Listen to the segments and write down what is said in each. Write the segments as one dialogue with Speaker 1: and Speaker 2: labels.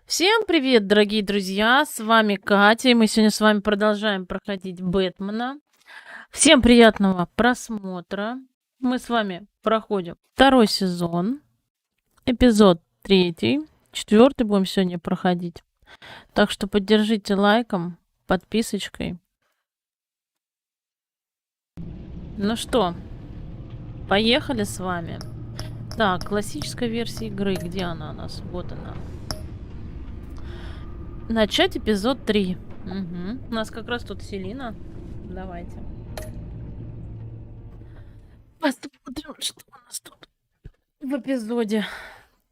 Speaker 1: Всем привет, дорогие друзья! С вами Катя, и мы сегодня с вами продолжаем проходить Бэтмена. Всем приятного просмотра. Мы с вами проходим второй сезон, эпизод 3, 4 будем сегодня проходить. Так что поддержите лайком, подписочкой. Ну что, поехали с вами. Так, классическая версия игры, где она у нас? Вот она. Начать эпизод 3. Угу. У нас как раз тут Селина. Давайте. Посмотрим, что у нас тут в эпизоде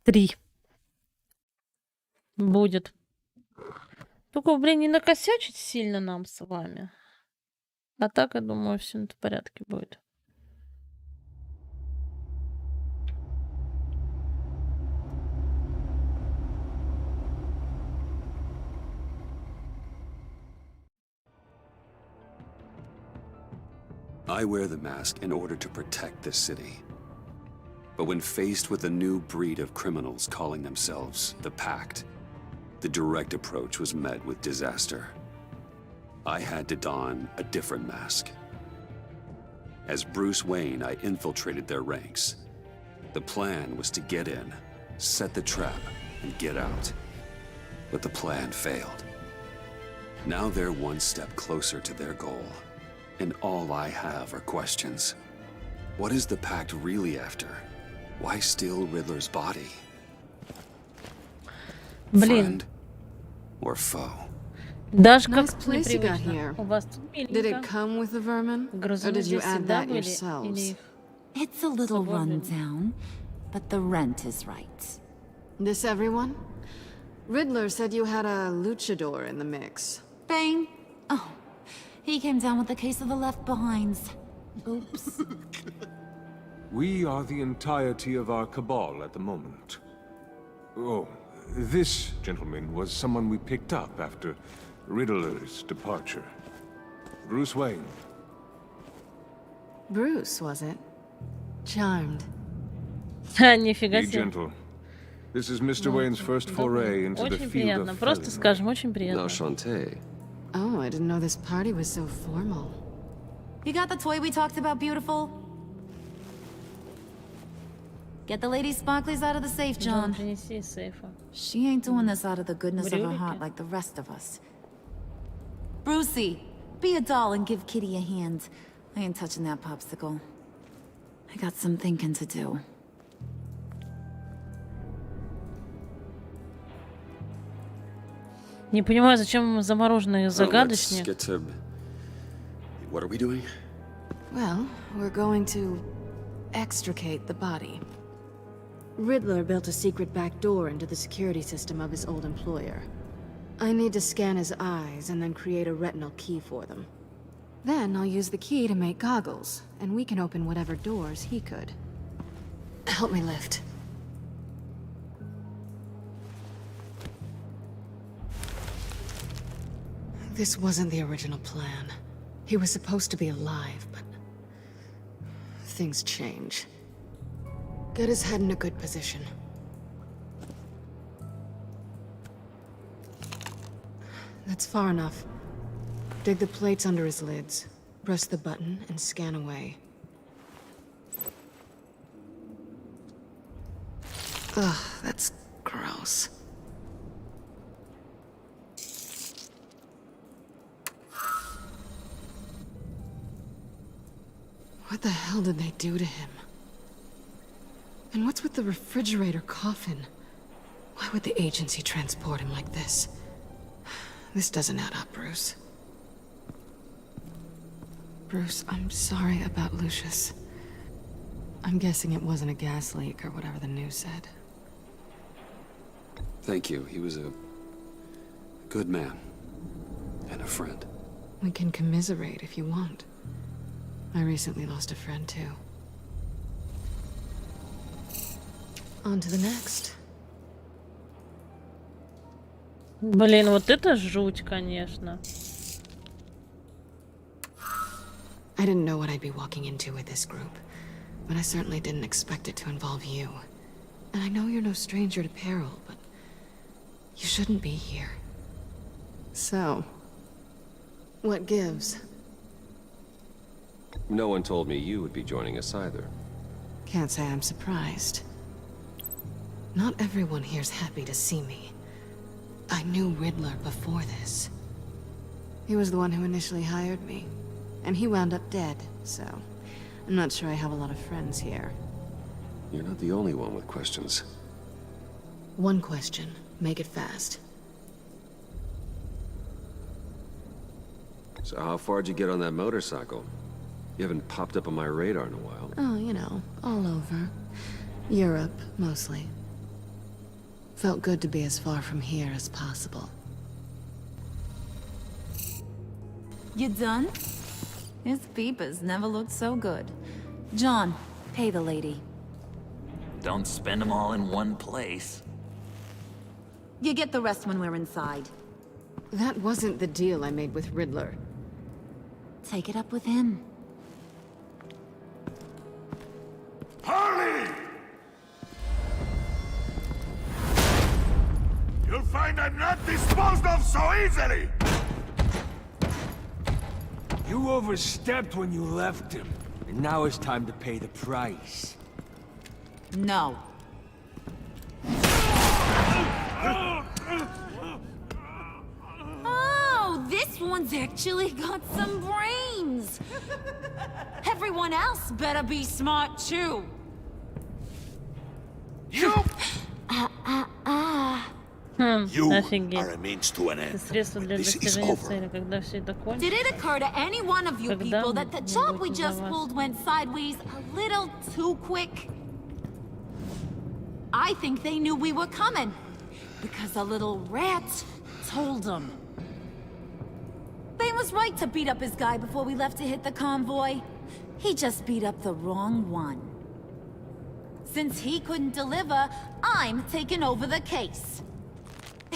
Speaker 1: 3 будет. Только, блин, не накосячить сильно нам с вами. А так, я думаю, все в порядке будет.
Speaker 2: I wear the mask in order to protect this city. But when faced with a new breed of criminals calling themselves the Pact, the direct approach was met with disaster. I had to don a different mask. As Bruce Wayne, I infiltrated their ranks. The plan was to get in, set the trap, and get out. But the plan failed. Now they're one step closer to their goal. And all I have are questions. What is the Pact really after? Why steal Riddler's body?
Speaker 1: Блин.
Speaker 2: Friend or foe?
Speaker 1: Даже
Speaker 3: Nice
Speaker 1: как
Speaker 3: place you got
Speaker 1: непривычно.
Speaker 3: here.
Speaker 1: У вас тут
Speaker 3: Did it
Speaker 1: миленько.
Speaker 3: come with the vermin? Or
Speaker 1: Грызуны
Speaker 3: did you
Speaker 1: здесь
Speaker 3: add
Speaker 1: всегда
Speaker 3: that
Speaker 1: были?
Speaker 3: yourselves?
Speaker 1: Или...
Speaker 4: It's a little
Speaker 1: Свободный.
Speaker 4: run down, but the rent is right.
Speaker 3: This everyone? Riddler said you had a luchador in the mix.
Speaker 4: Bane? Oh, he came down with a case of the left behinds. Oops.
Speaker 5: We are the entirety of our cabal at the moment. Oh, this gentleman was someone we picked up after Riddler's departure. Bruce Wayne.
Speaker 3: Bruce, was it? Charmed.
Speaker 1: Ха, нифига
Speaker 5: Be
Speaker 1: себе.
Speaker 5: gentle. This is Mr. Wayne's first foray into the
Speaker 1: Очень
Speaker 5: field
Speaker 1: приятно.
Speaker 5: of
Speaker 1: Просто
Speaker 5: felony.
Speaker 1: скажем, очень приятно.
Speaker 2: Enchanté.
Speaker 3: Oh, I didn't know this party was so formal.
Speaker 4: You got the toy we talked about, beautiful? Get the lady sparklies out of the safe,
Speaker 1: Джон,
Speaker 4: John.
Speaker 1: принеси из сейфа.
Speaker 4: She ain't doing this out of the goodness of her
Speaker 1: Брюлики.
Speaker 4: heart like the rest of us. Brucey, be a doll and give Kitty a hand. I ain't touching that popsicle. I got some thinking to do.
Speaker 1: Не понимаю, зачем замороженные
Speaker 2: Let's
Speaker 1: загадочные.
Speaker 2: get to... What are we doing?
Speaker 3: Well, we're going to extricate the body. Riddler built a secret back door into the security system of his old employer. I need to scan his eyes and then create a retinal key for them. Then I'll use the key to make goggles, and we can open whatever doors he could. Help me lift. This wasn't the original plan. He was supposed to be alive, but things change. Get his head in a good position. That's far enough. Dig the plates under his lids. Press the button and scan away. Ugh, that's gross. What the hell did they do to him? And what's with the refrigerator coffin? Why would the agency transport him like this? This doesn't add up, Bruce. Bruce, I'm sorry about Lucius. I'm guessing it wasn't a gas leak or whatever the news said.
Speaker 2: Thank you. He was a good man. And a friend.
Speaker 3: We can commiserate if you want. I recently lost a friend, too. On to the next.
Speaker 1: Блин, вот это жуть, конечно.
Speaker 3: I didn't know what I'd be walking into with this group, but I certainly didn't expect it to involve you. And I know you're no stranger to peril, but You shouldn't be here. So, what gives?
Speaker 6: No one told me you would be joining us either.
Speaker 3: Can't say I'm surprised. Not everyone here's happy to see me. I knew Riddler before this. He was the one who initially hired me. And he wound up dead, so I'm not sure I have a lot of friends here.
Speaker 6: You're not the only one with questions.
Speaker 3: One question. Make it fast.
Speaker 6: So how far'd you get on that motorcycle? You haven't popped up on my radar in a while.
Speaker 3: Oh, you know, all over. Europe, mostly. Felt good to be as far from here as possible.
Speaker 4: You done? His peepers never looked so good. John, pay the lady.
Speaker 7: Don't spend them all in one place.
Speaker 4: You get the rest when we're inside.
Speaker 3: That wasn't the deal I made with Riddler.
Speaker 4: Take it up with him.
Speaker 8: Harley! You'll find I'm not disposed of so easily!
Speaker 9: You overstepped when you left him, and now it's time to pay the price.
Speaker 4: No. Oh, this one's actually got some brains. Everyone else better be smart too.
Speaker 8: You! You
Speaker 1: Офигеть.
Speaker 8: are a means to an
Speaker 1: Это
Speaker 8: end.
Speaker 1: средство для
Speaker 8: This is
Speaker 1: достижения
Speaker 8: over.
Speaker 1: цели, когда все это
Speaker 4: Did
Speaker 1: кончится.
Speaker 4: it occur to any one of you
Speaker 1: Когда
Speaker 4: people that the
Speaker 1: мне
Speaker 4: job we
Speaker 1: будет
Speaker 4: just
Speaker 1: за вас?
Speaker 4: pulled went sideways a little too quick? I think they knew we were coming because a little rat told them. They was right to beat up his guy before we left to hit the convoy. He just beat up the wrong one. Since he couldn't deliver, I'm taking over the case.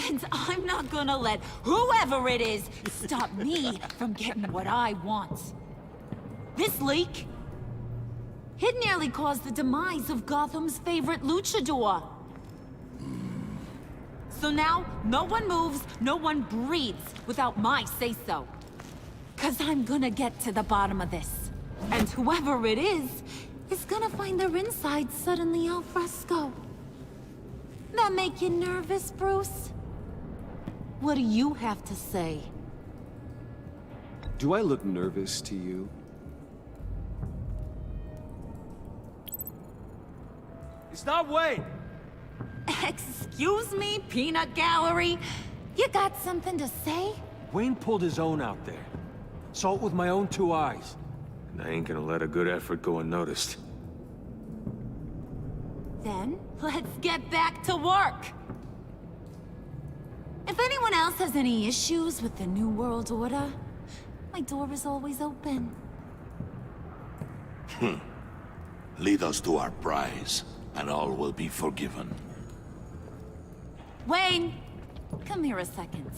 Speaker 4: And I'm not gonna let whoever it is stop me from getting what I want. This leak, it nearly caused the demise of Gotham's favorite luchador. So now, no one moves, no one breathes without my say-so. 'Cause I'm gonna get to the bottom of this. And whoever it is gonna find their insides suddenly al fresco. That make you nervous, Bruce? What do you have to say?
Speaker 6: Do I look nervous to you?
Speaker 9: It's not Wayne!
Speaker 4: Excuse me, peanut gallery? You got something to say?
Speaker 9: Wayne pulled his own out there. Saw it with my own two eyes.
Speaker 5: And I ain't gonna let a good effort go unnoticed.
Speaker 4: Then, let's get back to work. If anyone else has any issues with the New World Order, my door is always open.
Speaker 8: Lead us to our prize, and all will be forgiven.
Speaker 4: Wayne, come here a second.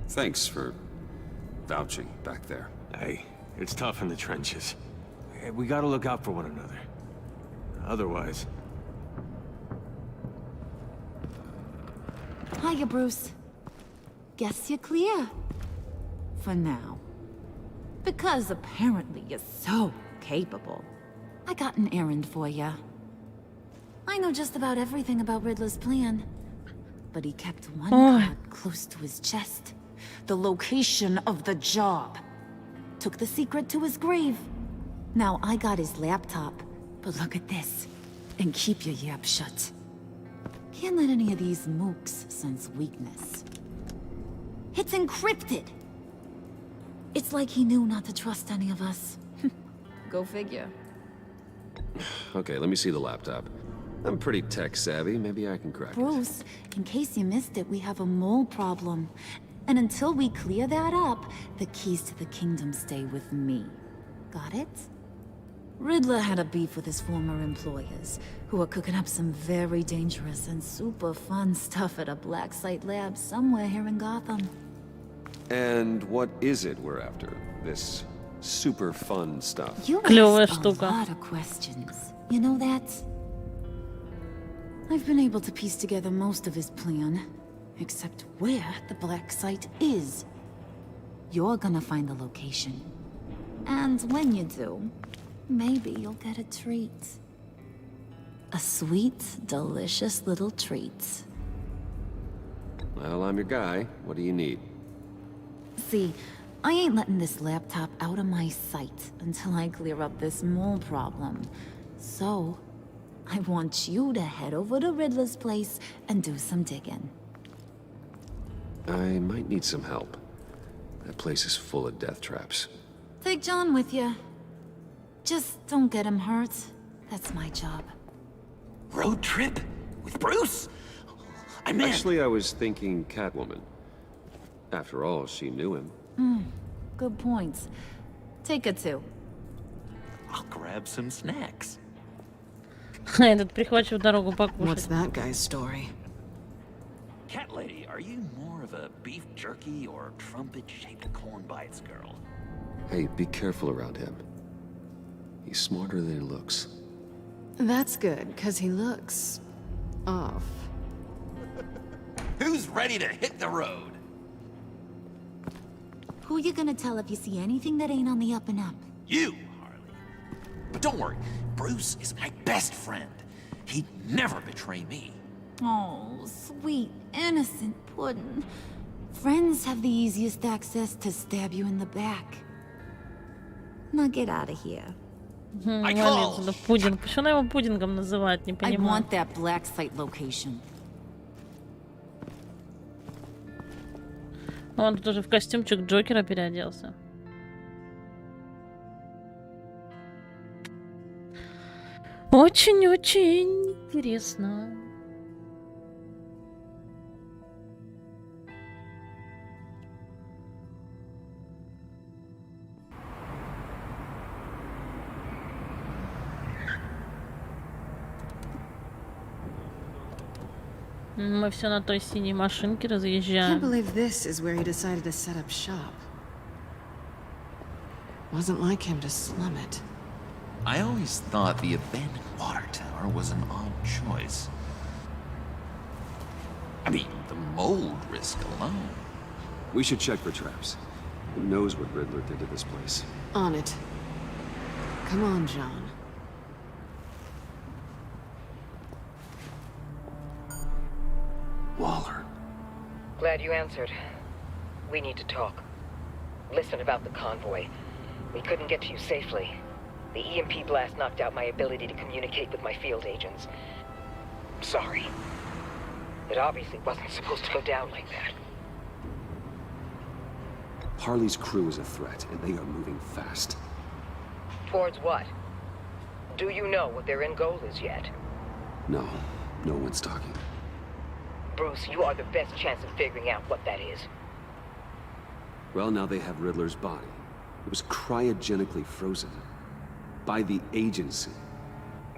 Speaker 6: Thanks for vouching back there.
Speaker 5: Hey, it's tough in the trenches. We gotta look out for one another. Otherwise...
Speaker 4: Hiya, Bruce. Guess you're clear. For now. Because apparently you're so capable. I got an errand for ya. I know just about everything about Riddler's plan. But he kept one card close to his chest. The location of the job. Took the secret to his grave. Now I got his laptop. But look at this. And keep your yap shut. Can't let any of these mooks sense weakness. It's encrypted. It's like he knew not to trust any of us. Go figure.
Speaker 6: Okay, let me see the laptop. I'm pretty tech savvy, maybe I can crack it.
Speaker 4: Bruce, in case you missed it, we have a mole problem. And until we clear that up, the keys to the kingdom stay with me. Got it? Riddler had a beef with his former employers, who are cooking up some very dangerous and super fun stuff at a black site lab somewhere here in Gotham.
Speaker 6: And what is it we're after? This
Speaker 2: super fun stuff.
Speaker 4: You
Speaker 1: Клёвая
Speaker 4: ask a
Speaker 1: штука.
Speaker 4: lot of questions. You know that? I've been able to piece together most of his plan, except where the black site is. You're gonna find the location. And when you do, maybe you'll get a treat. A sweet, delicious little treat.
Speaker 6: Well, I'm your guy. What do you need?
Speaker 4: See, I ain't letting this laptop out of my sight until I clear up this mole problem. So, I want you to head over to Riddler's place and do some digging.
Speaker 6: I might need some help. That place is full of death traps.
Speaker 4: Take John with you. Just don't get him hurt. That's my job.
Speaker 7: Road trip? With Bruce? I'm in.
Speaker 6: Actually, I was thinking Catwoman. After all, she knew him.
Speaker 4: Good points. Take it too.
Speaker 7: I'll grab some snacks.
Speaker 1: Этот прихвачу дорогу
Speaker 3: What's
Speaker 1: покушать.
Speaker 3: that guy's story?
Speaker 7: Cat lady, are you more of a beef jerky or trumpet-shaped corn bites girl?
Speaker 6: Hey, be careful around him. He's smarter than he looks.
Speaker 3: That's good, because he looks off.
Speaker 7: Who's ready to hit the road?
Speaker 4: Who you gonna tell if you see anything that ain't on the up and up?
Speaker 7: You, Harley. But don't worry, Bruce is my best friend. He'd never betray me.
Speaker 4: Oh, sweet, innocent puddin'. Friends have the easiest access to stab you in the back. Now get out of here.
Speaker 1: Ловец, да, пудинг. Почему она его пудингом называет, не
Speaker 4: I
Speaker 1: понимаю.
Speaker 4: want that black site location.
Speaker 1: Он тут уже в костюмчик Джокера переоделся. Очень-очень интересно. Мы все на той синей машинке
Speaker 3: Can't
Speaker 1: разъезжаем.
Speaker 3: believe this is where he decided to set up shop. Wasn't like him to slum it.
Speaker 7: I always thought the abandoned water tower was an odd choice. I mean, the mold risk alone.
Speaker 2: We should check for traps. Who knows what Riddler did to this place?
Speaker 3: On it. Come on, John.
Speaker 2: Waller.
Speaker 10: Glad you answered. We need to talk. Listen about the convoy. We couldn't get to you safely. The EMP blast knocked out my ability to communicate with my field agents. Sorry. It obviously wasn't supposed to go down like that.
Speaker 2: Harley's crew is a threat, and they are moving fast.
Speaker 10: Towards what? Do you know what their end goal is yet?
Speaker 2: No, no one's talking.
Speaker 10: Bruce, you are the best chance of figuring out what that is.
Speaker 2: Well, now they have Riddler's body. It was cryogenically frozen. By the agency.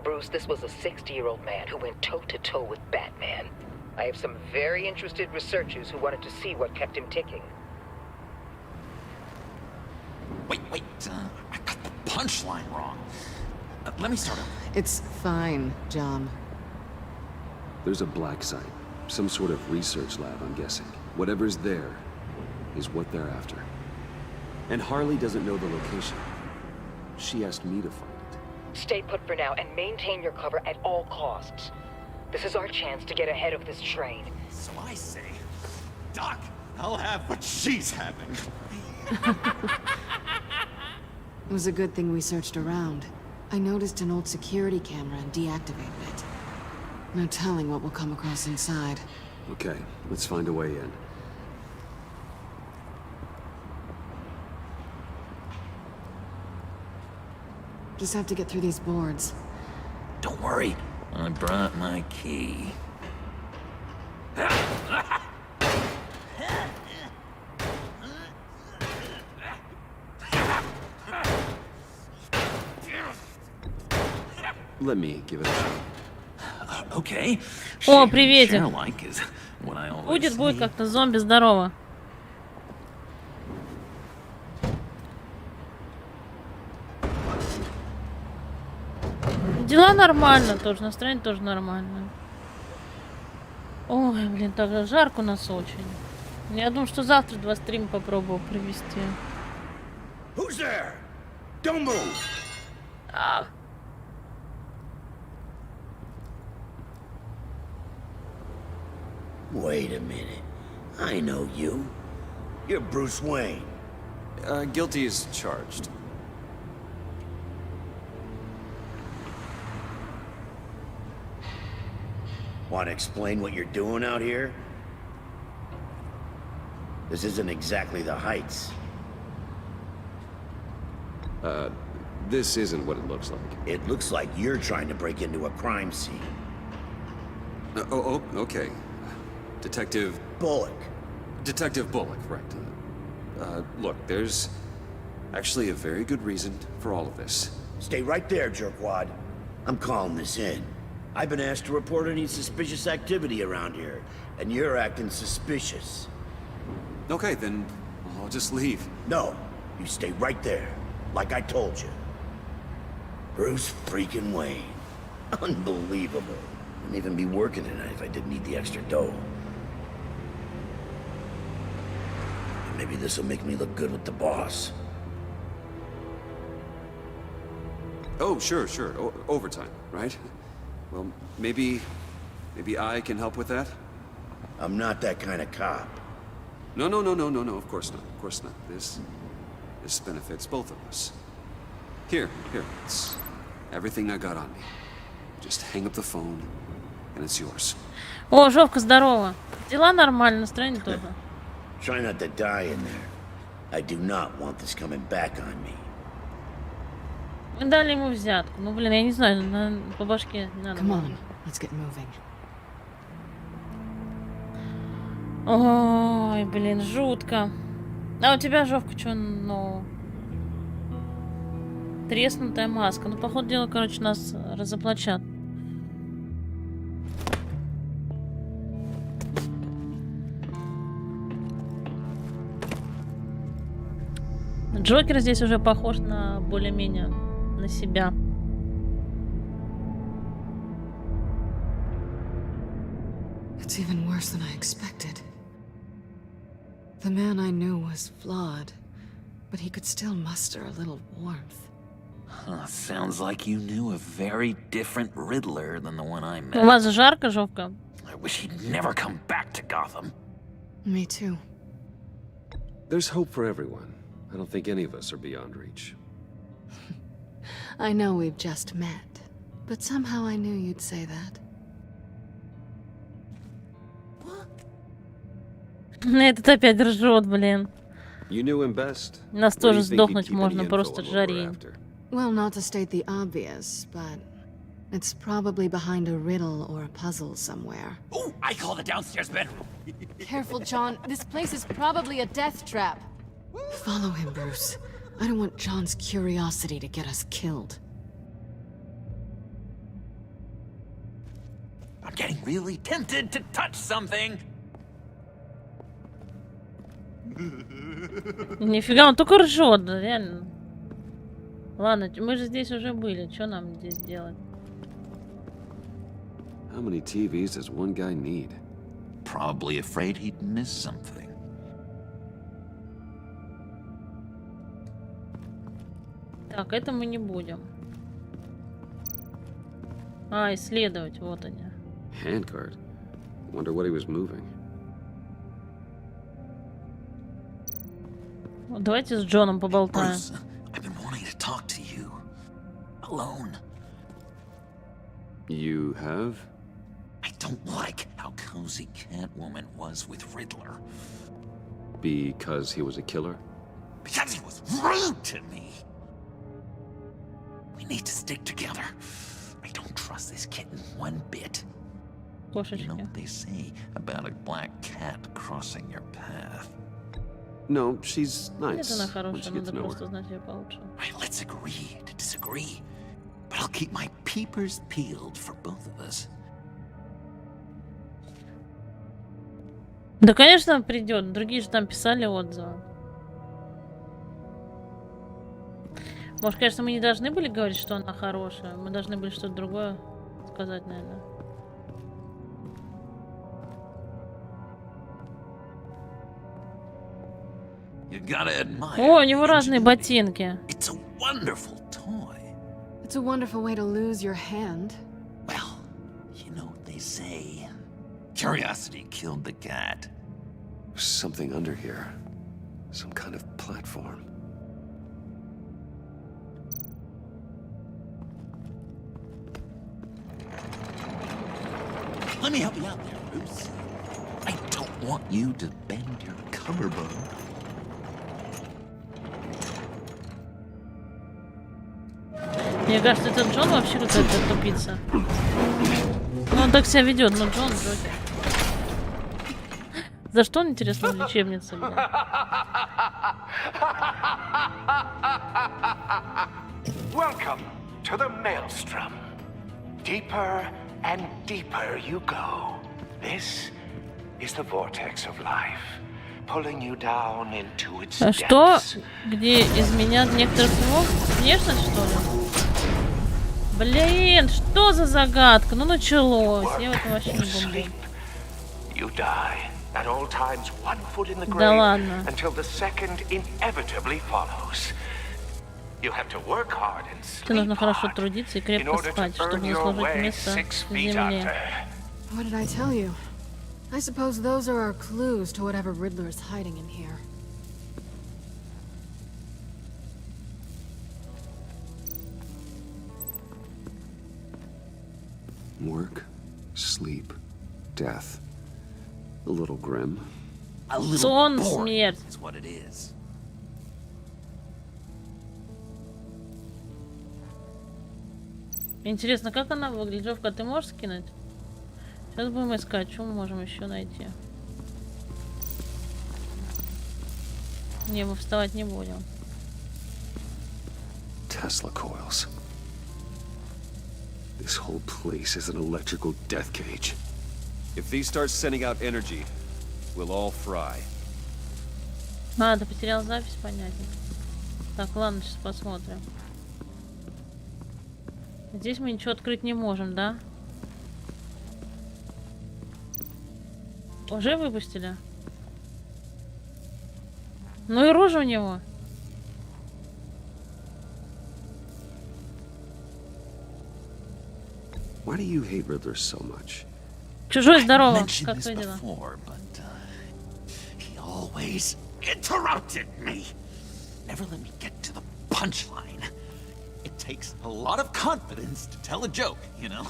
Speaker 10: Bruce, this was a 60-year-old man who went toe-to-toe with Batman. I have some very interested researchers who wanted to see what kept him ticking.
Speaker 7: Wait, I got the punchline wrong. Let me start over.
Speaker 3: It's fine, John.
Speaker 2: There's a black site. Some sort of research lab, I'm guessing. Whatever's there is what they're after. And Harley doesn't know the location. She asked me to find it.
Speaker 10: Stay put for now and maintain your cover at all costs. This is our chance to get ahead of this train.
Speaker 7: So I say, Doc, I'll have what she's having.
Speaker 3: It was a good thing we searched around. I noticed an old security camera and deactivated it. No telling what we'll come across inside.
Speaker 2: Okay, let's find a way in.
Speaker 3: Just have to get through these boards.
Speaker 7: Don't worry, I brought my key.
Speaker 2: Let me give it a shot.
Speaker 7: Okay.
Speaker 1: О, приветик.
Speaker 7: Share-like is what I always
Speaker 1: Будет
Speaker 7: say.
Speaker 1: как-то зомби, здорово. Дела нормально тоже, настроение тоже нормально. Ой, блин, так жарко у нас очень. Я думаю, что завтра 2 стрима попробую провести.
Speaker 9: Who's there? Don't move.
Speaker 11: Wait a minute. I know you. You're Bruce Wayne.
Speaker 6: Guilty as charged.
Speaker 11: Want to explain what you're doing out here? This isn't exactly the Heights.
Speaker 6: This isn't what it looks like.
Speaker 11: It looks like you're trying to break into a crime scene.
Speaker 6: Okay. Detective
Speaker 11: Bullock.
Speaker 6: Detective Bullock, right. Look, there's actually a very good reason for all of this.
Speaker 11: Stay right there, jerkwad. I'm calling this in. I've been asked to report any suspicious activity around here, and you're acting suspicious.
Speaker 6: Okay, then I'll just leave.
Speaker 11: No, you stay right there, like I told you. Bruce freaking Wayne. Unbelievable. Wouldn't even be working tonight if I didn't need the extra dough. Maybe this'll make me look good with the boss.
Speaker 6: Oh, sure. Overtime, right? Well, maybe I can help with that?
Speaker 11: I'm not that kind of cop.
Speaker 6: No, of course not. This benefits both of us. Here, it's everything I got on me. Just hang up the phone, and it's yours.
Speaker 1: О, Жовка, здорово. Дела нормально, настроение тоже.
Speaker 11: Try not to die in there. I do not want this coming back on me.
Speaker 1: Мы дали ему взятку. Ну, блин, я не знаю, по башке не надо.
Speaker 3: Come on, let's get moving.
Speaker 1: Ой, блин, жутко. А у тебя, Жовка, что, ну... Треснутая маска. Ну, походу дела, короче, нас разоблачат. Джокер здесь уже похож на более-менее на себя.
Speaker 3: It's even worse than I expected. The man I knew was flawed, but he could still muster a little warmth.
Speaker 7: Sounds like you knew a very different Riddler than the one I met.
Speaker 1: У вас жарко, Жовка?
Speaker 7: I wish he'd never come back to Gotham.
Speaker 3: Me too.
Speaker 6: There's hope for everyone. I don't think any of us are beyond reach.
Speaker 3: I know we've just met, but somehow I knew you'd say that.
Speaker 1: Этот опять ржет, блин.
Speaker 6: You knew him best.
Speaker 1: Нас тоже сдохнуть можно просто жарей.
Speaker 3: Well, not to state the obvious, but it's probably behind a riddle or a puzzle somewhere.
Speaker 7: Oh, I call the downstairs bedroom.
Speaker 3: Careful, John. This place is probably a death trap. Follow him, Bruce. I don't want John's curiosity to get us killed.
Speaker 7: I'm getting really tempted to touch something.
Speaker 1: Нифига, он только ржет, реально. Ладно, мы же здесь уже были. Что нам здесь делать?
Speaker 6: How many TVs does one guy need?
Speaker 7: Probably afraid he'd miss something.
Speaker 1: Так, это мы не будем. А, исследовать, вот они.
Speaker 6: Handcart. Wonder what he was moving.
Speaker 1: Давайте с Джоном поболтаем.
Speaker 7: Bruce, I've been wanting to talk to you. Alone.
Speaker 6: You have?
Speaker 7: I don't like how cozy Catwoman was with Riddler.
Speaker 6: Because he was a killer?
Speaker 7: Because he was rude to me. We need to stick together. I don't trust this kitten one bit. You know what they say about a black cat crossing your path?
Speaker 6: No, she's nice.
Speaker 1: Нет, она хорошая, надо просто знать ее получше.
Speaker 7: Right, let's agree to disagree. But I'll keep my peepers peeled for both of us.
Speaker 1: Да, конечно, придет. Другие же там писали отзывы. Может, конечно, мы не должны были говорить, что она хорошая. Мы должны были что-то другое сказать, наверное. О, у него разные ботинки.
Speaker 7: It's a wonderful toy.
Speaker 3: It's a wonderful way to lose your hand.
Speaker 7: Well, you know what they say. Curiosity killed the cat.
Speaker 2: There's something under here. Some kind of platform.
Speaker 7: Let me help you out there, Bruce. I don't want you to bend your collarbone.
Speaker 1: Мне кажется, этот Джон вообще какая-то тупица. Ну, он так себя ведет, но Джон Джокер. За что он, интересно, в лечебнице, бля?
Speaker 12: Welcome to the maelstrom. Deeper and deeper you go. This is the vortex of life, pulling you down into its
Speaker 1: А что?
Speaker 12: depths.
Speaker 1: Где изменят некоторых слов? Внешность, что ли? Блин, что за загадка? Ну началось. Я в этом вообще не бомблю.
Speaker 12: You die. At all times, one foot in the
Speaker 1: Да
Speaker 12: grave
Speaker 1: ладно.
Speaker 12: until the second inevitably follows. You have to work hard and
Speaker 1: Тебе нужно
Speaker 12: sleep
Speaker 1: хорошо
Speaker 12: hard
Speaker 1: трудиться и
Speaker 12: in
Speaker 1: крепко
Speaker 12: order
Speaker 1: спать,
Speaker 12: to
Speaker 1: чтобы
Speaker 12: earn your
Speaker 1: заслужить
Speaker 12: way
Speaker 1: место
Speaker 12: 6
Speaker 1: в
Speaker 12: feet
Speaker 1: земле.
Speaker 12: under.
Speaker 3: What did I tell you? I suppose those are our clues to whatever Riddler is hiding in here.
Speaker 2: Work, sleep, death. A little grim.
Speaker 7: A little
Speaker 1: Сон,
Speaker 7: boring
Speaker 1: смерть.
Speaker 7: is what it is.
Speaker 1: Интересно, как она выглядит? Жовка, ты можешь скинуть? Сейчас будем искать, что мы можем еще найти. Не, мы вставать не будем.
Speaker 2: Tesla coils. This whole place is an electrical death cage.
Speaker 6: If these start sending out energy, we'll all fry.
Speaker 1: А, ты потерял запись, понятно. Так, ладно, сейчас посмотрим. Здесь мы ничего открыть не можем, да? Уже выпустили? Ну и рожа у него.
Speaker 2: Why do you hate Riddler so much?
Speaker 1: Чужой здорово.
Speaker 7: Mentioned
Speaker 1: Как
Speaker 7: this
Speaker 1: твои дела?
Speaker 7: before, but he always interrupted me. Never let me get to the punchline. It takes a lot of confidence to tell a joke, you know?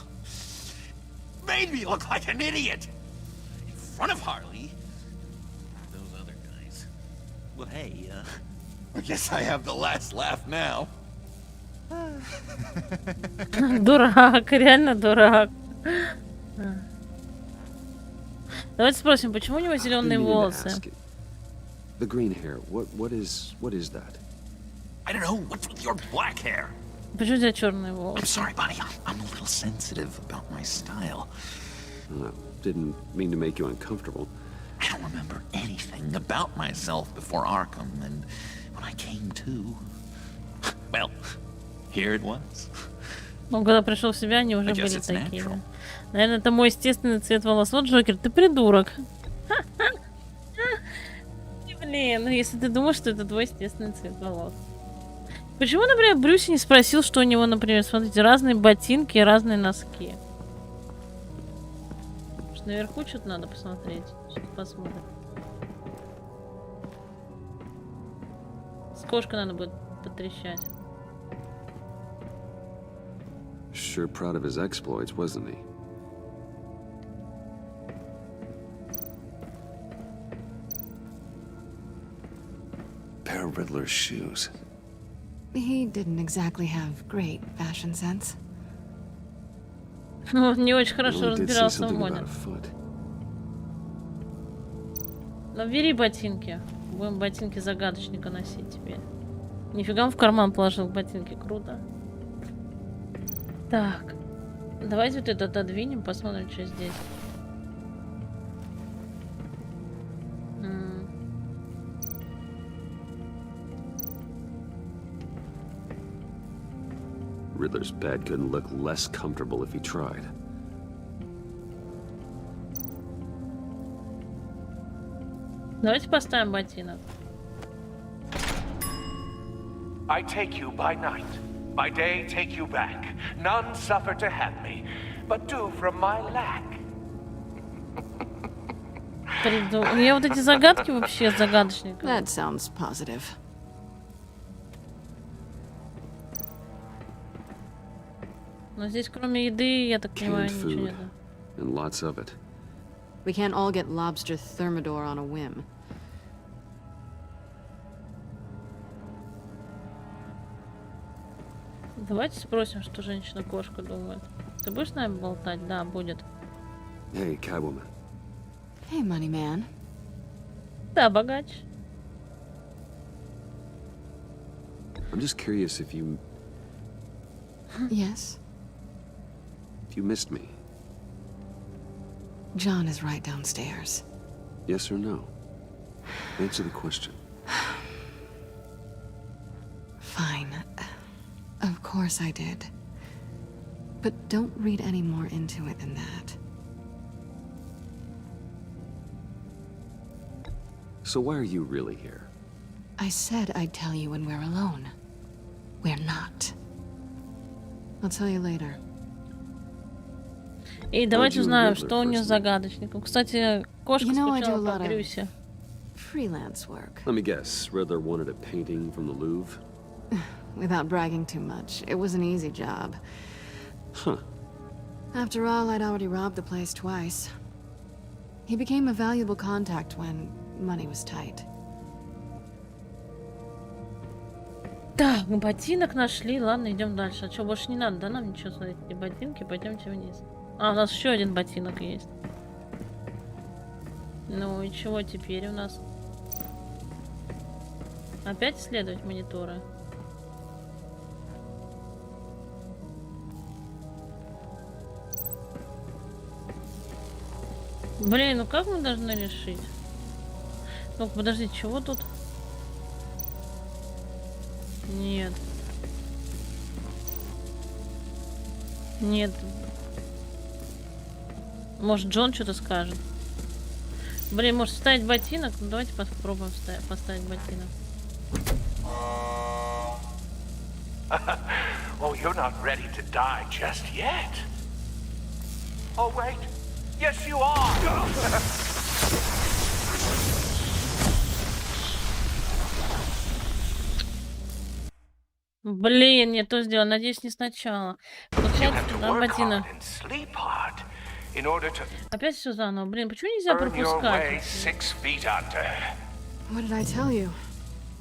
Speaker 7: Made me look like an idiot in front of Harley. Those other guys. Well, hey, I guess I have the last laugh now.
Speaker 1: Дурак, реально дурак. Давайте спросим, почему у него зеленые волосы?
Speaker 2: The green hair. What is that?
Speaker 7: I don't know, what's with your black hair?
Speaker 1: Почему у тебя черные
Speaker 7: I'm
Speaker 1: волосы?
Speaker 7: sorry, buddy, I'm a little sensitive about my style.
Speaker 2: Didn't mean to make you uncomfortable.
Speaker 7: I don't remember anything about myself before Arkham, and when I came to, well, here it was.
Speaker 1: Он когда пришел в себя, они уже
Speaker 7: I guess
Speaker 1: были
Speaker 7: it's
Speaker 1: такими.
Speaker 7: natural.
Speaker 1: Наверное, это мой естественный цвет волос. Вот, Джокер, ты придурок. Блин, ну если ты думаешь, что это твой естественный цвет волос. Почему, например, Брюс не спросил, что у него, например, смотрите, разные ботинки и разные носки? Может, наверху что-то надо посмотреть. Сейчас посмотрим. С кошкой надо будет потрещать.
Speaker 2: Sure proud of his exploits, wasn't he? Pair of Riddler's shoes.
Speaker 3: He didn't exactly have great fashion sense.
Speaker 1: Ну, не очень хорошо
Speaker 2: Really did see
Speaker 1: разбирался в
Speaker 2: something
Speaker 1: моде.
Speaker 2: about a foot.
Speaker 1: Ну, бери ботинки. Будем ботинки загадочника носить теперь. Нифига он в карман положил ботинки, круто. Так. Давайте вот это отодвинем, посмотрим, что здесь.
Speaker 2: Riddler's bed couldn't look less comfortable if he tried.
Speaker 1: Давайте поставим ботинок.
Speaker 12: I take you by night, by day take you back. None suffer to have me, but do from my lack.
Speaker 1: Я вот эти загадки вообще загадочные.
Speaker 3: That sounds positive.
Speaker 1: Но здесь кроме еды, я так понимаю,
Speaker 2: Canned
Speaker 1: ничего
Speaker 2: food,
Speaker 1: нет.
Speaker 2: and lots of it.
Speaker 3: We can't all get lobster thermidor on a whim.
Speaker 1: Давайте спросим, что женщина-кошка думает. Ты будешь с нами болтать? Да, будет.
Speaker 2: Hey, Catwoman.
Speaker 3: Hey, money man.
Speaker 1: Да, богач.
Speaker 2: I'm just curious if you
Speaker 3: Yes?
Speaker 2: missed me.
Speaker 3: John is right downstairs.
Speaker 2: Yes or no? Answer the question.
Speaker 3: Fine. Of course I did. But don't read any more into it than that.
Speaker 2: So why are you really here?
Speaker 3: I said I'd tell you when we're alone. We're not. I'll tell you later.
Speaker 1: И давайте узнаем, что у нее с загадочником. Кстати, кошка скучала по Брюсе.
Speaker 3: Freelance work.
Speaker 2: Let me guess, Riddler wanted a painting from the Louvre?
Speaker 3: Without bragging too much, it was an easy job.
Speaker 2: Huh.
Speaker 3: After all, I'd already robbed the place twice. He became a valuable contact when money was tight.
Speaker 1: Так, ботинок нашли. Ладно, идем дальше. А что, больше не надо, да, нам ничего смотреть? Эти ботинки, пойдемте вниз. А, у нас еще один ботинок есть. Ну и чего теперь у нас? Опять исследовать мониторы? Блин, ну как мы должны решить? Ну, подожди, чего тут? Нет. Нет. Может, Джон что-то скажет? Блин, может вставить ботинок? Ну, давайте попробуем поставить ботинок.
Speaker 12: Oh, you're not ready to die just yet. Oh, wait. Yes, you are.
Speaker 1: Блин, не то сделал. Надеюсь, не сначала. Получается, там ботинок. Опять все заново. Блин, почему нельзя пропускать?
Speaker 3: What did I tell you?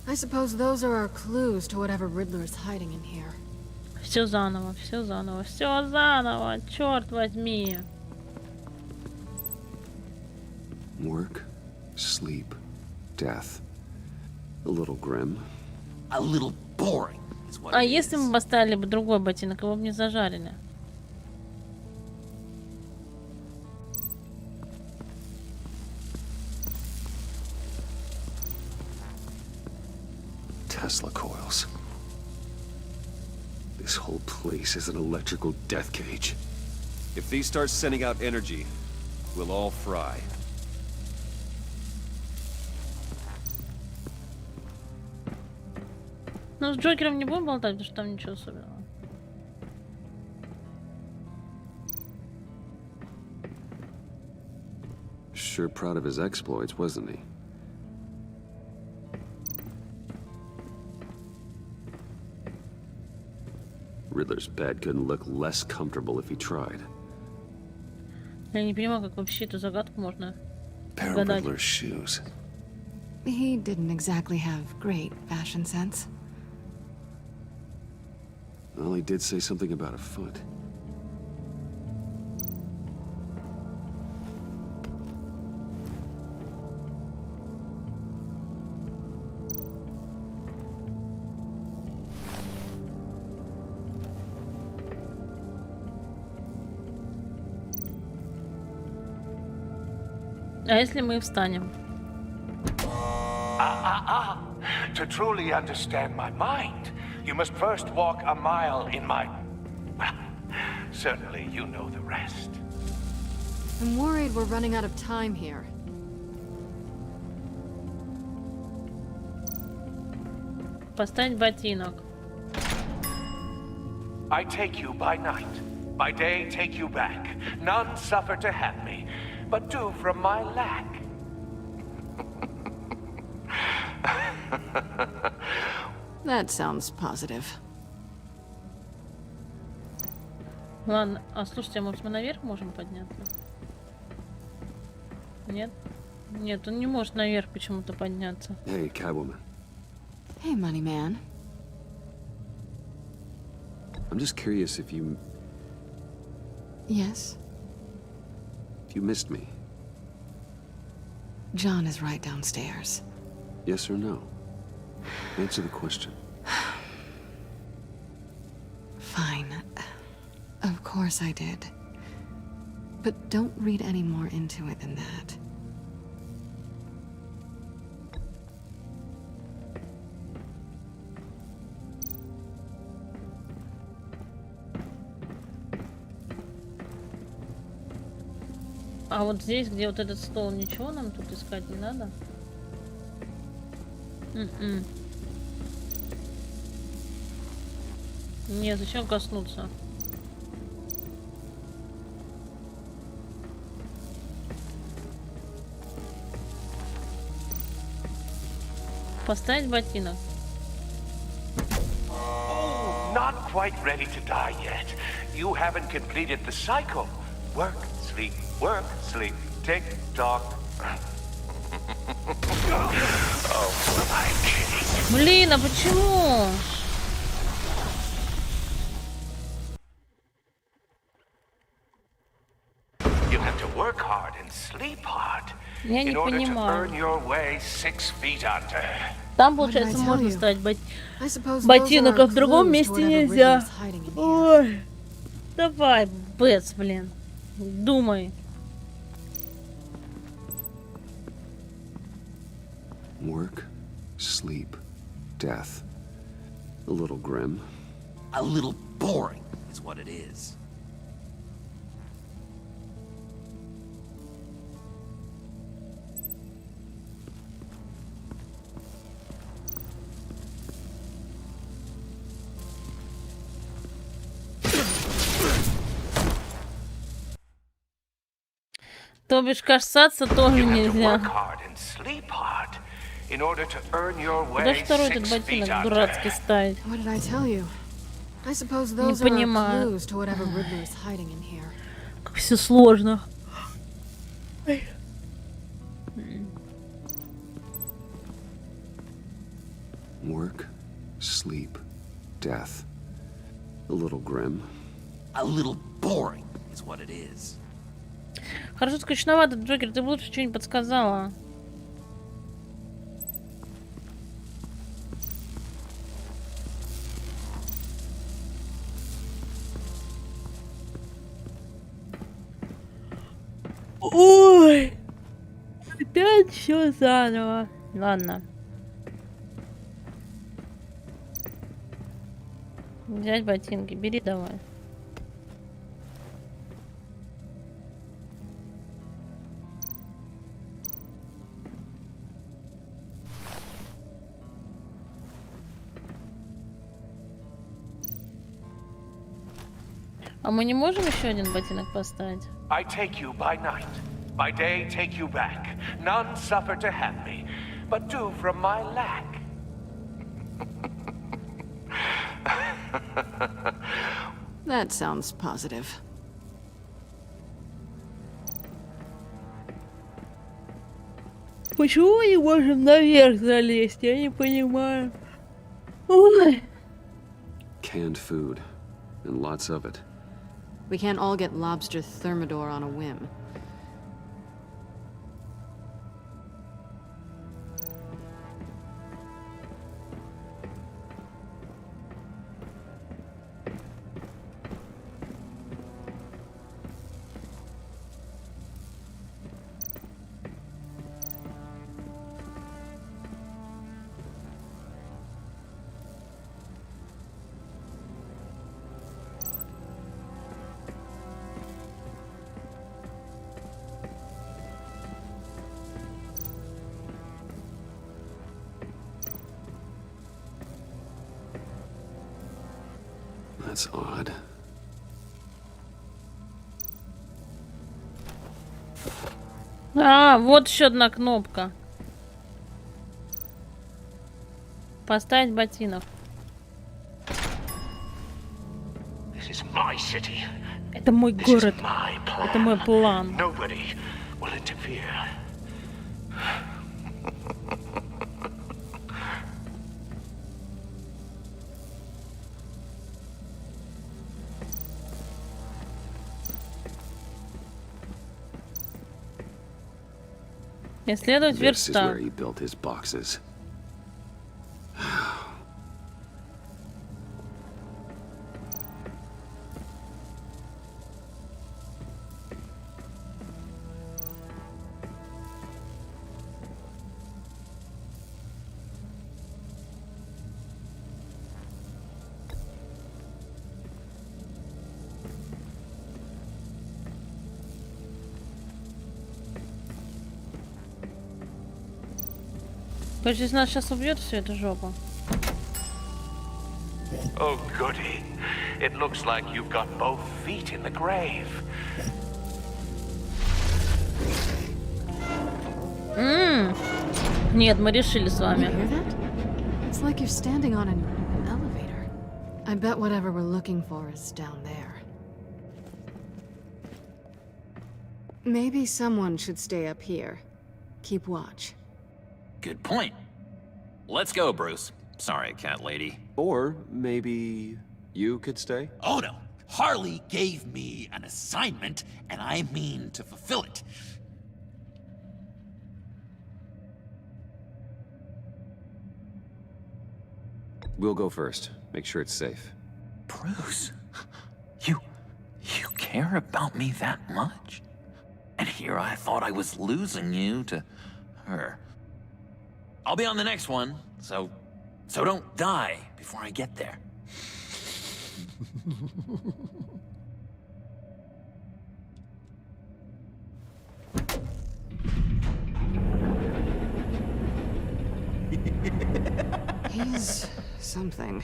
Speaker 3: I suppose those are our clues to whatever Riddler is hiding in here.
Speaker 1: Все заново, все заново, все заново. Черт возьми.
Speaker 2: Work, sleep, death. A little grim.
Speaker 7: A little boring.
Speaker 1: А если мы поставили бы другой ботинок, его бы не зажарили?
Speaker 2: Tesla coils. This whole place is an electrical death cage.
Speaker 6: If these start sending out energy, we'll all fry.
Speaker 1: Ну, с Джокером не будем болтать, потому что там ничего особенного.
Speaker 2: Sure proud of his exploits, wasn't he? Riddler's bed couldn't look less comfortable if he tried.
Speaker 1: Я не понимаю, как вообще эту загадку можно
Speaker 2: Pair of
Speaker 1: гадать.
Speaker 2: Riddler's shoes.
Speaker 3: He didn't exactly have great fashion sense.
Speaker 2: Well, he did say something about a foot.
Speaker 1: А если мы встанем?
Speaker 12: To truly understand my mind, you must first walk a mile in my Well, certainly you know the rest.
Speaker 3: I'm worried we're running out of time here.
Speaker 1: Поставить ботинок.
Speaker 12: I take you by night, by day take you back. None suffer to have me, but do from my lack.
Speaker 3: That sounds positive.
Speaker 1: Ладно, а слушайте, а может мы наверх можем подняться? Нет? Нет, он не может наверх почему-то подняться.
Speaker 6: Hey, Catwoman.
Speaker 3: Hey, money man.
Speaker 6: I'm just curious if you
Speaker 3: Yes?
Speaker 6: missed me.
Speaker 3: John is right downstairs.
Speaker 6: Yes or no? Answer the question.
Speaker 3: Fine. Of course I did. But don't read any more into it than that.
Speaker 1: А вот здесь, где вот этот стол, ничего нам тут искать не надо? Нет, зачем коснуться? Поставить ботинок.
Speaker 12: Not quite ready to die yet. You haven't completed the cycle. Work, sleep, tick tock. Oh, am I kidding?
Speaker 1: Блин, а почему?
Speaker 12: You have to work hard and sleep hard
Speaker 1: Я не
Speaker 12: in order to
Speaker 1: понимаю.
Speaker 12: earn your way 6 feet under.
Speaker 1: Там, получается, можно ставить
Speaker 3: I suppose those
Speaker 1: ботинок,
Speaker 3: are
Speaker 1: а в другом
Speaker 3: clues to
Speaker 1: месте
Speaker 3: whatever
Speaker 1: нельзя.
Speaker 3: Riddler's hiding in here.
Speaker 1: Ой. Давай, Бэтс, блин. Думай.
Speaker 6: Work, sleep, death. A little grim.
Speaker 7: A little boring is what it is.
Speaker 1: То бишь, касаться тоже
Speaker 12: You have to
Speaker 1: нельзя.
Speaker 12: work hard and sleep hard in order to earn your
Speaker 1: Куда
Speaker 12: way
Speaker 1: второй этот
Speaker 12: 6 feet
Speaker 1: ботинок
Speaker 12: under.
Speaker 1: дурацкий ставить?
Speaker 3: What did I tell you? I suppose those are
Speaker 1: понимаю.
Speaker 3: clues to whatever Riddler is hiding in here.
Speaker 1: Как все сложно.
Speaker 6: Work, sleep, death. A little grim.
Speaker 7: A little boring is what it is.
Speaker 1: Хорошо, скучновато, Джокер, ты бы лучше что-нибудь подсказала. Ой, опять все заново. Ладно. Взять ботинки, бери давай. А мы не можем еще один ботинок поставить?
Speaker 12: I take you by night, by day take you back. None suffer to have me, but do from my lack.
Speaker 3: That sounds positive.
Speaker 1: Почему мы не можем наверх залезть? Я не понимаю. Ой.
Speaker 6: Canned food. And lots of it.
Speaker 3: We can't all get lobster thermidor on a whim.
Speaker 2: That's odd.
Speaker 1: А, вот еще одна кнопка. Поставить ботинок.
Speaker 12: This is my city.
Speaker 1: Это мой
Speaker 12: This is
Speaker 1: город.
Speaker 12: my plan.
Speaker 1: Это мой план.
Speaker 12: Nobody will interfere.
Speaker 1: Исследовать
Speaker 2: This is where
Speaker 1: верстак.
Speaker 2: he built his boxes.
Speaker 1: То есть, если нас сейчас убьет, все это жопа.
Speaker 12: Oh, goody. It looks like you've got both feet in the grave.
Speaker 1: Нет, мы решили с
Speaker 3: You
Speaker 1: вами.
Speaker 3: hear that? It's like you're standing on an elevator. I bet whatever we're looking for is down there. Maybe someone should stay up here. Keep watch.
Speaker 7: Good point. Let's go, Bruce. Sorry, cat lady.
Speaker 2: Or maybe you could stay?
Speaker 7: Oh no. Harley gave me an assignment, and I mean to fulfill it.
Speaker 2: We'll go first. Make sure it's safe.
Speaker 7: Bruce, you care about me that much? And here I thought I was losing you to her. I'll be on the next one, so don't die before I get there.
Speaker 3: He's something.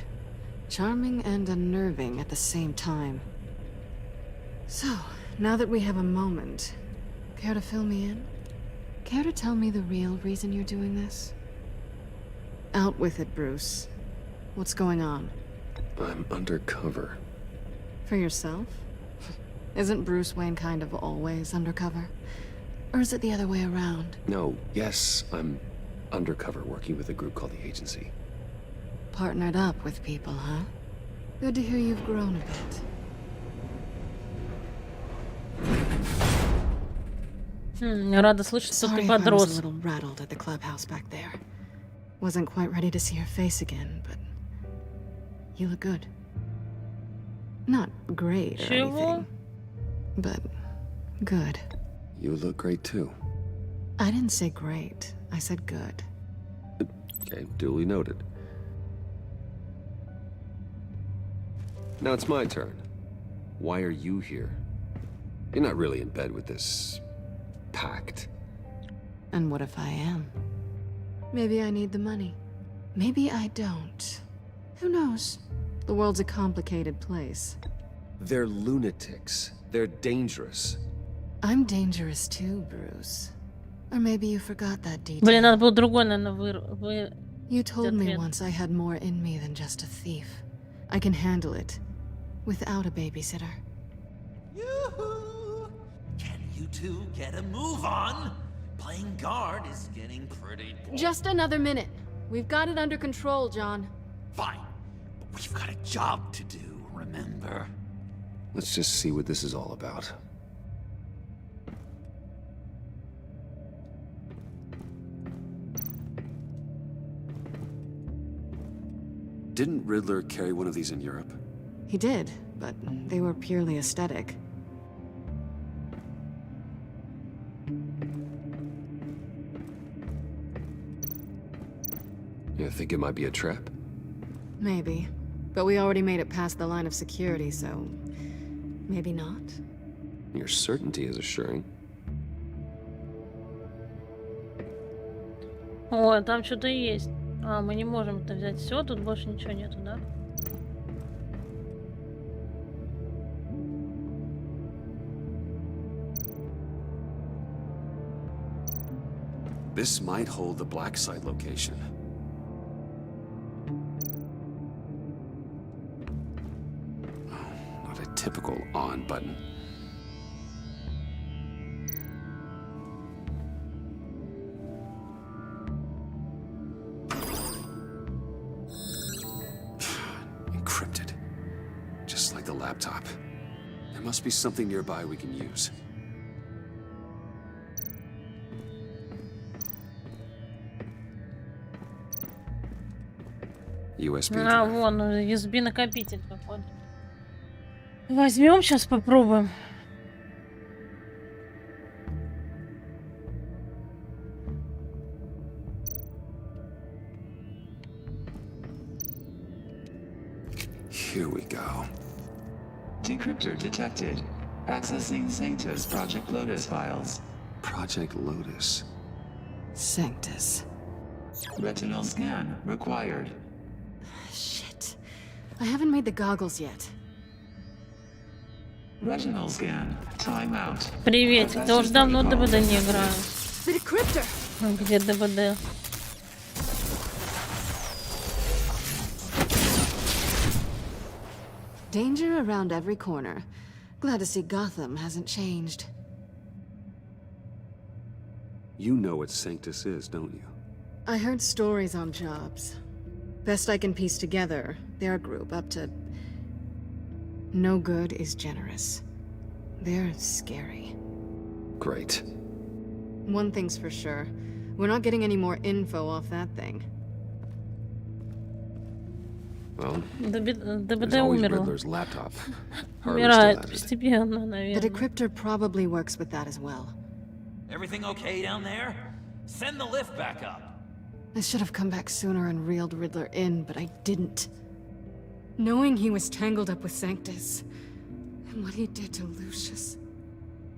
Speaker 3: Charming and unnerving at the same time. So, now that we have a moment, care to fill me in? Care to tell me the real reason you're doing this? Out with it, Bruce. What's going on?
Speaker 2: I'm undercover.
Speaker 3: For yourself? Isn't Bruce Wayne kind of always undercover? Or is it the other way around?
Speaker 2: No, yes, I'm undercover working with a group called the Agency.
Speaker 3: Partnered up with people, huh? Good to hear you've grown a bit.
Speaker 1: Рада слышать, что
Speaker 3: Sorry
Speaker 1: ты
Speaker 3: if I was a
Speaker 1: подрос.
Speaker 3: little rattled at the clubhouse back there. Wasn't quite ready to see your face again, but you look good. Not great or
Speaker 1: Чего?
Speaker 3: anything, but good.
Speaker 2: You look great too.
Speaker 3: I didn't say great. I said good.
Speaker 2: Okay, duly noted. Now it's my turn. Why are you here? You're not really in bed with this pact.
Speaker 3: And what if I am? Maybe I need the money. Maybe I don't. Who knows? The world's a complicated place.
Speaker 2: They're lunatics. They're dangerous.
Speaker 3: I'm dangerous too, Bruce. Or maybe you forgot that detail.
Speaker 1: Блин, надо было другой, наверное,
Speaker 3: You told me
Speaker 1: ответ.
Speaker 3: once I had more in me than just a thief. I can handle it without a babysitter.
Speaker 7: Yoo-hoo! Can you two get a move on? Playing guard is getting pretty boring.
Speaker 3: Just another minute. We've got it under control, John.
Speaker 7: Fine, but we've got a job to do, remember?
Speaker 2: Let's just see what this is all about. Didn't Riddler carry one of these in Europe?
Speaker 3: He did, but they were purely aesthetic.
Speaker 2: You think it might be a trap?
Speaker 3: Maybe. But we already made it past the line of security, so maybe not.
Speaker 2: Your certainty is assuring.
Speaker 1: О, там что-то есть. А, мы не можем это взять. Все, тут больше ничего нету, да?
Speaker 2: This might hold the black site location. Oh, not a typical on button. Encrypted. Just like the laptop. There must be something nearby we can use. USB.
Speaker 1: А, вон, USB накопитель какой-то. Возьмем, сейчас попробуем.
Speaker 2: Here we go.
Speaker 13: Decryptor detected. Accessing Sanctus Project Lotus files.
Speaker 2: Project Lotus.
Speaker 3: Sanctus.
Speaker 13: Retinal scan required.
Speaker 3: Shit. I haven't made the goggles yet.
Speaker 13: Retinal scan. Time out.
Speaker 1: Привет, я уже давно ДВД не играю.
Speaker 3: The decryptor.
Speaker 1: Где ДВД?
Speaker 3: Danger around every corner. Glad to see Gotham hasn't changed.
Speaker 2: You know what Sanctus is, don't you?
Speaker 3: I heard stories on jobs. Best I can piece together, they're a group up to... No good is generous. They're scary.
Speaker 2: Great.
Speaker 3: One thing's for sure. We're not getting any more info off that thing.
Speaker 2: Well,
Speaker 1: ДВД
Speaker 2: there's always
Speaker 1: умерло.
Speaker 2: Riddler's laptop. Harley
Speaker 1: Умирает
Speaker 2: still has it.
Speaker 1: постепенно,
Speaker 3: The
Speaker 1: наверное.
Speaker 3: decryptor probably works with that as well.
Speaker 7: Everything okay down there? Send the lift back up.
Speaker 3: I should have come back sooner and reeled Riddler in, but I didn't. Knowing he was tangled up with Sanctus, and what he did to Lucius.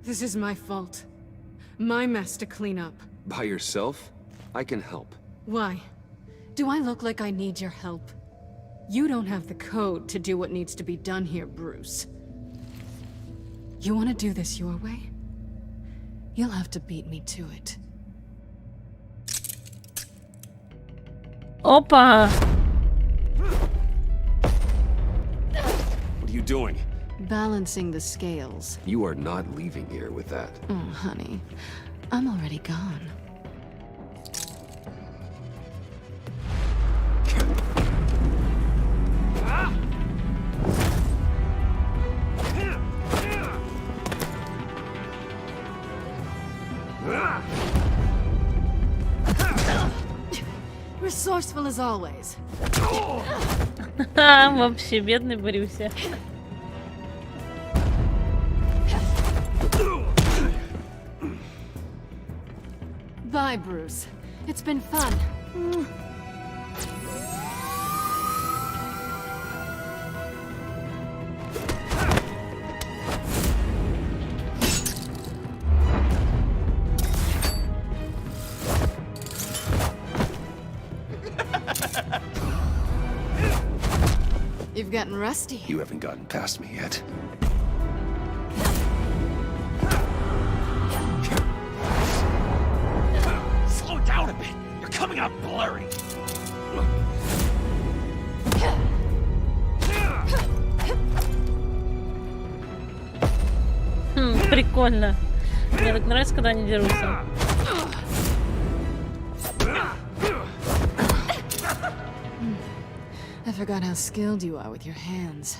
Speaker 3: This is my fault. My mess to clean up.
Speaker 2: By yourself? I can help.
Speaker 3: Why? Do I look like I need your help? You don't have the code to do what needs to be done here, Bruce. You want to do this your way? You'll have to beat me to it.
Speaker 1: Опа!
Speaker 2: What are you doing?
Speaker 3: Balancing the scales.
Speaker 2: You are not leaving here with that.
Speaker 3: Oh, honey. I'm already gone. Resourceful as always.
Speaker 1: Вообще бедный Брюся.
Speaker 3: Bye, Bruce. It's been fun. You've gotten rusty.
Speaker 2: You haven't gotten past me yet.
Speaker 7: Slow down a bit. You're coming out blurry.
Speaker 1: Прикольно. Мне так нравится, когда они дерутся.
Speaker 3: I forgot how skilled you are with your hands.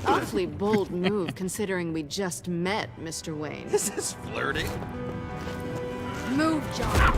Speaker 3: Awfully bold move considering we just met, Mr. Wayne.
Speaker 7: This is flirting.
Speaker 3: Move, John.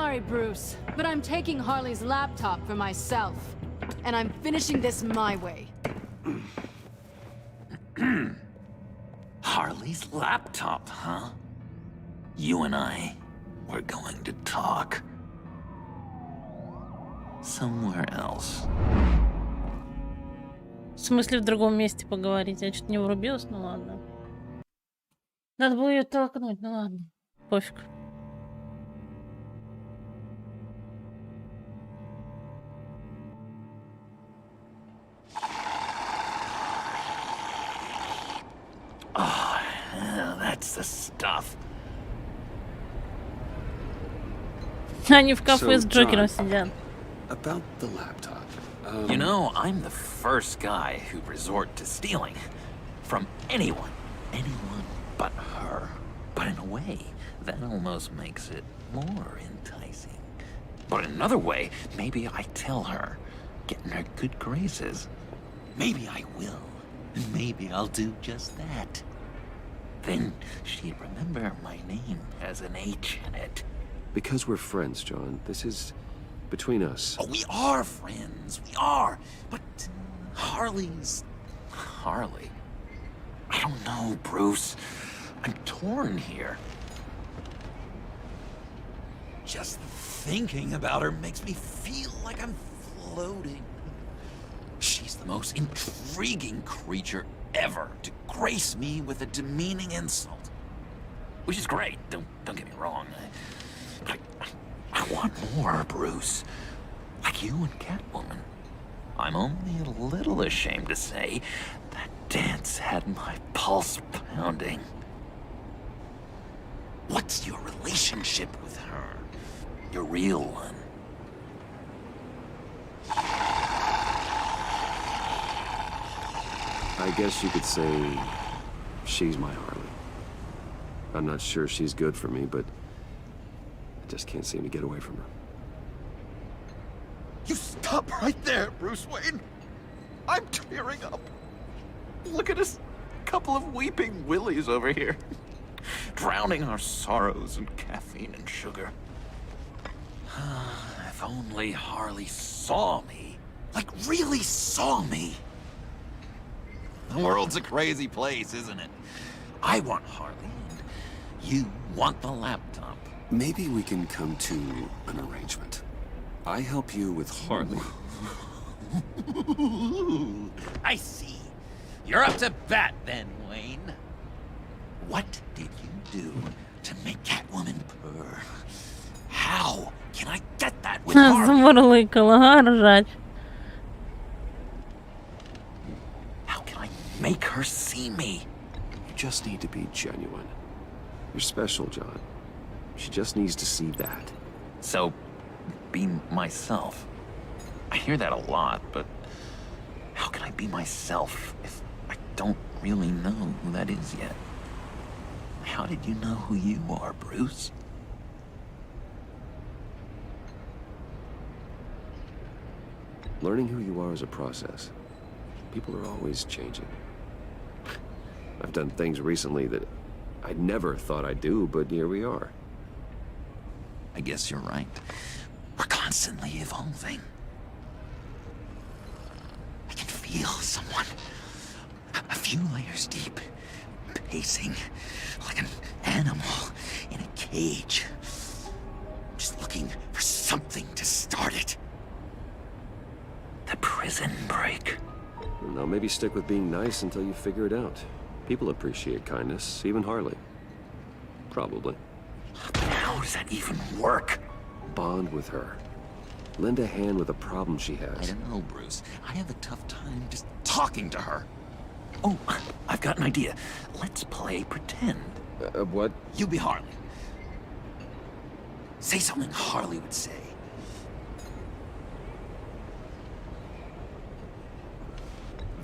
Speaker 3: sorry, Bruce, but I'm taking Harley's laptop for myself. And I'm finishing this my way.
Speaker 7: Harley's laptop, huh? You and I, we're going to talk. Somewhere else.
Speaker 1: В смысле, в другом месте поговорить? Я что-то не врубилась, ну ладно. Надо было ее толкнуть, ну ладно. Пофиг.
Speaker 7: Oh, that's the stuff.
Speaker 1: Они в кафе с Джокером сидят.
Speaker 6: About the laptop.
Speaker 7: You know, I'm the first guy who resort to stealing. From anyone. Anyone but her. But in a way, that almost makes it more enticing. But in another way, maybe I tell her, get in her good graces. Maybe I will. And maybe I'll do just that. Then she'd remember my name has an H in it.
Speaker 6: Because we're friends, John. This is between us.
Speaker 7: Oh, we are friends. We are. But Harley's... Harley. I don't know, Bruce. I'm torn here. Just thinking about her makes me feel like I'm floating. She's the most intriguing creature ever to grace me with a demeaning insult. Which is great, don't get me wrong. I want more, Bruce. Like you and Catwoman. I'm only a little ashamed to say that dance had my pulse pounding. What's your relationship with her? Your real one?
Speaker 6: I guess you could say she's my Harley. I'm not sure she's good for me, but I just can't seem to get away from her.
Speaker 7: You stop right there, Bruce Wayne. I'm tearing up. Look at us, a couple of weeping willies over here. Drowning our sorrows in caffeine and sugar. If only Harley saw me. Like, really saw me. The world's a crazy place, isn't it? I want Harley, and you want the laptop.
Speaker 6: Maybe we can come to an arrangement. I help you with Harley.
Speaker 7: I see. You're up to bat then, Wayne. What did you do to make Catwoman purr? How can I get that with Harley?
Speaker 1: Замурлыкала, ага, ржать.
Speaker 7: How can I make her see me?
Speaker 6: You just need to be genuine. You're special, John. She just needs to see that.
Speaker 7: So, be myself. I hear that a lot, but how can I be myself if I don't really know who that is yet? How did you know who you are, Bruce?
Speaker 6: Learning who you are is a process. People are always changing. I've done things recently that I never thought I'd do, but here we are.
Speaker 7: I guess you're right. We're constantly evolving. I can feel someone a few layers deep, pacing like an animal in a cage. Just looking for something to start it. The prison break.
Speaker 6: Now maybe stick with being nice until you figure it out. People appreciate kindness, even Harley. Probably.
Speaker 7: But how does that even work?
Speaker 6: Bond with her. Lend a hand with a problem she has.
Speaker 7: I don't know, Bruce. I have a tough time just talking to her. Oh, I've got an idea. Let's play pretend.
Speaker 6: What?
Speaker 7: You be Harley. Say something Harley would say.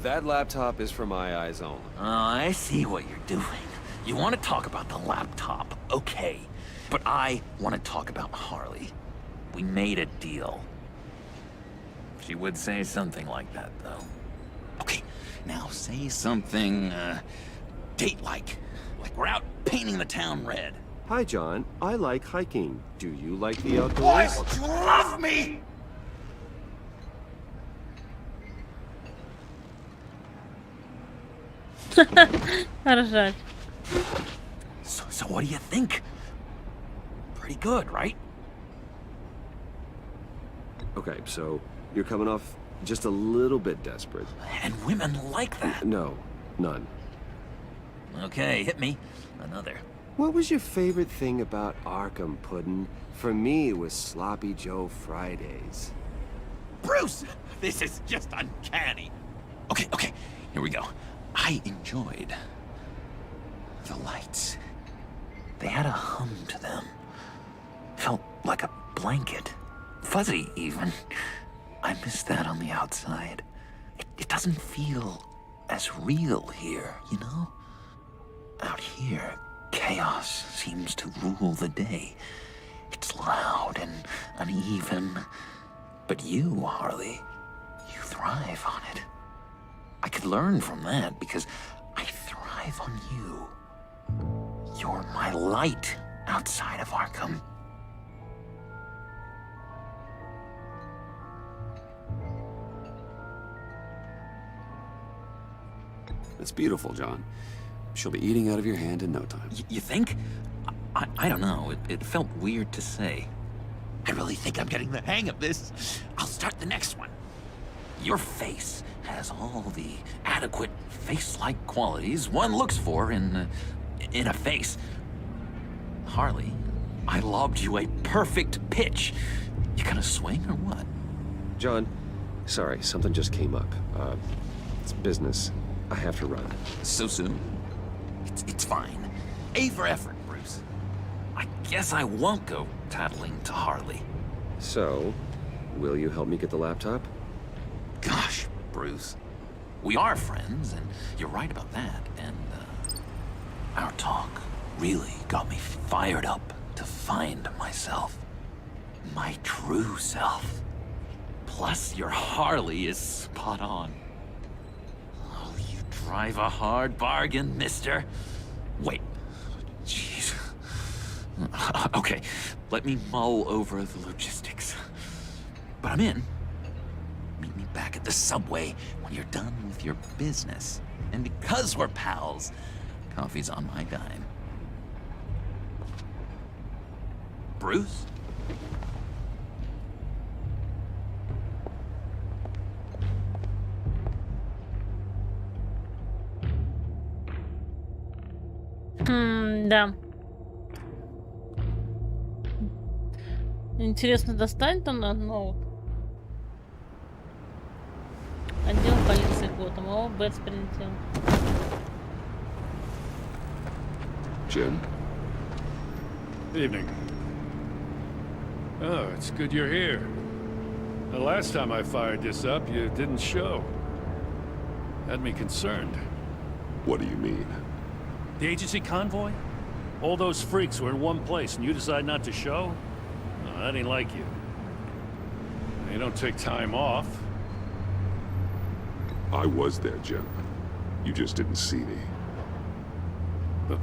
Speaker 6: That laptop is for my eyes only.
Speaker 7: I see what you're doing. You want to talk about the laptop, okay. But I want to talk about Harley. We made a deal. She would say something like that, though. Okay, now say something, date-like. Like we're out painting the town red.
Speaker 14: Hi, John. I like hiking. Do you like the outdoors?
Speaker 12: Why don't you love me?
Speaker 1: Ржать.
Speaker 7: So what do you think? Pretty good, right?
Speaker 14: Okay, so you're coming off just a little bit desperate.
Speaker 7: And women like that.
Speaker 14: No, none.
Speaker 7: Okay, hit me. Another.
Speaker 14: What was your favorite thing about Arkham, Puddin'? For me, it was Sloppy Joe Fridays.
Speaker 7: Bruce! This is just uncanny. Okay, here we go. I enjoyed the lights. They had a hum to them. Felt like a blanket. Fuzzy, even. I miss that on the outside. It doesn't feel as real here, you know? Out here, chaos seems to rule the day. It's loud and uneven. But you, Harley, you thrive on it. I could learn from that because I thrive on you. You're my light outside of Arkham.
Speaker 6: That's beautiful, John. She'll be eating out of your hand in no time.
Speaker 7: You think? I don't know. It felt weird to say. I really think I'm getting the hang of this. I'll start the next one. Your face has all the adequate face-like qualities one looks for in a face. Harley, I lobbed you a perfect pitch. You gonna swing or what?
Speaker 14: John, sorry, something just came up. It's business. I have to run.
Speaker 7: So soon? It's fine. A for effort, Bruce. I guess I won't go tattling to Harley.
Speaker 14: So, will you help me get the laptop?
Speaker 7: Gosh, Bruce. We are friends, and you're right about that. And, our talk really got me fired up to find myself. My true self. Plus, your Harley is spot on. Oh, you drive a hard bargain, mister. Wait. Jeez. Okay, let me mull over the logistics. But I'm in. Meet me back at the subway when you're done with your business. And because we're pals, coffee's on my dime. Bruce?
Speaker 1: Да. Интересно, достанет он ноут? Отдел полиции Готэм. О, Бэтс прилетел.
Speaker 5: Jim?
Speaker 15: Evening. Oh, it's good you're here. The last time I fired this up, you didn't show. Had me concerned.
Speaker 5: What do you mean?
Speaker 15: The agency convoy? All those freaks were in one place and you decide not to show? No, that ain't like you. You don't take time off.
Speaker 5: I was there, Jim. You just didn't see me.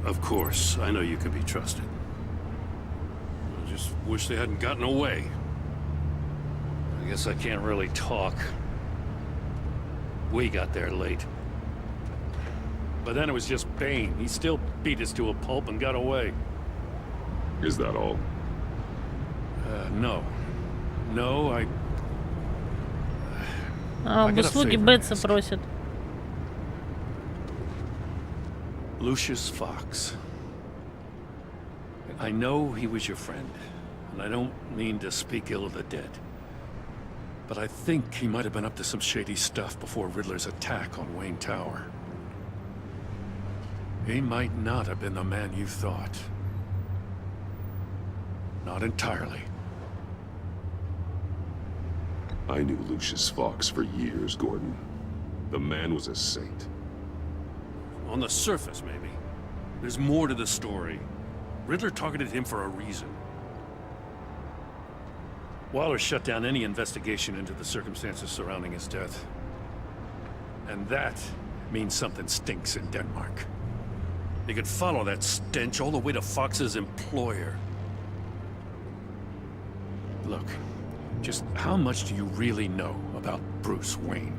Speaker 15: Of course, I know you can be trusted. I just wish they hadn't gotten away. I guess I can't really talk. We got there late. But then it was just Bane. He still beat us to a pulp and got away.
Speaker 5: Is that all?
Speaker 15: No. No, I
Speaker 1: об услуге Бэтса просит.
Speaker 15: Lucius Fox. I know he was your friend, and I don't mean to speak ill of the dead. But I think he might have been up to some shady stuff before Riddler's attack on Wayne Tower. He might not have been the man you thought. Not entirely.
Speaker 5: I knew Lucius Fox for years, Gordon. The man was a saint.
Speaker 15: On the surface, maybe. There's more to the story. Riddler targeted him for a reason. Waller shut down any investigation into the circumstances surrounding his death. And that means something stinks in Denmark. You could follow that stench all the way to Fox's employer. Look, just how much do you really know about Bruce Wayne?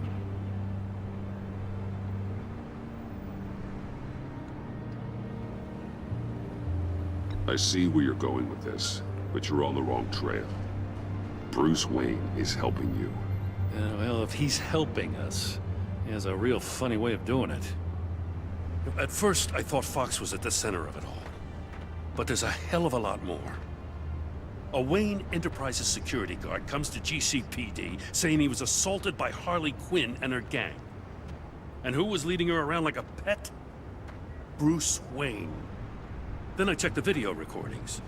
Speaker 2: I see where you're going with this, but you're on the wrong trail. Bruce Wayne is helping you.
Speaker 15: Well, if he's helping us, he has a real funny way of doing it. At first, I thought Fox was at the center of it all. But there's a hell of a lot more. A Wayne Enterprises security guard comes to GCPD saying he was assaulted by Harley Quinn and her gang. And who was leading her around like a pet? Bruce Wayne. Then I checked the video recordings.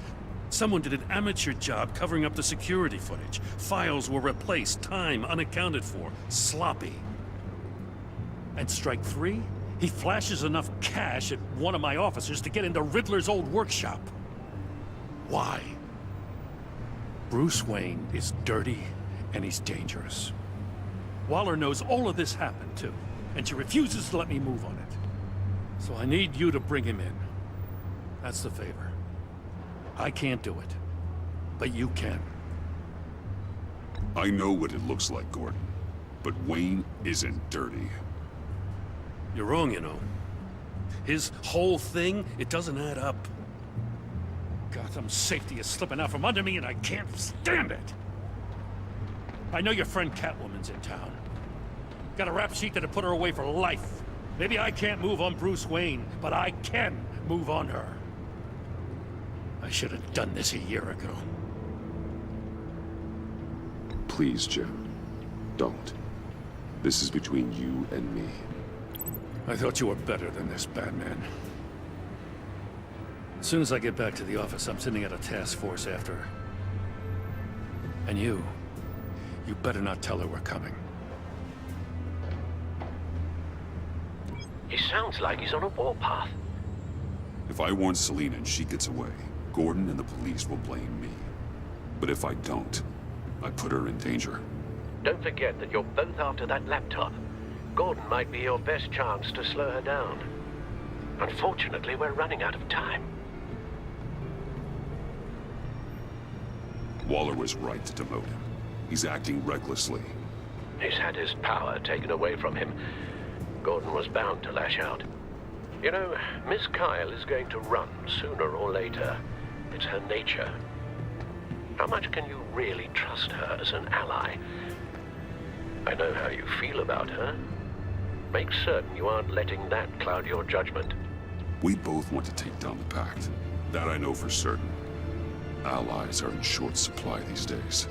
Speaker 15: Someone did an amateur job covering up the security footage. Files were replaced, time unaccounted for, sloppy. And strike three? He flashes enough cash at one of my officers to get into Riddler's old workshop. Why? Bruce Wayne is dirty and he's dangerous. Waller knows all of this happened too, and she refuses to let me move on it. So I need you to bring him in. That's the favor. I can't do it, but you can.
Speaker 2: I know what it looks like, Gordon, but Wayne isn't dirty.
Speaker 15: You're wrong, you know. His whole thing, it doesn't add up. Gotham's safety is slipping out from under me and I can't stand it. I know your friend Catwoman's in town. Got a rap sheet that'll put her away for life. Maybe I can't move on Bruce Wayne, but I can move on her. I should have done this a year ago.
Speaker 2: Please, Jim. Don't. This is between you and me.
Speaker 15: I thought you were better than this, Batman. As soon as I get back to the office, I'm sending out a task force after her. And you better not tell her we're coming.
Speaker 12: He sounds like he's on a warpath.
Speaker 2: If I warn Selina and she gets away, Gordon and the police will blame me. But if I don't, I put her in danger.
Speaker 12: Don't forget that you're both after that laptop. Gordon might be your best chance to slow her down. Unfortunately, we're running out of time.
Speaker 2: Waller was right to demote him. He's acting recklessly.
Speaker 12: He's had his power taken away from him. Gordon was bound to lash out. You know, Miss Kyle is going to run sooner or later. It's her nature. How much can you really trust her as an ally? I know how you feel about her. Make certain you aren't letting that cloud your judgment.
Speaker 2: We both want to take down the Pact. That I know for certain. Allies are in short supply these days.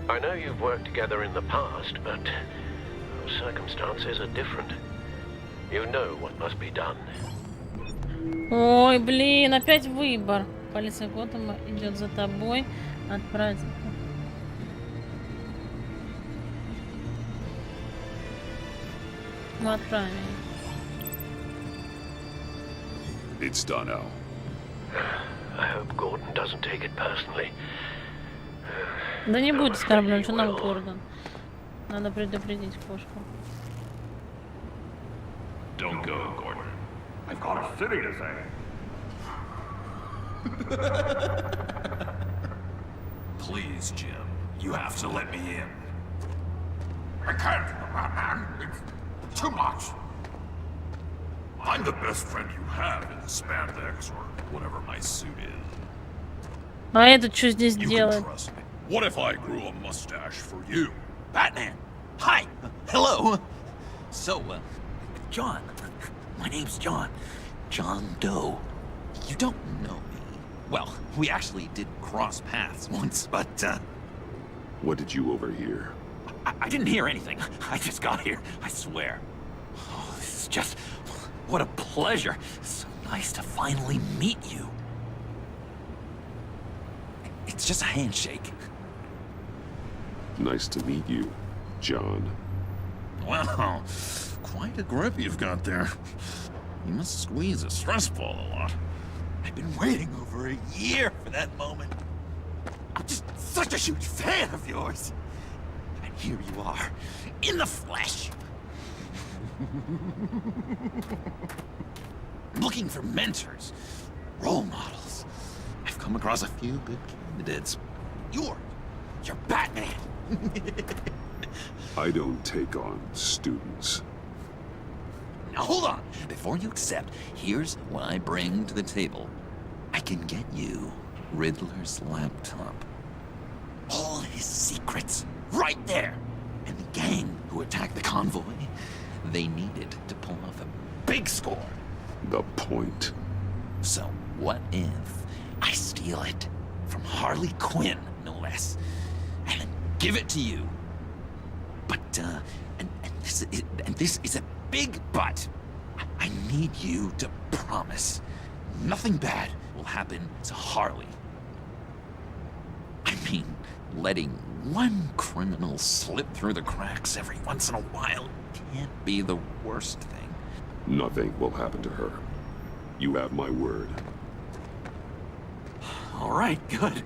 Speaker 12: I know you've worked together in the past, but circumstances are different. You know what must be done.
Speaker 1: Ой, блин, опять выбор. Полиция Готэма идет за тобой. Отправить. Ну, отправим.
Speaker 2: It's done, Al.
Speaker 12: I hope Gordon doesn't take it personally.
Speaker 1: Да не будет оскорблен, что нам Гордон. Надо предупредить кошку.
Speaker 16: Don't go, Gordon. I've got a city to save. Please, Jim. You have to let me in. I can't, Batman. It's too much. I'm the best friend you have in the spandex or whatever my suit is.
Speaker 1: А этот что здесь
Speaker 16: You
Speaker 1: делает?
Speaker 16: can trust me. What if I grew a mustache for you?
Speaker 7: Batman! Hi! Hello! So, John. My name's John. John Doe. You don't know me. Well, we actually did cross paths once, but,
Speaker 2: What did you overhear?
Speaker 7: I didn't hear anything. I just got here, I swear. Oh, this is just... What a pleasure. So nice to finally meet you. It's just a handshake.
Speaker 2: Nice to meet you, John.
Speaker 16: Wow, quite a grip you've got there. You must squeeze a stress ball a lot.
Speaker 7: I've been waiting over a year for that moment. I'm just such a huge fan of yours. And here you are, in the flesh. looking for mentors, role models. I've come across a few good candidates. You're Batman.
Speaker 2: I don't take on students.
Speaker 7: Now hold on. Before you accept, here's what I bring to the table. I can get you Riddler's laptop. All his secrets, right there. And the gang who attacked the convoy, they needed to pull off a big score.
Speaker 2: The point.
Speaker 7: So what if I steal it from Harley Quinn, no less, and then give it to you? But, and this is a big but. I need you to promise nothing bad will happen to Harley. I mean, letting one criminal slip through the cracks every once in a while can't be the worst thing.
Speaker 2: Nothing will happen to her. You have my word.
Speaker 7: All right, good.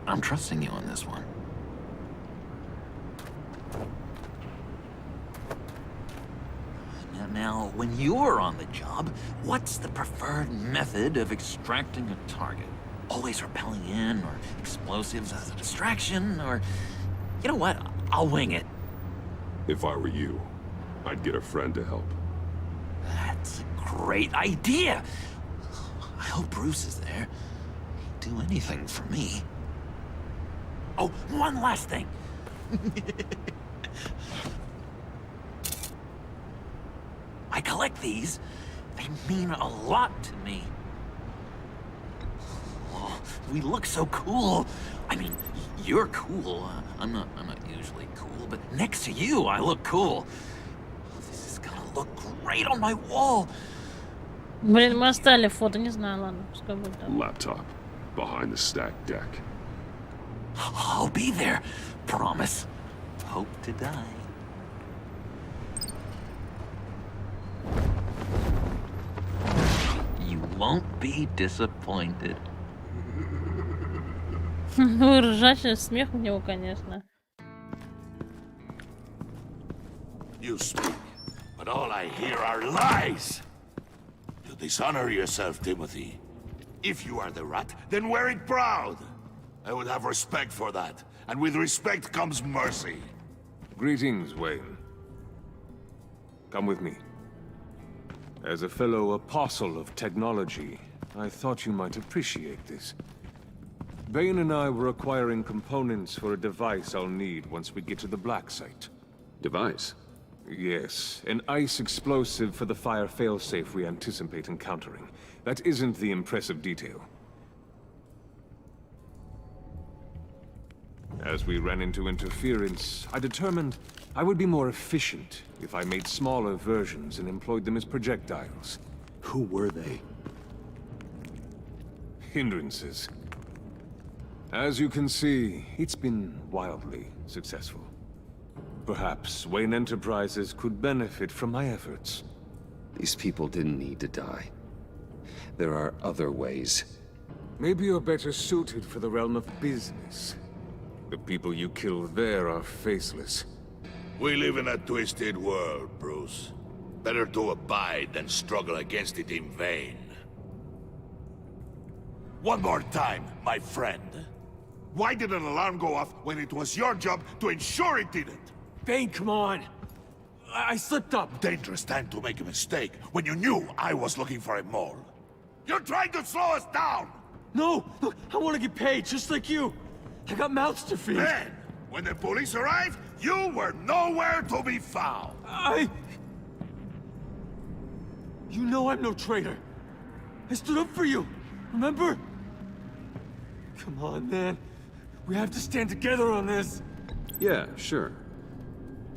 Speaker 7: I'm trusting you on this one. Now, when you're on the job, what's the preferred method of extracting a target? Always rappelling in, or explosives as a distraction, or... You know what? I'll wing it.
Speaker 2: If I were you, I'd get a friend to help.
Speaker 7: That's a great idea! I hope Bruce is there. He'd do anything for me. Oh, one last thing. I collect these. They mean a lot to me. Oh, we look so cool. I mean, you're cool. I'm not usually cool, but next to you, I look cool. This is gonna look great on my wall.
Speaker 1: Блин, мы оставили фото, не знаю, ладно, пускай будет так.
Speaker 2: Laptop behind the stacked deck.
Speaker 7: I'll be there. Promise. Hope to die. You won't be disappointed.
Speaker 1: Ржачный смех у него, конечно.
Speaker 8: You speak, but all I hear are lies. You dishonor yourself, Timothy. If you are the rat, then wear it proud. I would have respect for that, and with respect comes mercy.
Speaker 5: Greetings, Wayne. Come with me. As a fellow apostle of technology, I thought you might appreciate this. Bane and I were acquiring components for a device I'll need once we get to the black site.
Speaker 2: Device?
Speaker 5: Yes, an ice explosive for the fire failsafe we anticipate encountering. That isn't the impressive detail. As we ran into interference, I determined I would be more efficient if I made smaller versions and employed them as projectiles.
Speaker 2: Who were they?
Speaker 5: Hindrances. As you can see, it's been wildly successful. Perhaps Wayne Enterprises could benefit from my efforts.
Speaker 2: These people didn't need to die. There are other ways.
Speaker 5: Maybe you're better suited for the realm of business. The people you kill there are faceless.
Speaker 8: We live in a twisted world, Bruce. Better to abide than struggle against it in vain. One more time, my friend. Why did an alarm go off when it was your job to ensure it didn't?
Speaker 9: Bane, come on. I slipped up.
Speaker 8: Dangerous time to make a mistake when you knew I was looking for a mole. You're trying to slow us down!
Speaker 9: No! Look, I want to get paid, just like you. I got mouths to feed.
Speaker 8: Then, when the police arrived, you were nowhere to be found.
Speaker 9: You know I'm no traitor. I stood up for you, remember? Come on, man. We have to stand together on this.
Speaker 2: Yeah, sure.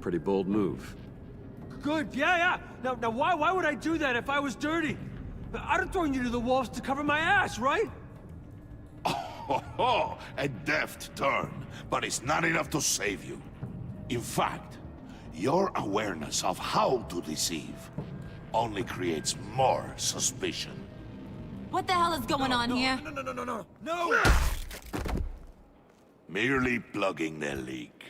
Speaker 2: Pretty bold move.
Speaker 9: Good, yeah. Now why would I do that if I was dirty? I'd have thrown you to the wolves to cover my ass, right?
Speaker 8: Oh, a deft turn, but it's not enough to save you. In fact, your awareness of how to deceive only creates more suspicion.
Speaker 4: What the hell is going on here?
Speaker 8: No! Merely plugging the leak.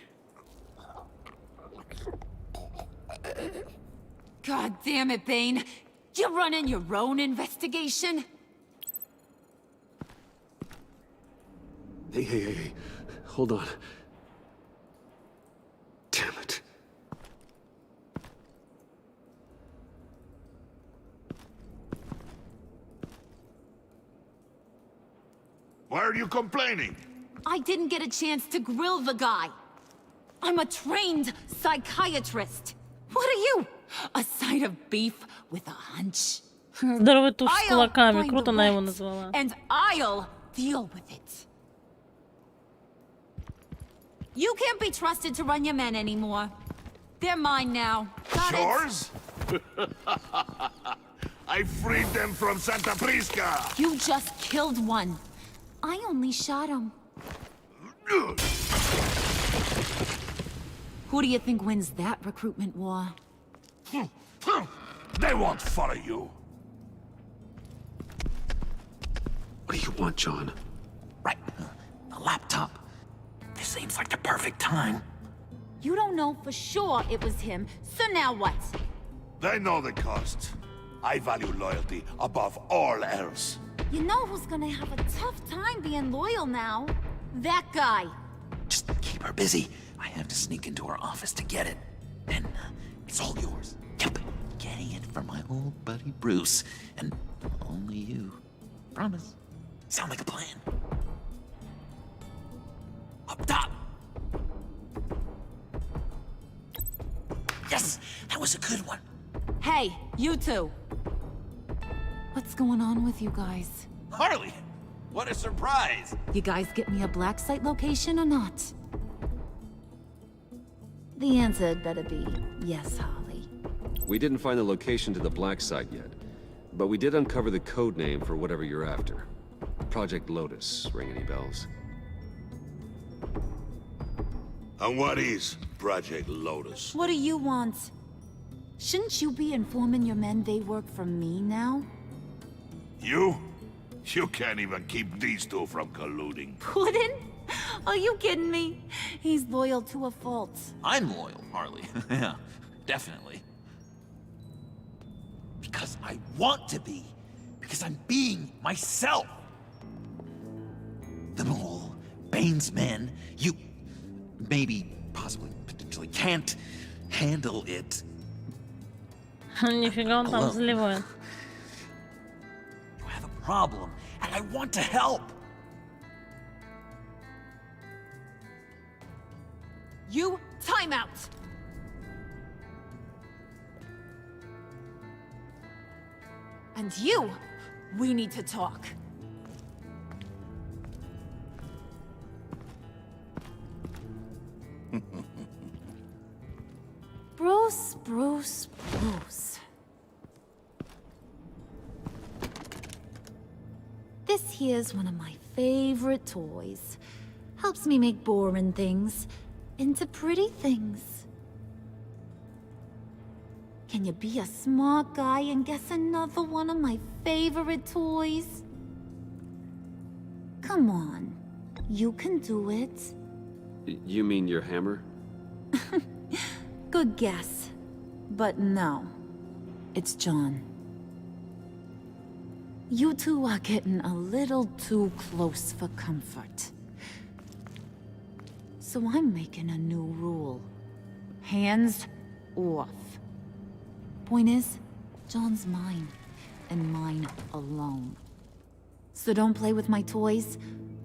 Speaker 4: God damn it, Bane. You're running your own investigation?
Speaker 2: Hey. Hold on. Damn it.
Speaker 8: Why are you complaining?
Speaker 4: I didn't get a chance to grill the guy. I'm a trained psychiatrist. What are you? A side of beef with a hunch?
Speaker 1: Здоровый туш с кулаками. Круто она его назвала.
Speaker 4: And I'll deal with it. You can't be trusted to run your men anymore. They're mine now. Got
Speaker 8: Yours? I freed them from Santa Prisca.
Speaker 4: You just killed one. I only shot him. Who do you think wins that recruitment war?
Speaker 8: They won't follow you.
Speaker 2: What do you want, John?
Speaker 7: Right. The laptop. This seems like the perfect time.
Speaker 4: You don't know for sure it was him, so now what?
Speaker 8: They know the cost. I value loyalty above all else.
Speaker 4: You know who's gonna have a tough time being loyal now? That guy.
Speaker 7: Just keep her busy. I have to sneak into her office to get it. Then it's all yours. Yep. Getting it from my old buddy Bruce. And only you. Promise. Sound like a plan. Up top. Yes, that was a good one.
Speaker 4: Hey, you two. What's going on with you guys?
Speaker 7: Harley, what a surprise.
Speaker 4: You guys get me a black site location or not? The answer had better be yes, Harley.
Speaker 2: We didn't find the location to the black site yet, but we did uncover the code name for whatever you're after. Project Lotus. Ring any bells?
Speaker 8: And what is Project Lotus?
Speaker 4: What do you want? Shouldn't you be informing your men they work for me now?
Speaker 8: You? You can't even keep these two from colluding.
Speaker 4: Puddin'? Are you kidding me? He's loyal to a fault.
Speaker 7: I'm loyal, Harley. Yeah, definitely. Because I want to be. Because I'm being myself. The mole, Bane's men, you maybe, possibly, potentially can't handle it.
Speaker 1: Нифига он там заливает.
Speaker 7: You have a problem, and I want to help.
Speaker 4: You time out. And you, we need to talk. Bruce. This here's one of my favorite toys. Helps me make boring things into pretty things. Can you be a smart guy and guess another one of my favorite toys? Come on, you can do it.
Speaker 2: You mean your hammer?
Speaker 4: Good guess. But no. It's John. You two are getting a little too close for comfort. So I'm making a new rule. Hands off. Point is, John's mine. And mine alone. So don't play with my toys,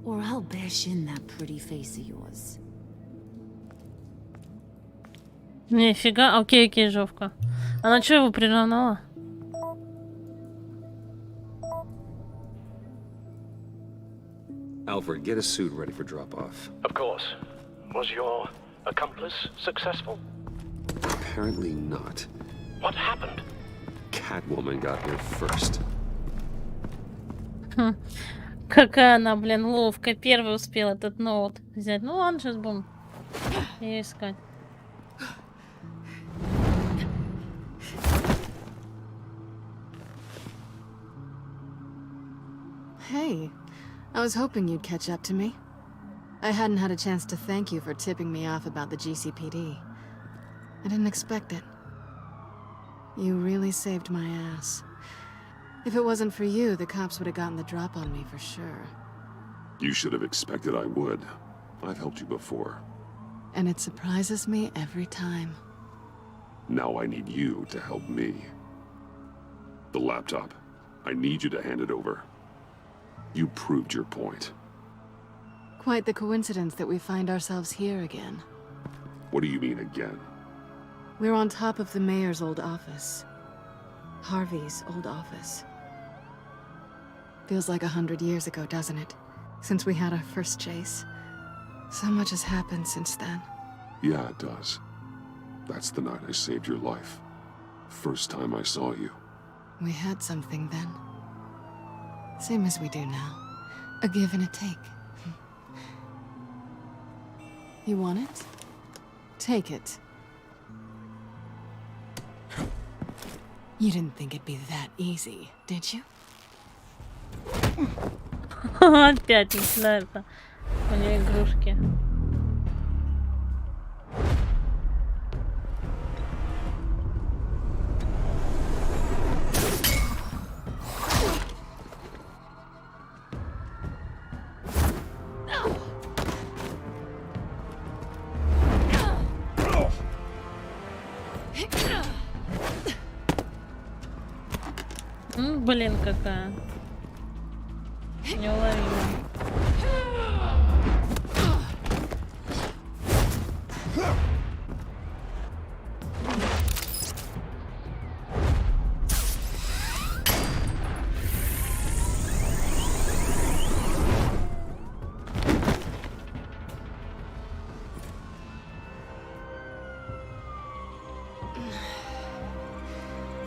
Speaker 4: or I'll bash in that pretty face of yours.
Speaker 1: Нифига, окей, Жовка. Она что его приравнала?
Speaker 2: Alfred, get a suit ready for drop-off.
Speaker 17: Of course. Was your accomplice successful?
Speaker 2: Apparently not.
Speaker 17: What happened?
Speaker 2: Catwoman got here first.
Speaker 1: Какая она, блин, ловко. Первый успел этот ноут взять. Ну ладно, сейчас будем ее искать.
Speaker 3: Hey, I was hoping you'd catch up to me. I hadn't had a chance to thank you for tipping me off about the GCPD. I didn't expect it. You really saved my ass. If it wasn't for you, the cops would have gotten the drop on me for sure.
Speaker 2: You should have expected I would. I've helped you before.
Speaker 3: And it surprises me every time.
Speaker 2: Now I need you to help me. The laptop. I need you to hand it over. You proved your point.
Speaker 3: Quite the coincidence that we find ourselves here again.
Speaker 2: What do you mean again?
Speaker 3: We're on top of the mayor's old office. Harvey's old office. Feels like 100 years ago, doesn't it? Since we had our first chase. So much has happened since then.
Speaker 2: Yeah, it does. That's the night I saved your life. First time I saw you.
Speaker 3: We had something then. Same as we do now. A give and a take. You want it? Take it. You didn't think it'd be that easy, did you?
Speaker 1: Опять начинается. У нее игрушки. Блин, какая неуловимая.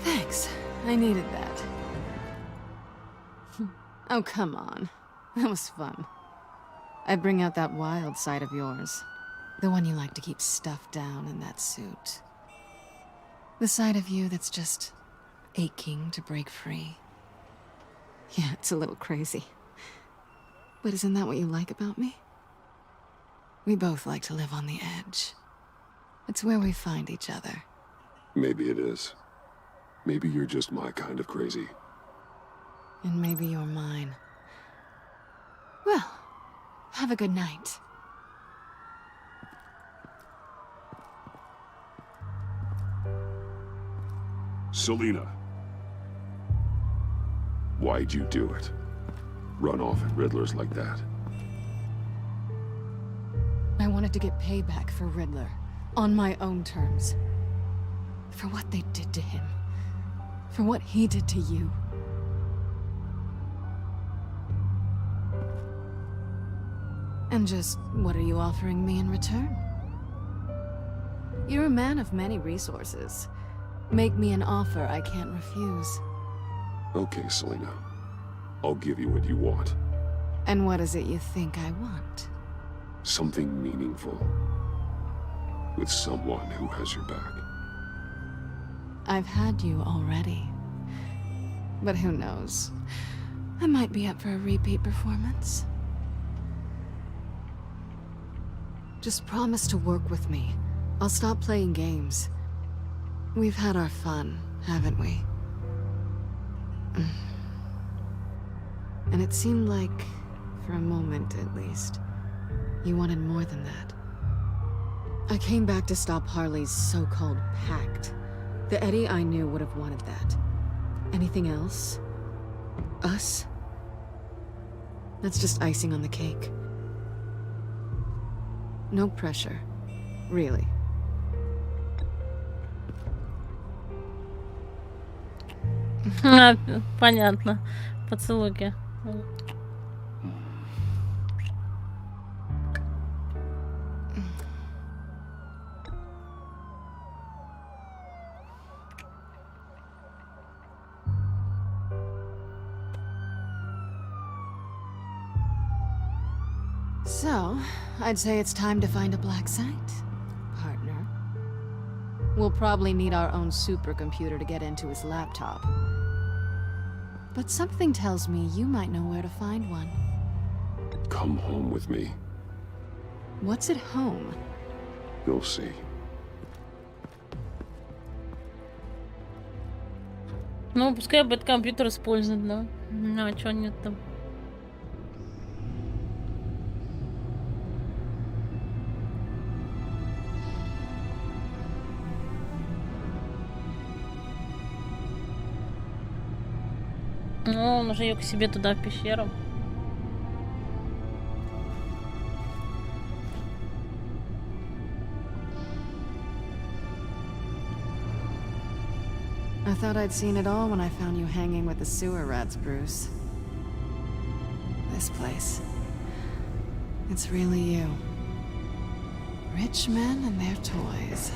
Speaker 3: Thanks. I needed that. Oh, come on. That was fun. I bring out that wild side of yours. The one you like to keep stuffed down in that suit. The side of you that's just aching to break free. Yeah, it's a little crazy. But isn't that what you like about me? We both like to live on the edge. It's where we find each other.
Speaker 2: Maybe it is. Maybe you're just my kind of crazy.
Speaker 3: And maybe you're mine. Well, have a good night.
Speaker 2: Selena. Why'd you do it? Run off at Riddlers like that?
Speaker 3: I wanted to get payback for Riddler. On my own terms. For what they did to him. For what he did to you. And just, what are you offering me in return? You're a man of many resources. Make me an offer I can't refuse.
Speaker 2: Okay, Selena. I'll give you what you want.
Speaker 3: And what is it you think I want?
Speaker 2: Something meaningful. With someone who has your back.
Speaker 3: I've had you already. But who knows? I might be up for a repeat performance. Just promise to work with me. I'll stop playing games. We've had our fun, haven't we? And it seemed like, for a moment at least, you wanted more than that. I came back to stop Harley's so-called pact. The Eddie I knew would have wanted that. Anything else? Us? That's just icing on the cake. No pressure. Really.
Speaker 1: Понятно. Поцелуйки.
Speaker 3: So, I'd say it's time to find a black site, partner. We'll probably need our own supercomputer to get into his laptop. But something tells me you might know where to find one.
Speaker 2: Come home with me.
Speaker 3: What's at home?
Speaker 2: You'll see.
Speaker 1: Ну, пускай об этот компьютер используют, да. Ну, а чё нет там? Ну, он уже ее к себе туда, в пещеру.
Speaker 3: I thought I'd seen it all when I found you hanging with the sewer rats, Bruce. This place. It's really you. Rich men and their toys.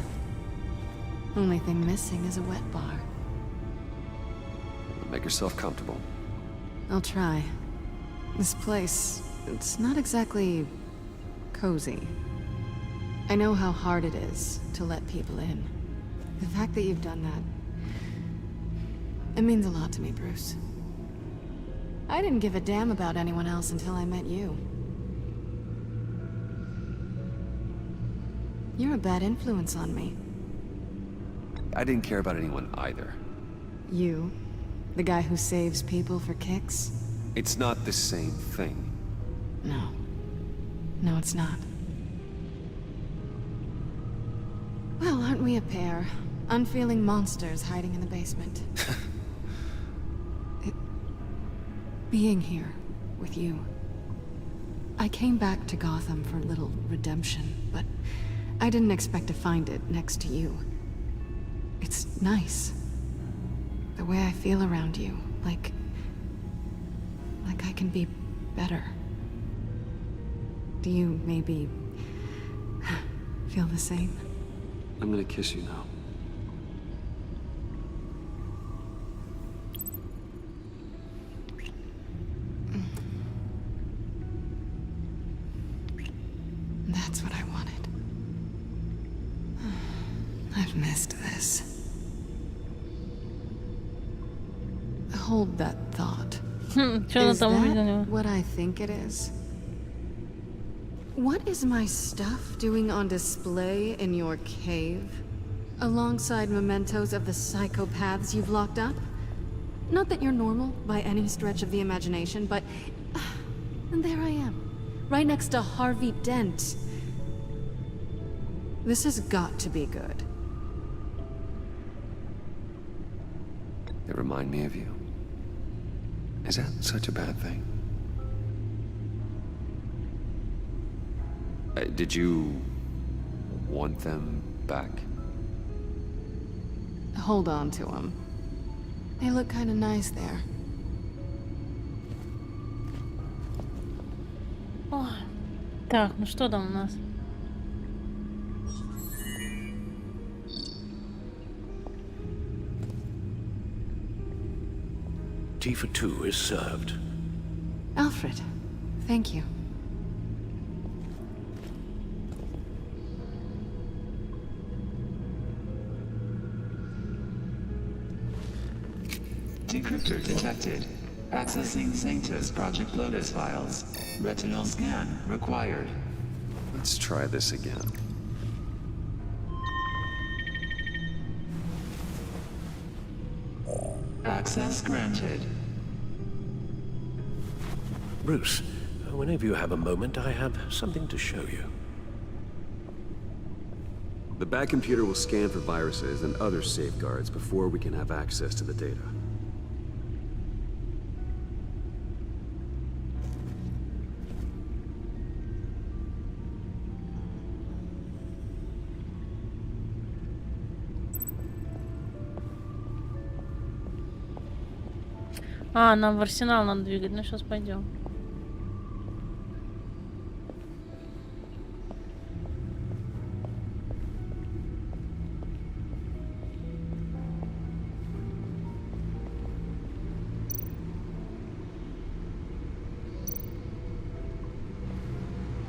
Speaker 3: Only thing missing is a wet bar.
Speaker 6: Make yourself comfortable.
Speaker 3: I'll try. This place, it's not exactly cozy. I know how hard it is to let people in. The fact that you've done that, it means a lot to me, Bruce. I didn't give a damn about anyone else until I met you. You're a bad influence on me.
Speaker 6: I didn't care about anyone either.
Speaker 3: You? The guy who saves people for kicks?
Speaker 6: It's not the same thing.
Speaker 3: No. No, it's not. Well, aren't we a pair? Unfeeling monsters hiding in the basement. Being here with you. I came back to Gotham for a little redemption, but I didn't expect to find it next to you. It's nice. The way I feel around you, like I can be better. Do you maybe feel the same?
Speaker 6: I'm gonna kiss you now.
Speaker 3: That's what I wanted. I've missed this. Hold that thought. Is that what I think it is? What is my stuff doing on display in your cave? Alongside mementos of the psychopaths you've locked up? Not that you're normal by any stretch of the imagination, but... and there I am. Right next to Harvey Dent. This has got to be good.
Speaker 6: They remind me of you. Is that such a bad thing? Did you want them back?
Speaker 3: Hold on to them. They look kind of nice there.
Speaker 1: Ой. Так, ну что там у нас?
Speaker 11: Tea for two is served.
Speaker 3: Alfred, thank you.
Speaker 13: Decryptor detected. Accessing Sanctus Project Lotus files. Retinal scan required.
Speaker 6: Let's try this again.
Speaker 13: Access granted.
Speaker 18: Bruce, whenever you have a moment, I have something to show you.
Speaker 6: The back computer will scan for viruses and other safeguards before we can have access to the data.
Speaker 1: А, нам в арсенал надо двигать. Ну, сейчас пойдем.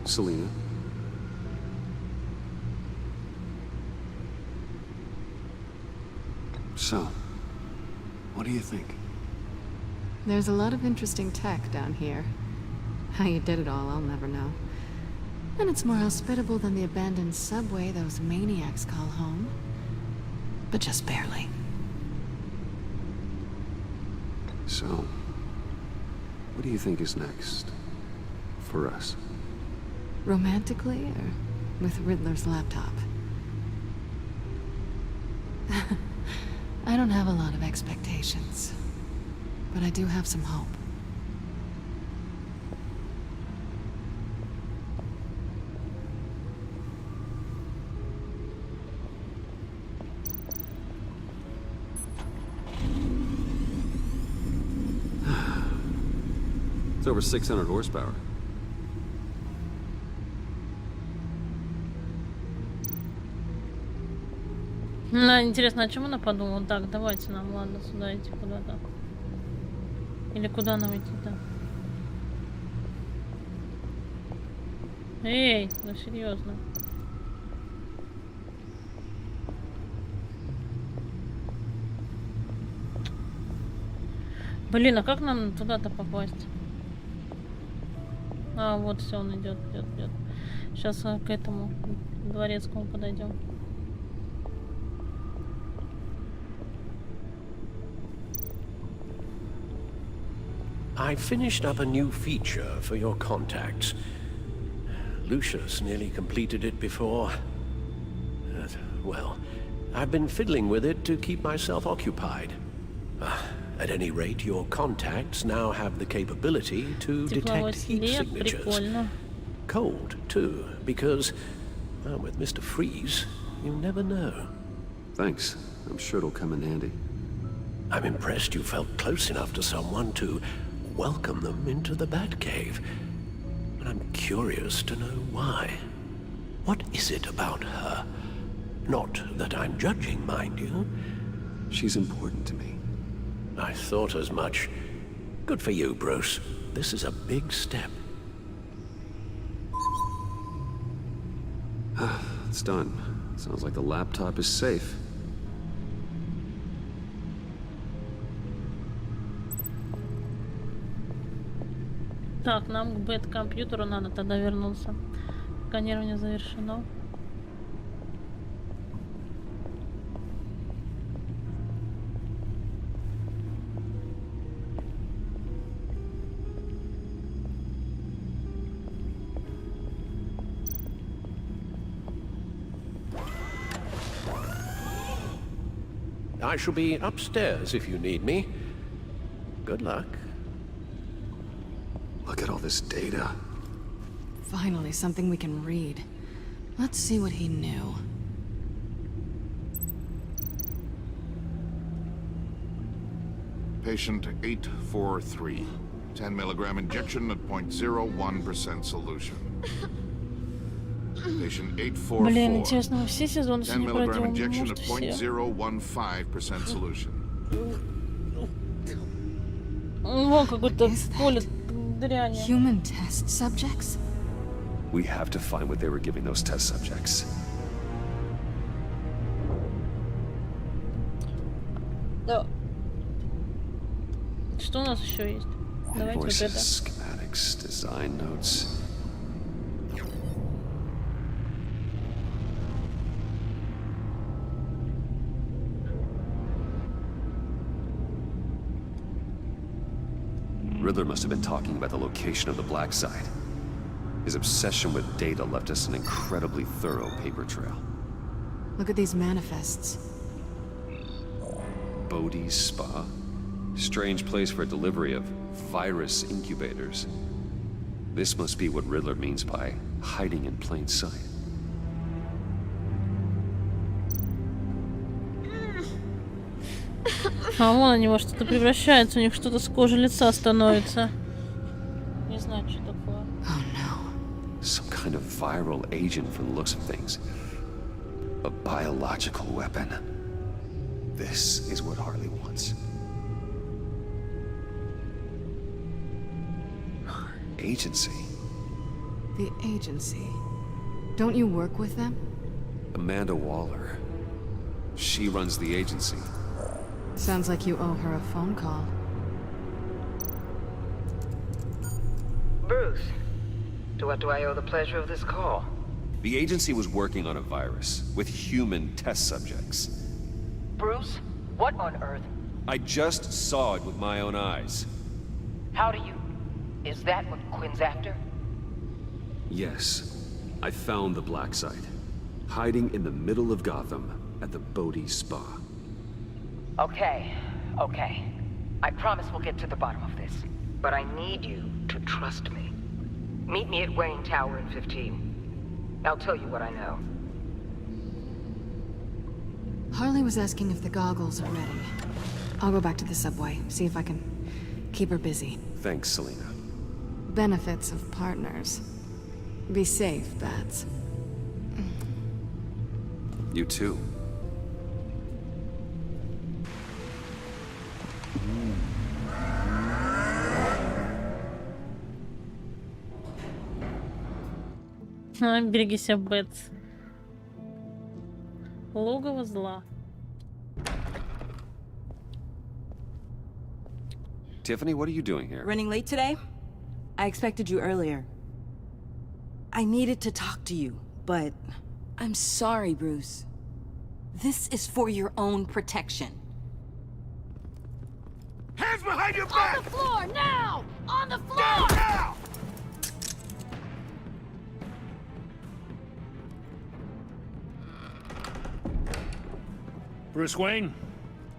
Speaker 6: Selena. So, what do you think?
Speaker 3: There's a lot of interesting tech down here. How you did it all, I'll never know. And it's more hospitable than the abandoned subway those maniacs call home. But just barely.
Speaker 6: So, what do you think is next? For us?
Speaker 3: Romantically, or with Riddler's laptop? I don't have a lot of expectations, but I do have some hope.
Speaker 6: It's over 600 horsepower.
Speaker 1: Ну, интересно, о чем она подумала? Так, давайте нам, ладно, сюда идти куда-то. Или куда нам идти-то? Эй, ну серьезно. Блин, а как нам туда-то попасть? А, вот все, он идет. Сейчас к этому дворецкому подойдем.
Speaker 18: I finished up a new feature for your contacts. Lucius nearly completed it before. Well, I've been fiddling with it to keep myself occupied. At any rate, your contacts now have the capability to detect heat signatures. Cold, too, because, well, with Mr. Freeze, you never know.
Speaker 6: Thanks. I'm sure it'll come in handy.
Speaker 18: I'm impressed you felt close enough to someone to welcome them into the Batcave. And I'm curious to know why. What is it about her? Not that I'm judging, mind you.
Speaker 6: She's important to me.
Speaker 18: I thought as much. Good for you, Bruce. This is a big step.
Speaker 6: It's done. Sounds like the laptop is safe.
Speaker 1: Так, нам к бэт-компьютеру надо тогда вернуться. Сканирование завершено.
Speaker 18: I shall be upstairs if you need me. Good luck.
Speaker 6: Look at all this data.
Speaker 3: Finally, something we can read. Let's see what he knew.
Speaker 19: Patient 843. 10 milligram injection at 0.01% solution. Patient 844.
Speaker 1: Блин, интересно, мы все сезоны
Speaker 19: 10
Speaker 1: не
Speaker 19: milligram
Speaker 1: пройдем?
Speaker 19: injection
Speaker 1: Может,
Speaker 19: at
Speaker 1: все.
Speaker 19: 0.015% solution.
Speaker 1: Вон какое-то поле дряни.
Speaker 3: Human test subjects?
Speaker 6: We have to find what they were giving those test subjects.
Speaker 1: Да. Что у нас еще есть? Давайте вот это.
Speaker 6: Invoices, schematics, design notes. Riddler must have been talking about the location of the black site. His obsession with data left us an incredibly thorough paper trail.
Speaker 3: Look at these manifests.
Speaker 6: Bodhi's Spa? Strange place for delivery of virus incubators. This must be what Riddler means by hiding in plain sight.
Speaker 1: А вон у него что-то превращается, у них что-то с кожи лица становится. Не знаю, что такое.
Speaker 6: Some kind of viral agent from the looks of things. A biological weapon. This is what Harley wants. Agency.
Speaker 3: The agency. Don't you work with them?
Speaker 6: Amanda Waller. She runs the agency.
Speaker 3: Sounds like you owe her a phone call.
Speaker 10: Bruce, to what do I owe the pleasure of this call?
Speaker 6: The agency was working on a virus with human test subjects.
Speaker 10: Bruce, what on earth?
Speaker 2: I just saw it with my own eyes.
Speaker 10: How do you... Is that what Quinn's after?
Speaker 2: Yes. I found the black site. Hiding in the middle of Gotham at the Bodhi Spa.
Speaker 10: Okay. I promise we'll get to the bottom of this. But I need you to trust me. Meet me at Wayne Tower in 15. I'll tell you what I know.
Speaker 3: Harley was asking if the goggles are ready. I'll go back to the subway, see if I can keep her busy.
Speaker 2: Thanks, Selena.
Speaker 3: Benefits of partners. Be safe, Bats.
Speaker 2: You too.
Speaker 1: Береги себя, Бэтс. Логово зла.
Speaker 2: Tiffany, what are you doing here?
Speaker 20: Running late today? I expected you earlier. I needed to talk to you, but I'm sorry, Bruce. This is for your own protection.
Speaker 8: Hands behind your back!
Speaker 4: On the floor, now! On the floor!
Speaker 8: Down now!
Speaker 15: Bruce Wayne,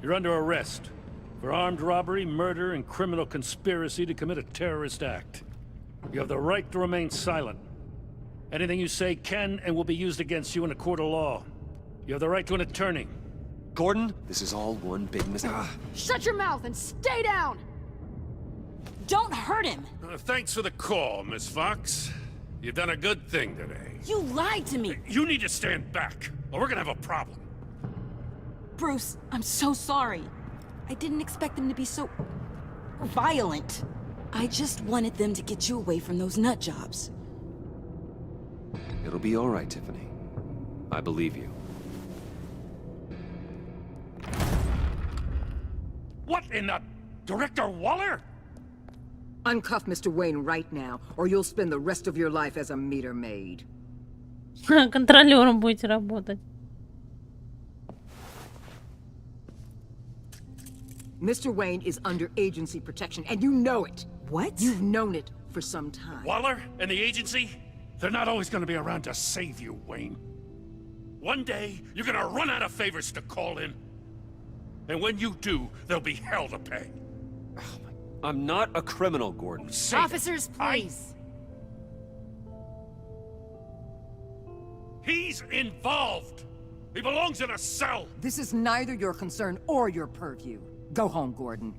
Speaker 15: you're under arrest for armed robbery, murder, and criminal conspiracy to commit a terrorist act. You have the right to remain silent. Anything you say can and will be used against you in a court of law. You have the right to an attorney.
Speaker 2: Gordon, this is all one big mistake.
Speaker 4: Shut your mouth and stay down! Don't hurt him!
Speaker 15: Thanks for the call, Miss Fox. You've done a good thing today.
Speaker 20: You lied to me!
Speaker 15: You need to stand back, or we're gonna have a problem.
Speaker 20: Bruce, I'm so sorry. I didn't expect them to be so... violent. I just wanted them to get you away from those nut jobs.
Speaker 2: It'll be all right, Tiffany. I believe you.
Speaker 15: What in the... Director Waller?
Speaker 21: Uncuff Mr. Wayne right now, or you'll spend the rest of your life as a meter maid.
Speaker 1: Контролером будете работать.
Speaker 21: Mr. Wayne is under agency protection, and you know it.
Speaker 20: What?
Speaker 21: You've known it for some time.
Speaker 15: Waller and the agency? They're not always gonna be around to save you, Wayne. One day, you're gonna run out of favors to call in. And when you do, there'll be hell to pay.
Speaker 2: I'm not a criminal, Gordon.
Speaker 4: Officers, please.
Speaker 15: He's involved. He belongs in a cell.
Speaker 21: This is neither your concern or your purview. Go home, Gordon.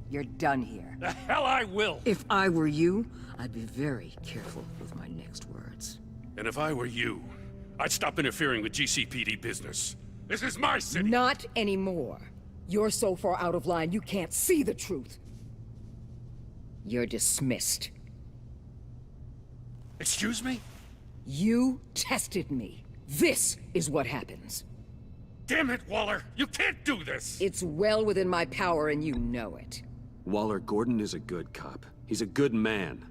Speaker 21: You're done here.
Speaker 15: The hell I will.
Speaker 21: If I were you, I'd be very careful with my next words.
Speaker 15: And if I were you, I'd stop interfering with GCPD business. This is my city.
Speaker 21: Not anymore. You're so far out of line, you can't see the truth. You're dismissed.
Speaker 15: Excuse me?
Speaker 21: You tested me. This is what happens.
Speaker 15: Damn it, Waller! You can't do this!
Speaker 21: It's well within my power and you know it.
Speaker 2: Waller, Gordon is a good cop. He's a good man.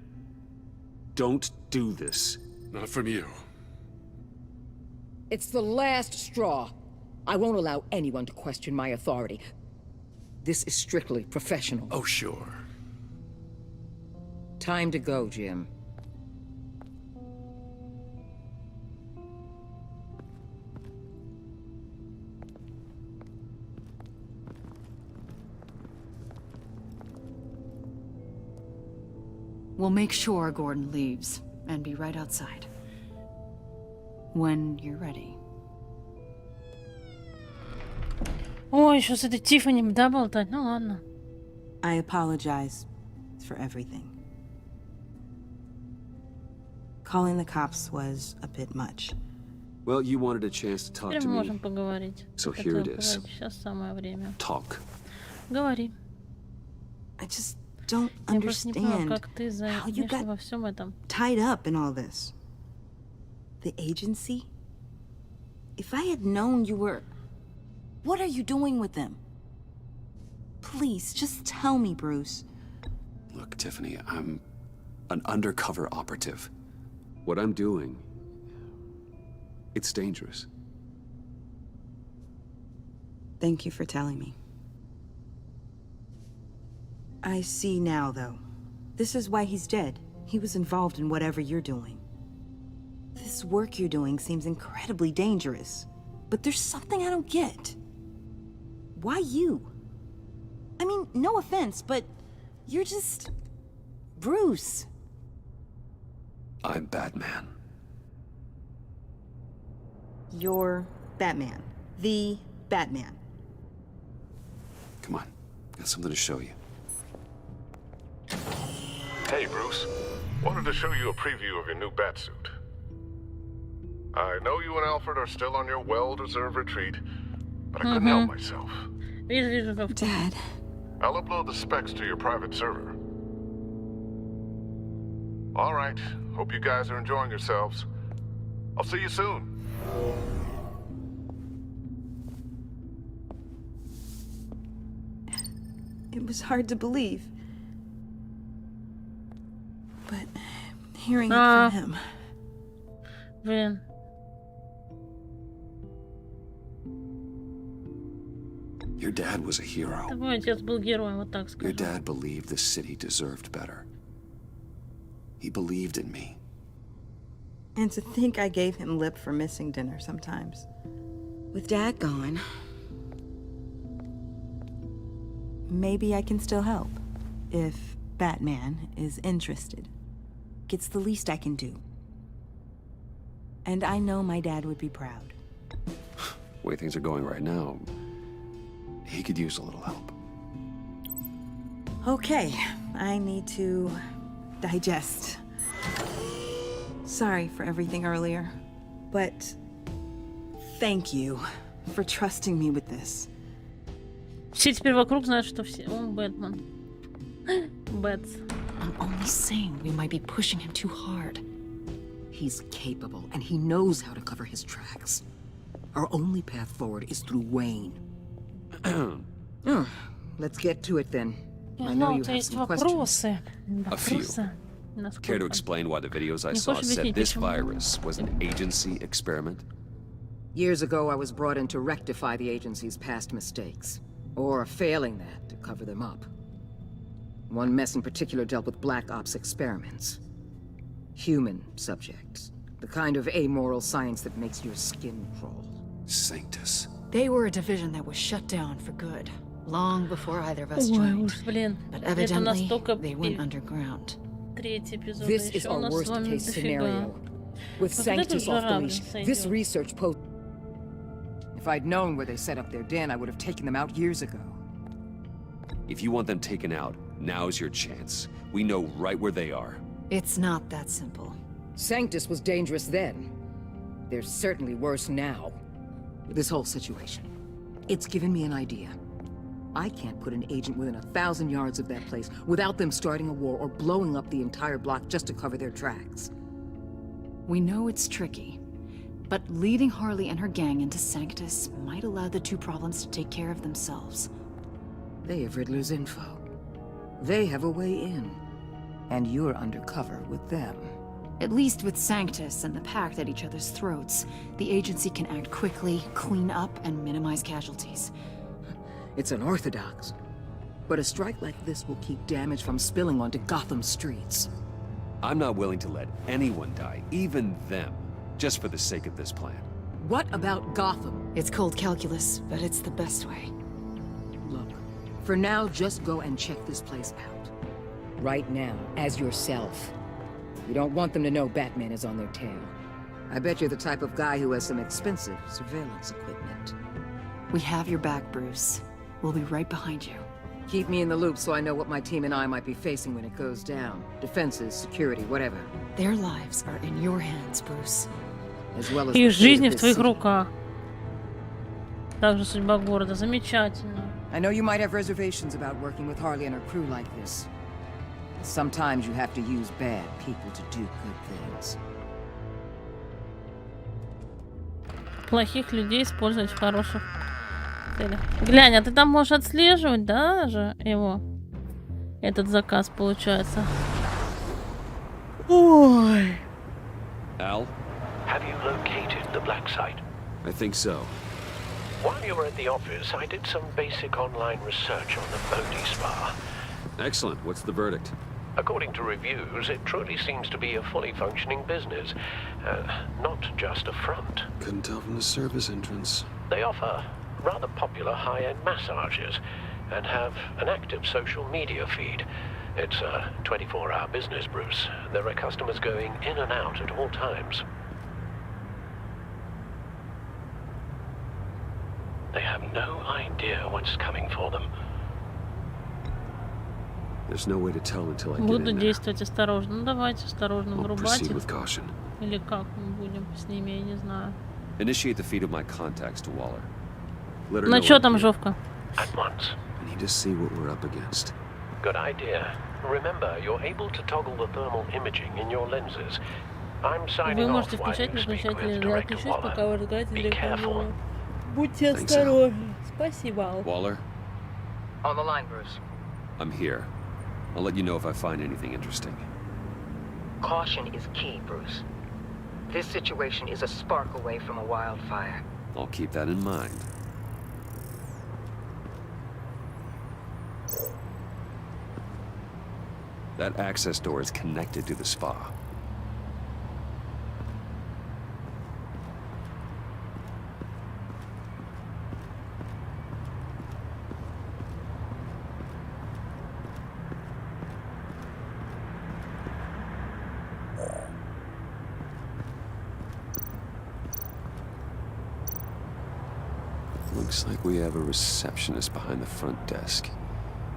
Speaker 2: Don't do this.
Speaker 15: Not from you.
Speaker 21: It's the last straw. I won't allow anyone to question my authority. This is strictly professional.
Speaker 15: Oh, sure.
Speaker 21: Time to go, Jim.
Speaker 22: We'll make sure Gordon leaves, and be right outside. When you're ready.
Speaker 1: Ой, еще с этой Тиффани, да, болтать? Ну ладно.
Speaker 20: I apologize for everything. Calling the cops was a bit much.
Speaker 2: Well, you wanted a chance to talk
Speaker 1: Теперь
Speaker 2: to
Speaker 1: мы
Speaker 2: me.
Speaker 1: можем поговорить.
Speaker 2: So here it is.
Speaker 1: Сейчас самое время.
Speaker 2: Talk.
Speaker 1: Говори.
Speaker 20: I just don't
Speaker 1: Я просто не понимаю,
Speaker 20: understand
Speaker 1: как ты
Speaker 20: how you
Speaker 1: замешана
Speaker 20: got
Speaker 1: во всем этом.
Speaker 20: tied up in all this. The agency? If I had known you were... What are you doing with them? Please, just tell me, Bruce.
Speaker 2: Look, Tiffany, I'm an undercover operative. What I'm doing, it's dangerous.
Speaker 20: Thank you for telling me. I see now, though. This is why he's dead. He was involved in whatever you're doing. This work you're doing seems incredibly dangerous. But there's something I don't get. Why you? I mean, no offense, but you're just... Bruce.
Speaker 2: I'm Batman.
Speaker 20: You're Batman. The Batman.
Speaker 2: Come on, got something to show you.
Speaker 12: Hey, Bruce. Wanted to show you a preview of your new batsuit. I know you and Alfred are still on your well-deserved retreat, but I couldn't help myself.
Speaker 20: Dad.
Speaker 12: I'll upload the specs to your private server. All right. Hope you guys are enjoying yourselves. I'll see you soon.
Speaker 20: It was hard to believe. But hearing it from him...
Speaker 1: Блин.
Speaker 2: Your dad was a hero.
Speaker 1: Твой отец был героем, вот так
Speaker 2: Your
Speaker 1: скажем.
Speaker 2: dad believed the city deserved better. He believed in me.
Speaker 20: And to think I gave him lip for missing dinner sometimes. With Dad gone, maybe I can still help. If Batman is interested. It's the least I can do. And I know my dad would be proud.
Speaker 2: The way things are going right now, he could use a little help.
Speaker 20: Okay, I need to digest. Sorry for everything earlier, but thank you for trusting me with this.
Speaker 1: Все теперь вокруг знают, что все... Он Бэтмен. Бэтс.
Speaker 21: I'm only saying we might be pushing him too hard. He's capable, and he knows how to cover his tracks. Our only path forward is through Wayne. Let's get to it then. I know you have some questions.
Speaker 2: A few. Care to explain why the videos I saw said this virus was an agency experiment?
Speaker 21: Years ago, I was brought in to rectify the agency's past mistakes. Or failing that, to cover them up. One mess in particular dealt with Black Ops experiments. Human subjects. The kind of amoral science that makes your skin crawl.
Speaker 2: Sanctus.
Speaker 22: They were a division that was shut down for good, long before either of us joined. But evidently, they went underground.
Speaker 21: This is our worst-case scenario. With Sanctus off the leash, this research post... If I'd known where they set up their den, I would have taken them out years ago.
Speaker 2: If you want them taken out, now's your chance. We know right where they are.
Speaker 22: It's not that simple.
Speaker 21: Sanctus was dangerous then. They're certainly worse now. This whole situation. It's given me an idea. I can't put an agent within 1,000 yards of that place without them starting a war or blowing up the entire block just to cover their tracks.
Speaker 22: We know it's tricky, but leading Harley and her gang into Sanctus might allow the two problems to take care of themselves.
Speaker 21: They have Riddler's info. They have a way in. And you're undercover with them.
Speaker 22: At least with Sanctus and the Pact at each other's throats, the agency can act quickly, clean up, and minimize casualties.
Speaker 21: It's unorthodox. But a strike like this will keep damage from spilling onto Gotham streets.
Speaker 2: I'm not willing to let anyone die, even them, just for the sake of this plan.
Speaker 21: What about Gotham?
Speaker 22: It's cold calculus, but it's the best way.
Speaker 21: Look, for now, just go and check this place out. Right now, as yourself. You don't want them to know Batman is on their tail. I bet you're the type of guy who has some expensive surveillance equipment.
Speaker 22: We have your back, Bruce. We'll be right behind you.
Speaker 21: Keep me in the loop so I know what my team and I might be facing when it goes down. Defenses, security, whatever.
Speaker 22: Their lives are in your hands, Bruce.
Speaker 21: As well as
Speaker 1: Их жизни в твоих руках. Также судьба города. Замечательно.
Speaker 21: I know you might have reservations about working with Harley and her crew like this. Sometimes you have to use bad people to do good things.
Speaker 1: Плохих людей использовать в хороших целях. Глянь, а ты там можешь отслеживать, да, же его? Этот заказ получается. Ой.
Speaker 2: Al?
Speaker 13: Have you located the black site?
Speaker 2: I think so.
Speaker 13: While you were at the office, I did some basic online research on the Bodhi Spa.
Speaker 2: Excellent. What's the verdict?
Speaker 13: According to reviews, it truly seems to be a fully functioning business, not just a front.
Speaker 2: Couldn't tell from the service entrance.
Speaker 13: They offer rather popular high-end massages and have an active social media feed. It's a 24-hour business, Bruce. There are customers going in and out at all times. They have no idea what's coming for them.
Speaker 2: There's no way to tell until I get
Speaker 1: Буду
Speaker 2: in there.
Speaker 1: действовать осторожно. Ну давайте осторожно
Speaker 2: We'll
Speaker 1: врубать
Speaker 2: proceed
Speaker 1: их.
Speaker 2: with caution.
Speaker 1: Или как мы будем с ними, я не знаю.
Speaker 2: Initiate the feed of my contacts to Waller. Let her know
Speaker 1: Ну чё
Speaker 2: I'm
Speaker 1: там,
Speaker 2: here.
Speaker 1: Жовка?
Speaker 13: At once.
Speaker 2: I need to see what we're up against.
Speaker 13: Good idea. Remember, you're able to toggle the thermal imaging in your lenses. I'm
Speaker 1: Вы
Speaker 13: signing off
Speaker 1: можете
Speaker 13: while
Speaker 1: включать
Speaker 13: you speak
Speaker 1: выключать,
Speaker 13: with
Speaker 1: я
Speaker 13: Director
Speaker 1: отключусь, пока вы
Speaker 13: Waller.
Speaker 1: разговариваете с
Speaker 13: Be
Speaker 1: директором
Speaker 13: careful.
Speaker 1: Waller. Будьте
Speaker 2: Thanks,
Speaker 1: осторожны. Спасибо.
Speaker 2: Waller,
Speaker 10: On the line, Bruce.
Speaker 2: I'm here. I'll let you know if I find anything interesting.
Speaker 10: Caution is key, Bruce. This situation is a spark away from a wildfire.
Speaker 2: I'll keep that in mind. That access door is connected to the spa. Looks like we have a receptionist behind the front desk.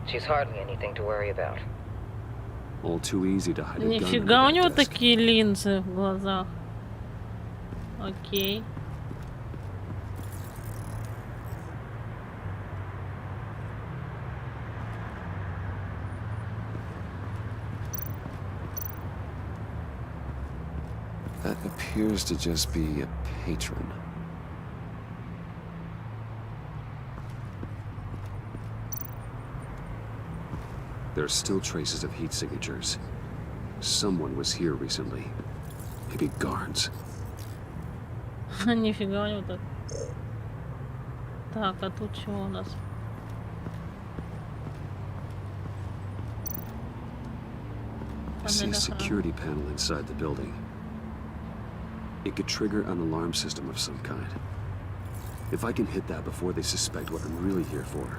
Speaker 10: She's hardly anything to worry about.
Speaker 2: All too easy to hide a gun under
Speaker 1: Нифига у
Speaker 2: that
Speaker 1: него
Speaker 2: desk.
Speaker 1: такие линзы в глазах. Окей.
Speaker 2: That appears to just be a patron. There are still traces of heat signatures. Someone was here recently. Maybe guards.
Speaker 1: Нифига у него так. Так, а тут что у нас?
Speaker 2: I see a security panel inside the building. It could trigger an alarm system of some kind. If I can hit that before they suspect what I'm really here for.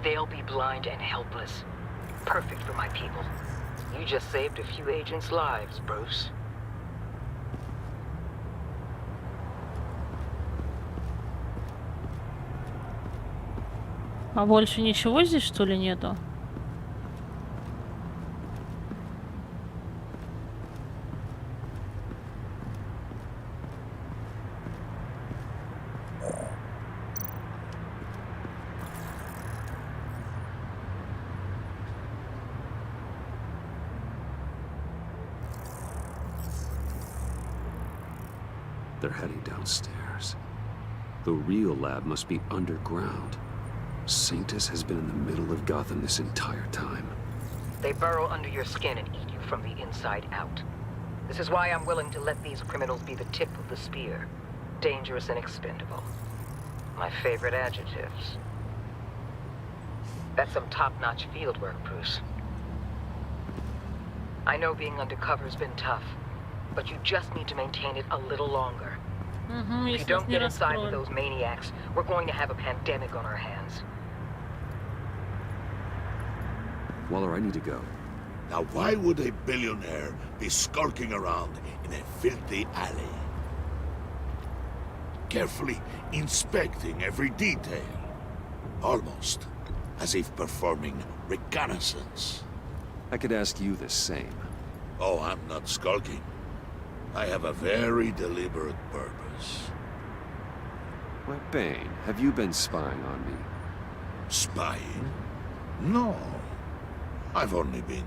Speaker 10: They'll be blind and helpless. Perfect for my people. You just saved a few agents' lives, Bruce.
Speaker 1: А больше ничего здесь, что ли, нету?
Speaker 2: They're heading downstairs. The real lab must be underground. Sanctus has been in the middle of Gotham this entire time.
Speaker 10: They burrow under your skin and eat you from the inside out. This is why I'm willing to let these criminals be the tip of the spear. Dangerous and expendable. My favorite adjectives. That's some top-notch field work, Bruce. I know being undercover's been tough, but you just need to maintain it a little longer. If you don't get inside with those maniacs, we're going to have a pandemic on our hands.
Speaker 2: Waller, I need to go.
Speaker 8: Now why would a billionaire be skulking around in a filthy alley? Carefully inspecting every detail. Almost as if performing reconnaissance.
Speaker 2: I could ask you the same.
Speaker 8: Oh, I'm not skulking. I have a very deliberate purpose.
Speaker 2: Why, Bane, have you been spying on me?
Speaker 8: Spying? No. I've only been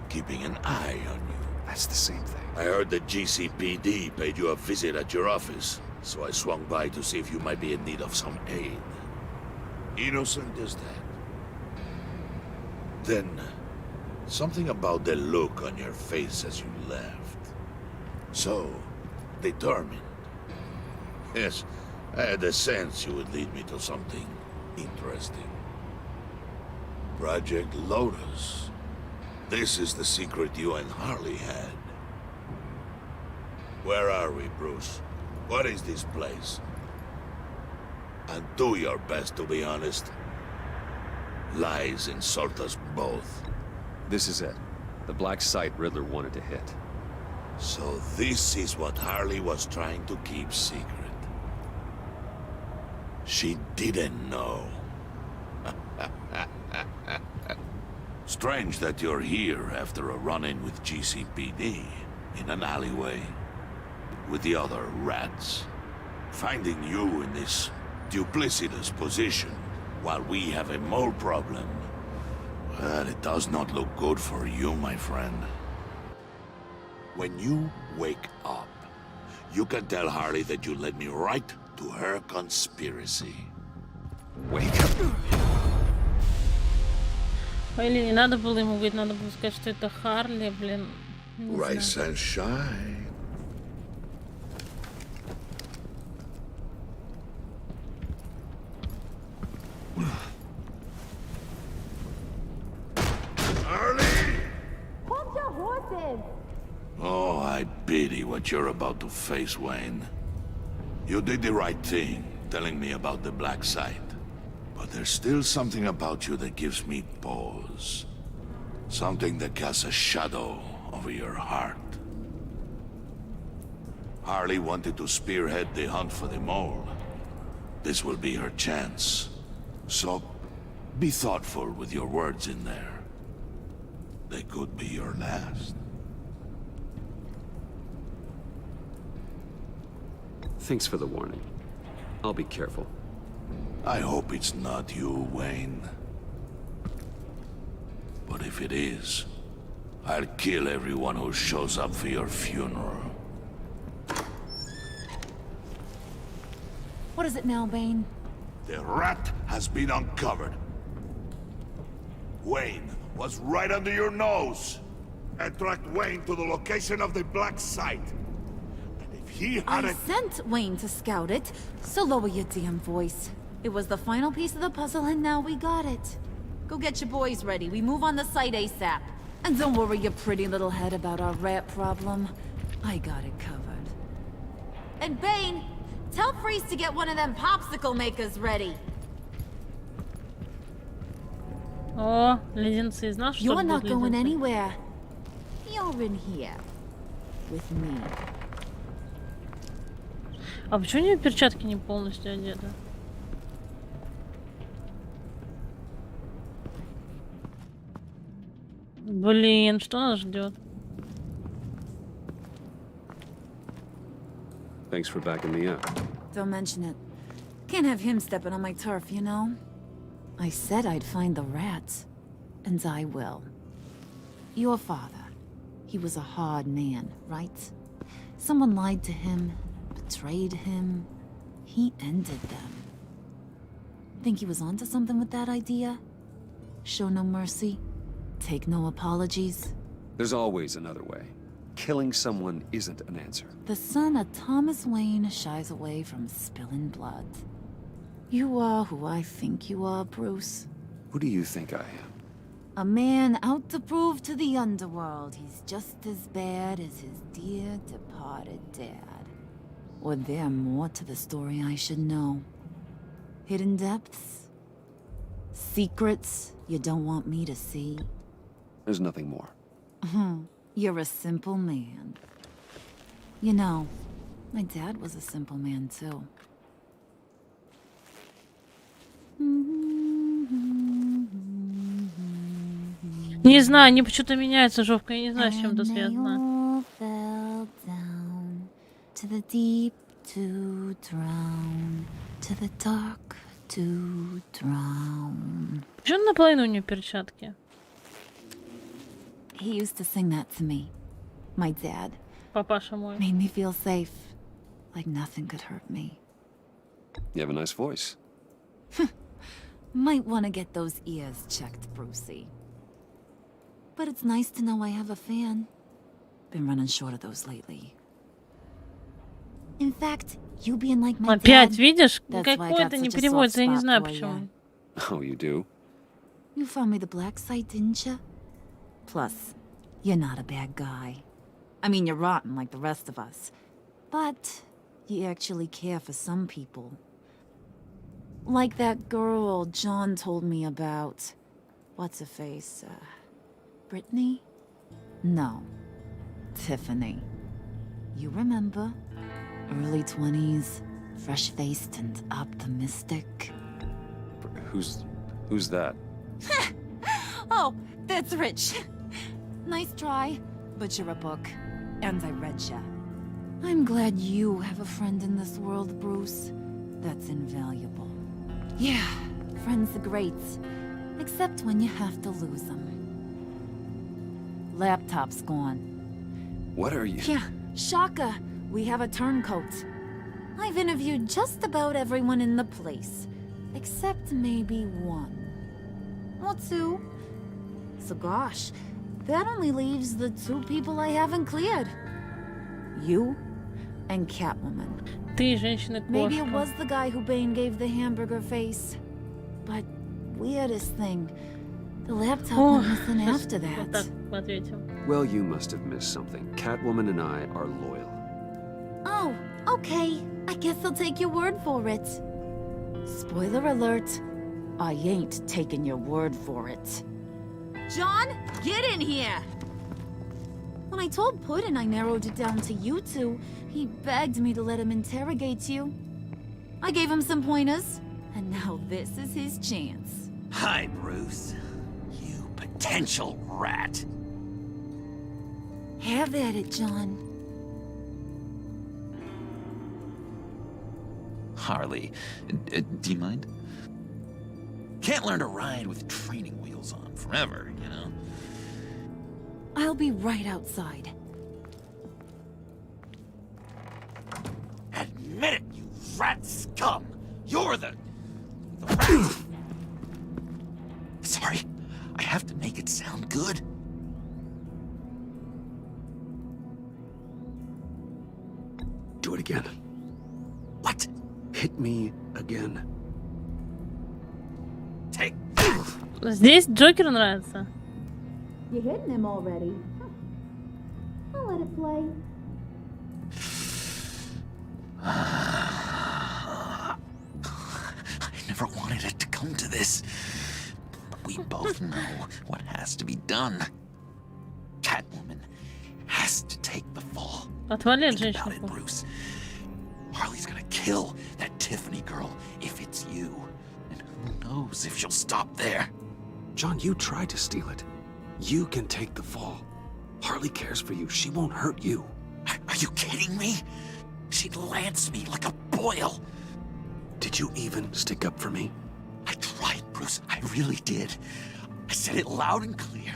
Speaker 8: keeping an eye on you.
Speaker 2: That's the same thing.
Speaker 8: I heard the GCPD paid you a visit at your office, so I swung by to see if you might be in need of some aid. Innocent as that. Then, something about the look on your face as you left. So, determined. Yes, I had a sense you would lead me to something interesting. Project Lotus. This is the secret you and Harley had. Where are we, Bruce? What is this place? And do your best to be honest. Lies insult us both.
Speaker 6: This is it. The black site Riddler wanted to hit.
Speaker 8: So this is what Harley was trying to keep secret. She didn't know. Strange that you're here after a run-in with GCPD in an alleyway with the other rats. Finding you in this duplicitous position while we have a mole problem. Well, it does not look good for you, my friend. When you wake up, you can tell Harley that you led me right to her conspiracy.
Speaker 6: Wake up.
Speaker 1: Или не надо было ему говорить, надо было сказать, что это Харли, блин.
Speaker 8: Rise and shine. Oh, I pity what you're about to face, Wayne. You did the right thing, telling me about the black site. But there's still something about you that gives me pause. Something that casts a shadow over your heart. Harley wanted to spearhead the hunt for the mole. This will be her chance. So, be thoughtful with your words in there. They could be your last.
Speaker 6: Thanks for the warning. I'll be careful.
Speaker 8: I hope it's not you, Wayne. But if it is, I'll kill everyone who shows up for your funeral.
Speaker 4: What is it now, Bane?
Speaker 8: The rat has been uncovered. Wayne was right under your nose. And tracked Wayne to the location of the black site. And if he
Speaker 4: I
Speaker 8: hadn't...
Speaker 4: sent Wayne to scout it, so lower your damn voice. It was the final piece of the puzzle and now we got it. Go get your boys ready. We move on the site ASAP. And don't worry your pretty little head about our rat problem. I got it covered. And Bane, tell Freeze to get one of them popsicle makers ready.
Speaker 1: О, леденцы, знал, что
Speaker 4: You're
Speaker 1: будут
Speaker 4: not going
Speaker 1: леденцы?
Speaker 4: anywhere. You're in here. With me.
Speaker 1: А почему у нее перчатки не полностью одеты? Блин, что нас ждет?
Speaker 6: Thanks for backing me up.
Speaker 4: Don't mention it. Can't have him stepping on my turf, you know? I said I'd find the rats. And I will. Your father. He was a hard man, right? Someone lied to him, betrayed him. He ended them. Think he was onto something with that idea? Show no mercy? Take no apologies?
Speaker 6: There's always another way. Killing someone isn't an answer.
Speaker 4: The son of Thomas Wayne shies away from spilling blood. You are who I think you are, Bruce.
Speaker 6: Who do you think I am?
Speaker 4: A man out to prove to the underworld he's just as bad as his dear departed dad. Or there more to the story I should know. Hidden depths? Secrets you don't want me to see?
Speaker 6: There's nothing more.
Speaker 4: You're a simple man. You know, my dad was a simple man too.
Speaker 1: Не знаю, они почему-то меняются, Жовка, я не знаю, с чем это связано.
Speaker 4: To the deep to drown, to the dark to drown.
Speaker 1: Почему наполовину у нее перчатки?
Speaker 4: He used to sing that to me. My dad.
Speaker 1: Папаша мой.
Speaker 4: Made me feel safe. Like nothing could hurt me.
Speaker 6: You have a nice voice.
Speaker 4: Might want to get those ears checked, Brucey. But it's nice to know I have a fan. Been running short of those lately. In fact, you being like my
Speaker 1: Опять,
Speaker 4: dad,
Speaker 1: видишь?
Speaker 4: that's why I got
Speaker 1: Какое-то не
Speaker 4: such a
Speaker 1: переводится,
Speaker 4: soft
Speaker 1: я не
Speaker 4: spot
Speaker 1: знаю
Speaker 4: for you.
Speaker 1: почему.
Speaker 6: Oh, you do?
Speaker 4: You found me the black site, didn't you? Plus, you're not a bad guy. I mean, you're rotten like the rest of us. But you actually care for some people. Like that girl John told me about. What's her face? Brittany? No. Tiffany. You remember? Early 20s, fresh-faced and optimistic.
Speaker 6: Who's that?
Speaker 4: Oh, that's Rich. Nice try, but you're a book, and I read ya. I'm glad you have a friend in this world, Bruce. That's invaluable. Yeah, friends are great, except when you have to lose them. Laptop's gone.
Speaker 6: What are you?
Speaker 4: Yeah, shocker. We have a turncoat. I've interviewed just about everyone in the place, except maybe one. Or two. So gosh, that only leaves the two people I haven't cleared. You and Catwoman.
Speaker 1: Ты женщина-кошка.
Speaker 4: Maybe it was the guy who Bane gave the hamburger face. But weirdest thing, the laptop went missing after that.
Speaker 1: Вот так ответим.
Speaker 6: Well, you must have missed something. Catwoman and I are loyal.
Speaker 4: Oh, okay. I guess I'll take your word for it. Spoiler alert. I ain't taking your word for it. John, get in here! When I told Puddin' I narrowed it down to you two, he begged me to let him interrogate you. I gave him some pointers, and now this is his chance.
Speaker 7: Hi, Bruce. You potential rat.
Speaker 4: Have at it, John.
Speaker 7: Harley, do you mind? Can't learn to ride with training wheels on forever, you know?
Speaker 4: I'll be right outside.
Speaker 7: Admit it, you rat scum! You're the rat! Sorry, I have to make it sound good.
Speaker 6: Do it again.
Speaker 7: What?
Speaker 6: Hit me again.
Speaker 7: Take.
Speaker 1: Здесь Джокеру нравится.
Speaker 4: You're hitting him already. I'll let it play.
Speaker 7: I never wanted it to come to this. But we both know what has to be done. Catwoman has to take the fall.
Speaker 1: Отвали от
Speaker 7: Think about it,
Speaker 1: женщины.
Speaker 7: Bruce. Harley's gonna kill that Tiffany girl if it's you. And who knows if she'll stop there.
Speaker 6: John, you tried to steal it. You can take the fall. Harley cares for you. She won't hurt you.
Speaker 7: Are you kidding me? She'd lance me like a boil.
Speaker 6: Did you even stick up for me?
Speaker 7: I tried, Bruce. I really did. I said it loud and clear.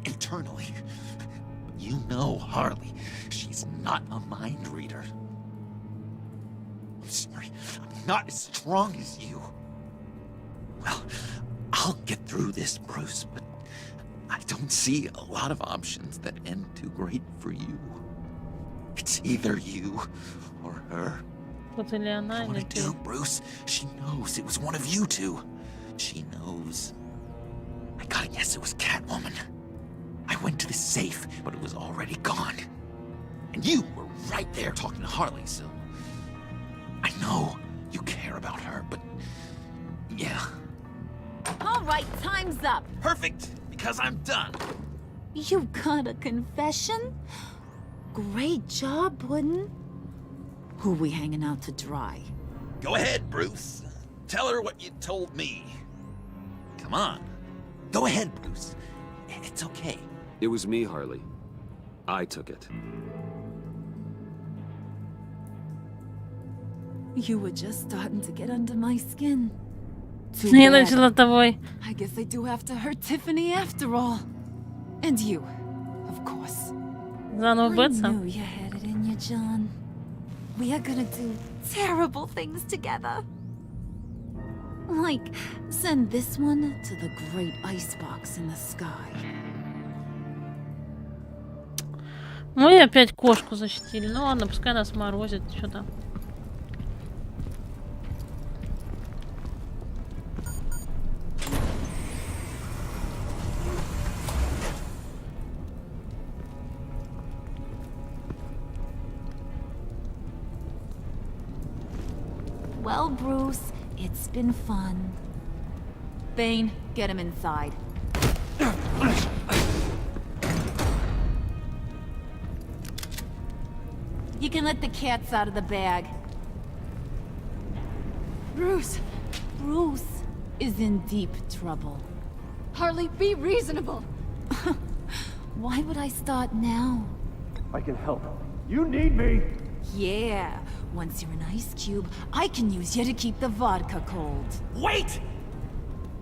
Speaker 7: Internally. But you know Harley. She's not a mind reader. I'm sorry. I'm not as strong as you. Well, I'll get through this, Bruce, but I don't see a lot of options that end too great for you. It's either you or her.
Speaker 1: Вот или она,
Speaker 7: What
Speaker 1: или
Speaker 7: to
Speaker 1: ты.
Speaker 7: do, Bruce? She knows it was one of you two. She knows. I gotta guess it was Catwoman. I went to the safe, but it was already gone. And you were right there talking to Harley, so... I know you care about her, but... yeah.
Speaker 4: All right, time's up.
Speaker 7: Perfect, because I'm done.
Speaker 4: You got a confession? Great job, Puddin'. Who we hanging out to dry?
Speaker 7: Go ahead, Bruce. Tell her what you told me. Come on. Go ahead, Bruce. It's okay.
Speaker 6: It was me, Harley. I took it.
Speaker 4: You were just starting to get under my skin. Too
Speaker 1: Я
Speaker 4: bad.
Speaker 1: начала тобой.
Speaker 4: I guess I do have to hurt Tiffany after all. And you, of course.
Speaker 1: Заново
Speaker 4: I
Speaker 1: быться.
Speaker 4: knew you had it in you, John. We are gonna do terrible things together. Like, send this one to the great icebox in the sky.
Speaker 1: Ну и опять кошку защитили. Ну ладно, пускай нас морозит. Что там?
Speaker 4: Well, Bruce, it's been fun. Bane, get him inside. You can let the cats out of the bag.
Speaker 3: Bruce!
Speaker 4: Bruce is in deep trouble.
Speaker 3: Harley, be reasonable!
Speaker 4: Why would I start now?
Speaker 9: I can help. You need me!
Speaker 4: Yeah, once you're an ice cube, I can use you to keep the vodka cold.
Speaker 7: Wait!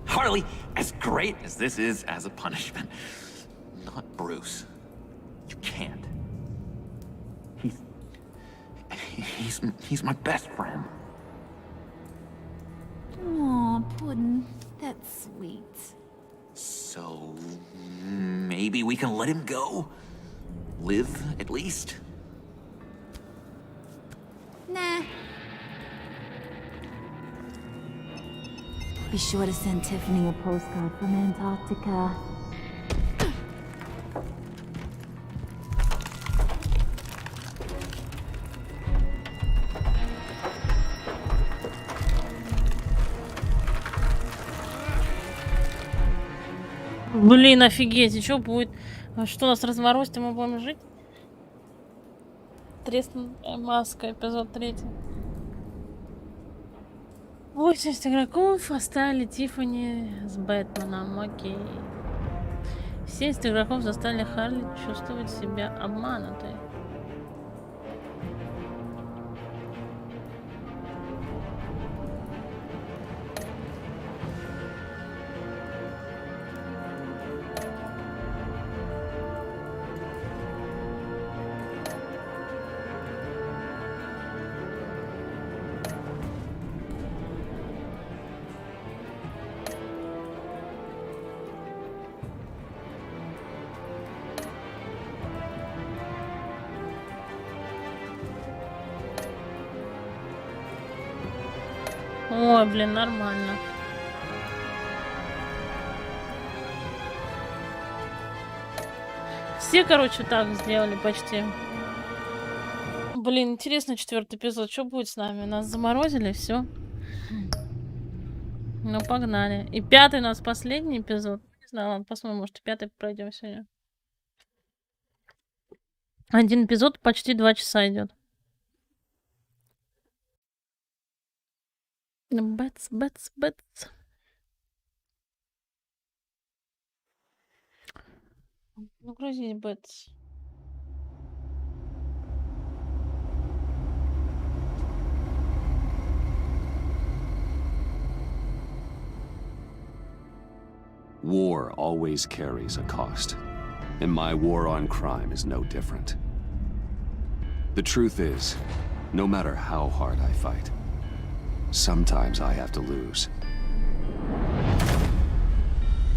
Speaker 7: Harley, as great as this is as a punishment, not Bruce. You can't. He's my best friend.
Speaker 4: Aw, Puddin', that's sweet.
Speaker 7: So maybe we can let him go? Live, at least?
Speaker 4: Nah. Be sure to send Tiffany a postcard from Antarctica.
Speaker 1: Блин, офигеть, и что будет? Что нас разморозит, и мы будем жить? Треснутая маска, эпизод 3. 80 игроков оставили Тиффани с Бэтменом, окей. 70 игроков заставили Харли чувствовать себя обманутой. Ой, блин, нормально. Все, короче, так сделали почти. Блин, интересно, 4-й эпизод. Что будет с нами? Нас заморозили, все. Ну, погнали. И 5-й у нас последний эпизод. Не знаю, ладно, посмотрим, может, и 5-й пройдем сегодня. Один эпизод почти 2 часа идет. Бэтс. Ну, грузись, Бэтс.
Speaker 2: War always carries a cost, and my war on crime is no different. The truth is, no matter how hard I fight, sometimes I have to lose.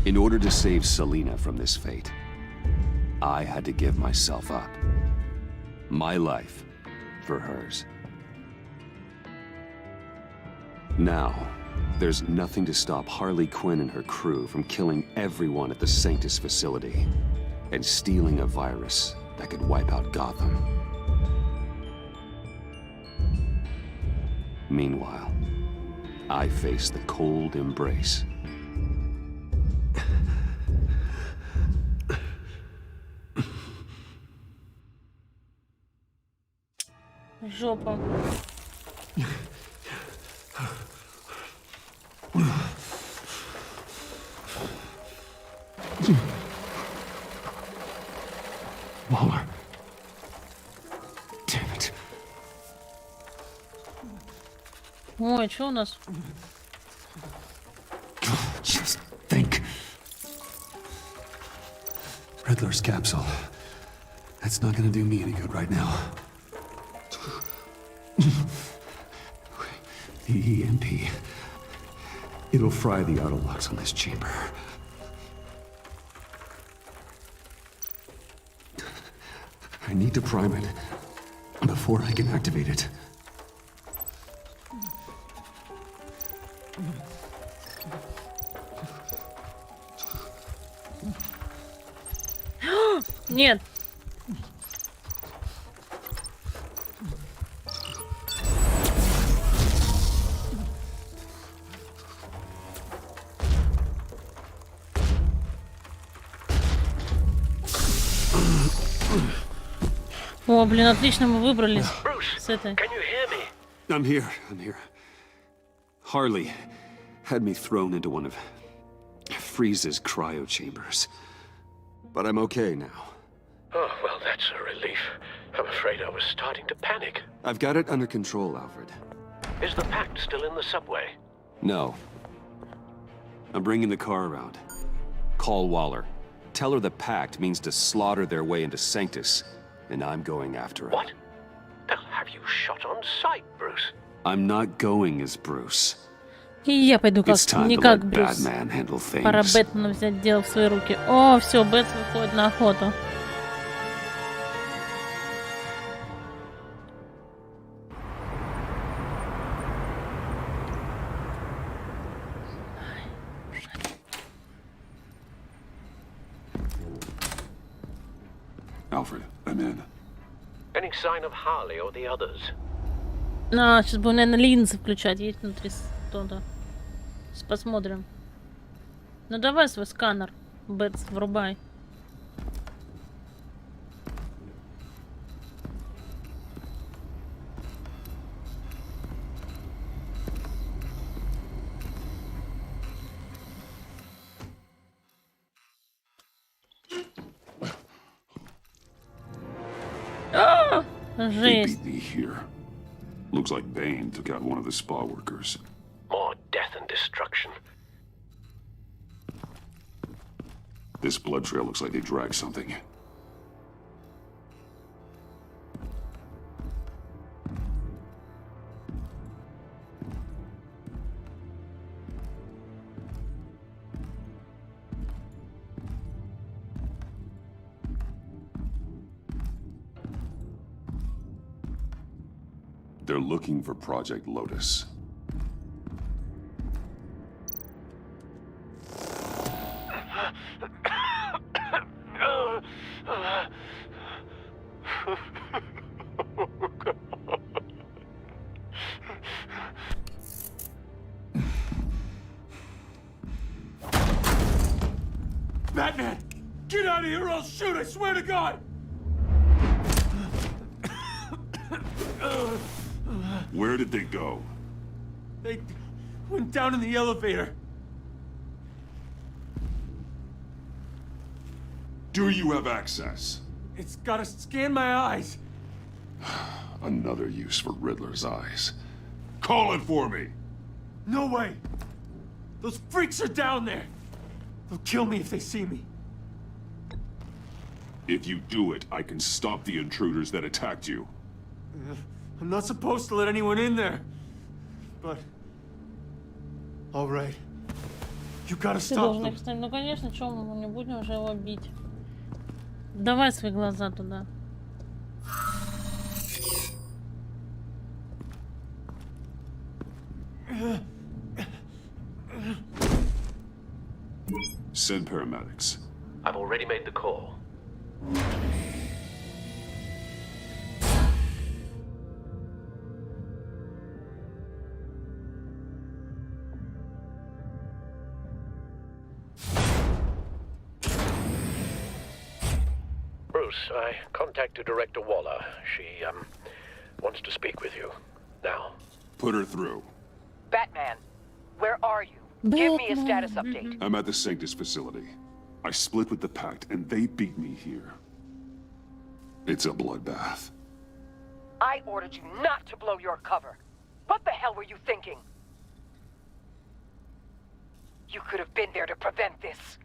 Speaker 2: In order to save Selena from this fate, I had to give myself up. My life for hers. Now, there's nothing to stop Harley Quinn and her crew from killing everyone at the Sanctus facility and stealing a virus that could wipe out Gotham. Meanwhile, I face the cold embrace.
Speaker 1: Жопа.
Speaker 2: Waller. Damn it.
Speaker 1: Ой, что у нас?
Speaker 2: Just think. Riddler's capsule. That's not gonna do me any good right now. The EMP. It'll fry the auto locks on this chamber. I need to prime it before I can activate it.
Speaker 1: Нет. О, блин, отлично мы выбрались с этой.
Speaker 2: I'm here. Harley had me thrown into one of Freeze's cryo chambers. But I'm okay now.
Speaker 13: Oh, well, that's a relief. I'm afraid I was starting to panic.
Speaker 2: I've got it under control, Alfred.
Speaker 13: Is the pact still in the subway?
Speaker 2: No. I'm bringing the car around. Call Waller. Tell her the pact means to slaughter their way into Sanctus, and I'm going after it.
Speaker 13: What? They'll have you shot on sight, Bruce.
Speaker 2: I'm not going as Bruce.
Speaker 1: И я пойду как, не как Брюс. Пора Бэтмена взять дело в свои руки. О, все, Бэтс выходит на охоту.
Speaker 2: Alfred, I'm in.
Speaker 13: Any sign of Harley or the others?
Speaker 1: Сейчас будем, наверное, линзы включать. Есть внутри что-то. Сейчас посмотрим. Ну давай свой сканер, Бэтс, врубай. Жесть.
Speaker 14: Looks like Bane took out one of the spa workers.
Speaker 13: More death and destruction.
Speaker 14: This blood trail looks like they dragged something. They're looking for Project Lotus.
Speaker 9: Batman! Get out of here or I'll shoot, I swear to God!
Speaker 14: Where did they go?
Speaker 9: They went down in the elevator.
Speaker 14: Do you have access?
Speaker 9: It's gotta scan my eyes.
Speaker 14: Another use for Riddler's eyes. Call it for me!
Speaker 9: No way! Those freaks are down there! They'll kill me if they see me.
Speaker 14: If you do it, I can stop the intruders that attacked you.
Speaker 9: I'm not supposed to let anyone in there. But... all right. You gotta stop them.
Speaker 1: Ну, конечно, чё мы не будем уже его бить. Давай свои глаза туда.
Speaker 14: Send paramedics.
Speaker 13: I've already made the call. Bruce, I contacted Director Waller. She, wants to speak with you. Now.
Speaker 14: Put her through.
Speaker 10: Batman, where are you? Give me a status update.
Speaker 14: I'm at the Sanctus facility. I split with the Pact, and they beat me here. It's a bloodbath.
Speaker 10: I ordered you not to blow your cover. What the hell were you thinking? You could have been there to prevent this.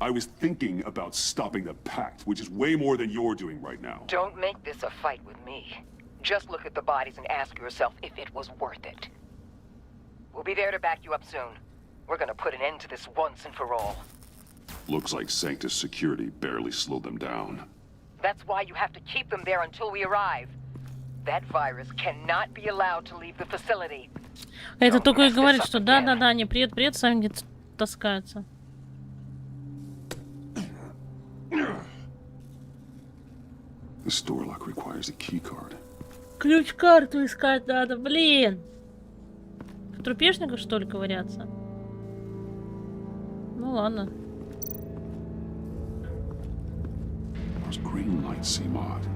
Speaker 14: I was thinking about stopping the Pact, which is way more than you're doing right now.
Speaker 10: Don't make this a fight with me. Just look at the bodies and ask yourself if it was worth it. We'll be there to back you up soon. We're gonna put an end to this once and for all.
Speaker 14: Looks like Sanctus security barely slowed them down.
Speaker 10: That's why you have to keep them there until we arrive. That virus cannot be allowed to leave the facility.
Speaker 1: Это только и говорит, что да-да-да, они привет-привет, сами где-то таскаются.
Speaker 14: This door lock requires a key card.
Speaker 1: Ключ-карту искать надо, блин. В трупешниках, что ли, ковыряться? Ну ладно.
Speaker 14: Those green lights seem odd.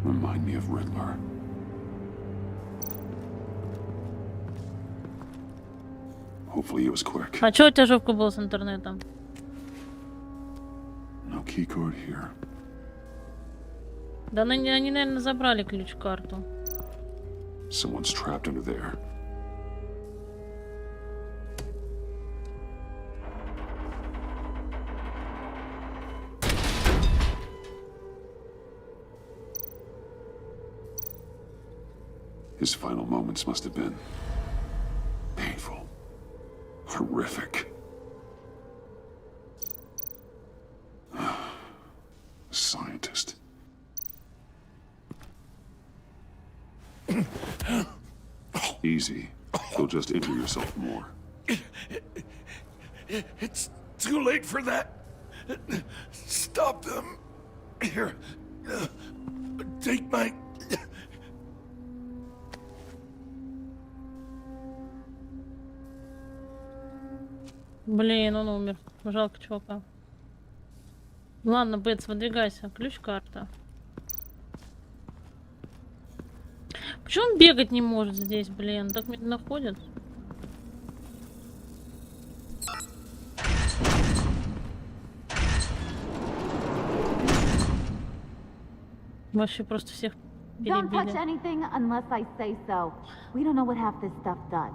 Speaker 14: Remind me of Riddler. Hopefully it was quick.
Speaker 1: А чё у тебя жопка была с интернетом?
Speaker 14: No key card here.
Speaker 1: Да они, наверное, забрали ключ-карту.
Speaker 14: Someone's trapped under there. His final moments must have been painful, horrific. Scientist. Easy. You'll just injure yourself more.
Speaker 8: It's too late for that. Stop them. Here. Take my...
Speaker 1: Блин, он умер. Жалко чувака. Ладно, Бэтс, выдвигайся. Ключ-карта. Почему он бегать не может здесь, блин? Так медленно ходит. Вообще просто всех
Speaker 4: Don't touch
Speaker 1: перебили.
Speaker 4: anything unless I say so. We don't know what half this stuff does.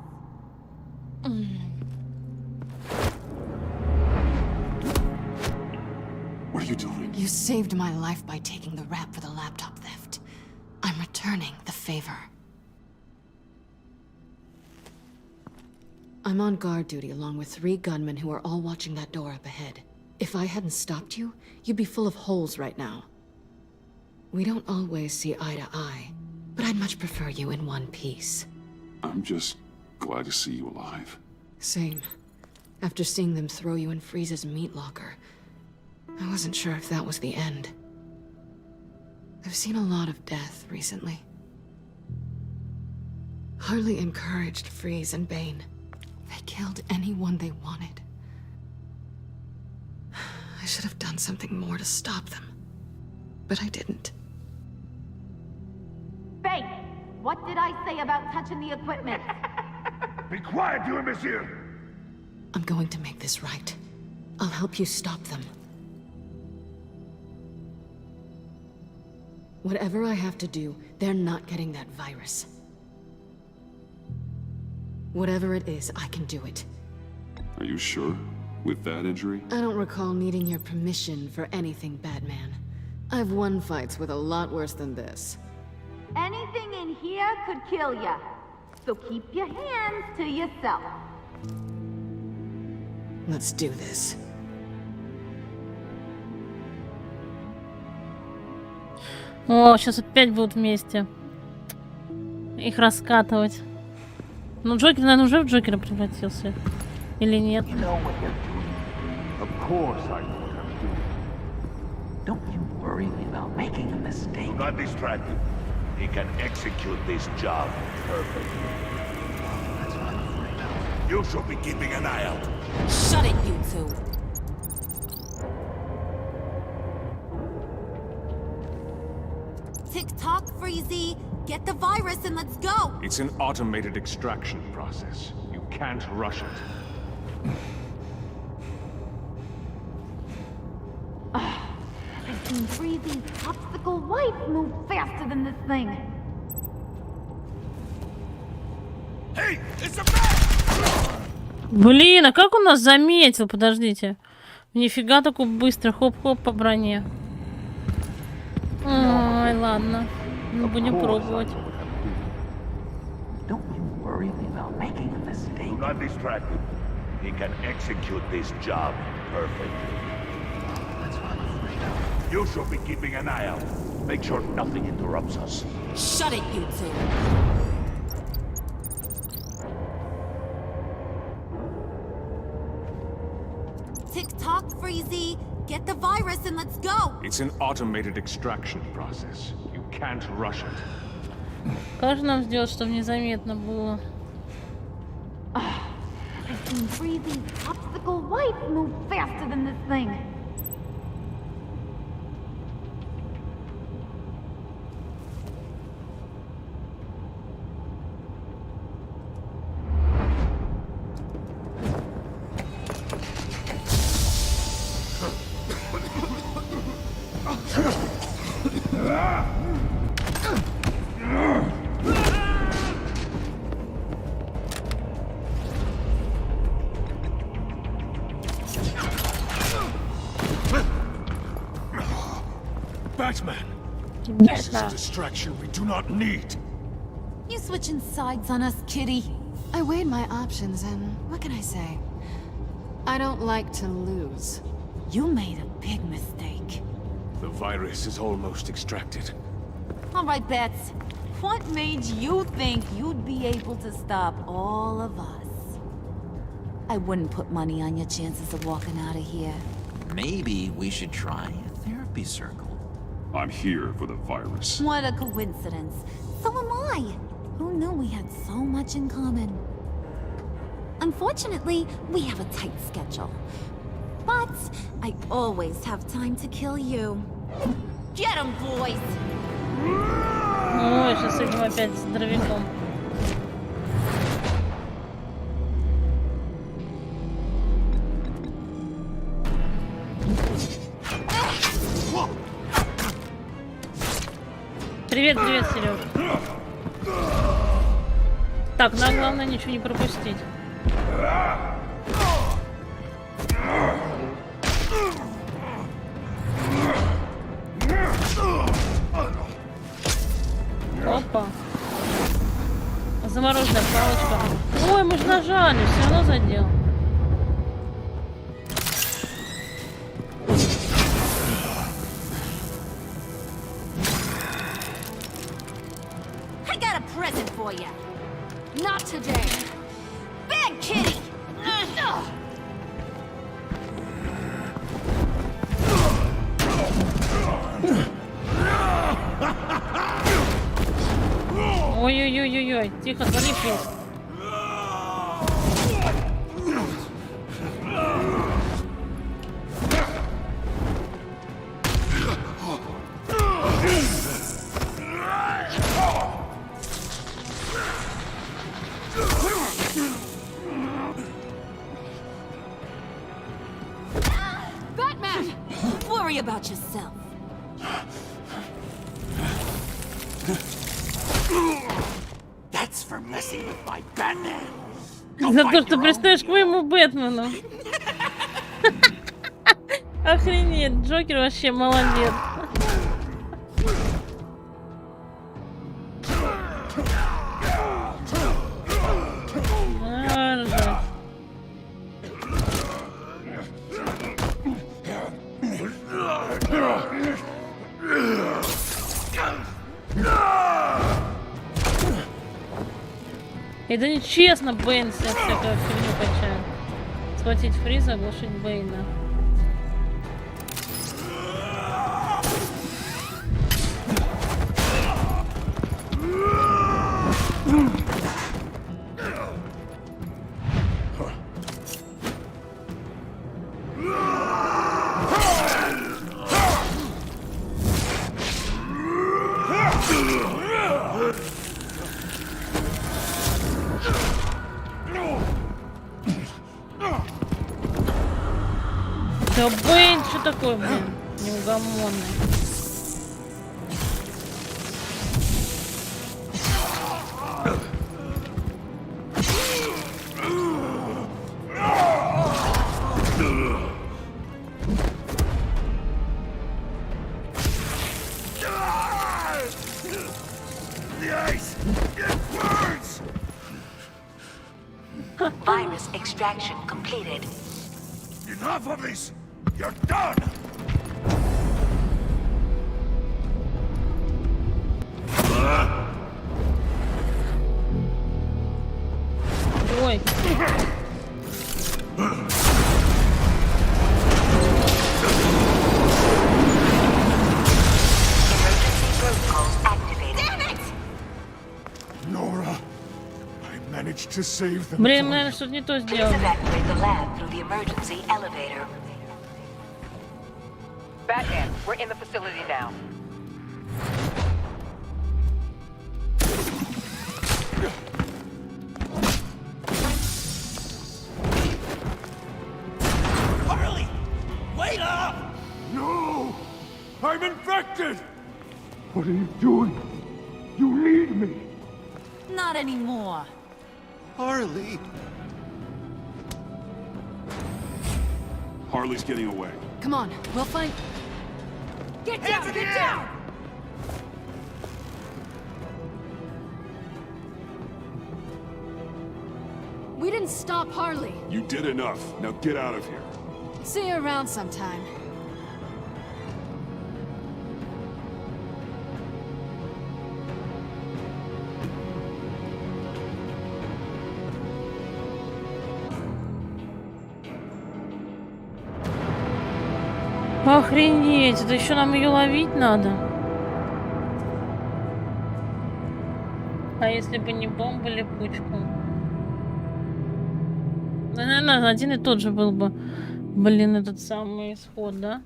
Speaker 14: What are you doing?
Speaker 3: You saved my life by taking the rap for the laptop theft. I'm returning the favor. I'm on guard duty along with 3 gunmen who are all watching that door up ahead. If I hadn't stopped you, you'd be full of holes right now. We don't always see eye to eye, but I'd much prefer you in one piece.
Speaker 14: I'm just glad to see you alive.
Speaker 3: Same. After seeing them throw you in Freeze's meat locker, I wasn't sure if that was the end. I've seen a lot of death recently. Harley encouraged Freeze and Bane. They killed anyone they wanted. I should have done something more to stop them, but I didn't.
Speaker 4: Bane, what did I say about touching the equipment?
Speaker 8: Be quiet, you imbecile!
Speaker 3: I'm going to make this right. I'll help you stop them. Whatever I have to do, they're not getting that virus. Whatever it is, I can do it.
Speaker 14: Are you sure? With that injury?
Speaker 3: I don't recall needing your permission for anything, Batman. I've won fights with a lot worse than this.
Speaker 4: Anything in here could kill ya. So keep your hands to yourself.
Speaker 3: Let's do this.
Speaker 1: О, сейчас опять будут вместе. Их раскатывать. Ну, Джокер, наверное, уже в Джокера превратился. Или нет?
Speaker 8: Of course I know what I'm doing. Don't you worry about making a mistake. Do not distract him. He can execute this job perfectly. That's what I'm afraid of. You should be keeping an eye out.
Speaker 20: Shut it, you two.
Speaker 4: Tick-tock, Freezy. Get the virus and let's go.
Speaker 12: It's an automated extraction process. You can't rush it.
Speaker 4: I've seen Freezy's popsicle wife move faster than this thing.
Speaker 8: Hey, it's a man!
Speaker 1: Блин, а как он нас заметил? Подождите. Нифига такой быстро. Хоп-хоп по броне. Ой, ладно. Ну, будем пробовать.
Speaker 8: Don't you worry about making a mistake. Do not distract him. He can execute this job perfectly. That's what I'm afraid of. You should be keeping an eye out. Make sure nothing interrupts us.
Speaker 20: Shut it, you two.
Speaker 4: Tick-tock, Freezy. Get the virus and let's go.
Speaker 12: It's an automated extraction process. You can't rush it.
Speaker 1: Как же нам сделать, чтобы незаметно было?
Speaker 4: I've seen Freezy's popsicle wife move faster than this thing.
Speaker 9: Batman. This is a distraction we do not need.
Speaker 4: You switching sides on us, kitty?
Speaker 3: I weighed my options and what can I say? I don't like to lose.
Speaker 4: You made a big mistake.
Speaker 9: The virus is almost extracted.
Speaker 4: All right, Bats. What made you think you'd be able to stop all of us? I wouldn't put money on your chances of walking out of here.
Speaker 7: Maybe we should try a therapy circle.
Speaker 14: I'm here for the virus.
Speaker 4: What a coincidence. So am I. Who knew we had so much in common? Unfortunately, we have a tight schedule. But I always have time to kill you. Get 'em, boys!
Speaker 1: Ой, сейчас идем опять с дровяком. Привет, привет, Серег. Так, нам главное ничего не пропустить. Опа. Замороженная палочка. Ой, мы же нажали, все равно задел.
Speaker 4: I got a present for you. Not today. Bad kitty.
Speaker 1: Ой-ой-ой-ой-ой, тихо, звони пес.
Speaker 4: Batman! Worry about yourself.
Speaker 7: That's for messing with my Batman.
Speaker 1: За то, что пристаешь к моему Бэтмену. Охренеть, Джокер вообще молодец. Это нечестно, Бэйн всякую фигню качает. Схватить Фриза, оглушить Бэйна. Да Бэйн, что такое, блин, неугомонный.
Speaker 5: Virus extraction completed.
Speaker 8: Enough of this! You're done!
Speaker 1: Ой.
Speaker 8: Nora, I managed to save them.
Speaker 1: Блин, мы, наверное, что-то не то сделали.
Speaker 5: Evacuate the lab through the emergency elevator.
Speaker 10: Batman, we're in the facility now.
Speaker 8: Harley! Wait up! No! I'm infected!
Speaker 9: What are you doing? You need me!
Speaker 4: Not anymore.
Speaker 8: Harley!
Speaker 14: Harley's getting away.
Speaker 3: Come on, we'll find...
Speaker 20: Get down! Get down!
Speaker 3: We didn't stop Harley.
Speaker 14: You did enough. Now get out of here.
Speaker 3: See you around sometime.
Speaker 1: Охренеть, это еще нам ее ловить надо. А если бы не бомба липучку? Наверное, один и тот же был бы, блин, этот самый исход, да?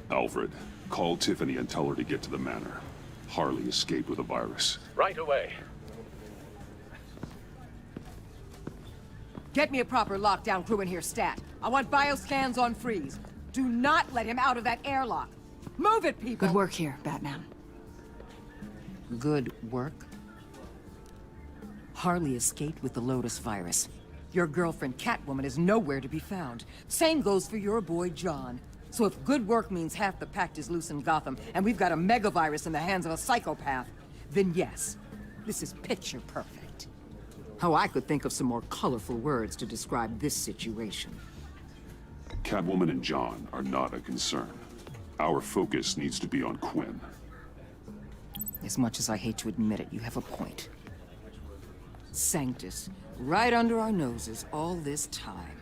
Speaker 14: Alfred, call Tiffany and tell her to get to the manor. Harley escaped with a virus.
Speaker 13: Right away.
Speaker 21: Get me a proper lockdown crew in here, stat. I want bioscans on Freeze. Do not let him out of that airlock. Move it, people!
Speaker 22: Good work here, Batman.
Speaker 21: Good work? Harley escaped with the Lotus virus. Your girlfriend, Catwoman, is nowhere to be found. Same goes for your boy, John. So if good work means half the pact is loose in Gotham, and we've got a megavirus in the hands of a psychopath, then yes, this is picture perfect. Oh, I could think of some more colorful words to describe this situation.
Speaker 14: Catwoman and John are not a concern. Our focus needs to be on Quinn.
Speaker 21: As much as I hate to admit it, you have a point. Sanctus, right under our noses all this time.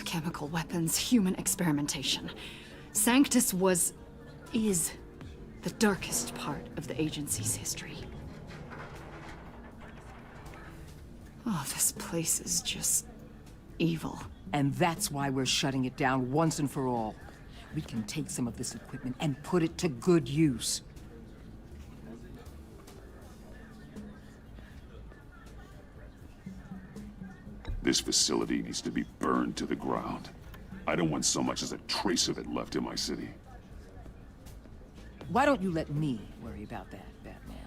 Speaker 22: Chemical weapons, human experimentation. Sanctus is the darkest part of the agency's history. Oh, this place is just evil.
Speaker 21: And that's why we're shutting it down once and for all. We can take some of this equipment and put it to good use.
Speaker 14: This facility needs to be burned to the ground. I don't want so much as a trace of it left in my city.
Speaker 21: Why don't you let me worry about that, Batman?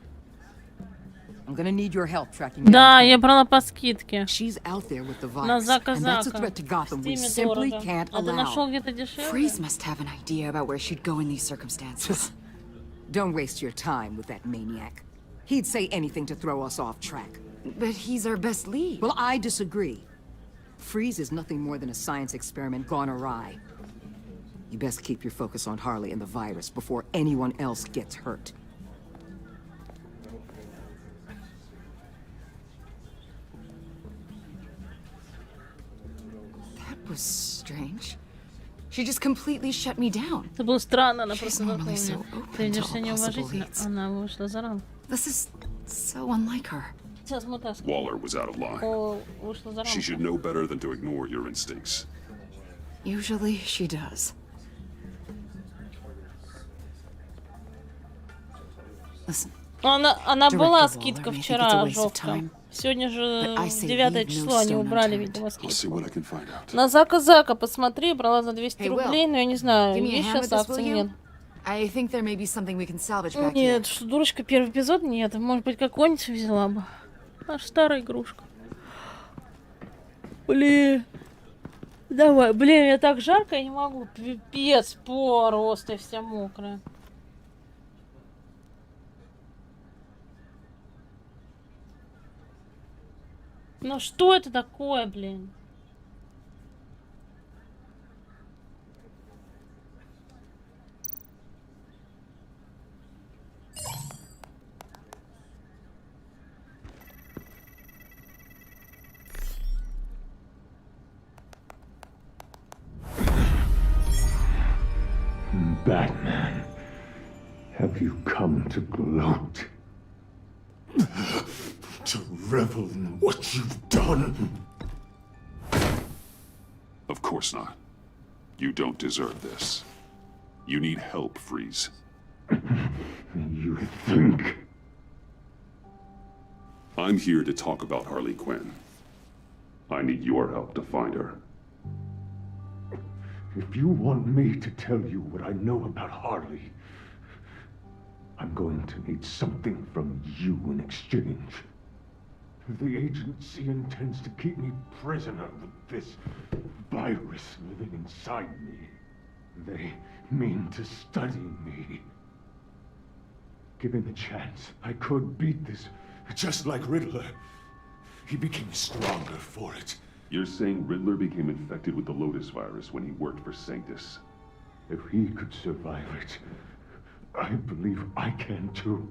Speaker 21: I'm gonna need your help tracking down.
Speaker 1: Да, я брала по скидке.
Speaker 21: She's out there with the
Speaker 1: На
Speaker 21: virus, and that's a
Speaker 1: заказака.
Speaker 21: threat to Gotham
Speaker 1: В
Speaker 21: we
Speaker 1: Стиме
Speaker 21: simply
Speaker 1: дорого.
Speaker 21: can't
Speaker 1: А ты нашел
Speaker 21: allow.
Speaker 1: где-то дешевле?
Speaker 22: Freeze must have an idea about where she'd go in these circumstances.
Speaker 21: Don't waste your time with that maniac. He'd say anything to throw us off track.
Speaker 22: But he's our best lead.
Speaker 21: Well, I disagree. Freeze is nothing more than a science experiment gone awry. You best keep your focus on Harley and the virus before anyone else gets hurt.
Speaker 22: That was strange. She just completely shut me down.
Speaker 1: Это было странно, она
Speaker 22: She's
Speaker 1: просто
Speaker 22: normally
Speaker 1: заткнула
Speaker 22: so
Speaker 1: меня.
Speaker 22: open
Speaker 1: Ты
Speaker 22: to
Speaker 1: идешь
Speaker 22: all
Speaker 1: себя неуважительно,
Speaker 22: possible leads.
Speaker 1: она вышла за рамку.
Speaker 22: This is so unlike her.
Speaker 1: Сейчас мы так.
Speaker 14: Waller was out of line.
Speaker 1: О, вышла за
Speaker 14: She should
Speaker 1: рамку.
Speaker 14: know better than to ignore your instincts.
Speaker 22: Usually she does. Listen.
Speaker 1: Она была
Speaker 22: Director
Speaker 1: скидка
Speaker 22: Waller may think
Speaker 1: вчера
Speaker 22: it's a waste of
Speaker 1: жестко.
Speaker 22: time,
Speaker 1: Сегодня же
Speaker 22: but I say
Speaker 1: 9
Speaker 22: leave no
Speaker 1: число, они
Speaker 22: stone
Speaker 1: убрали,
Speaker 22: unturned.
Speaker 1: видимо,
Speaker 14: I'll see
Speaker 1: скидку.
Speaker 14: what I can find out.
Speaker 1: На Зака посмотри, брала за 200
Speaker 22: Hey, Will,
Speaker 1: рублей, но я не знаю,
Speaker 22: give me a
Speaker 1: есть
Speaker 22: hand
Speaker 1: сейчас
Speaker 22: with this,
Speaker 1: акции,
Speaker 22: will you?
Speaker 1: нет.
Speaker 22: I think there may be something we can salvage back here.
Speaker 1: Нет, что, дурочка, первый эпизод? Нет, может быть, какой-нибудь взяла бы. Аж старая игрушка. Блин. Давай, блин, мне так жарко, я не могу. Пипец, просто вся мокрая. Ну что это такое, блин?
Speaker 16: Batman, have you come to gloat?
Speaker 8: To revel in what you've done?
Speaker 14: Of course not. You don't deserve this. You need help, Freeze.
Speaker 16: You think?
Speaker 14: I'm here to talk about Harley Quinn. I need your help to find her.
Speaker 16: If you want me to tell you what I know about Harley, I'm going to need something from you in exchange. The agency intends to keep me prisoner with this virus living inside me. They mean to study me. Given the chance, I could beat this, just like Riddler. He became stronger for it.
Speaker 14: You're saying Riddler became infected with the Lotus virus when he worked for Sanctus?
Speaker 16: If he could survive it, I believe I can too.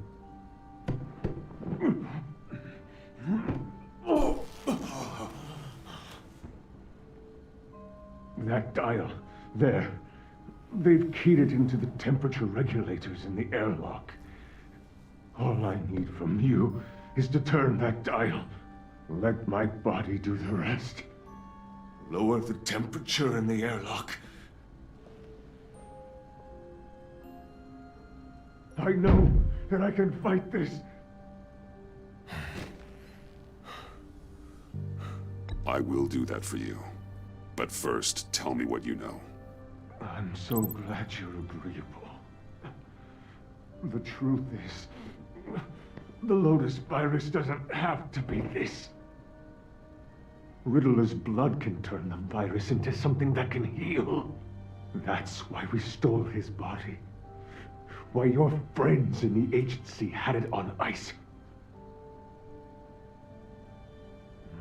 Speaker 16: That dial, there. They've keyed it into the temperature regulators in the airlock. All I need from you is to turn that dial. Let my body do the rest. Lower the temperature in the airlock. I know that I can fight this.
Speaker 14: I will do that for you. But first, tell me what you know.
Speaker 16: I'm so glad you're agreeable. The truth is, the Lotus virus doesn't have to be this. Riddler's blood can turn the virus into something that can heal. That's why we stole his body. Why your friends in the agency had it on ice.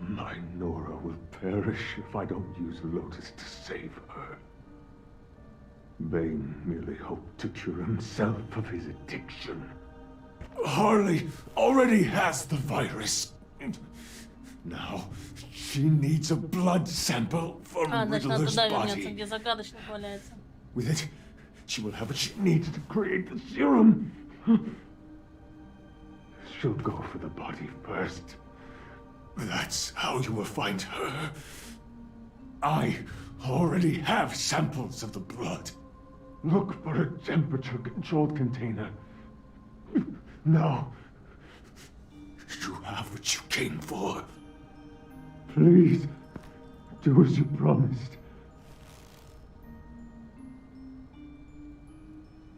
Speaker 16: My Nora will perish if I don't use Lotus to save her. Bane merely hoped to cure himself of his addiction. Harley already has the virus. Now, she needs a blood sample from Riddler's body. With it, she will have what she needs to create the serum. She'll go for the body first. That's how you will find her. I already have samples of the blood. Look for a temperature-controlled container. Now, you have what you came for. Please, do as you promised.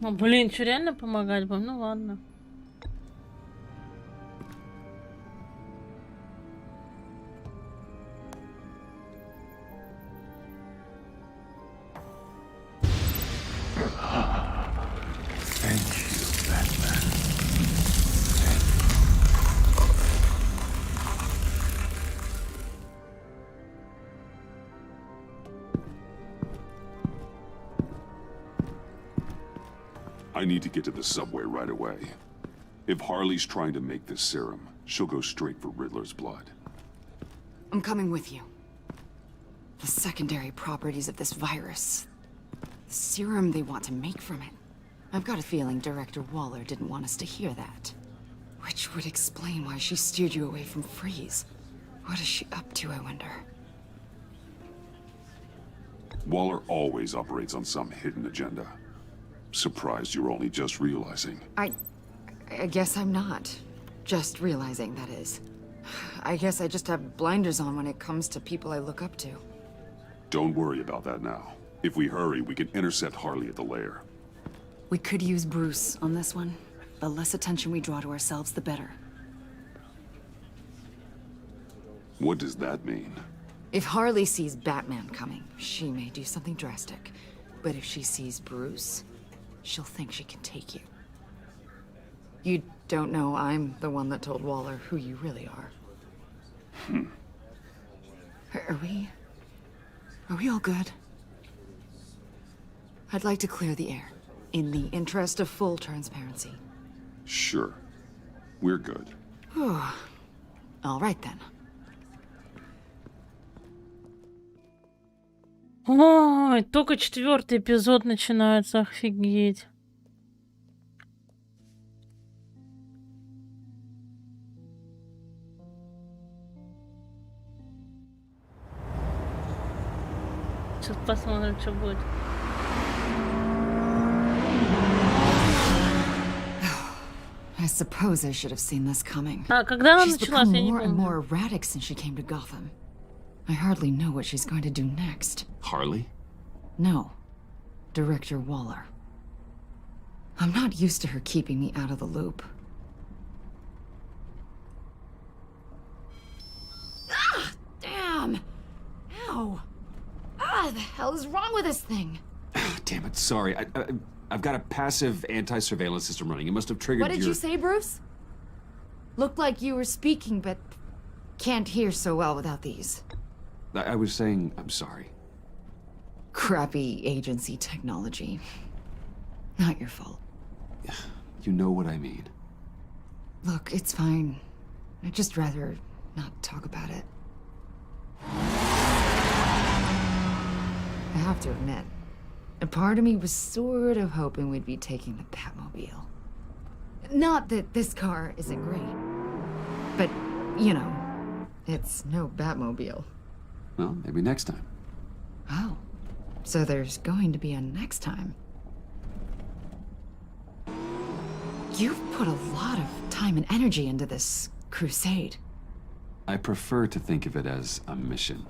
Speaker 1: Ну, блин, что, реально помогать будем? Ну, ладно.
Speaker 16: Thank you, Batman.
Speaker 14: I need to get to the subway right away. If Harley's trying to make this serum, she'll go straight for Riddler's blood.
Speaker 22: I'm coming with you. The secondary properties of this virus. The serum they want to make from it. I've got a feeling Director Waller didn't want us to hear that. Which would explain why she steered you away from Freeze. What is she up to, I wonder?
Speaker 14: Waller always operates on some hidden agenda. Surprised you're only just realizing.
Speaker 22: I guess I'm not. Just realizing, that is. I guess I just have blinders on when it comes to people I look up to.
Speaker 14: Don't worry about that now. If we hurry, we can intercept Harley at the lair.
Speaker 22: We could use Bruce on this one. The less attention we draw to ourselves, the better.
Speaker 14: What does that mean?
Speaker 22: If Harley sees Batman coming, she may do something drastic. But if she sees Bruce, she'll think she can take you. You don't know I'm the one that told Waller who you really are. Are we all good? I'd like to clear the air, in the interest of full transparency.
Speaker 14: Sure. We're good.
Speaker 22: All right then.
Speaker 1: Ой, только 4-й эпизод начинается, офигеть. Сейчас посмотрим, что будет.
Speaker 22: I suppose I should have seen this coming.
Speaker 1: А когда она
Speaker 22: She's
Speaker 1: началась,
Speaker 22: become
Speaker 1: я не
Speaker 22: more and
Speaker 1: помню.
Speaker 22: more erratic since she came to Gotham. I hardly know what she's going to do next.
Speaker 6: Harley?
Speaker 22: No. Director Waller. I'm not used to her keeping me out of the loop. Ah! Damn! Ow! Ah, the hell is wrong with this thing?
Speaker 6: Damn it, sorry. I've got a passive anti-surveillance system running. It must have triggered
Speaker 22: What did you say, Bruce? Looked like you were speaking, but can't hear so well without these.
Speaker 6: I was saying I'm sorry.
Speaker 22: Crappy agency technology. Not your fault.
Speaker 6: You know what I mean.
Speaker 22: Look, it's fine. I'd just rather not talk about it. I have to admit, a part of me was sort of hoping we'd be taking the Batmobile. Not that this car isn't great, but, you know, it's no Batmobile.
Speaker 6: Well, maybe next time.
Speaker 22: Oh, so there's going to be a next time. You've put a lot of time and energy into this crusade.
Speaker 6: I prefer to think of it as a mission.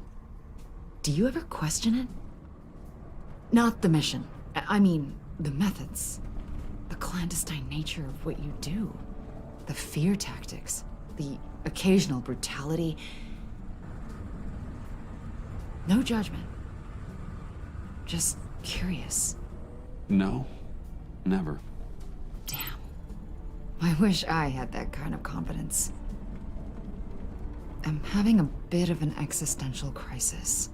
Speaker 22: Do you ever question it? Not the mission. I mean, the methods. The clandestine nature of what you do. The fear tactics. The occasional brutality. No judgment. Just curious.
Speaker 6: No, never.
Speaker 22: Damn. I wish I had that kind of confidence. I'm having a bit of an existential crisis.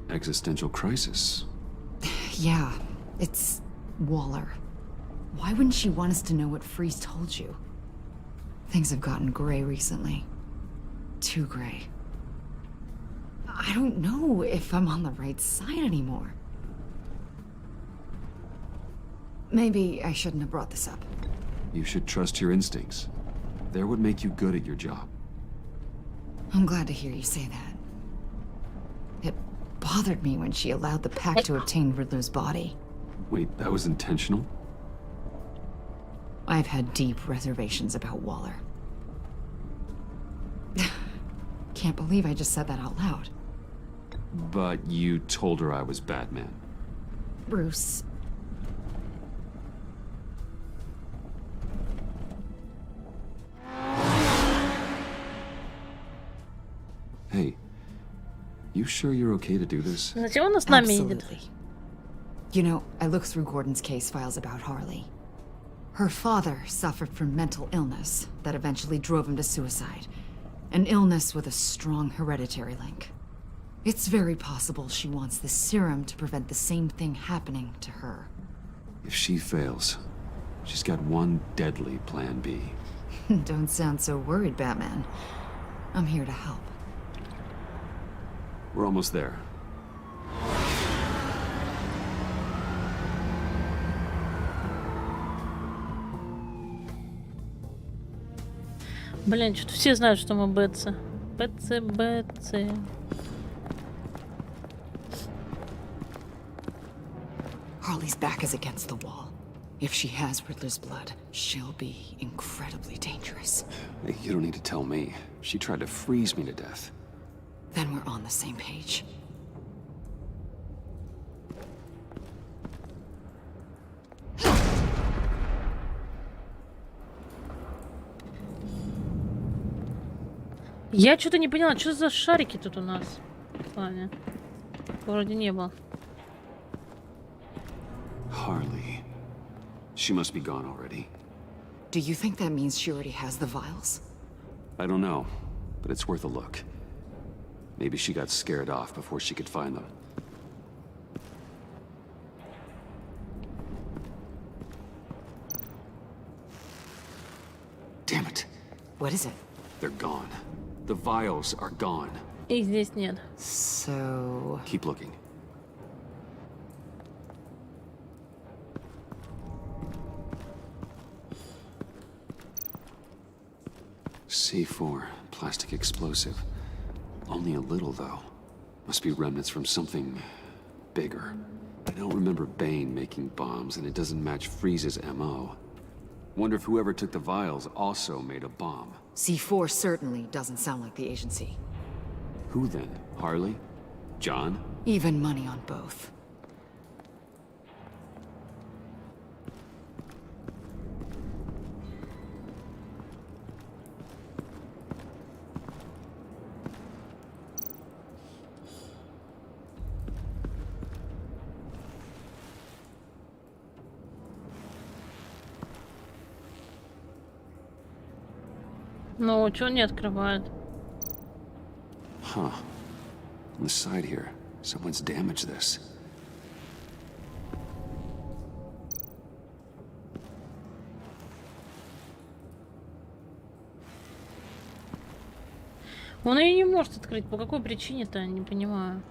Speaker 6: Existential crisis?
Speaker 22: Yeah, it's Waller. Why wouldn't she want us to know what Freeze told you? Things have gotten gray recently. Too gray. I don't know if I'm on the right side anymore. Maybe I shouldn't have brought this up.
Speaker 6: You should trust your instincts. They're what make you good at your job.
Speaker 22: I'm glad to hear you say that. It bothered me when she allowed the pack to obtain Riddler's body.
Speaker 6: Wait, that was intentional?
Speaker 22: I've had deep reservations about Waller. Can't believe I just said that out loud.
Speaker 6: But you told her I was Batman.
Speaker 22: Bruce.
Speaker 6: Hey, you sure you're okay to do this?
Speaker 1: Зачем она с нами едет?
Speaker 22: Absolutely. You know, I looked through Gordon's case files about Harley. Her father suffered from mental illness that eventually drove him to suicide. An illness with a strong hereditary link. It's very possible she wants this serum to prevent the same thing happening to her.
Speaker 6: If she fails, she's got one deadly plan B.
Speaker 22: Don't sound so worried, Batman. I'm here to help.
Speaker 6: We're almost there.
Speaker 1: Блин, что-то все знают, что мы БЦ. БЦ.
Speaker 22: Harley's back is against the wall. If she has Riddler's blood, she'll be incredibly dangerous.
Speaker 6: Hey, you don't need to tell me. She tried to freeze me to death.
Speaker 22: Then we're on the same page.
Speaker 1: Я что-то не поняла, что за шарики тут у нас в плане? Вроде не было.
Speaker 6: Harley. She must be gone already.
Speaker 22: Do you think that means she already has the vials?
Speaker 6: I don't know, but it's worth a look. Maybe she got scared off before she could find them. Damn it.
Speaker 22: What is it?
Speaker 6: They're gone. The vials are gone.
Speaker 1: Их здесь нет.
Speaker 22: So...
Speaker 6: Keep looking. C4, plastic explosive. Only a little, though. Must be remnants from something bigger. I don't remember Bane making bombs, and it doesn't match Freeze's MO. Wonder if whoever took the vials also made a bomb.
Speaker 22: C4 certainly doesn't sound like the agency.
Speaker 6: Who then? Harley? John?
Speaker 22: Even money on both.
Speaker 1: Ну, чё не открывает?
Speaker 6: Huh. On the side here, someone's damaged this.
Speaker 1: Он ее не может открыть. По какой причине-то? Не понимаю.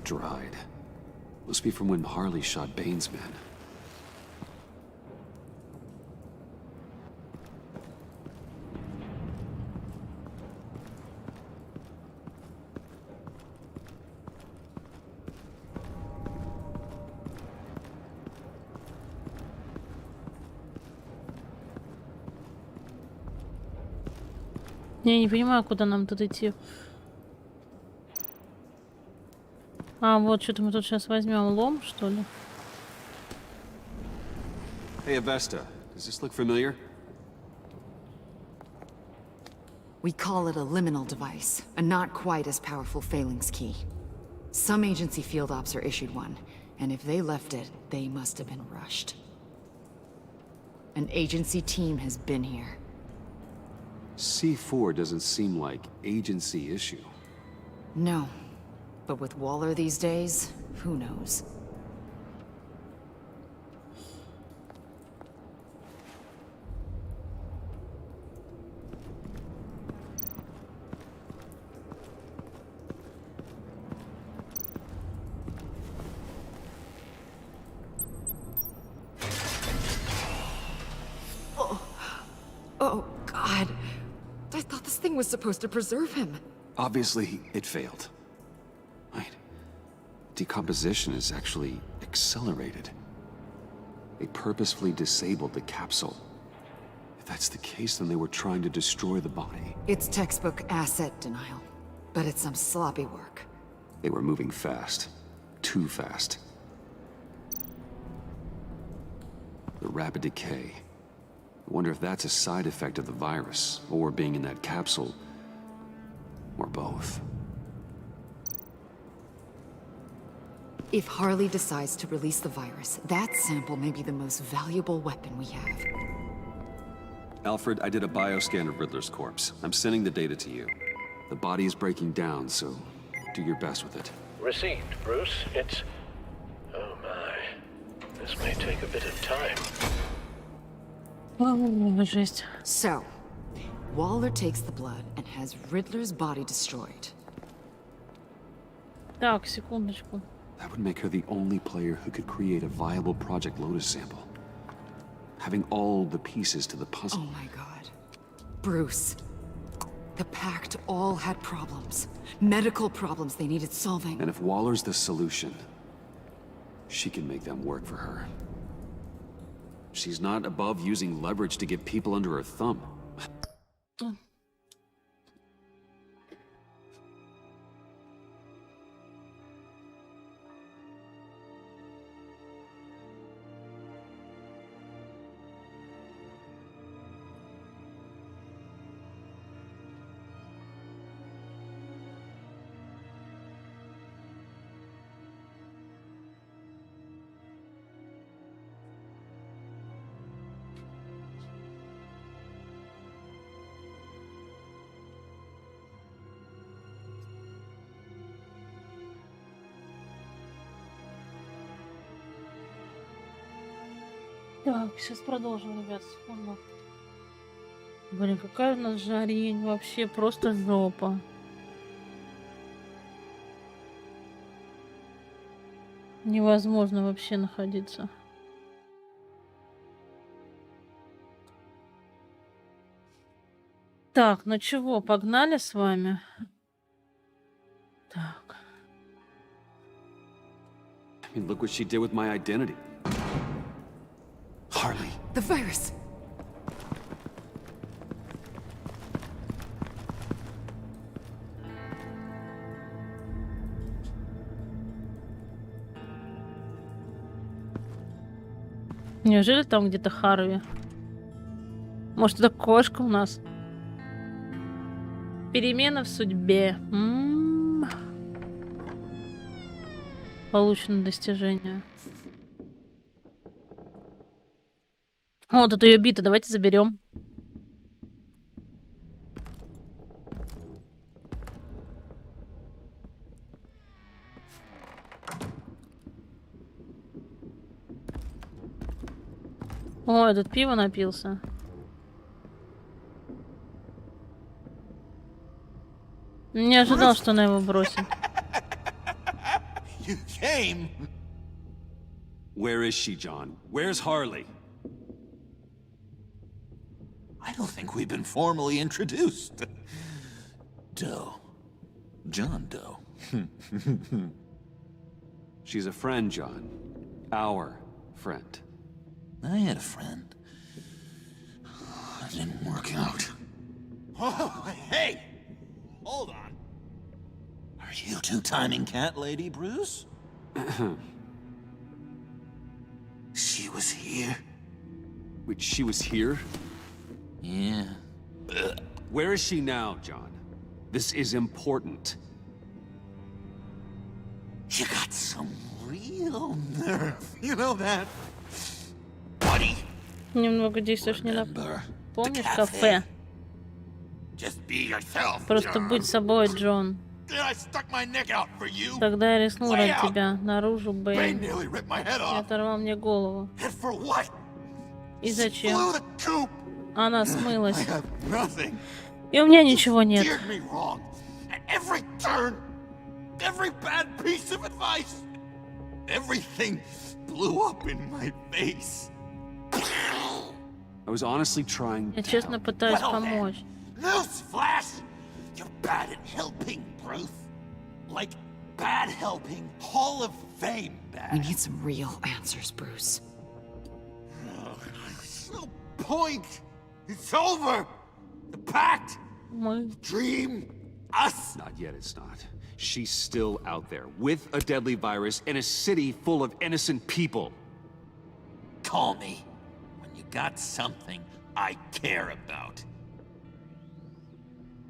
Speaker 6: Dried. Must be from when Harley shot Bane's men.
Speaker 1: Я не понимаю, куда нам тут идти. А, вот что-то мы тут сейчас возьмем лом, что ли?
Speaker 6: Hey, Avesta. Does this look familiar?
Speaker 22: We call it a liminal device, a not quite as powerful phalanx key. Some agency field ops are issued one, and if they left it, they must have been rushed. An agency team has been here.
Speaker 6: C4 doesn't seem like agency issue.
Speaker 22: No. But with Waller these days, who knows? Oh, God. I thought this thing was supposed to preserve him.
Speaker 6: Obviously, it failed. Right. Decomposition is actually accelerated. They purposefully disabled the capsule. If that's the case, then they were trying to destroy the body.
Speaker 22: It's textbook asset denial, but it's some sloppy work.
Speaker 6: They were moving fast. Too fast. The rapid decay. I wonder if that's a side effect of the virus, or being in that capsule, or both.
Speaker 22: If Harley decides to release the virus, that sample may be the most valuable weapon we have.
Speaker 6: Alfred, I did a bioscan of Riddler's corpse. I'm sending the data to you. The body is breaking down, so do your best with it.
Speaker 13: Received, Bruce. It's... oh my. This may take a bit of time.
Speaker 22: So, Waller takes the blood and has Riddler's body destroyed.
Speaker 1: Так, секундочку.
Speaker 6: That would make her the only player who could create a viable Project Lotus sample. Having all the pieces to the puzzle.
Speaker 22: Oh my god. Bruce. The Pact all had problems. Medical problems they needed solving.
Speaker 6: And if Waller's the solution, she can make them work for her. She's not above using leverage to get people under her thumb.
Speaker 1: Так, сейчас продолжим, ребят, секунду. Блин, какая у нас жарень, вообще просто жопа. Невозможно вообще находиться. Так, ну чего, погнали с вами? Так.
Speaker 6: I mean, look what she did with my identity. Harley.
Speaker 22: The virus.
Speaker 1: Неужели там где-то Харви? Может, это кошка у нас? Перемена в судьбе. Получено достижение. О, тут ее бита. Давайте заберем. О, этот пиво напился. Не ожидал, что она его бросит.
Speaker 6: You came. Where is she, John? Where's Harley?
Speaker 7: I don't think we've been formally introduced. Doe. John Doe.
Speaker 6: She's a friend, John. Our friend.
Speaker 7: I had a friend. It didn't work out. Oh, hey! Hold on. Are you two-timing cat lady, Bruce? She was here.
Speaker 6: Wait, she was here?
Speaker 7: Yeah.
Speaker 6: Where is she now, John? This is important.
Speaker 7: You got some real nerve. You know that? Buddy.
Speaker 1: Немного действуешь не на... Помнишь кафе? Просто будь собой, Джон. Тогда я рискнул ради тебя. Наружу, Бэйн. И оторвал мне голову. И зачем? Она смылась. И у меня ничего нет.
Speaker 6: I was honestly trying
Speaker 1: Я честно пытаюсь помочь.
Speaker 7: Newsflash! You're bad at helping, Bruce. Like bad helping, Hall of Fame bad.
Speaker 22: We need some real answers, Bruce.
Speaker 7: There's no point. It's over. The pact. Dream. Us.
Speaker 6: Not yet, it's not. She's still out there with a deadly virus in a city full of innocent people.
Speaker 7: Call me when you got something I care about.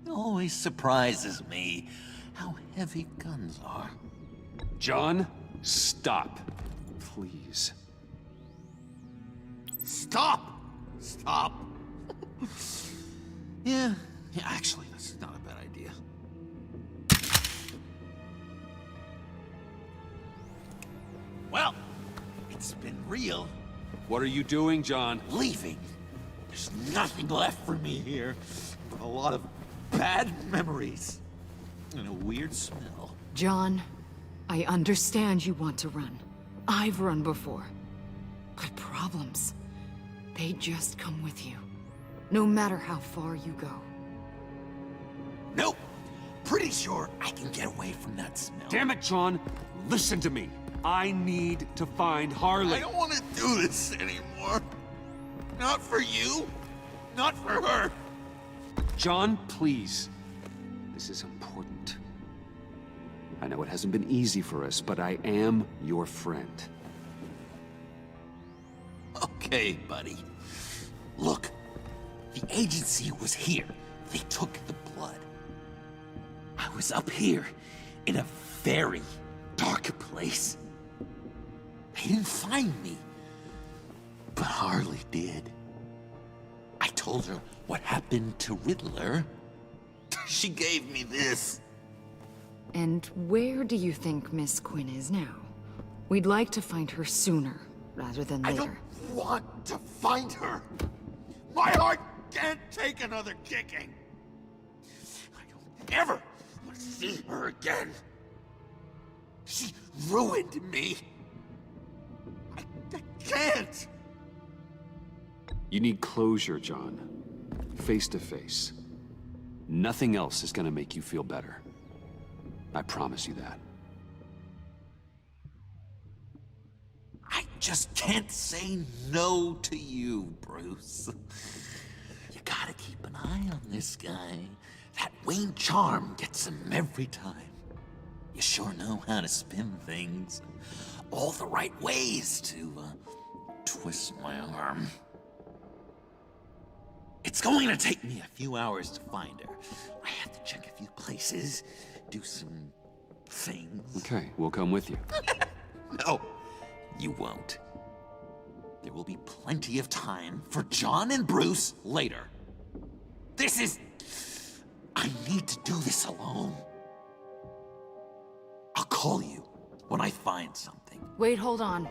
Speaker 7: It always surprises me how heavy guns are.
Speaker 6: John, stop. Please.
Speaker 7: Stop! Stop! Yeah, actually, that's not a bad idea. Well, it's been real.
Speaker 6: What are you doing, John?
Speaker 7: Leaving. There's nothing left for me here but a lot of bad memories and a weird smell.
Speaker 22: John, I understand you want to run. I've run before. But problems, they just come with you. No matter how far you go.
Speaker 7: Nope. Pretty sure I can get away from that smell.
Speaker 6: Damn it, John. Listen to me. I need to find Harley.
Speaker 7: I don't want to do this anymore. Not for you. Not for her.
Speaker 6: John, please. This is important. I know it hasn't been easy for us, but I am your friend.
Speaker 7: Okay, buddy. Look, the agency was here. They took the blood. I was up here in a very dark place. They didn't find me, but Harley did. I told her what happened to Riddler. She gave me this.
Speaker 22: And where do you think Miss Quinn is now? We'd like to find her sooner, rather than later.
Speaker 7: I don't want to find her. My heart can't take another kicking. I don't ever want to see her again. She ruined me. I can't.
Speaker 6: You need closure, John. Face to face. Nothing else is gonna make you feel better. I promise you that.
Speaker 7: I just can't say no to you, Bruce. You gotta keep an eye on this guy. That Wayne charm gets him every time. You sure know how to spin things. All the right ways to twist my arm. It's going to take me a few hours to find her. I have to check a few places, do some things.
Speaker 6: Okay, we'll come with you.
Speaker 7: No, you won't. There will be plenty of time for John and Bruce later. This is... I need to do this alone. I'll call you when I find something.
Speaker 22: Wait, hold on.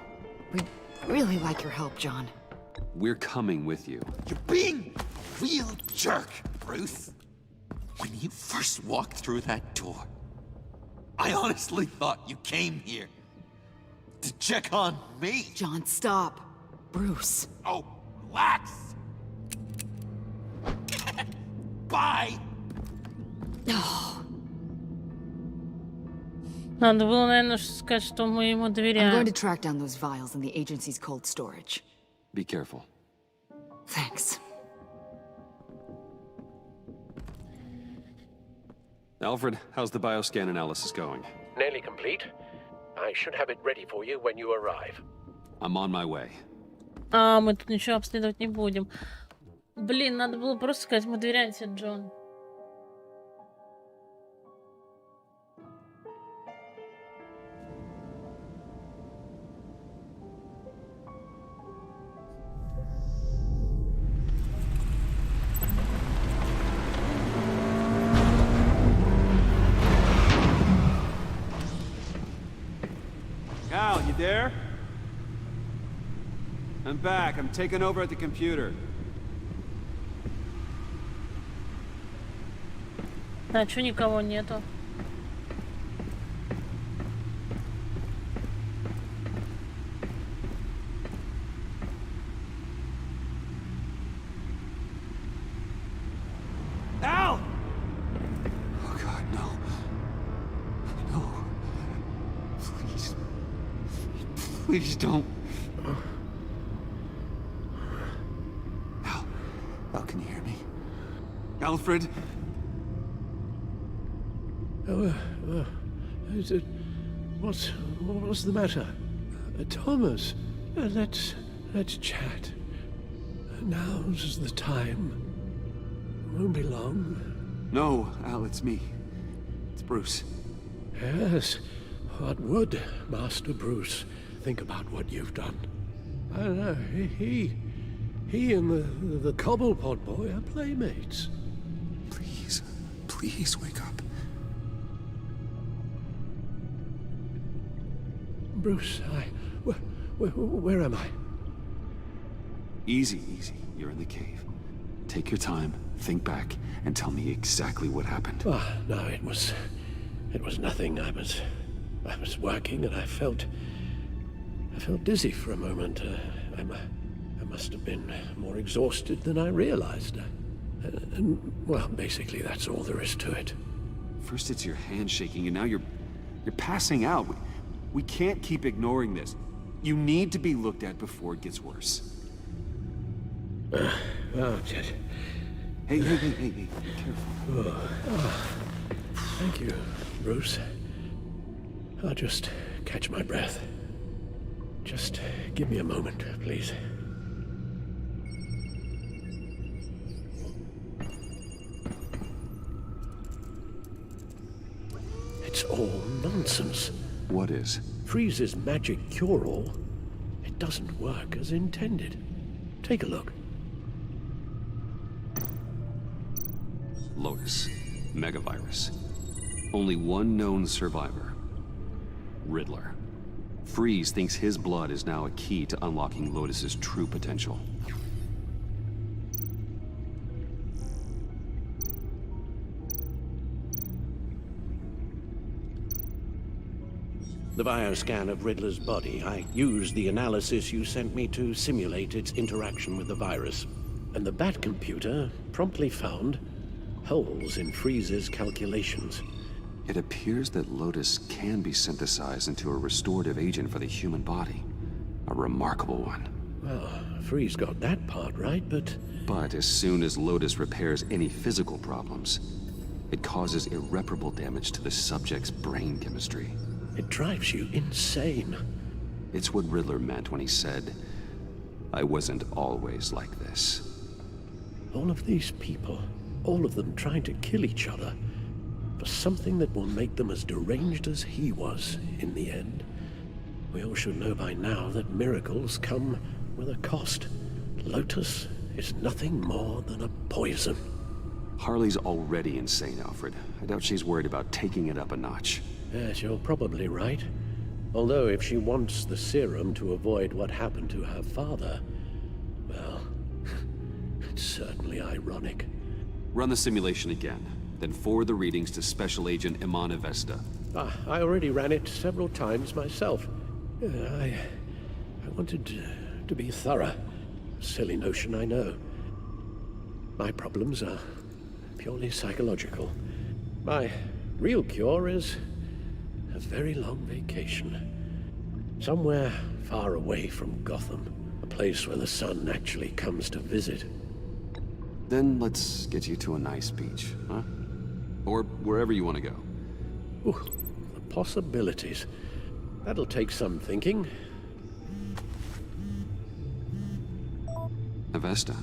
Speaker 22: We'd really like your help, John.
Speaker 6: We're coming with you.
Speaker 7: You're being a real jerk, Bruce. When you first walked through that door, I honestly thought you came here to check on me.
Speaker 22: John, stop. Bruce.
Speaker 7: Oh, relax. Bye.
Speaker 1: Надо было, наверное, сказать, что мы ему
Speaker 22: I'm
Speaker 1: доверяем.
Speaker 22: going to track down those vials in the agency's cold storage.
Speaker 6: Be careful.
Speaker 22: Thanks.
Speaker 6: Alfred, how's the bioscan analysis going?
Speaker 13: Nearly complete. I should have it ready for you when you arrive.
Speaker 6: I'm on my way.
Speaker 1: Мы тут ничего обследовать не будем. Блин, надо было просто сказать, мы доверяем тебе, Джон.
Speaker 6: Al, you there? I'm back. I'm taking over at the computer.
Speaker 1: А чё никого нету?
Speaker 6: Al! Oh God, no. No. Please. Please don't. Al, can you hear me? Alfred?
Speaker 18: What's the matter? Thomas, let's chat. Now's the time. Won't be long.
Speaker 6: No, Al, it's me. It's Bruce.
Speaker 18: Yes. What would Master Bruce think about what you've done? I don't know. He and the Cobblepot boy are playmates.
Speaker 6: Please wake up.
Speaker 18: Bruce, where am I?
Speaker 6: Easy. You're in the cave. Take your time, think back, and tell me exactly what happened.
Speaker 18: No, it was nothing. I was working and I felt dizzy for a moment. I must have been more exhausted than I realized. And well, basically that's all there is to it.
Speaker 6: First it's your hand shaking, and now you're passing out. We can't keep ignoring this. You need to be looked at before it gets worse.
Speaker 18: Just...
Speaker 6: Hey, be careful.
Speaker 18: Thank you, Bruce. I'll just catch my breath. Just give me a moment, please. It's all nonsense.
Speaker 6: What is?
Speaker 18: Freeze's magic cure-all. It doesn't work as intended. Take a look.
Speaker 6: Lotus. Megavirus. Only one known survivor. Riddler. Freeze thinks his blood is now a key to unlocking Lotus's true potential.
Speaker 18: The bioscan of Riddler's body, I used the analysis you sent me to simulate its interaction with the virus. And the Bat computer promptly found holes in Freeze's calculations.
Speaker 6: It appears that Lotus can be synthesized into a restorative agent for the human body. A remarkable one.
Speaker 18: Well, Freeze got that part right, but...
Speaker 6: But as soon as Lotus repairs any physical problems, it causes irreparable damage to the subject's brain chemistry.
Speaker 18: It drives you insane.
Speaker 6: It's what Riddler meant when he said,
Speaker 2: I wasn't always like this.
Speaker 18: All of these people, all of them trying to kill each other for something that will make them as deranged as he was in the end. We all should know by now that miracles come with a cost. Lotus is nothing more than a poison.
Speaker 2: Harley's already insane, Alfred. I doubt she's worried about taking it up a notch.
Speaker 18: Yes, you're probably right. Although if she wants the serum to avoid what happened to her father, well, it's certainly ironic.
Speaker 2: Run the simulation again, then forward the readings to Special Agent Iman Avesta.
Speaker 18: I already ran it several times myself. I wanted to be thorough. Silly notion, I know. My problems are purely psychological. My real cure is a very long vacation. Somewhere far away from Gotham. A place where the sun actually comes to visit.
Speaker 2: Then let's get you to a nice beach, huh? Or wherever you want to go.
Speaker 18: Ooh, the possibilities. That'll take some thinking.
Speaker 2: Avesta.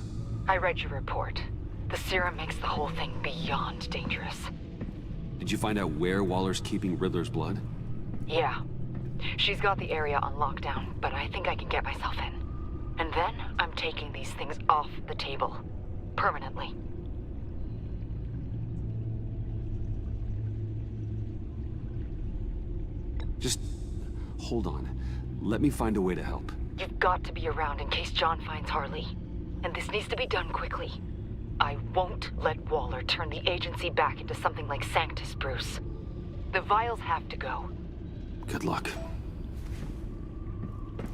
Speaker 10: I read your report. The serum makes the whole thing beyond dangerous.
Speaker 2: Did you find out where Waller's keeping Riddler's blood?
Speaker 10: Yeah. She's got the area on lockdown, but I think I can get myself in. And then I'm taking these things off the table. Permanently.
Speaker 2: Just hold on. Let me find a way to help.
Speaker 10: You've got to be around in case John finds Harley. And this needs to be done quickly. I won't let Waller turn the agency back into something like Sanctus, Bruce. The vials have to go.
Speaker 2: Good luck.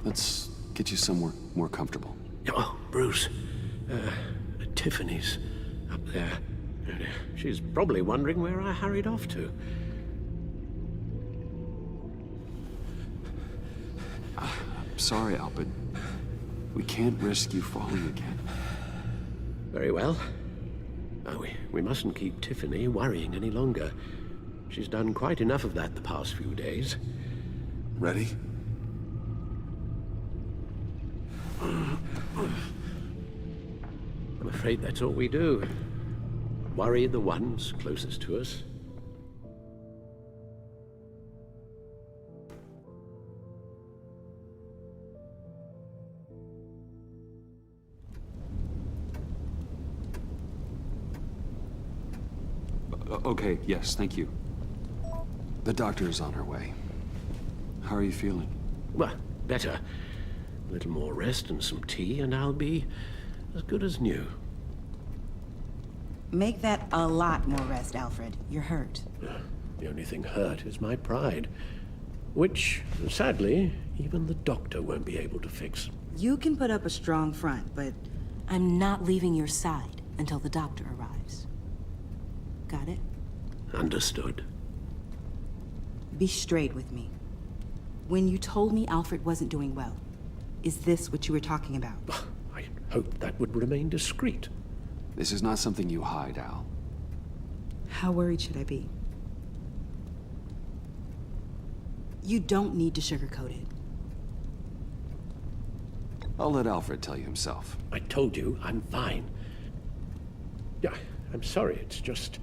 Speaker 2: Let's get you somewhere more comfortable.
Speaker 18: Oh, Bruce. Tiffany's up there. She's probably wondering where I hurried off to.
Speaker 2: Sorry, Albert. We can't risk you falling again.
Speaker 18: Very well. We mustn't keep Tiffany worrying any longer. She's done quite enough of that the past few days.
Speaker 2: Ready?
Speaker 18: I'm afraid that's all we do. Worry the ones closest to us.
Speaker 2: Okay, yes, thank you. The doctor is on her way. How are you feeling?
Speaker 18: Well, better. A little more rest and some tea, and I'll be as good as new.
Speaker 20: Make that a lot more rest, Alfred. You're hurt.
Speaker 18: The only thing hurt is my pride, which, sadly, even the doctor won't be able to fix.
Speaker 20: You can put up a strong front, but I'm not leaving your side until the doctor arrives. Got it?
Speaker 18: Understood.
Speaker 20: Be straight with me. When you told me Alfred wasn't doing well, is this what you were talking about?
Speaker 18: I hoped that would remain discreet.
Speaker 2: This is not something you hide, Al.
Speaker 20: How worried should I be? You don't need to sugarcoat it.
Speaker 2: I'll let Alfred tell you himself.
Speaker 18: I told you I'm fine. Yeah, I'm sorry, it's just...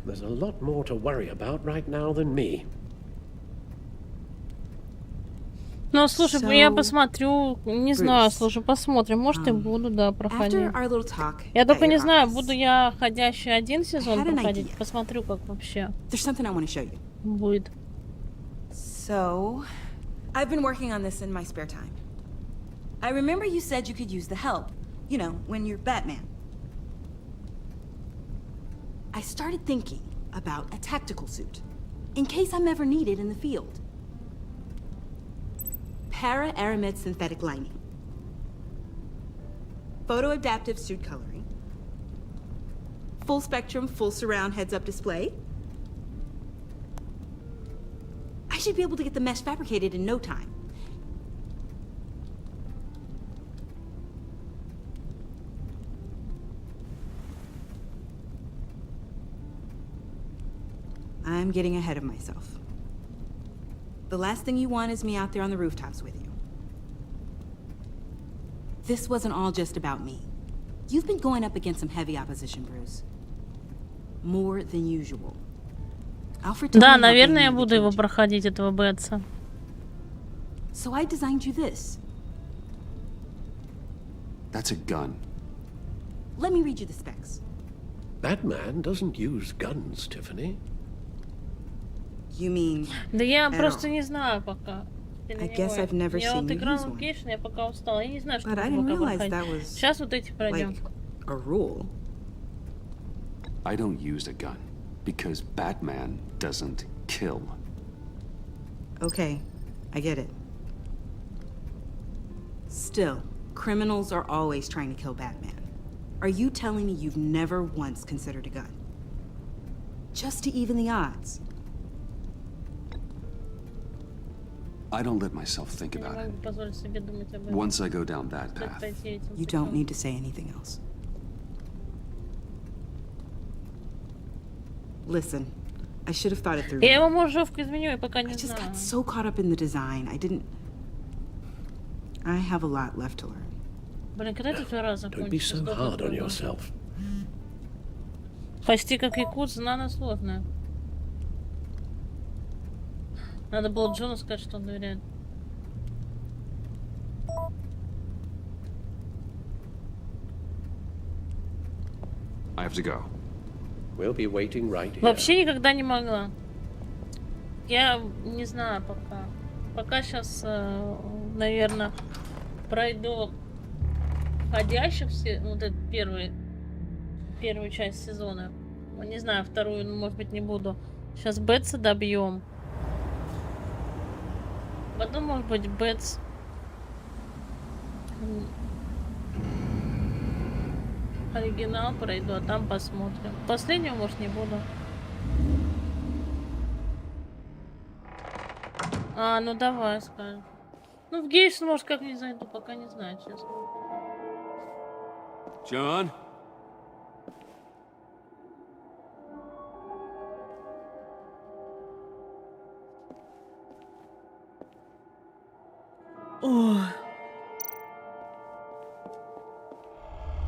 Speaker 18: There's a lot more to worry about right now than me.
Speaker 1: Ну, слушай, я посмотрю, не знаю, слушай, посмотрим, может и буду, да, проходить. Я только не знаю, буду я ходящий один сезон проходить, посмотрю, как вообще будет.
Speaker 20: So, I've been working on this in my spare time. I remember you said you could use the help, you know, when you're Batman. I started thinking about a tactical suit, in case I'm ever needed in the field. Para-aramid synthetic lining. Photo-adaptive suit coloring. Full spectrum, full surround heads-up display. I should be able to get the mesh fabricated in no time. I'm getting ahead of myself. The last thing you want is me out there on the rooftops with you.
Speaker 11: this wasn't all just about me. You've been going up against some heavy opposition, Bruce. More than usual.
Speaker 1: Да, наверное, я буду его проходить, этого Бэтса.
Speaker 11: So I designed you this.
Speaker 2: That's a gun.
Speaker 11: Let me read you the specs.
Speaker 18: Batman doesn't use guns, Tiffany.
Speaker 11: You mean?
Speaker 1: Да я просто не знаю пока.
Speaker 11: I guess I've never
Speaker 1: я
Speaker 11: seen
Speaker 1: вот
Speaker 11: you
Speaker 1: играла
Speaker 11: use
Speaker 1: в
Speaker 11: one.
Speaker 1: Гейшн, я пока устала. Я не знаю, что
Speaker 11: But I didn't
Speaker 1: пока
Speaker 11: realize
Speaker 1: проходить.
Speaker 11: that was
Speaker 1: Сейчас вот эти пройдем.
Speaker 11: like a rule.
Speaker 2: I don't use a gun because Batman doesn't kill.
Speaker 11: Okay, I get it. Still, criminals are always trying to kill Batman. Are you telling me you've never once considered a gun? Just to even the odds?
Speaker 2: I don't let myself think about it. Once I go down that path.
Speaker 11: You don't need to say anything else. Listen, I should have thought it through.
Speaker 1: Я его, может, жестко изменю, я пока не
Speaker 11: I just
Speaker 1: знаю.
Speaker 11: got so caught up in the design, I have a lot left to learn.
Speaker 1: Блин, когда это второй раз
Speaker 18: Don't be so hard on yourself.
Speaker 1: Почти как якудза, но она сложная. Надо было Джону сказать, что он доверяет.
Speaker 2: I have to go.
Speaker 18: We'll be waiting right here.
Speaker 1: Вообще никогда не могла. Я не знаю пока. Пока сейчас, наверное, пройду входящих все, вот эту первую часть сезона. Не знаю, вторую, ну, может быть, не буду. Сейчас Бэтса добьем. Потом, может быть, Бэтс. Оригинал пройду, а там посмотрим. Последнего, может, не буду. Ну давай, скажем. Ну, в Гейшн, может, как-нибудь зайду, пока не знаю, честно.
Speaker 6: John?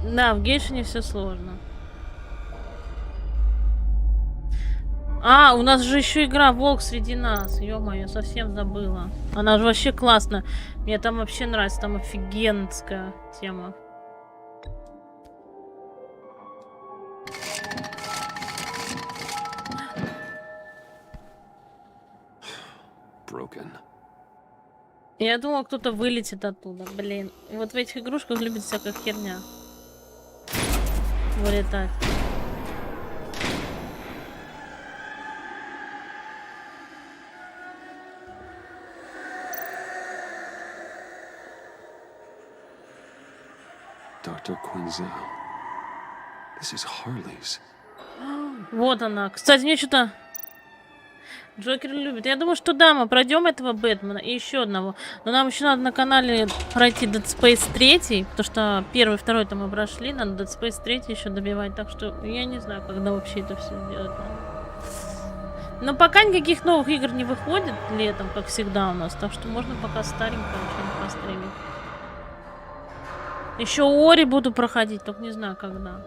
Speaker 1: Да, в Гейшине все сложно. У нас же еще игра «Волк среди нас». Ё-моё, совсем забыла. Она же вообще классная. Мне там вообще нравится, там офигенская тема.
Speaker 2: Broken.
Speaker 1: Я думала, кто-то вылетит оттуда, блин. Вот в этих игрушках любит всякая херня вылетать.
Speaker 2: Dr. Quinzel. This is Harley's.
Speaker 1: Вот она. Кстати, мне что-то... Джокер любит. Я думаю, что да, мы пройдем этого Бэтмена и еще одного. Но нам еще надо на канале пройти Dead Space 3, потому что первый, второй-то мы прошли. Надо Dead Space 3 еще добивать. Так что я не знаю, когда вообще это все сделать надо. Но пока никаких новых игр не выходит летом, как всегда у нас. Так что можно пока старенькое что-нибудь постримить. Еще Ори буду проходить, только не знаю когда.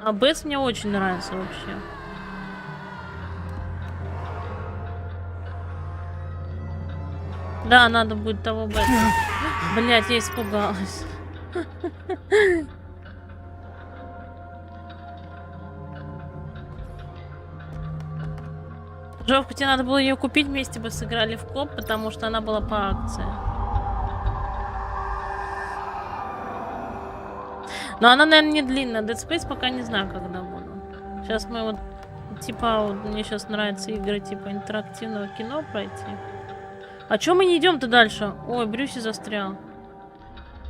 Speaker 1: А Бэтс мне очень нравится вообще. Да, надо будет того Бэтса. Блять, я испугалась. Жовка, тебе надо было ее купить, вместе бы сыграли в коп, потому что она была по акции. Но она, наверное, не длинная. Dead Space пока не знаю, когда буду. Сейчас мы вот, типа, вот, мне сейчас нравятся игры, типа, интерактивного кино пройти. А чё мы не идем-то дальше? Ой, Брюси застрял.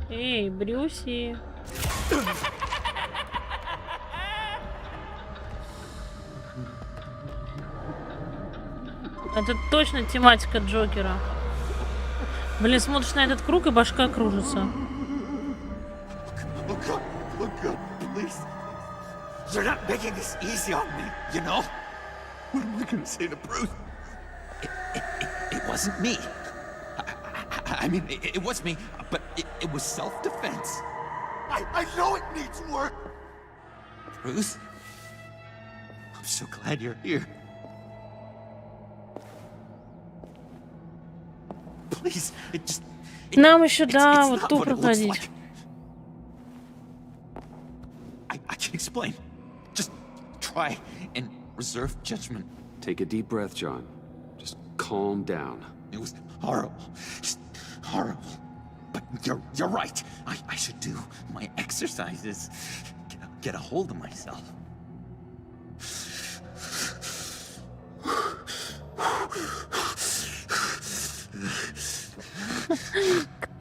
Speaker 1: Эй, Брюси. Это точно тематика Джокера. Блин, смотришь на этот круг, и башка кружится.
Speaker 7: You're not making this easy on me, you know?
Speaker 8: What am I gonna say to Bruce?
Speaker 7: It wasn't me. I mean, it was me, but it was self-defense.
Speaker 8: I know it needs work.
Speaker 7: Bruce, I'm so glad you're here. Please, it just...
Speaker 1: Нам еще, да, вот ту проходить.
Speaker 7: I can explain. Just try and reserve judgment.
Speaker 6: Take a deep breath, John. Just calm down.
Speaker 7: It was horrible. Just horrible. But you're right. I should do my exercises. Get a hold of myself.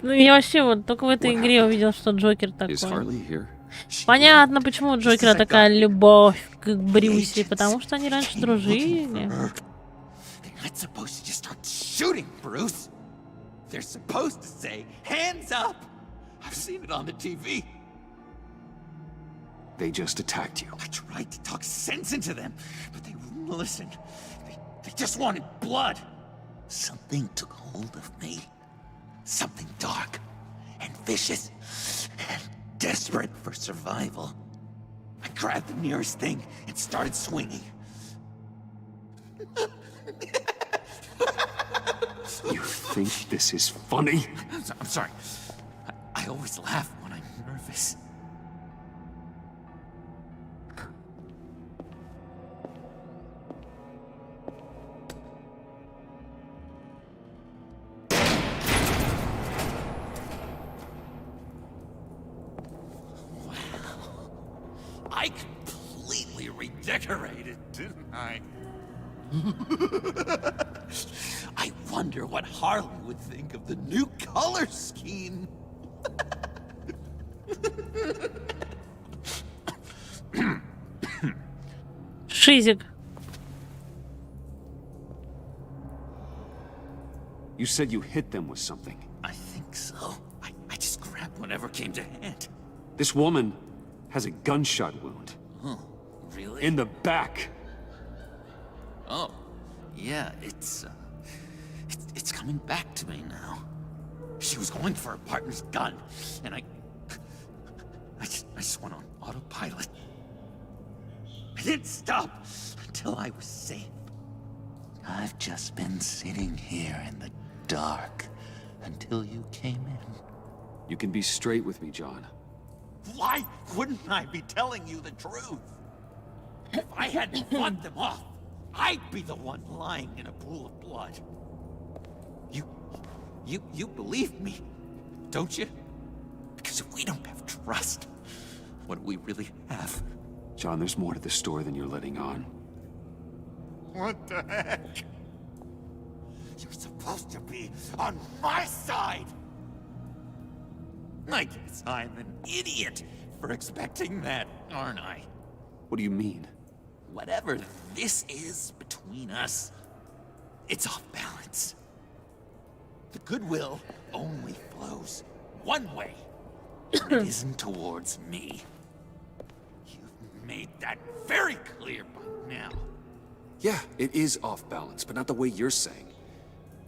Speaker 1: Ну, я вообще вот только в этой игре увидел, что Джокер такой. Понятно, почему у Джокера такая любовь к Брюсе, потому что они раньше дружили.
Speaker 7: They're supposed to say, hands up! I've seen it on the TV.
Speaker 6: They just attacked you.
Speaker 7: I tried to talk sense into them, but they wouldn't listen. They just wanted blood. Something took hold of me. Something dark and vicious and desperate for survival. I grabbed the nearest thing and started swinging.
Speaker 6: You think this is funny?
Speaker 7: I'm sorry. I always laugh when I'm nervous. Wow. I completely redecorated, didn't I? I wonder what Harley would think of the new color scheme.
Speaker 1: Шизик.
Speaker 6: You said you hit them with something.
Speaker 7: I think so. I just grabbed whatever came to hand.
Speaker 6: This woman has a gunshot wound.
Speaker 7: Oh, really?
Speaker 6: In the back.
Speaker 7: Oh, yeah, it's coming back to me now. She was going for her partner's gun, and I just went on autopilot. I didn't stop until I was safe. I've just been sitting here in the dark until you came in.
Speaker 6: You can be straight with me, John.
Speaker 7: Why wouldn't I be telling you the truth? If I hadn't fought them off, I'd be the one lying in a pool of blood. You believe me, don't you? Because if we don't have trust, what do we really have?
Speaker 6: John, there's more to this story than you're letting on.
Speaker 8: What the heck?
Speaker 7: You're supposed to be on my side! I guess I'm an idiot for expecting that, aren't I?
Speaker 6: What do you mean?
Speaker 7: Whatever this is between us, it's off balance. The goodwill only flows one way, and it isn't towards me. You've made that very clear by now.
Speaker 6: Yeah, it is off balance, but not the way you're saying.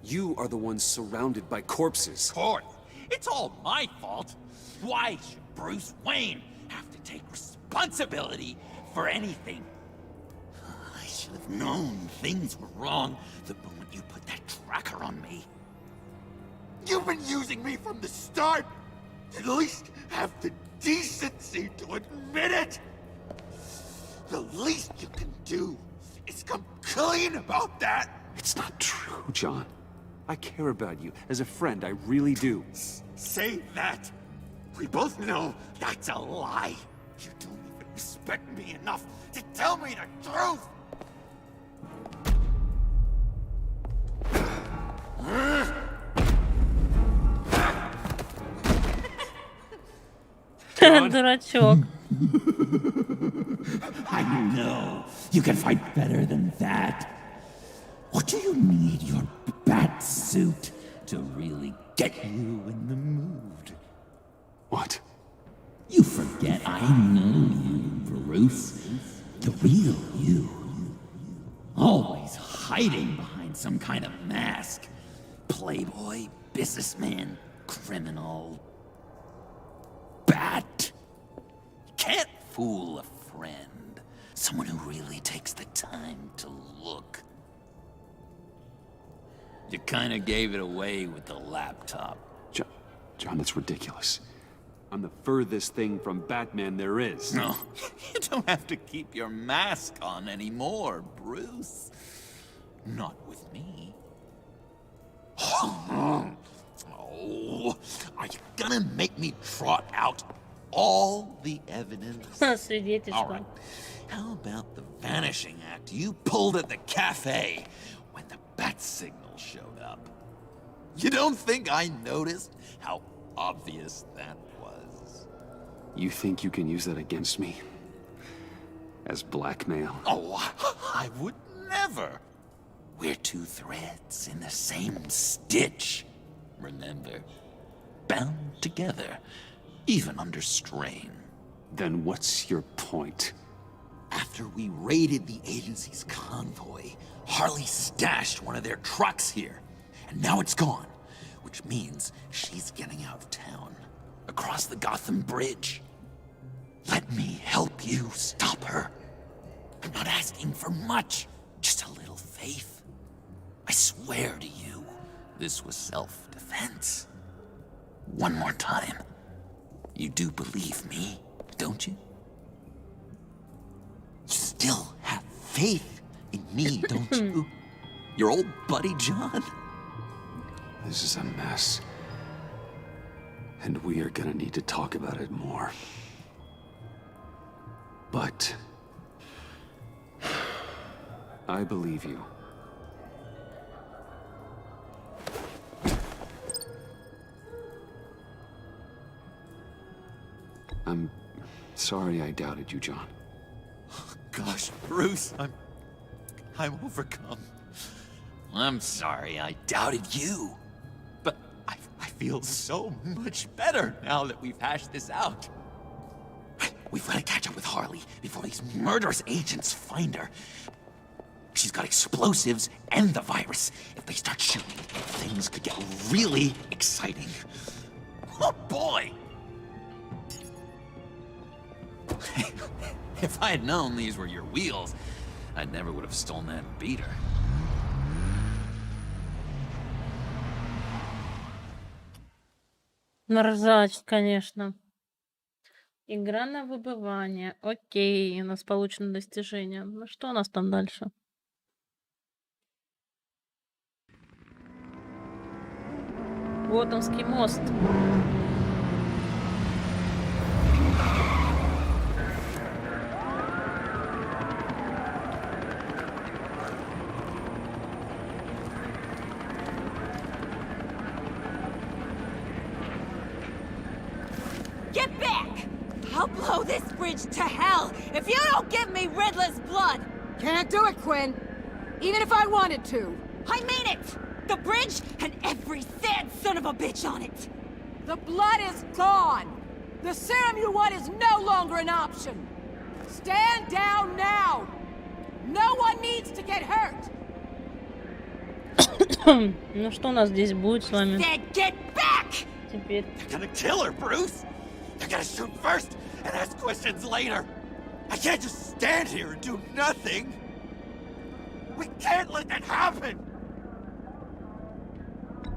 Speaker 6: You are the one surrounded by corpses.
Speaker 7: Court, it's all my fault. Why should Bruce Wayne have to take responsibility for anything? I should have known things were wrong the moment you put that tracker on me.
Speaker 8: You've been using me from the start! At least have the decency to admit it! The least you can do is come clean about that!
Speaker 6: It's not true, John. I care about you. As a friend, I really do.
Speaker 8: Say that! We both know that's a lie! You don't even respect me enough to tell me the truth!
Speaker 1: Дурачок.
Speaker 7: I know you can fight better than that. What do you need your bat suit to really get you in the mood?
Speaker 6: What?
Speaker 7: You forget I know you, Bruce. Bruce. The real you. Always hiding behind some kind of mask. Playboy, businessman, criminal. Bat. You can't fool a friend. Someone who really takes the time to look. You kinda gave it away with the laptop.
Speaker 6: John, that's ridiculous. I'm the furthest thing from Batman there is.
Speaker 7: No, you don't have to keep your mask on anymore, Bruce. Not with me. Oh, are you gonna make me trot out all the evidence? All right. How about the vanishing act you pulled at the cafe when the bat signal showed up? You don't think I noticed how obvious that was?
Speaker 6: You think you can use that against me? As blackmail?
Speaker 7: Oh, I would never. We're two threads in the same stitch, remember? Bound together, even under strain.
Speaker 6: Then what's your point?
Speaker 7: After we raided the agency's convoy, Harley stashed one of their trucks here, and now it's gone, which means she's getting out of town, across the Gotham Bridge. Let me help you stop her. I'm not asking for much, just a little faith. I swear to you, this was self-defense. One more time. You do believe me, don't you? You still have faith in me, don't you? Your old buddy John?
Speaker 6: This is a mess. And we are gonna need to talk about it more. But I believe you. I'm sorry I doubted you, John.
Speaker 7: Gosh, Bruce, I'm overcome. I'm sorry I doubted you. But I feel so much better now that we've hashed this out. We've got to catch up with Harley before these murderous agents find her. She's got explosives and the virus. If they start shooting, things could get really exciting. Oh boy! If I had known these were your wheels, I never would have stolen that beater.
Speaker 1: Ржач, конечно. Игра на выбывание. Окей, у нас получено достижение. Ну что у нас там дальше? Готэмский мост.
Speaker 4: Get back! I'll blow this bridge to hell if you don't give me Riddler's blood!
Speaker 21: Can't do it, Quinn. Even if I wanted to.
Speaker 4: I mean it! The bridge and every sad son of a bitch on it!
Speaker 21: The blood is gone! The serum you want is no longer an option! Stand down now! No one needs to get hurt!
Speaker 1: Ну что у нас здесь будет с вами?
Speaker 4: Get back!
Speaker 1: Теперь.
Speaker 7: They're gonna kill her, Bruce! They're gonna shoot first and ask questions later! I can't just stand here and do nothing! We can't let that happen!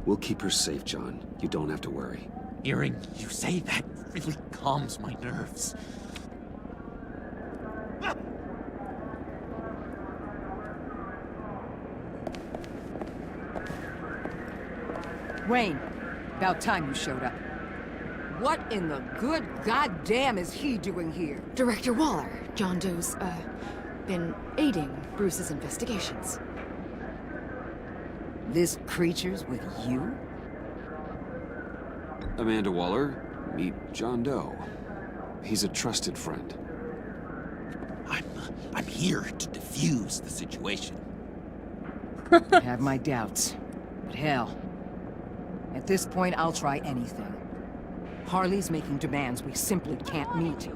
Speaker 6: We'll keep her safe, John. You don't have to worry.
Speaker 7: Hearing you say that really calms my nerves.
Speaker 21: Wayne, about time you showed up. What in the good goddamn is he doing here?
Speaker 3: Director Waller, John Doe's, been aiding Bruce's investigations.
Speaker 21: This creature's with you?
Speaker 6: Amanda Waller, meet John Doe. He's a trusted friend.
Speaker 7: I'm here to defuse the situation.
Speaker 21: I have my doubts, but hell. At this point, I'll try anything. Harley's making demands we simply can't meet.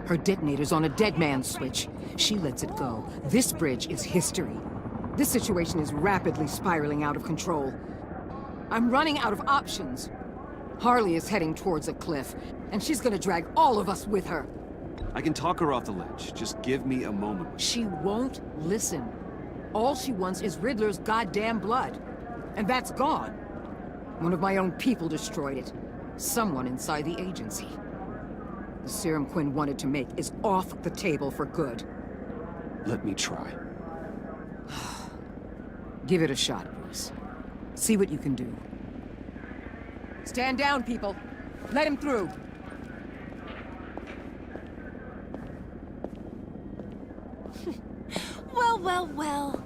Speaker 21: Her detonator's on a dead man's switch. She lets it go. This bridge is history. This situation is rapidly spiraling out of control. I'm running out of options. Harley is heading towards a cliff, and she's gonna drag all of us with her.
Speaker 6: I can talk her off the ledge. Just give me a moment.
Speaker 21: She won't listen. All she wants is Riddler's goddamn blood. And that's gone. One of my own people destroyed it. Someone inside the agency. The serum Quinn wanted to make is off the table for good.
Speaker 6: Let me try.
Speaker 21: Give it a shot, Bruce. See what you can do. Stand down, people. Let him through.
Speaker 4: Well, well, well.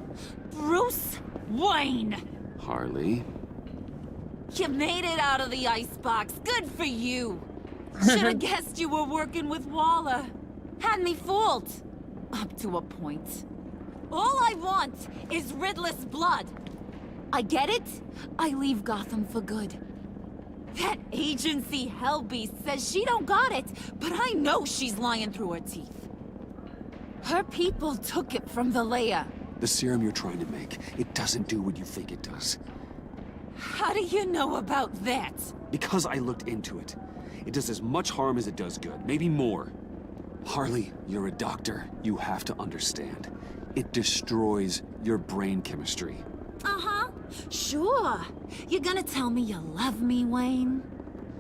Speaker 4: Bruce Wayne!
Speaker 6: Harley?
Speaker 4: You made it out of the icebox. Good for you. Should've guessed you were working with Waller. Had me fooled. Up to a point. All I want is Riddler's blood. I get it. I leave Gotham for good. That agency hellbeast says she don't got it, but I know she's lying through her teeth. Her people took it from the lair.
Speaker 6: The serum you're trying to make, it doesn't do what you think it does.
Speaker 4: How do you know about that?
Speaker 6: Because I looked into it. It does as much harm as it does good, maybe more. Harley, you're a doctor. You have to understand. It destroys your brain chemistry.
Speaker 4: Uh-huh. Sure. You're gonna tell me you love me, Wayne?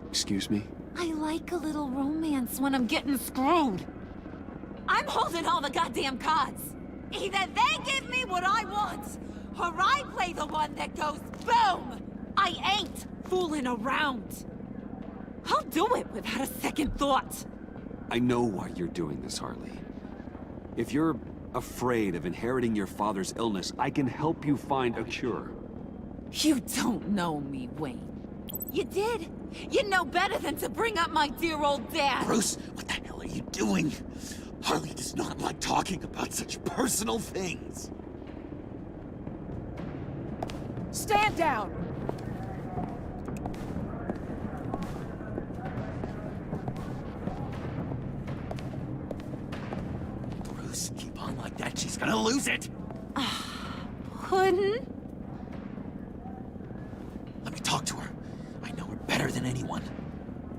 Speaker 6: Excuse me?
Speaker 4: I like a little romance when I'm getting screwed. I'm holding all the goddamn cards. Either they give me what I want, or I play the one that goes boom! I ain't fooling around. I'll do it without a second thought.
Speaker 6: I know why you're doing this, Harley. If you're afraid of inheriting your father's illness, I can help you find a cure.
Speaker 4: You don't know me, Wayne. You did. You know better than to bring up my dear old dad.
Speaker 7: Bruce, what the hell are you doing? Harley does not like talking about such personal things.
Speaker 21: Stand down!
Speaker 7: Bruce, keep on like that. She's gonna lose it.
Speaker 4: Puddin'?
Speaker 7: Let me talk to her. I know her better than anyone.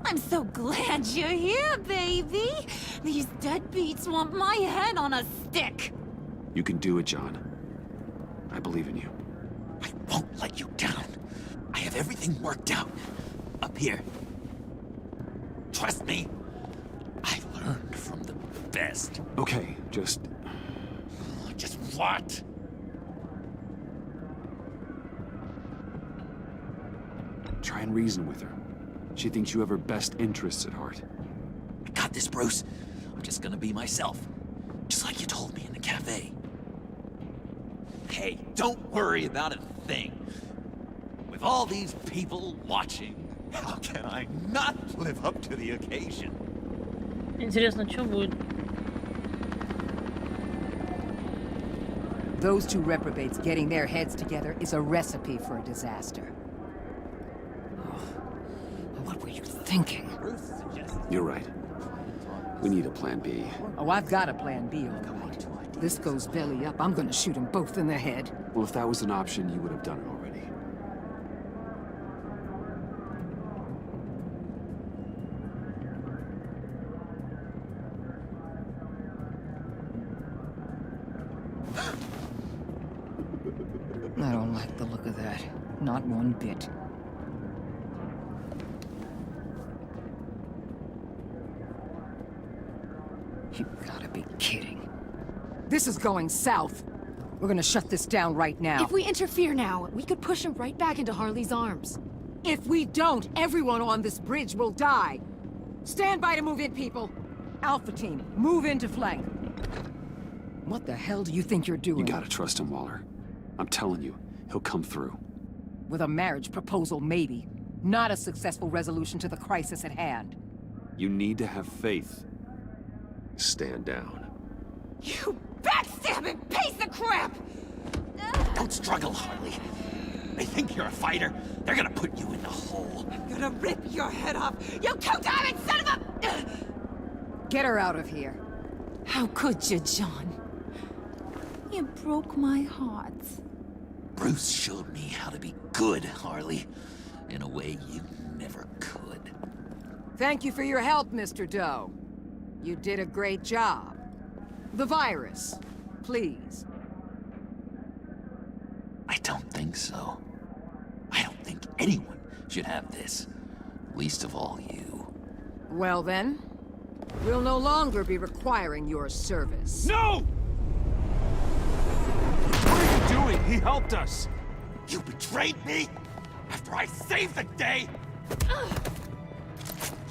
Speaker 4: I'm so glad you're here, baby. These deadbeats want my head on a stick.
Speaker 6: You can do it, John. I believe in you.
Speaker 7: I won't let you down. I have everything worked out. Up here. Trust me. I learned from the best.
Speaker 6: Okay, just
Speaker 7: what?
Speaker 6: Try and reason with her. She thinks you have her best interests at heart.
Speaker 7: I got this, Bruce. I'm just gonna be myself. Just like you told me in the cafe. Hey, don't worry about a thing. With all these people watching, how can I not live up to the occasion?
Speaker 1: Интересно, что будет?
Speaker 21: Those two reprobates getting their heads together is a recipe for a disaster. What were you thinking?
Speaker 6: You're right. We need a plan B.
Speaker 21: Oh, I've got a plan B, all right. This goes belly up, I'm gonna shoot them both in the head.
Speaker 6: Well, if that was an option, you would have done it already.
Speaker 21: I don't like the look of that. Not one bit. You gotta be kidding. This is going south. We're gonna shut this down right now.
Speaker 3: If we interfere now, we could push him right back into Harley's arms.
Speaker 21: If we don't, everyone on this bridge will die. Stand by to move in, people. Alpha team, move into flank. What the hell do you think you're doing?
Speaker 6: You gotta trust him, Waller. I'm telling you, he'll come through.
Speaker 21: With a marriage proposal, maybe. Not a successful resolution to the crisis at hand.
Speaker 6: You need to have faith. Stand down.
Speaker 4: You backstabbing piece of crap!
Speaker 7: Don't struggle, Harley. They think you're a fighter. They're gonna put you in the hole.
Speaker 4: I'm gonna rip your head off, you two-diamond son of a...
Speaker 21: Get her out of here.
Speaker 4: How could you, John? You broke my heart.
Speaker 7: Bruce showed me how to be good, Harley. In a way you never could.
Speaker 21: Thank you for your help, Mr. Doe. You did a great job. The virus, please.
Speaker 7: I don't think so. I don't think anyone should have this. Least of all you.
Speaker 21: Well then, we'll no longer be requiring your service.
Speaker 9: No! What are you doing? He helped us.
Speaker 7: You betrayed me? After I saved the day?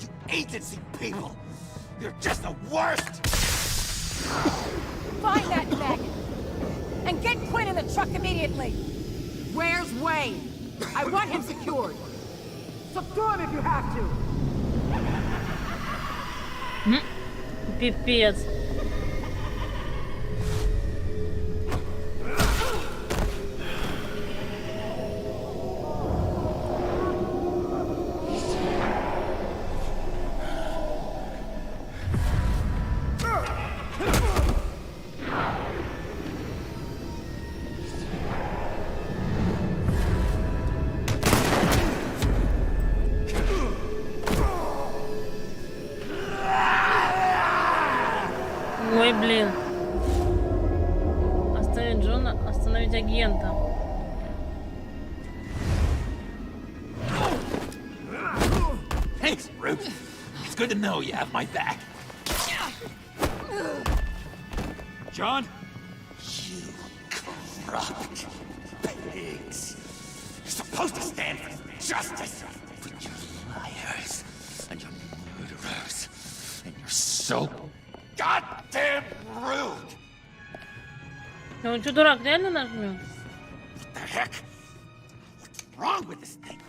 Speaker 7: You agency people! You're just the worst!
Speaker 21: Find that maggot! And get Quinn in the truck immediately! Where's Wayne? I want him secured! Secure him if you have to!
Speaker 1: Пипец. Ой, блин. Остановить Джона, остановить агента.
Speaker 7: Thanks, Bruce. It's good to know you have my back.
Speaker 9: John?
Speaker 7: You corrupt pigs. You're supposed to stand for justice. But you're liars. And you're murderers. And you're so goddamn rude.
Speaker 1: Он что, дурак, реально нажмет?
Speaker 7: What the heck? What's wrong with this thing?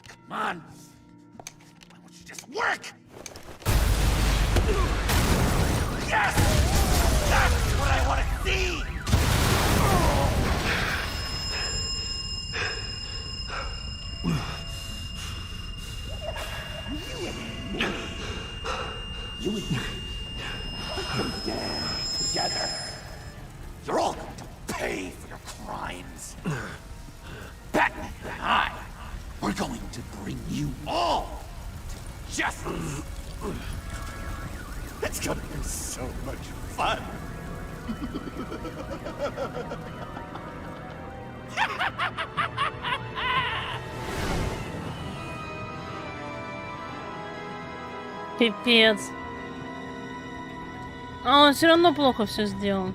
Speaker 7: Come on. Why don't you just work? Yes! That's what I want to see! You and me. Together. You're all going to pay for your crimes. Batman and I, we're going to bring you all to justice. It's gonna be so much fun.
Speaker 1: Пипец. А он все равно плохо все сделал.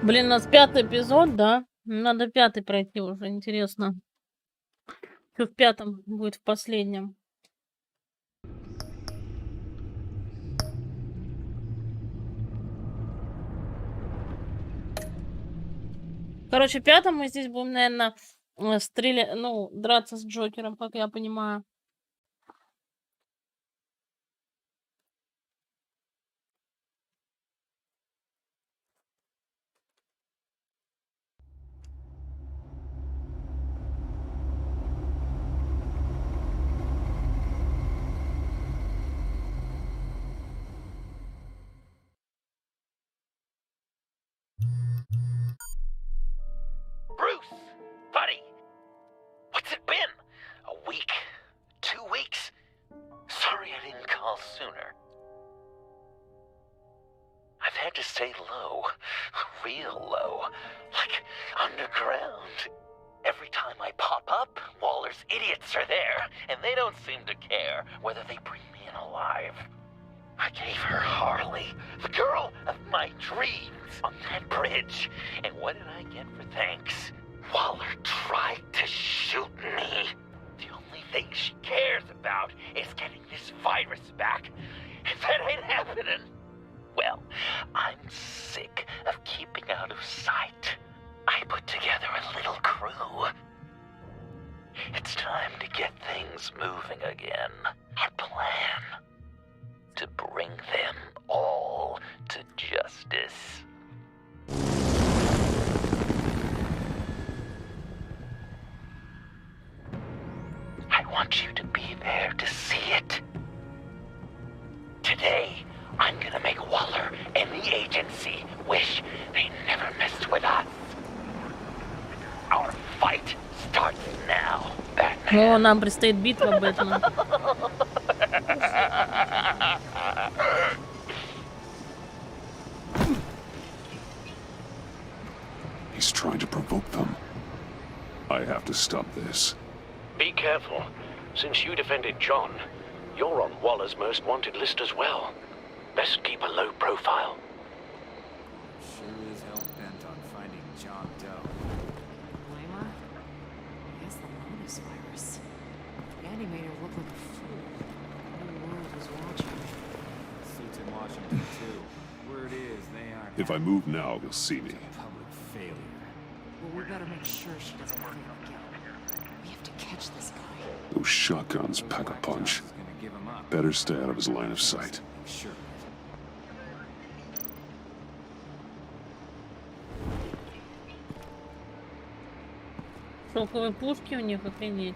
Speaker 1: Блин, у нас 5-й эпизод, да? Надо 5-й пройти уже, интересно. Что в 5-м будет в последнем? Короче, в 5-м мы здесь будем, наверное, драться с Джокером, как я понимаю.
Speaker 7: Bruce, buddy, what's it been? A week? 2 weeks? Sorry I didn't call sooner. I've had to stay low, real low, like underground. Every time I pop up, Waller's idiots are there, and they don't seem to care whether they bring me in alive. I gave her Harley, the girl of my dreams, on that bridge. And what did I get for thanks? Waller tried to shoot me. The only thing she cares about is getting this virus back. If that ain't happening, well, I'm sick of keeping out of sight. I put together a little crew. It's time to get things moving again. Our plan: to bring them all to justice. I want you to be there to see it. Today, I'm gonna make Waller and the agency wish they never messed with us. Our fight starts now, Batman.
Speaker 1: О, нам предстоит битва, Бэтмен.
Speaker 14: He's trying to provoke them. I have to stop this.
Speaker 13: Be careful. Since you defended John, you're on Waller's most wanted list as well. Best keep a low profile.
Speaker 17: Sure is hell-bent on finding John Doe.
Speaker 22: Blame her? I guess the Lotus virus. Andy made her look like a fool. The whole world was watching.
Speaker 17: Suits in Washington, too. Word is, they aren't.
Speaker 14: If I move now, you'll see me.
Speaker 17: Public failure.
Speaker 22: Well, we better make sure she doesn't fail again. We have to catch this guy.
Speaker 14: Those shotguns pack a punch. Better stay out of his line of sight.
Speaker 17: Sure.
Speaker 1: Шелковые пушки у них, охренеть.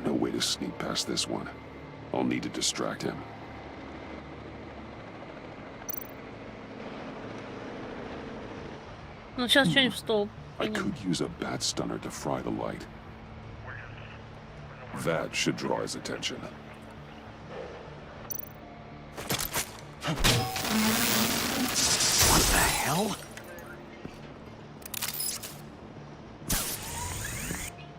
Speaker 14: No way to sneak past this one. I'll need to distract him.
Speaker 1: Ну, сейчас что-нибудь в столб.
Speaker 14: I could use a bat stunner to fry the light. That should draw his attention.
Speaker 7: What the hell?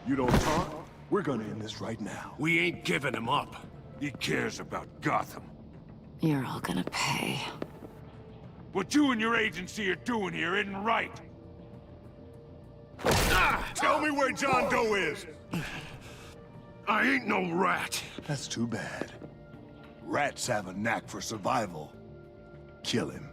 Speaker 8: You don't talk? We're gonna end this right now.
Speaker 16: We ain't giving him up. He cares about Gotham.
Speaker 22: You're all gonna pay.
Speaker 16: What you and your agency are doing here isn't right. Ah! Tell me where John Doe is! I ain't no rat.
Speaker 8: That's too bad. Rats have a knack for survival. Kill him.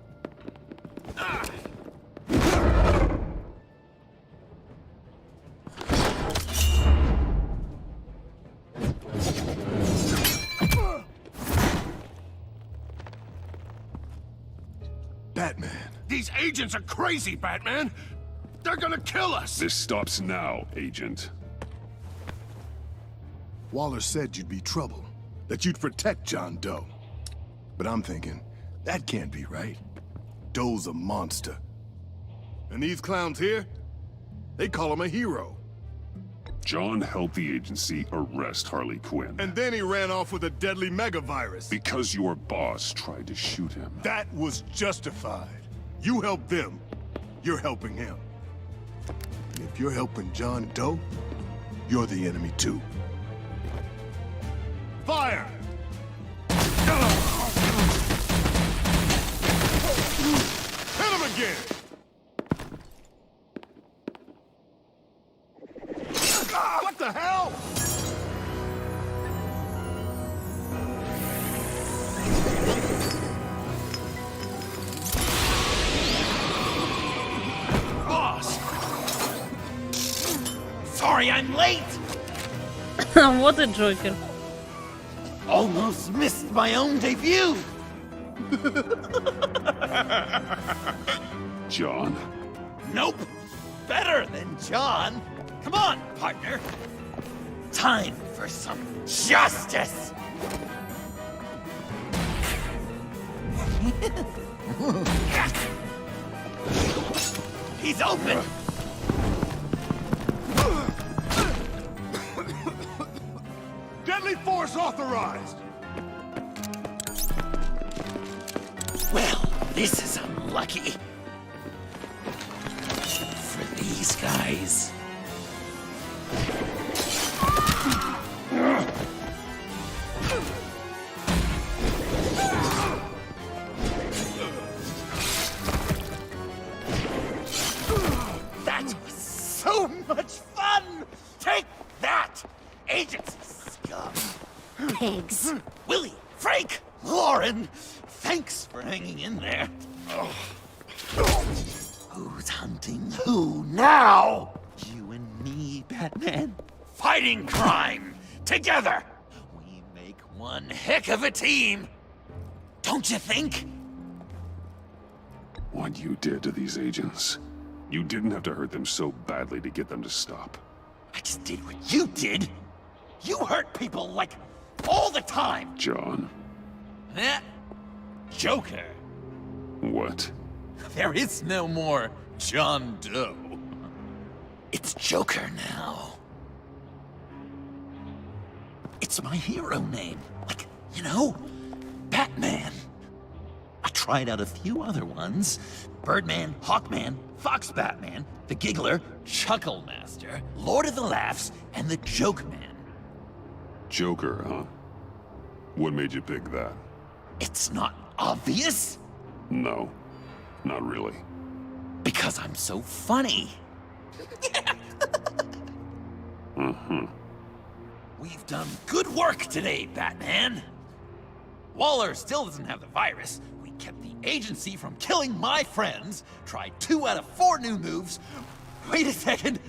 Speaker 8: Batman.
Speaker 16: These agents are crazy, Batman! They're gonna kill us!
Speaker 14: This stops now, Agent.
Speaker 8: Waller said you'd be trouble, that you'd protect John Doe. But I'm thinking, that can't be right. Doe's a monster. And these clowns here, they call him a hero.
Speaker 14: John helped the agency arrest Harley Quinn.
Speaker 8: And then he ran off with a deadly megavirus.
Speaker 14: Because your boss tried to shoot him.
Speaker 8: That was justified. You helped them, you're helping him. And if you're helping John Doe, you're the enemy too. Fire! Hit him again! What the hell?
Speaker 7: Boss! Sorry I'm late!
Speaker 1: Вот и Джокер.
Speaker 7: Almost missed my own debut!
Speaker 14: John?
Speaker 7: Nope! Better than John! Come on, partner! Time for some justice! He's open!
Speaker 8: Deadly force authorized!
Speaker 7: Well, this is unlucky. For these guys. Warren! Thanks for hanging in there. Who's hunting who now? You and me, Batman. Fighting crime! Together! We make one heck of a team! Don't you think?
Speaker 14: What you did to these agents. You didn't have to hurt them so badly to get them to stop.
Speaker 7: I just did what you did. You hurt people, like, all the time.
Speaker 14: John.
Speaker 7: Eh? Joker.
Speaker 14: What?
Speaker 7: There is no more John Doe. It's Joker now. It's my hero name. Like, you know, Batman. I tried out a few other ones. Birdman, Hawkman, Fox Batman, the Giggler, Chuckle Master, Lord of the Laughs, and the Joke Man.
Speaker 14: Joker, huh? What made you pick that?
Speaker 7: It's not obvious.
Speaker 14: No, not really.
Speaker 7: Because I'm so funny. We've done good work today, Batman. Waller still doesn't have the virus. We kept the agency from killing my friends. Tried 2 out of 4 new moves. Wait a second.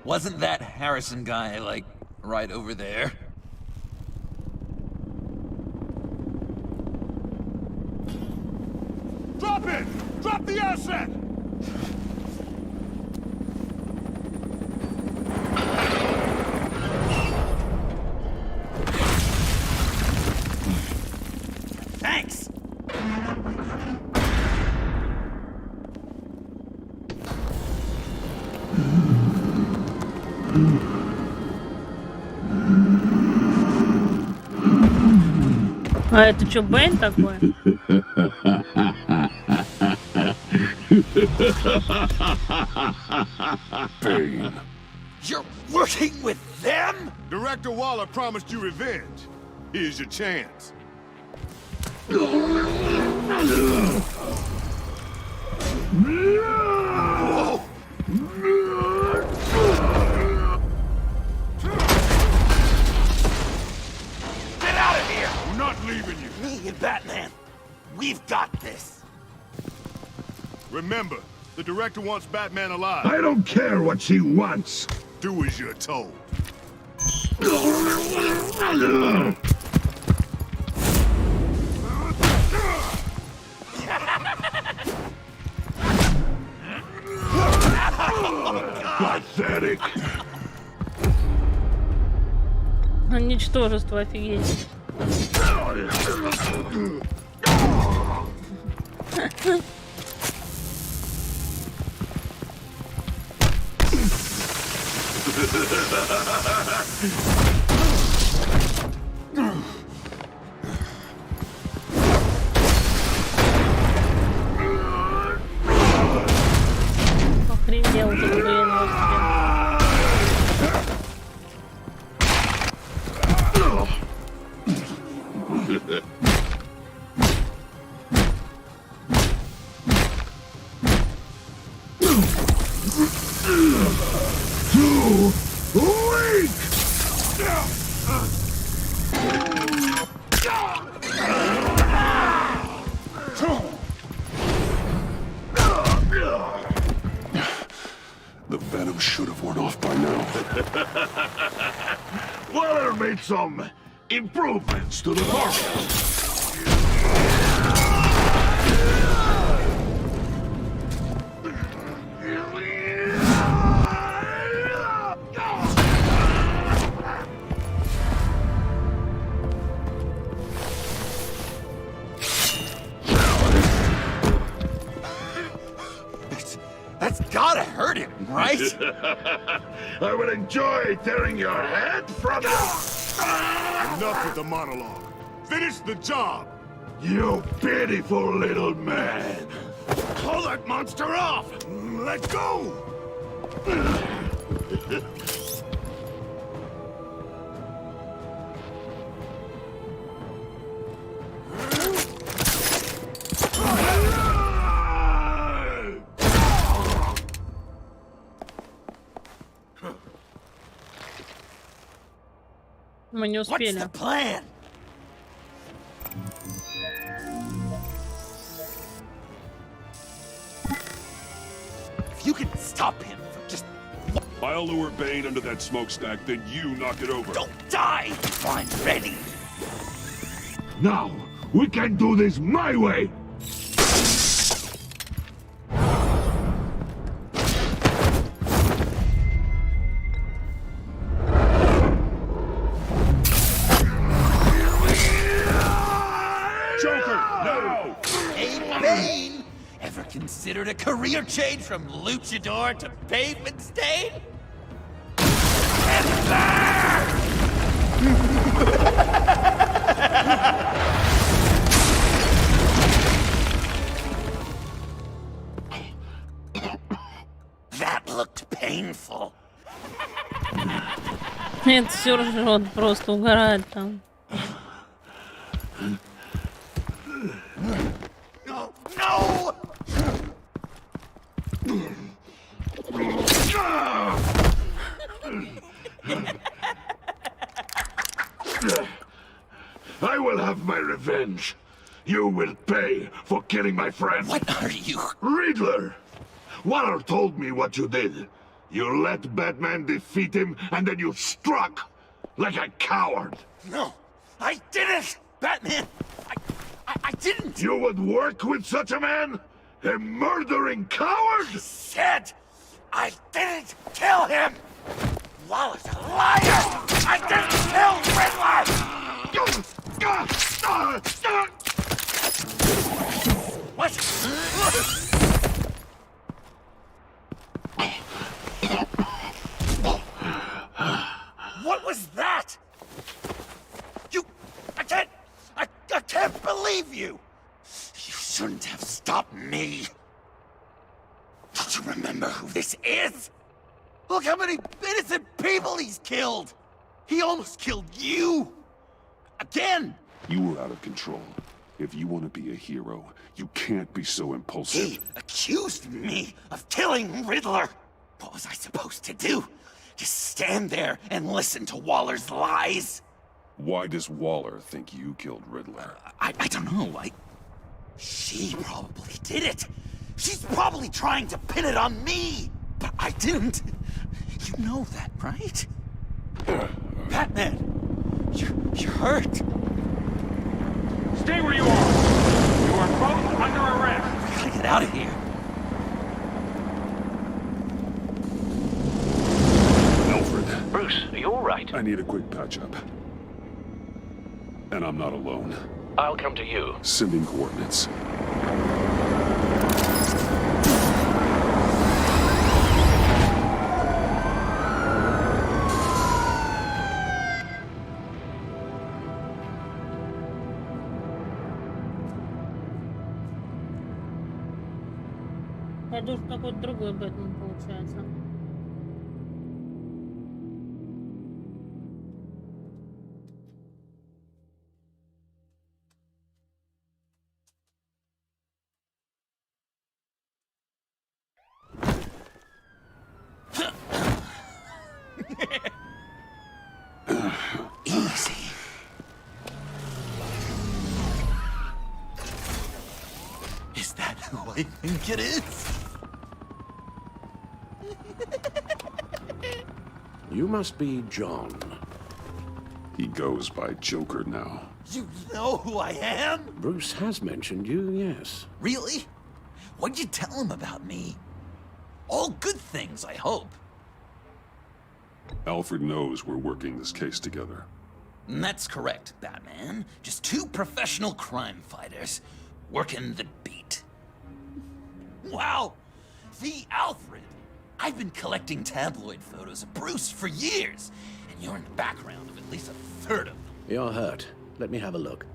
Speaker 7: Wasn't that Harrison guy, like, right over there?
Speaker 8: Drop it! Drop the asset!
Speaker 7: Thanks!
Speaker 1: А это что, Бэйн такой?
Speaker 14: Bane.
Speaker 7: You're working with them?
Speaker 8: Director Waller promised you revenge. Here's your chance.
Speaker 7: Whoa! Get out of here!
Speaker 8: I'm not leaving you.
Speaker 7: Me and Batman, we've got this.
Speaker 8: Remember, the director wants Batman alive.
Speaker 16: I don't care what she wants.
Speaker 8: Do as you're told.
Speaker 16: Pathetic.
Speaker 1: Ничтожество, офигеть. Охренел ты, блин, вообще.
Speaker 16: Too weak!
Speaker 14: The venom should have worn off by now.
Speaker 16: Waller made some improvements to the formula.
Speaker 7: That's gotta hurt him, right?
Speaker 16: I would enjoy tearing your head from you.
Speaker 8: Enough with the monologue. Finish the job.
Speaker 16: You pitiful little man.
Speaker 8: Call that monster off. Let go.
Speaker 1: Мы не успели.
Speaker 7: What's the plan? If you can stop him from just...
Speaker 14: I'll lure Bane under that smokestack, then you knock it over.
Speaker 7: Don't die! I'm ready.
Speaker 8: Now, we can do this my way!
Speaker 14: Joker, no!
Speaker 7: Hey, Bane! Ever considered a career change from luchador to pavement stain? That looked painful.
Speaker 1: Это все ржет, просто угорает там.
Speaker 7: No! No!
Speaker 8: I will have my revenge. You will pay for killing my friend.
Speaker 7: What are you?
Speaker 8: Riddler! Waller told me what you did. You let Batman defeat him, and then you struck like a coward.
Speaker 7: No, I didn't! Batman! I didn't!
Speaker 8: You would work with such a man? A murdering coward?
Speaker 7: I said I didn't kill him! Waller's a liar! I didn't kill Riddler! What? What was that? I can't believe you! You shouldn't have stopped me. Don't you remember who this is? Look how many innocent people he's killed! He almost killed you! Again!
Speaker 14: You were out of control. If you want to be a hero, you can't be so impulsive.
Speaker 7: He accused me of killing Riddler! What was I supposed to do? Just stand there and listen to Waller's lies?
Speaker 14: Why does Waller think you killed Riddler?
Speaker 7: I don't know. She probably did it. She's probably trying to pin it on me. But I didn't. You know that, right? Batman! You're hurt.
Speaker 9: Stay where you are. You are both under arrest.
Speaker 7: We gotta get out of here.
Speaker 14: Alfred.
Speaker 13: Bruce, are you all right?
Speaker 14: I need a quick patch-up. And I'm not alone.
Speaker 13: I'll come to you.
Speaker 14: Sending coordinates.
Speaker 1: Это уж какой-то другой Бэтмен получается.
Speaker 7: Easy. Is that who I think it is?
Speaker 18: You must be John.
Speaker 14: He goes by Joker now.
Speaker 7: You know who I am?
Speaker 18: Bruce has mentioned you, yes.
Speaker 7: Really? What'd you tell him about me? All good things, I hope.
Speaker 14: Alfred knows we're working this case together.
Speaker 7: That's correct, Batman. Just two professional crime fighters working the beat. Wow! The Alfred! I've been collecting tabloid photos of Bruce for years, and you're in the background of at least a third of them.
Speaker 18: You're hurt. Let me have a look.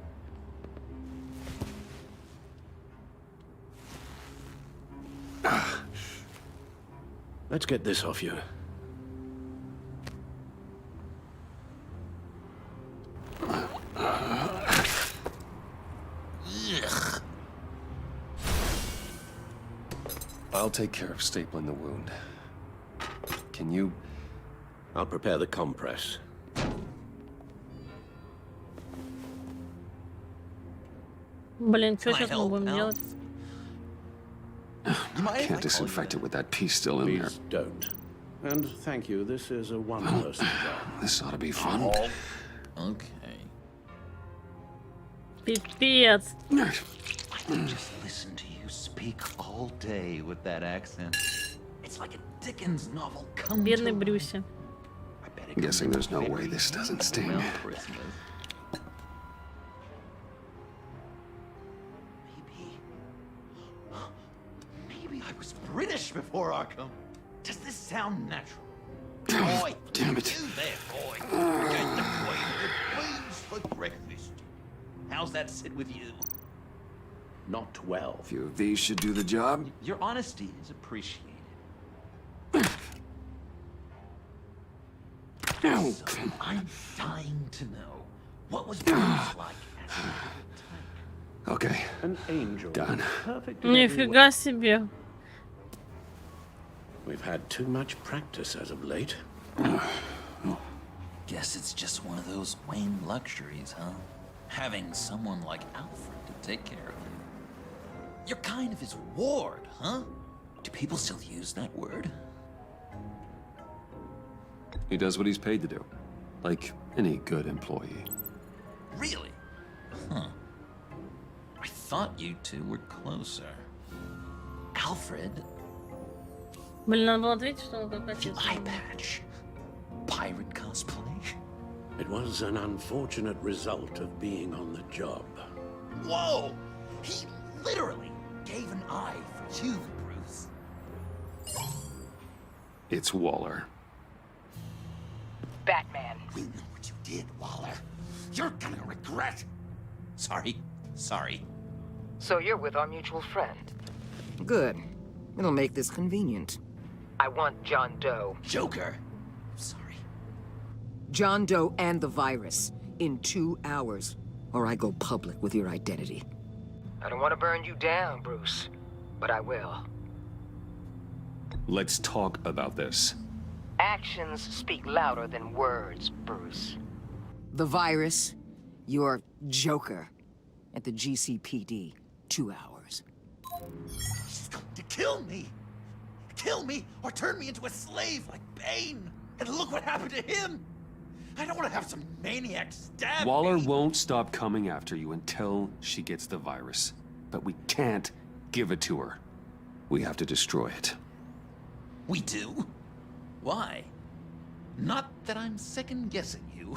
Speaker 18: Let's get this off you.
Speaker 7: Ugh.
Speaker 6: I'll take care of stapling the wound. Can you...
Speaker 18: I'll prepare the compress.
Speaker 1: Блин, что сейчас мы будем делать?
Speaker 2: I can't disinfect it with that piece still in there.
Speaker 18: Please don't. And thank you, this is a one-person job.
Speaker 2: This ought to be fun.
Speaker 7: Okay.
Speaker 1: Пипец.
Speaker 7: I can just listen to you speak all day with that accent. It's like a Dickens novel come to
Speaker 1: Бедный
Speaker 7: life.
Speaker 1: Брюси.
Speaker 2: I'm guessing there's no way this doesn't sting.
Speaker 7: Maybe I was British before Arkham. Does this sound natural? Boy,
Speaker 2: damn it.
Speaker 7: You there, boy. Get the boy with beans for breakfast. How's that sit with you?
Speaker 18: Not well.
Speaker 2: A few of these should do the job.
Speaker 7: Your honesty is appreciated.
Speaker 2: Oh,
Speaker 7: So I'm dying to know what was Bruce like as a
Speaker 2: Okay.
Speaker 18: An angel.
Speaker 2: Done.
Speaker 18: Perfect in every way.
Speaker 1: Нифига себе.
Speaker 18: We've had too much practice as of late.
Speaker 7: Guess it's just one of those Wayne luxuries, huh? Having someone like Alfred to take care of you. You're kind of his ward, huh? Do people still use that word?
Speaker 2: He does what he's paid to do. Like any good employee.
Speaker 7: Really? Huh. I thought you two were closer. Alfred,
Speaker 1: Блин, надо было ответить, что он как
Speaker 7: the
Speaker 1: отец.
Speaker 7: eye patch. Pirate cosplay?
Speaker 18: It was an unfortunate result of being on the job.
Speaker 7: Whoa! He literally gave an eye for you, Bruce.
Speaker 2: It's Waller.
Speaker 10: Batman.
Speaker 7: We know what you did, Waller. You're gonna regret. Sorry.
Speaker 10: So you're with our mutual friend.
Speaker 21: Good. It'll make this convenient.
Speaker 10: I want John Doe.
Speaker 7: Joker. Sorry.
Speaker 21: John Doe and the virus in 2 hours, or I go public with your identity.
Speaker 10: I don't want to burn you down, Bruce, but I will.
Speaker 2: Let's talk about this.
Speaker 10: Actions speak louder than words, Bruce.
Speaker 21: The virus, your Joker, at the GCPD, 2 hours.
Speaker 7: She's going to kill me. Kill me or turn me into a slave like Bane. And look what happened to him. I don't want to have some maniac stab
Speaker 2: Waller
Speaker 7: me.
Speaker 2: won't stop coming after you until she gets the virus. But we can't give it to her. We have to destroy it.
Speaker 7: We do? Why? Not that I'm second-guessing you.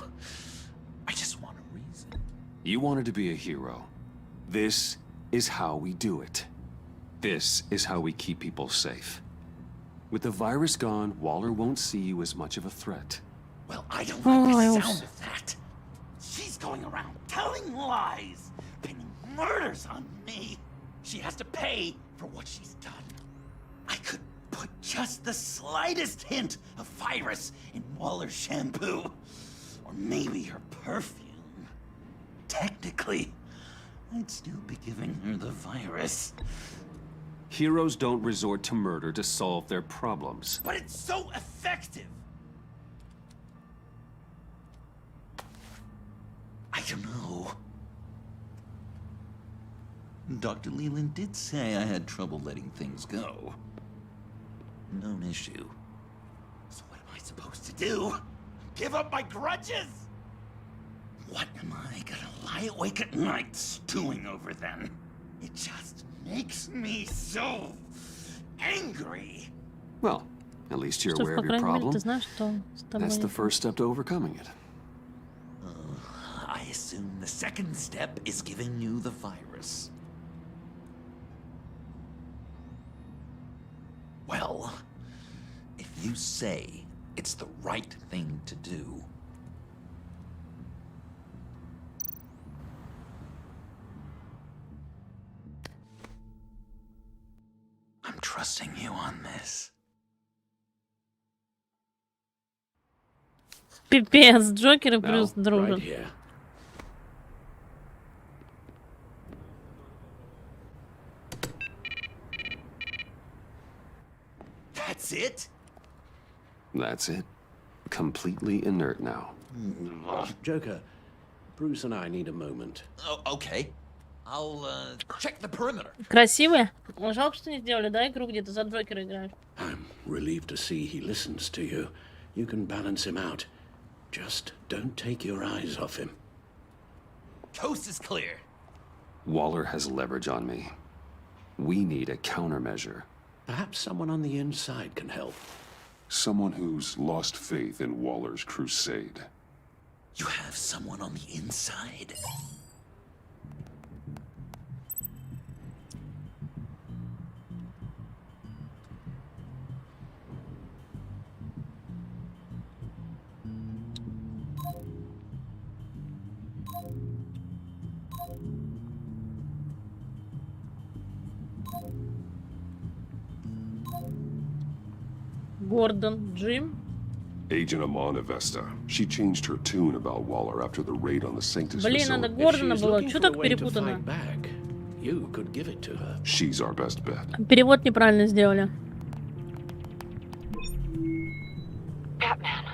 Speaker 7: I just want a reason.
Speaker 2: You wanted to be a hero. This is how we do it. This is how we keep people safe. With the virus gone, Waller won't see you as much of a threat.
Speaker 7: Well, I don't like the sound of that. She's going around telling lies, pinning murders on me. She has to pay for what she's done. I could put just the slightest hint of virus in Waller's shampoo. Or maybe her perfume. Technically, I'd still be giving her the virus.
Speaker 2: Heroes don't resort to murder to solve their problems.
Speaker 7: But it's so effective! I don't know. Dr. Leland did say I had trouble letting things go. Known issue. So what am I supposed to do? Give up my grudges? What am I gonna lie awake at night stewing over then? It just makes me so angry.
Speaker 2: Well, at least you're
Speaker 1: Что,
Speaker 2: aware
Speaker 1: по
Speaker 2: of your
Speaker 1: крайней мере,
Speaker 2: problem.
Speaker 1: ты знаешь, что с тобой
Speaker 2: That's
Speaker 1: не
Speaker 2: the
Speaker 1: так.
Speaker 2: first step to overcoming it.
Speaker 7: I assume the second step is giving you the virus. Well, if you say it's the right thing to do, I'm trusting you on this.
Speaker 1: Пипец, Джокер и Брюс
Speaker 18: Right
Speaker 1: дружат.
Speaker 18: here.
Speaker 7: That's it?
Speaker 2: That's it. Completely inert now.
Speaker 18: Joker, Bruce and I need a moment.
Speaker 7: Oh, okay.
Speaker 1: Красивые? Жалко, что не сделали, да, игру, где ты за Джокера играешь.
Speaker 18: I'm relieved to see he listens to you. You can balance him out. Just don't take your eyes off him.
Speaker 7: Coast is clear.
Speaker 2: Waller has leverage on me. We need a countermeasure.
Speaker 18: Perhaps someone on the inside can help.
Speaker 14: Someone who's lost faith in Waller's crusade.
Speaker 7: You have someone on the inside?
Speaker 1: Гордон, Джим.
Speaker 14: Agent Amanda Vesta. She changed her tune about Waller after the raid on the Sanctus
Speaker 1: Блин, надо
Speaker 14: facility.
Speaker 1: Гордона было. Чё так перепутано?
Speaker 18: You could give it to her.
Speaker 14: She's our best bet.
Speaker 1: Перевод неправильно сделали.
Speaker 5: Batman.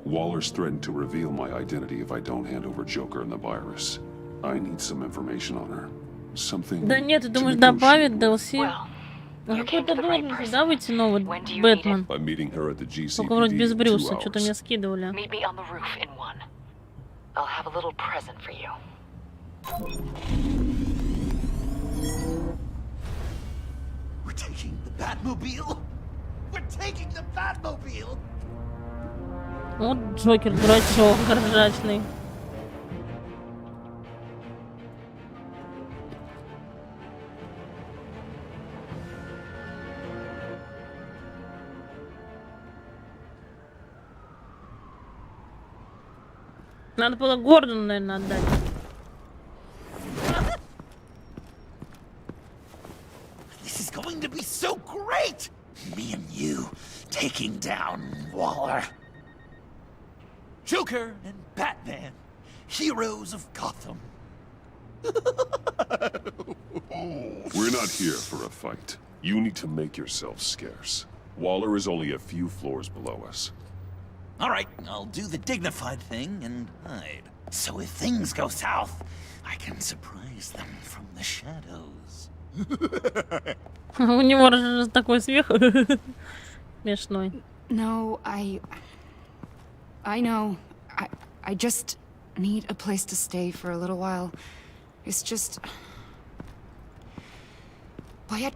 Speaker 14: Waller's threatened to reveal my identity if I don't hand over Joker and the virus. I need some information on her. Something.
Speaker 1: Да нет, ты думаешь, добавит DLC? Какой-то должен, да, выйти новый Бэтмен?
Speaker 14: I'm meeting her at the GCPD.
Speaker 1: Только вроде без Брюса, что-то мне скидывали.
Speaker 5: Meet me on the roof in 1. I'll have a little present for you.
Speaker 7: We're taking the Batmobile? We're taking the Batmobile?
Speaker 1: Вот Джокер, дурачок, горжачный. Надо было Гордону, наверное, отдать.
Speaker 7: This is going to be so great! Me and you taking down Waller. Joker and Batman, heroes of Gotham.
Speaker 14: We're not here for a fight. You need to make yourself scarce. Waller is only a few floors below us.
Speaker 7: All right, I'll do the dignified thing and hide. So if things go south, I can surprise them from the shadows.
Speaker 1: У него же такой смех смешной.
Speaker 22: No, I know. I just need a place to stay for a little while. It's just... Wyatt...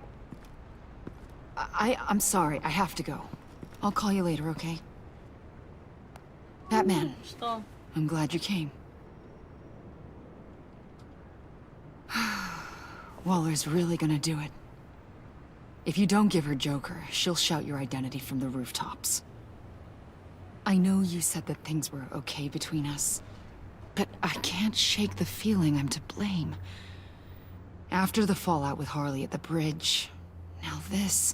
Speaker 22: I'm sorry, I have to go. I'll call you later, okay? Batman.
Speaker 1: Что?
Speaker 22: I'm glad you came. Waller's really gonna do it. If you don't give her Joker, she'll shout your identity from the rooftops. I know you said that things were okay between us, but I can't shake the feeling I'm to blame. After the fallout with Harley at the bridge, now this...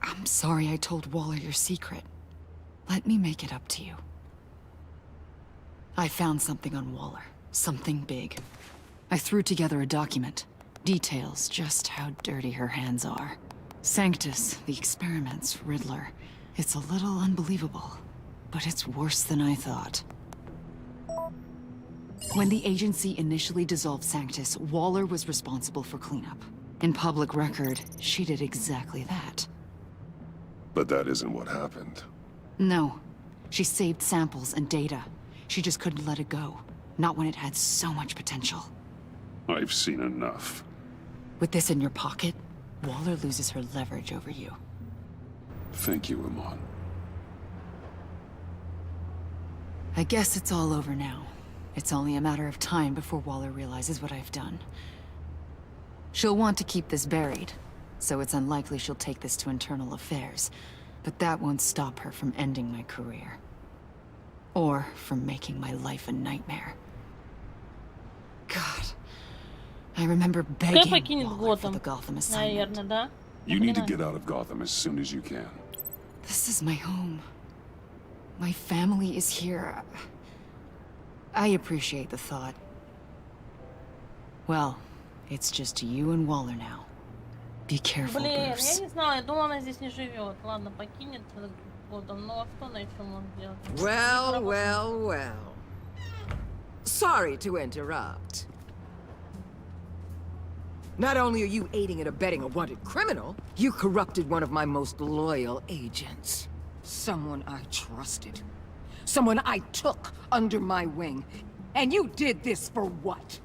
Speaker 22: I'm sorry I told Waller your secret. Let me make it up to you. I found something on Waller. Something big. I threw together a document. Details just how dirty her hands are. Sanctus, the experiments, Riddler. It's a little unbelievable, but it's worse than I thought. When the agency initially dissolved Sanctus, Waller was responsible for cleanup. In public record, she did exactly that.
Speaker 14: But that isn't what happened.
Speaker 22: No. She saved samples and data. She just couldn't let it go. Not when it had so much potential.
Speaker 14: I've seen enough.
Speaker 22: With this in your pocket, Waller loses her leverage over you.
Speaker 14: Thank you, Iman.
Speaker 22: I guess it's all over now. It's only a matter of time before Waller realizes what I've done. She'll want to keep this buried, so it's unlikely she'll take this to internal affairs. But that won't stop her from ending my career. Or from making my life a nightmare. God. I remember begging Waller for the Gotham assignment.
Speaker 1: Наверное, да?
Speaker 14: You need to get out of Gotham as soon as you can.
Speaker 22: This is my home. My family is here. I appreciate the thought. Well, it's just you and Waller now. Be careful,
Speaker 1: Блин,
Speaker 22: Bruce.
Speaker 1: я не знала, я думала, она здесь не живет. Ладно, покинет Готэм, ну а что она еще может делать?
Speaker 21: Well, well, well. Sorry to interrupt. Not only are you aiding and abetting a wanted criminal, you corrupted one of my most loyal agents. Someone I trusted. Someone I took under my wing. And you did this for what?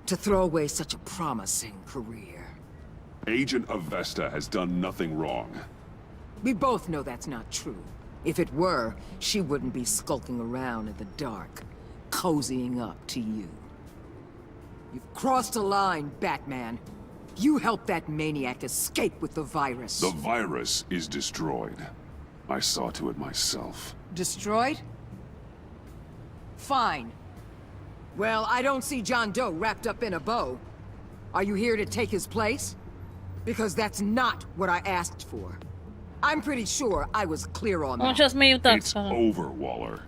Speaker 21: To throw away such a promising career.
Speaker 14: Agent Avesta has done nothing wrong.
Speaker 21: We both know that's not true. If it were, she wouldn't be skulking around in the dark, cozying up to you. You've crossed a line, Batman. You helped that maniac escape with the virus.
Speaker 14: The virus is destroyed. I saw to it myself.
Speaker 21: Destroyed? Fine. Well, I don't see John Doe wrapped up in a bow. Are you here to take his place? Because that's not what I asked for. I'm pretty sure I was clear on that.
Speaker 14: It's over, Waller.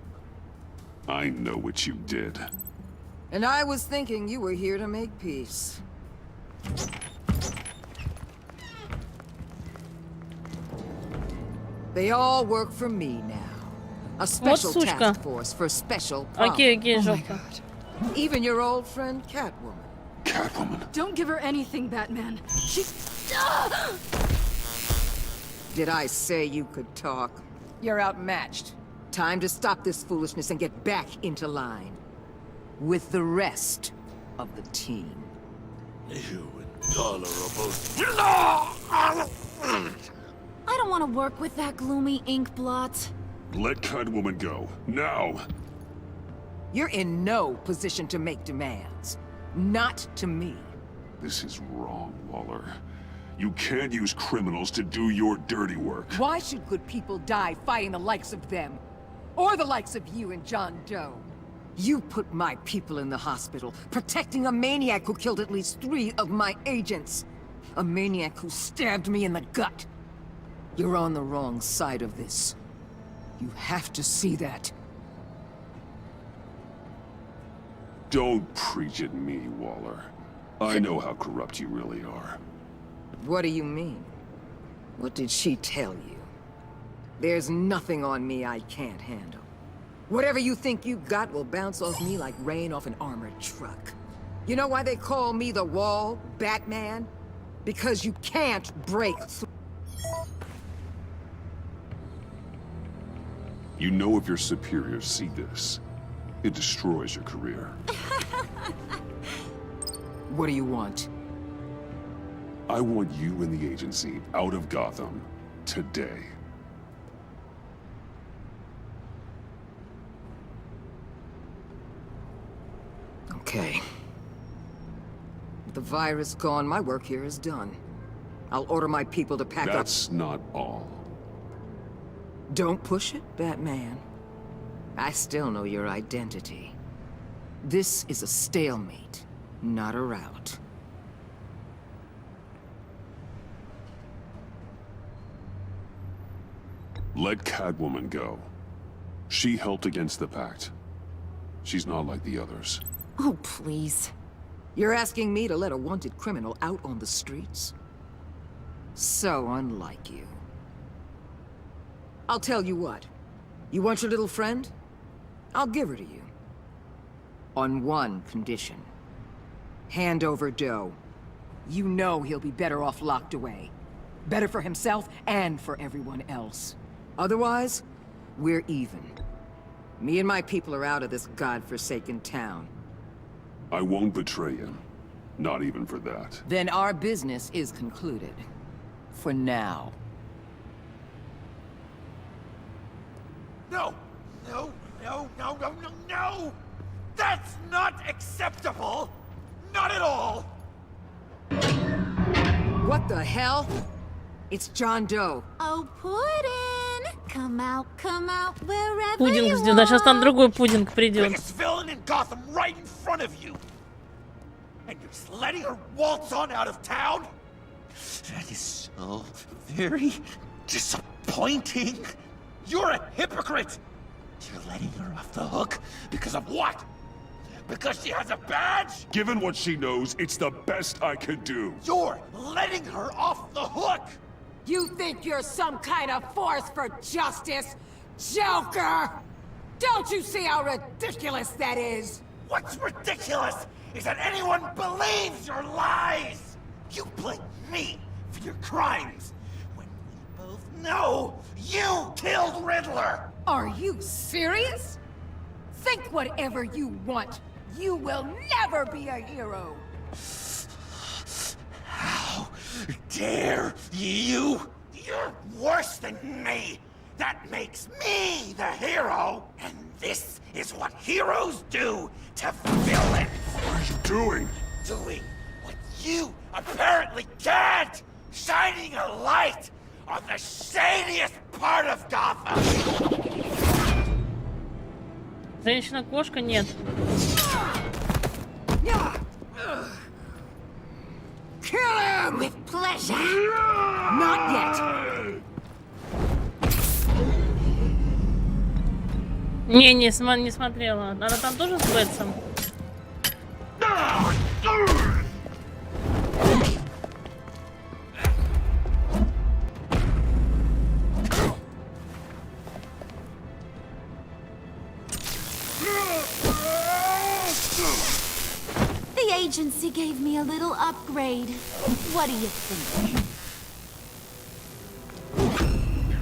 Speaker 14: I know what you did.
Speaker 21: And I was thinking you were here to make peace. They all work for me now. A special task force for special problems.
Speaker 1: Okay,
Speaker 21: oh my God. Even your old friend Catwoman.
Speaker 14: Catwoman?
Speaker 3: Don't give her anything, Batman. She's...
Speaker 21: Did I say you could talk? You're outmatched. Time to stop this foolishness and get back into line. With the rest of the team.
Speaker 8: You and Dollar are both...
Speaker 4: I don't want to work with that gloomy ink blot.
Speaker 14: Let Catwoman go. Now!
Speaker 21: You're in no position to make demands. Not to me.
Speaker 14: This is wrong, Waller. You can't use criminals to do your dirty work.
Speaker 21: Why should good people die fighting the likes of them? Or the likes of you and John Doe? You put my people in the hospital, protecting a maniac who killed at least 3 of my agents. A maniac who stabbed me in the gut. You're on the wrong side of this. You have to see that.
Speaker 14: Don't preach at me, Waller. I know how corrupt you really are.
Speaker 21: What do you mean? What did she tell you? There's nothing on me I can't handle. Whatever you think you got will bounce off me like rain off an armored truck. You know why they call me the Wall, Batman? Because you can't break through.
Speaker 14: You know if your superiors see this, it destroys your career.
Speaker 21: What do you want?
Speaker 14: I want you and the agency out of Gotham today.
Speaker 21: Okay. With the virus gone, my work here is done. I'll order my people to pack up.
Speaker 14: That's not all.
Speaker 21: Don't push it, Batman. I still know your identity. This is a stalemate, not a rout.
Speaker 14: Let Catwoman go. She helped against the Pact. She's not like the others.
Speaker 21: Oh, please. You're asking me to let a wanted criminal out on the streets? So unlike you. I'll tell you what. You want your little friend? I'll give her to you. On one condition. Hand over Doe. You know he'll be better off locked away. Better for himself and for everyone else. Otherwise, we're even. Me and my people are out of this godforsaken town.
Speaker 14: I won't betray him. Not even for that.
Speaker 21: Then our business is concluded. For now.
Speaker 8: No! No! No! No! No! No! No! That's not acceptable! Not at all!
Speaker 21: What the hell? It's John Doe.
Speaker 4: Oh, Puddin'! Come out wherever
Speaker 1: Пудинг
Speaker 4: you
Speaker 1: ждет. Да, сейчас там
Speaker 4: are.
Speaker 1: другой пудинг придет.
Speaker 8: Biggest villain in Gotham right in front of you! And you're just letting her waltz on out of town? That is so very disappointing. You're a hypocrite! You're letting her off the hook because of what? Because she has a badge?
Speaker 14: Given what she knows, it's the best I could do.
Speaker 8: You're letting her off the hook!
Speaker 21: You think you're some kind of force for justice? Joker! Don't you see how ridiculous that is?
Speaker 8: What's ridiculous is that anyone believes your lies! You blame me for your crimes when we both know you killed Riddler!
Speaker 15: Are you serious? Think whatever you want. You will never be a hero.
Speaker 8: How dare you? You're worse than me! That makes me the hero! And this is what heroes do to villains!
Speaker 14: What are you doing?
Speaker 8: Doing what you apparently can't! Shining a light on the shadiest part of Gotham!
Speaker 1: Женщина-кошка нет.
Speaker 15: Kill him! With pleasure! Not yet!
Speaker 1: Не смотрела. Она там тоже с Бэтсом?
Speaker 4: The agency gave me a little upgrade. What do you think?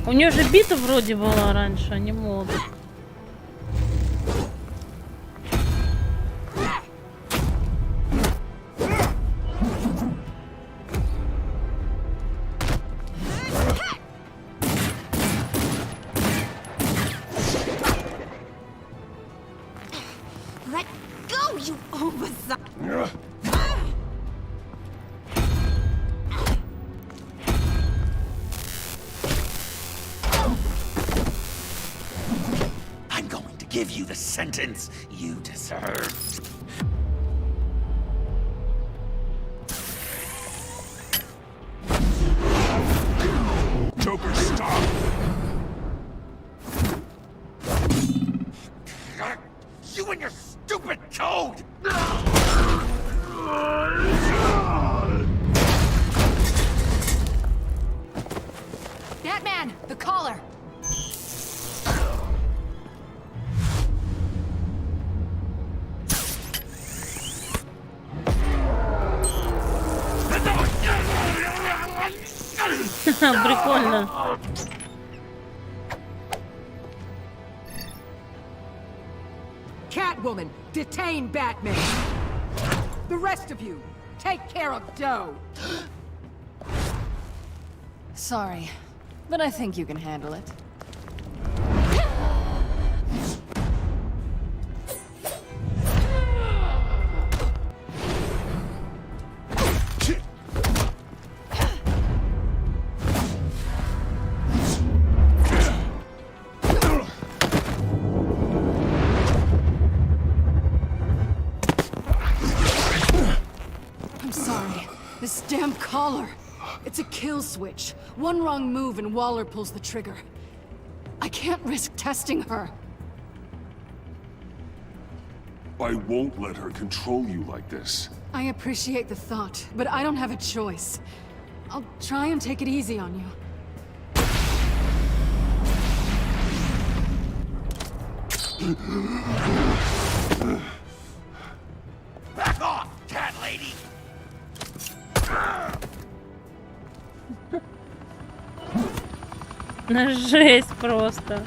Speaker 1: У нее же бита вроде была раньше, а не молот.
Speaker 4: Let go, you oversight!
Speaker 8: I'm going to give you the sentence you deserve.
Speaker 14: Joker, stop!
Speaker 8: You and your stupid code!
Speaker 15: Batman, the collar!
Speaker 1: Прикольно.
Speaker 15: Catwoman, detain Batman! The rest of you, take care of Doe!
Speaker 3: Sorry, but I think you can handle it. I'm sorry. This damn collar. It's a kill switch. One wrong move and Waller pulls the trigger. I can't risk testing her.
Speaker 14: I won't let her control you like this.
Speaker 3: I appreciate the thought, but I don't have a choice. I'll try and take it easy on you.
Speaker 8: Back off, cat lady!
Speaker 1: Жесть просто.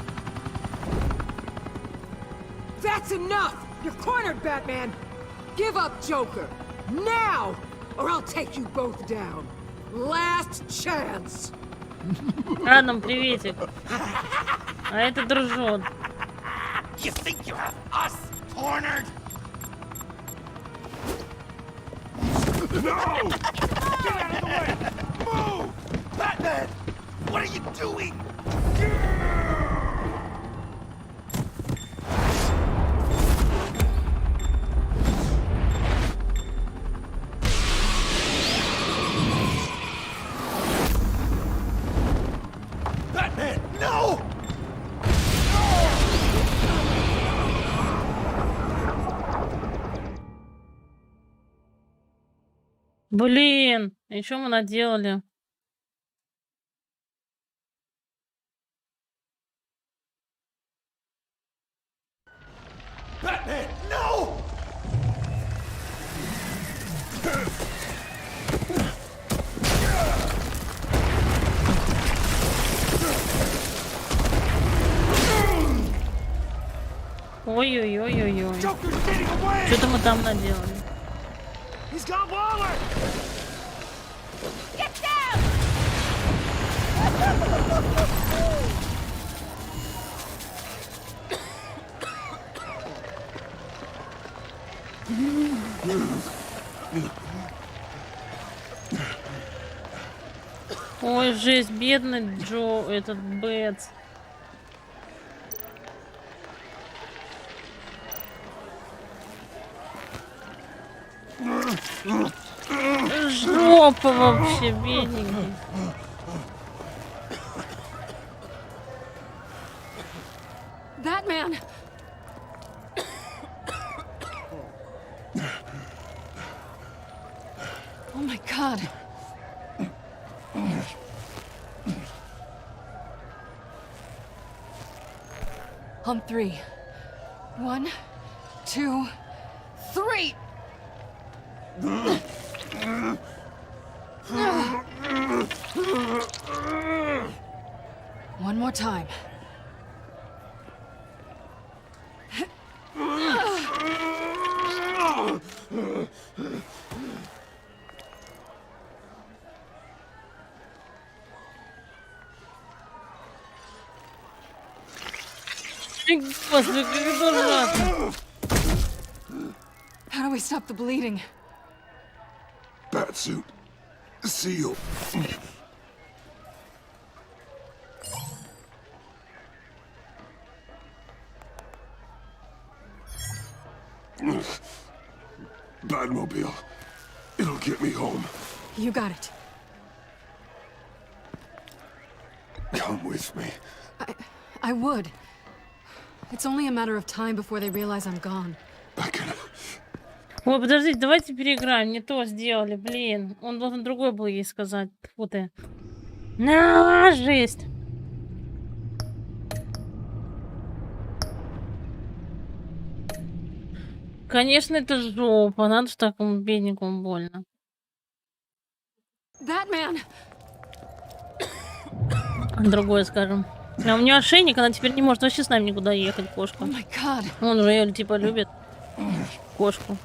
Speaker 15: That's enough! You're cornered, Batman! Give up, Joker! Now! Or I'll take you both down. Last chance!
Speaker 1: Адам, приветик. А это дружок.
Speaker 8: You think you have us cornered?
Speaker 14: No!
Speaker 8: Get out of the way! Move! Batman! What are you doing? Batman, no!
Speaker 1: Блин, и что мы наделали?
Speaker 8: Batman, no!
Speaker 1: Ой-ой-ой-ой-ой. Что-то мы там наделали. Ой, жесть, бедный Джо, этот Бэтс. Жопа вообще, бедненький.
Speaker 3: Batman! Oh my god. On 3. 1, 2, 3! One more time.
Speaker 1: Господи, как это ужасно.
Speaker 3: How do we stop the bleeding?
Speaker 8: Batsuit. Seal. Batmobile. It'll get me home.
Speaker 3: You got it.
Speaker 8: Come with me.
Speaker 3: I would. It's only a matter of time before they realize I'm gone.
Speaker 1: Ой, подождите, давайте переиграем. Не то сделали, блин. Он должен другой был ей сказать. Фу ты. На, жесть. Конечно, это жопа. Надо же такому бедненькому больно.
Speaker 3: Batman!
Speaker 1: Другое скажем. А у нее ошейник, она теперь не может вообще с нами никуда ехать, кошка.
Speaker 3: Oh my God.
Speaker 1: Он же ее типа любит. Кошку.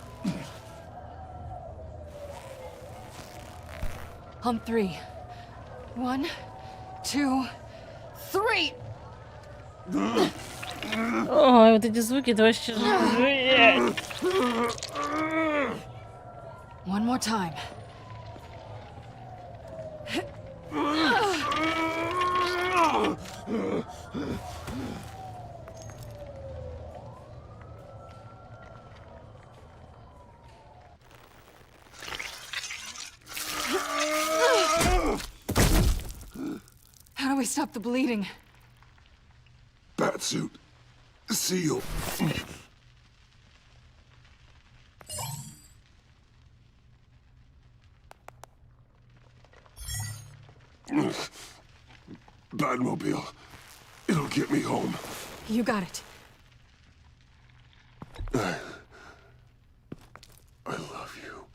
Speaker 3: On 3. 1, 2, 3!
Speaker 1: Ой, вот эти звуки, это вообще жесть.
Speaker 3: One more time. How do we stop the bleeding?
Speaker 8: Batsuit. Seal. Batmobile. It'll get me home.
Speaker 3: You got it.
Speaker 8: I love you.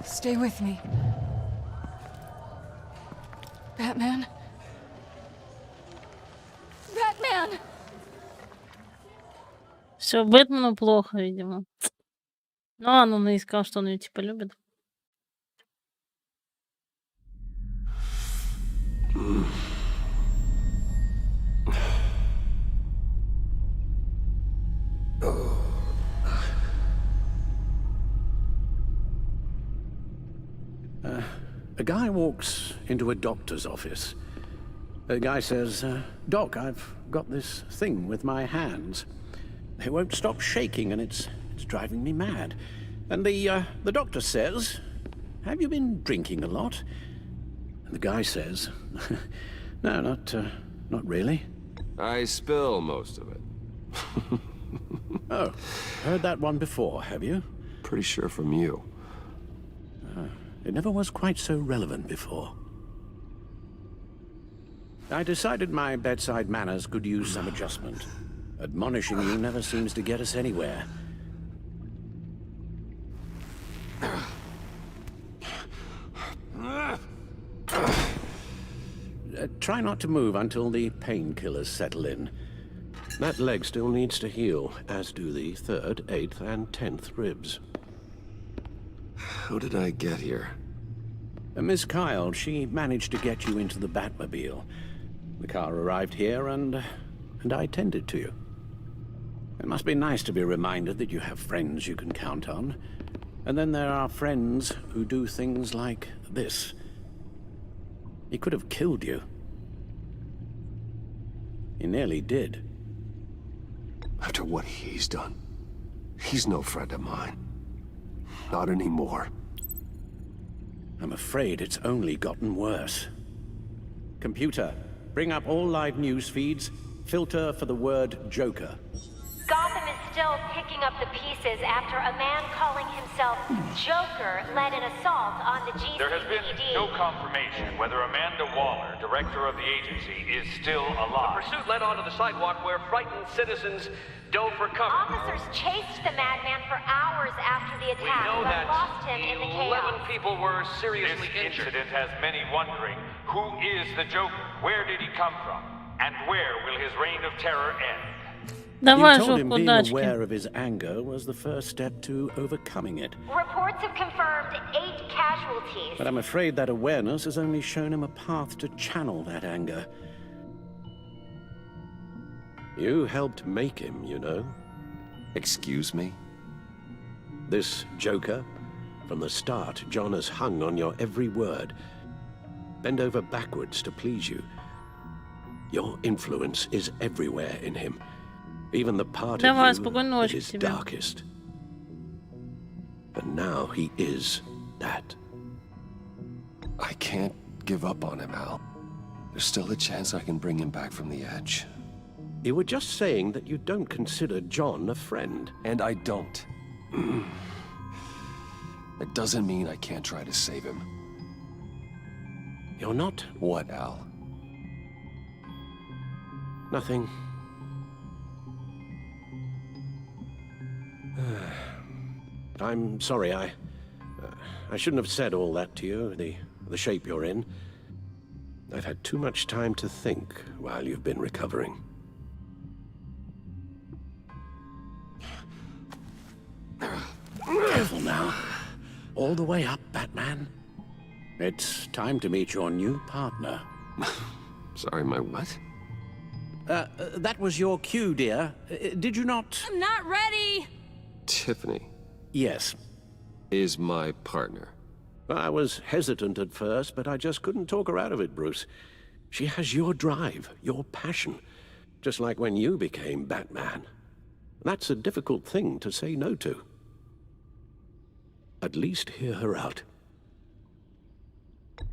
Speaker 3: Stay with me. Batman? Batman!
Speaker 1: Все, Бэтмену плохо, видимо. Ну, он наискал, что он ее типа любит.
Speaker 18: A guy walks into a doctor's office. The guy says, Doc, I've got this thing with my hands. They won't stop shaking and it's driving me mad. And the doctor says, have you been drinking a lot? And the guy says, no, not really.
Speaker 12: I spill most of it.
Speaker 18: Oh, heard that one before, have you?
Speaker 12: Pretty sure from you.
Speaker 18: It never was quite so relevant before. I decided my bedside manners could use some adjustment. Admonishing you never seems to get us anywhere. try not to move until the painkillers settle in. That leg still needs to heal, as do the 3rd, 8th, and 10th ribs.
Speaker 12: How did I get here?
Speaker 18: Miss Kyle, she managed to get you into the Batmobile. The car arrived here, and I tended to you. It must be nice to be reminded that you have friends you can count on. And then there are friends who do things like this. He could have killed you. He nearly did.
Speaker 12: After what he's done, he's no friend of mine. Not anymore.
Speaker 18: I'm afraid it's only gotten worse. Computer, bring up all live news feeds. Filter for the word Joker.
Speaker 19: Gotham is still picking up the pieces after a man calling himself Joker led an assault on the GCPD.
Speaker 20: There has been no confirmation whether Amanda Waller, director of the agency, is still alive.
Speaker 23: The pursuit led onto the sidewalk where frightened citizens dove for cover.
Speaker 19: Officers chased the madman for hours after the attack,
Speaker 23: We know
Speaker 19: but
Speaker 23: that
Speaker 19: lost him in the
Speaker 23: 11
Speaker 19: chaos.
Speaker 23: people were seriously
Speaker 20: This
Speaker 23: injured.
Speaker 20: incident has many wondering, who is the Joker? Where did he come from? And where will his reign of terror end?
Speaker 18: You told him being aware of his anger was the first step to overcoming it.
Speaker 19: Reports have confirmed 8 casualties.
Speaker 18: But I'm afraid that awareness has only shown him a path to channel that anger. You helped make him, you know.
Speaker 12: Excuse me?
Speaker 18: This Joker, from the start, John has hung on your every word. Bend over backwards to please you. Your influence is everywhere in him. Even the part of you that is darkest. And now he is that.
Speaker 12: I can't give up on him, Al. There's still a chance I can bring him back from the edge.
Speaker 18: You were just saying that you don't consider John a friend.
Speaker 12: And I don't. It doesn't mean I can't try to save him.
Speaker 18: You're not?
Speaker 12: What, Al?
Speaker 18: Nothing. I'm sorry, I shouldn't have said all that to you, the shape you're in. I've had too much time to think while you've been recovering. Careful now. All the way up, Batman. It's time to meet your new partner.
Speaker 12: Sorry, my what?
Speaker 18: That was your cue, dear. Did you not?
Speaker 19: I'm not ready!
Speaker 12: Tiffany.
Speaker 18: Yes.
Speaker 12: Is my partner.
Speaker 18: I was hesitant at first, but I just couldn't talk her out of it, Bruce. She has your drive, your passion, just like when you became Batman. That's a difficult thing to say no to. At least hear her out.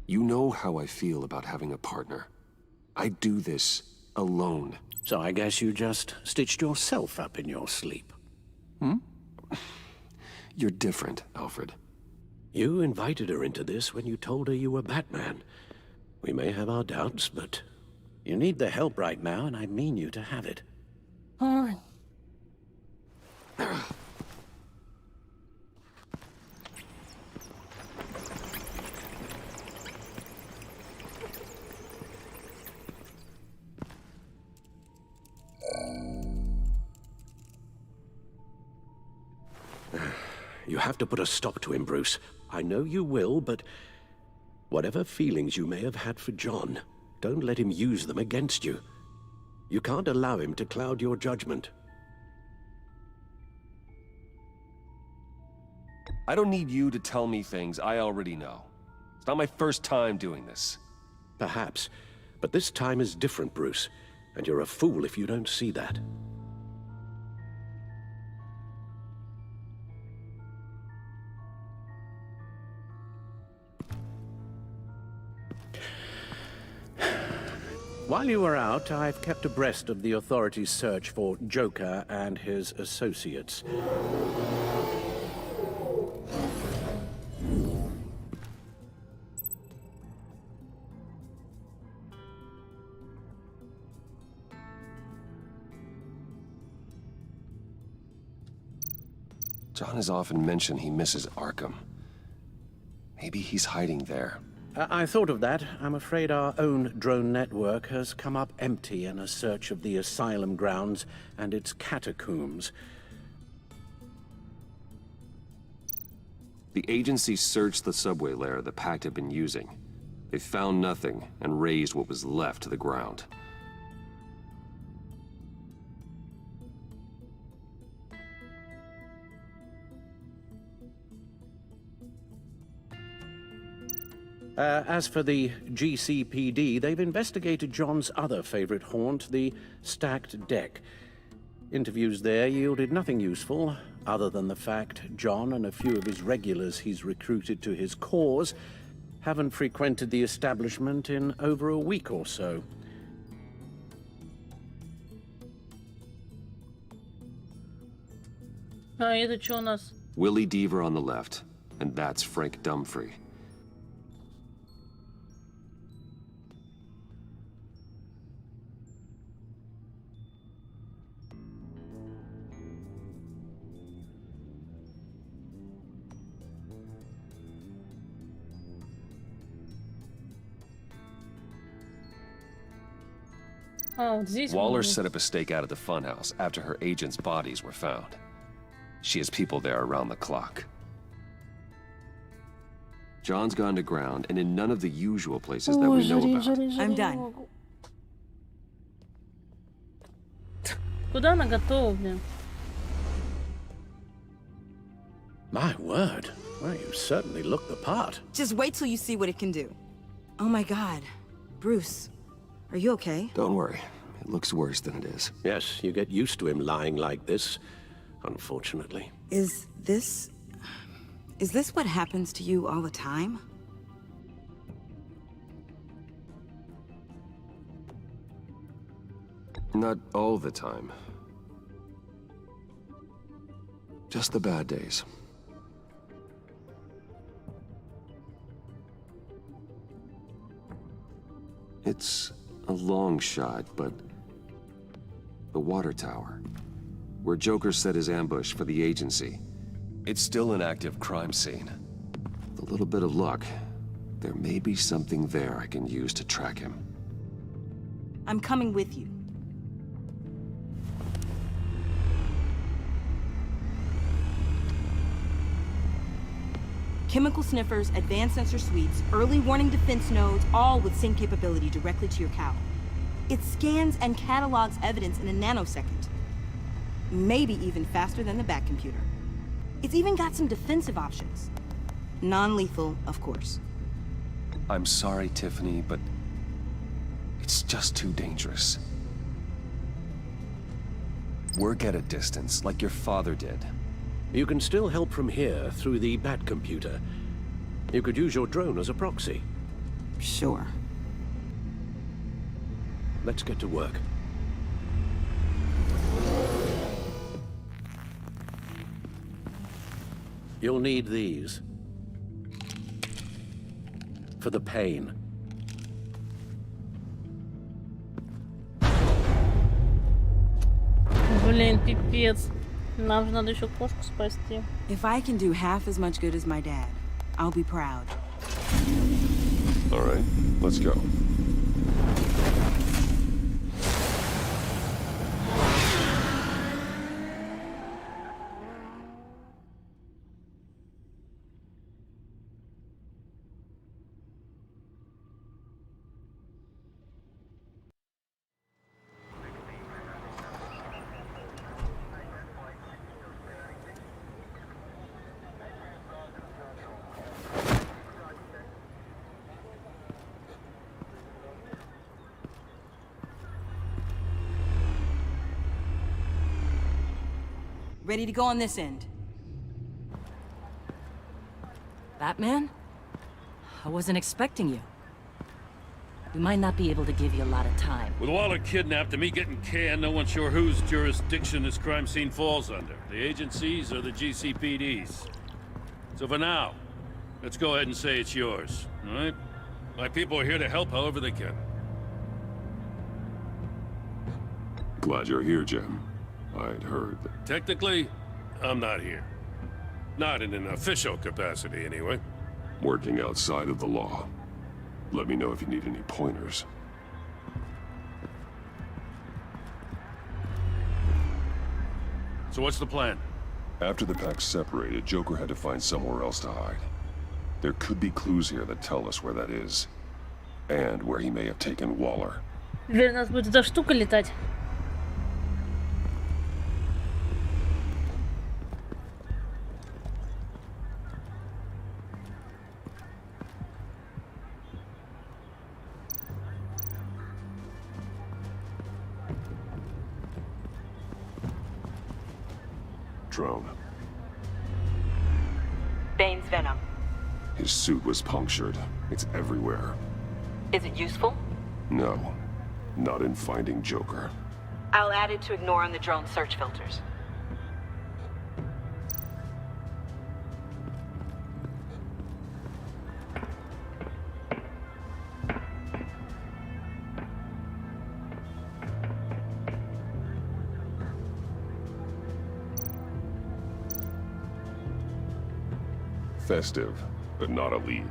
Speaker 12: You know how I feel about having a partner. I do this alone.
Speaker 18: So I guess you just stitched yourself up in your sleep.
Speaker 12: You're different, Alfred.
Speaker 18: You invited her into this when you told her you were Batman. We may have our doubts, but you need the help right now, and I mean you to have it. You have to put a stop to him, Bruce. I know you will, but whatever feelings you may have had for John, don't let him use them against you. You can't allow him to cloud your judgment.
Speaker 12: I don't need you to tell me things I already know. It's not my first time doing this.
Speaker 18: Perhaps, but this time is different, Bruce, and you're a fool if you don't see that. While you were out, I've kept abreast of the authorities' search for Joker and his associates.
Speaker 12: John has often mentioned he misses Arkham. Maybe he's hiding there.
Speaker 18: I thought of that. I'm afraid our own drone network has come up empty in a search of the asylum grounds and its catacombs.
Speaker 12: The agency searched the subway layer the Pact had been using. They found nothing and razed what was left to the ground.
Speaker 18: As for the GCPD, they've investigated John's other favorite haunt, the stacked deck. Interviews there yielded nothing useful, other than the fact John and a few of his regulars he's recruited to his cause haven't frequented the establishment in over a week or so.
Speaker 1: Это что у нас?
Speaker 12: Willie Deaver on the left, and that's Frank Dumfrey. Waller set up a stakeout at the funhouse after her agents' bodies were found. She has people there around the clock. John's gone to ground and in none of the usual places that we know about.
Speaker 15: I'm done.
Speaker 1: Куда она готова, блин?
Speaker 18: My word. Well, you certainly look the part.
Speaker 15: Just wait till you see what it can do. Oh my god. Bruce, are you okay?
Speaker 12: Don't worry. It looks worse than it is.
Speaker 18: Yes, you get used to him lying like this, unfortunately.
Speaker 15: Is this what happens to you all the time?
Speaker 12: Not all the time. Just the bad days. It's a long shot, but the water tower, where Joker set his ambush for the agency, it's still an active crime scene. With a little bit of luck, there may be something there I can use to track him.
Speaker 15: I'm coming with you. Chemical sniffers, advanced sensor suites, early warning defense nodes, all with sync capability directly to your cow. It scans and catalogs evidence in a nanosecond. Maybe even faster than the Bat computer. It's even got some defensive options. Non-lethal, of course.
Speaker 12: I'm sorry, Tiffany, but it's just too dangerous. Work at a distance, like your father did.
Speaker 18: You can still help from here through the Bat computer. You could use your drone as a proxy.
Speaker 15: Sure.
Speaker 18: Let's get to work. You'll need these. For the pain.
Speaker 1: Блин, пипец. Нам же надо еще кошку спасти.
Speaker 15: If I can do half as much good as my dad, I'll be proud.
Speaker 14: All right, let's go.
Speaker 15: Ready to go on this end.
Speaker 11: Batman? I wasn't expecting you. We might not be able to give you a lot of time.
Speaker 16: With Waller kidnapped and me getting canned, no one's sure whose jurisdiction this crime scene falls under. The agencies or the GCPD's. So for now, let's go ahead and say it's yours, all right? My people are here to help however they can.
Speaker 14: Glad you're here, Jim. I'd heard that.
Speaker 16: Technically, I'm not here. Not in an official capacity, anyway.
Speaker 14: Working outside of the law. Let me know if you need any pointers.
Speaker 16: So what's the plan?
Speaker 14: After the pack separated, Joker had to find somewhere else to hide. There could be clues here that tell us where that is. And where he may have taken Waller.
Speaker 1: Теперь у нас будет эта штука летать.
Speaker 14: Drone.
Speaker 15: Bane's venom.
Speaker 14: His suit was punctured. It's everywhere.
Speaker 15: Is it useful?
Speaker 14: No. Not in finding Joker.
Speaker 15: I'll add it to ignore on the drone search filters.
Speaker 14: Festive, but not a lead.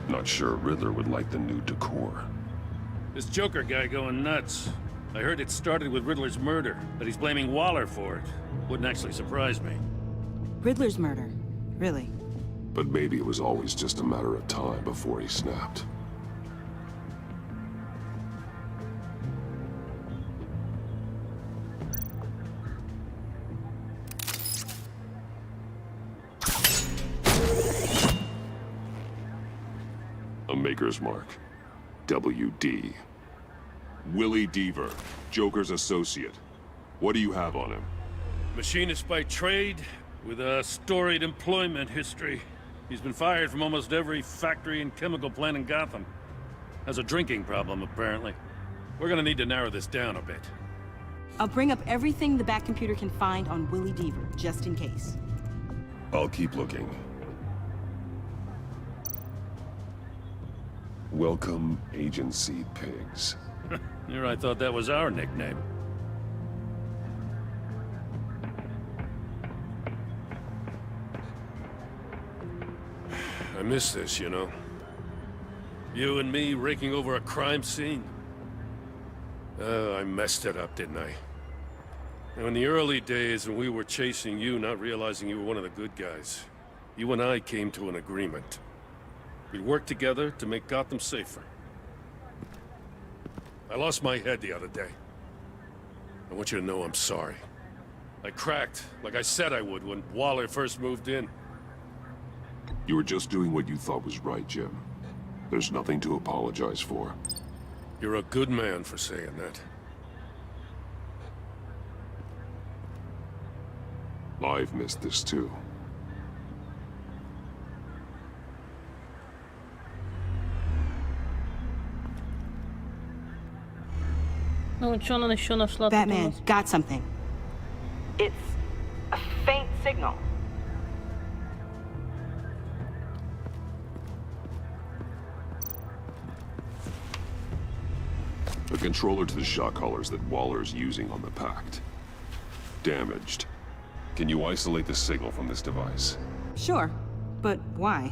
Speaker 14: Not sure Riddler would like the new decor.
Speaker 16: This Joker guy going nuts. I heard it started with Riddler's murder, but he's blaming Waller for it. Wouldn't actually surprise me.
Speaker 15: Riddler's murder? Really?
Speaker 14: But maybe it was always just a matter of time before he snapped. A maker's mark. WD. Willie Deaver, Joker's associate. What do you have on him?
Speaker 16: Machinist by trade, with a storied employment history. He's been fired from almost every factory and chemical plant in Gotham. Has a drinking problem, apparently. We're gonna need to narrow this down a bit.
Speaker 15: I'll bring up everything the back computer can find on Willie Deaver, just in case.
Speaker 14: I'll keep looking. Welcome, Agency Pigs.
Speaker 16: Here I thought that was our nickname. I miss this, you know. You and me raking over a crime scene. Oh, I messed it up, didn't I? Now, in the early days when we were chasing you, not realizing you were one of the good guys, you and I came to an agreement. We'd work together to make Gotham safer. I lost my head the other day. I want you to know I'm sorry. I cracked, like I said I would when Waller first moved in.
Speaker 14: You were just doing what you thought was right, Jim. There's nothing to apologize for.
Speaker 16: You're a good man for saying that.
Speaker 14: I've missed this too.
Speaker 1: Ну, что она еще нашла?
Speaker 15: Batman, got something. It's a faint signal.
Speaker 14: A controller to the shot collars that Waller's using on the Pact. Damaged. Can you isolate the signal from this device?
Speaker 15: Sure, but why?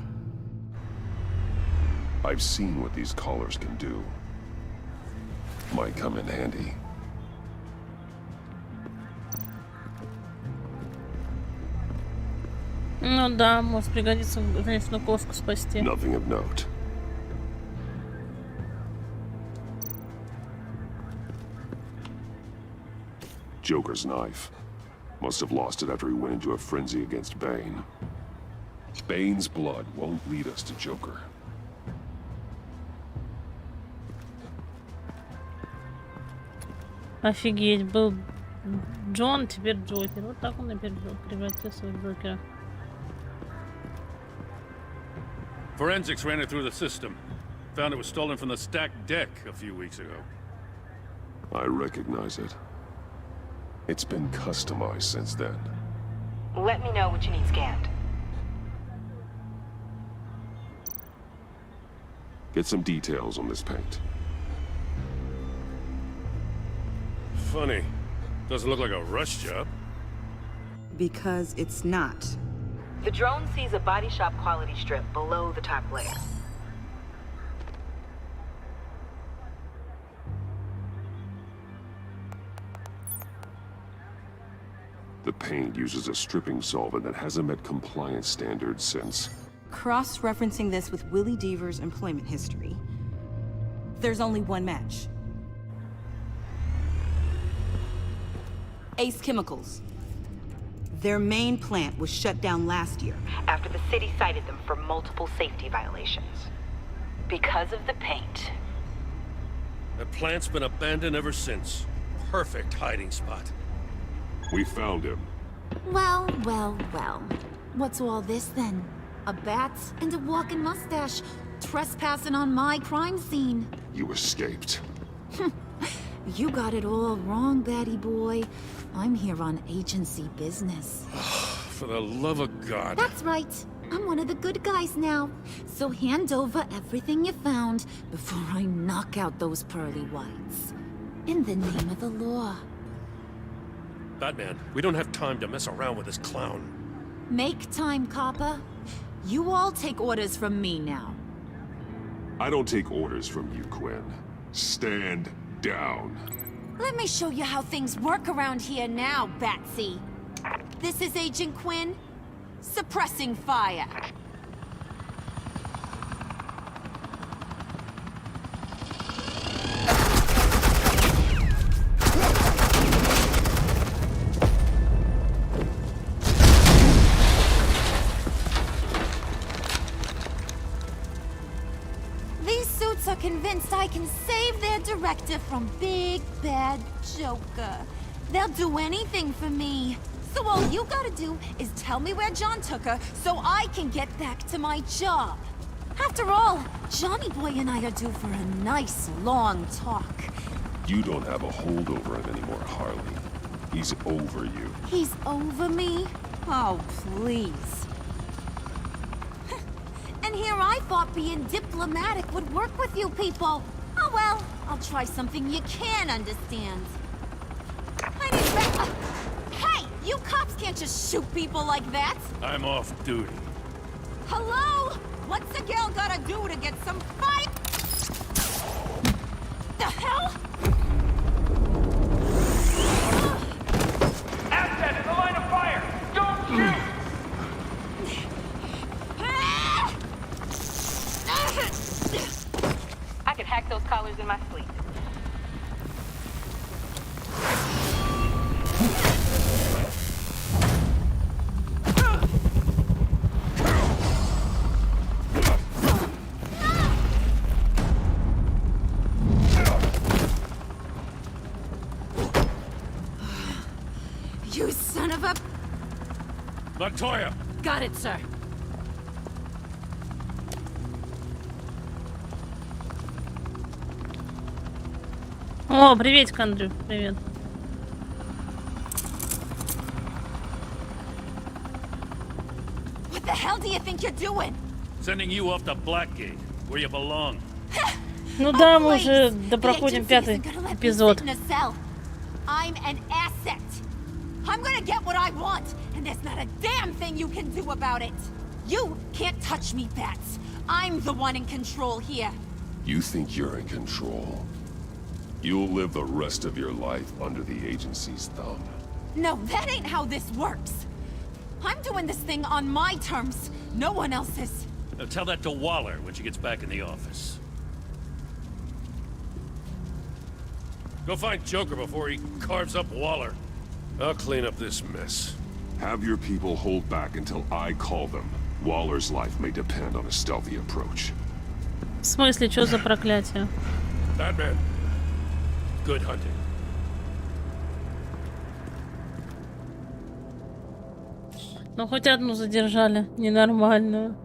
Speaker 14: I've seen what these collars can do. Might come in handy.
Speaker 1: Ну да, может пригодиться, конечно, коску спасти.
Speaker 14: Nothing of note. Joker's knife. Must have lost it after he went into a frenzy against Bane. Bane's blood won't lead us to Joker.
Speaker 1: Офигеть, был Джон, теперь Джокер. Вот так он и превратился в Джокера.
Speaker 16: Forensics ran it through the system. Found it was stolen from the stacked deck a few weeks ago.
Speaker 14: I recognize it. It's been customized since then.
Speaker 15: Let me know what you need scanned.
Speaker 14: Get some details on this paint.
Speaker 16: Funny. Doesn't look like a rush job.
Speaker 15: Because it's not.
Speaker 5: The drone sees a body shop quality strip below the top layer.
Speaker 14: The paint uses a stripping solvent that hasn't met compliance standards since...
Speaker 15: Cross-referencing this with Willie Deaver's employment history, there's only one match. Ace Chemicals. Their main plant was shut down last year
Speaker 5: after the city cited them for multiple safety violations. Because of the paint.
Speaker 16: That plant's been abandoned ever since. Perfect hiding spot.
Speaker 14: We found him.
Speaker 4: Well, well, well. What's all this then? A bat and a walking mustache trespassing on my crime scene.
Speaker 14: You escaped.
Speaker 4: You got it all wrong, Batty boy. I'm here on agency business.
Speaker 16: For the love of God.
Speaker 4: That's right. I'm one of the good guys now. So hand over everything you found before I knock out those pearly whites. In the name of the law.
Speaker 16: Batman, we don't have time to mess around with this clown.
Speaker 4: Make time, copper. You all take orders from me now.
Speaker 14: I don't take orders from you, Quinn. Stand down.
Speaker 4: Let me show you how things work around here now, Batsy. This is Agent Quinn, suppressing fire. Are convinced I can save their director from Big Bad Joker. They'll do anything for me. So all you gotta do is tell me where John took her so I can get back to my job. After all, Johnny Boy and I are due for a nice long talk.
Speaker 14: You don't have a hold over him anymore, Harley. He's over you.
Speaker 4: He's over me? Oh, please. And here I thought being diplomatic would work with you people. Oh well, I'll try something you can understand. I need back. Hey, you cops can't just shoot people like that.
Speaker 16: I'm off duty.
Speaker 4: Hello? What's a girl gotta do to get some fight? The hell?
Speaker 20: Asset in the line of fire! Don't shoot!
Speaker 5: I can hack those collars in my sleep.
Speaker 4: You son of a...
Speaker 16: Montoya!
Speaker 11: Got it, sir.
Speaker 1: О, приветик, Андрю. Привет.
Speaker 4: What the hell do you think you're doing?
Speaker 16: Sending you off to Blackgate, where you belong.
Speaker 1: Ну да, мы уже допроходим 5-й эпизод.
Speaker 4: I'm an asset. I'm gonna get what I want, and there's not a damn thing you can do about it. You can't touch me, Bats. I'm the one in control here.
Speaker 14: You think you're in control? You'll live the rest of your life under the agency's thumb.
Speaker 4: No, that ain't how this works. I'm doing this thing on my terms, no one else's.
Speaker 16: Now tell that to Waller when she gets back in the office. Go find Joker before he carves up Waller. I'll clean up this mess.
Speaker 14: Have your people hold back until I call them. Waller's life may depend on a stealthy approach.
Speaker 1: В смысле, что за проклятие?
Speaker 16: Batman. Good hunting.
Speaker 1: Ну, хоть одну задержали, ненормальную.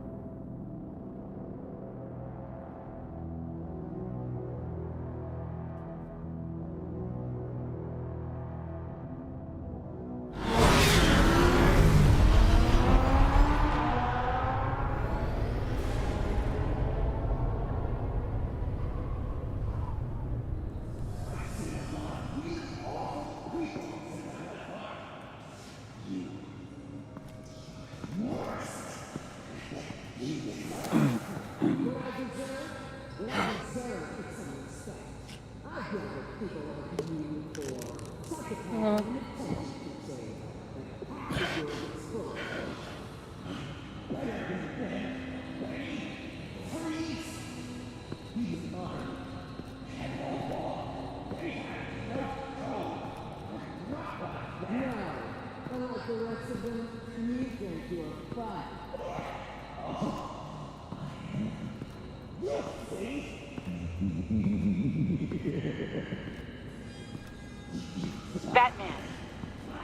Speaker 5: Batman.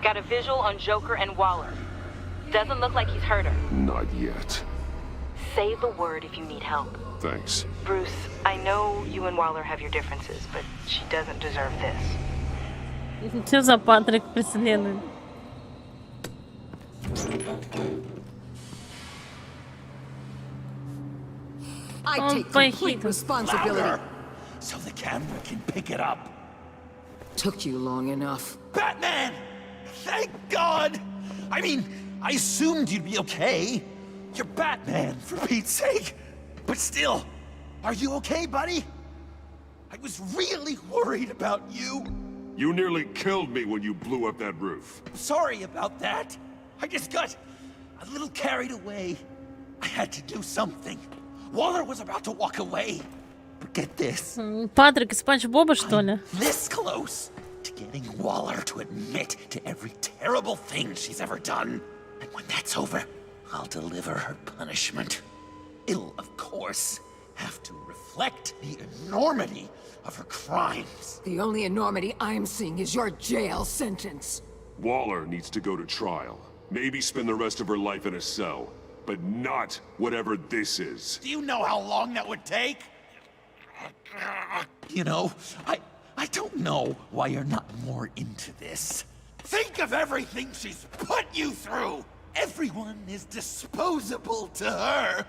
Speaker 5: Got a visual on Joker and Waller. Doesn't look like he's hurt her.
Speaker 14: Not yet.
Speaker 5: Say the word if you need help.
Speaker 14: Thanks.
Speaker 5: Bruce, I know you and Waller have your differences, but she doesn't deserve this.
Speaker 1: Что за Патрик преследует?
Speaker 21: I take complete responsibility.
Speaker 7: So the camera can pick it up.
Speaker 21: Took you long enough.
Speaker 7: Batman! Thank God! I mean, I assumed you'd be okay. You're Batman, for Pete's sake. But still, are you okay, buddy? I was really worried about you.
Speaker 14: You nearly killed me when you blew up that roof.
Speaker 7: Sorry about that. I just got a little carried away. I had to do something. Waller was about to walk away. But get this.
Speaker 1: Патрик из Спанч Боба, что ли?
Speaker 7: This close to getting Waller to admit to every terrible thing she's ever done. And when that's over, I'll deliver her punishment. It'll, of course, have to reflect the enormity of her crimes.
Speaker 21: The only enormity I'm seeing is your jail sentence.
Speaker 14: Waller needs to go to trial. Maybe spend the rest of her life in a cell. But not whatever this is.
Speaker 7: Do you know how long that would take? You know, I don't know why you're not more into this. Think of everything she's put you through! Everyone is disposable to her.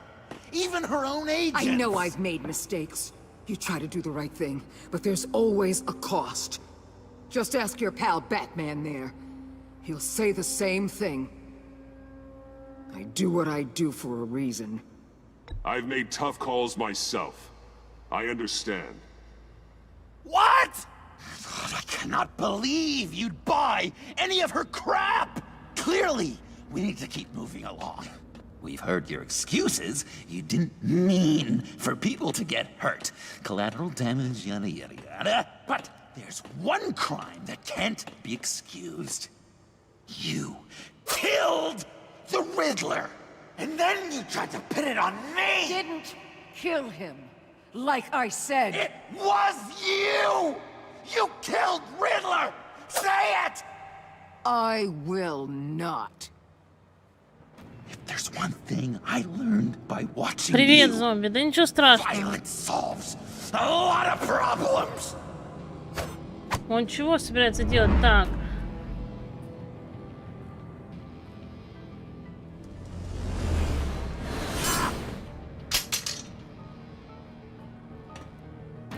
Speaker 7: Even her own agents.
Speaker 21: I know I've made mistakes. You try to do the right thing, but there's always a cost. Just ask your pal Batman there. He'll say the same thing. I do what I do for a reason.
Speaker 14: I've made tough calls myself. I understand.
Speaker 7: What? I cannot believe you'd buy any of her crap! Clearly, we need to keep moving along. We've heard your excuses. You didn't mean for people to get hurt. Collateral damage, yada yada yada. But there's one crime that can't be excused. You killed the Riddler! And then you tried to pin it on me!
Speaker 21: Didn't kill him. Like I said.
Speaker 7: It was you! You killed Riddler! Say it!
Speaker 21: I will not.
Speaker 7: If there's one thing I learned by watching
Speaker 1: Привет,
Speaker 7: you,
Speaker 1: зомби. Да ничего страшного.
Speaker 7: violence solves a lot of problems.
Speaker 1: Он чего собирается делать? Так.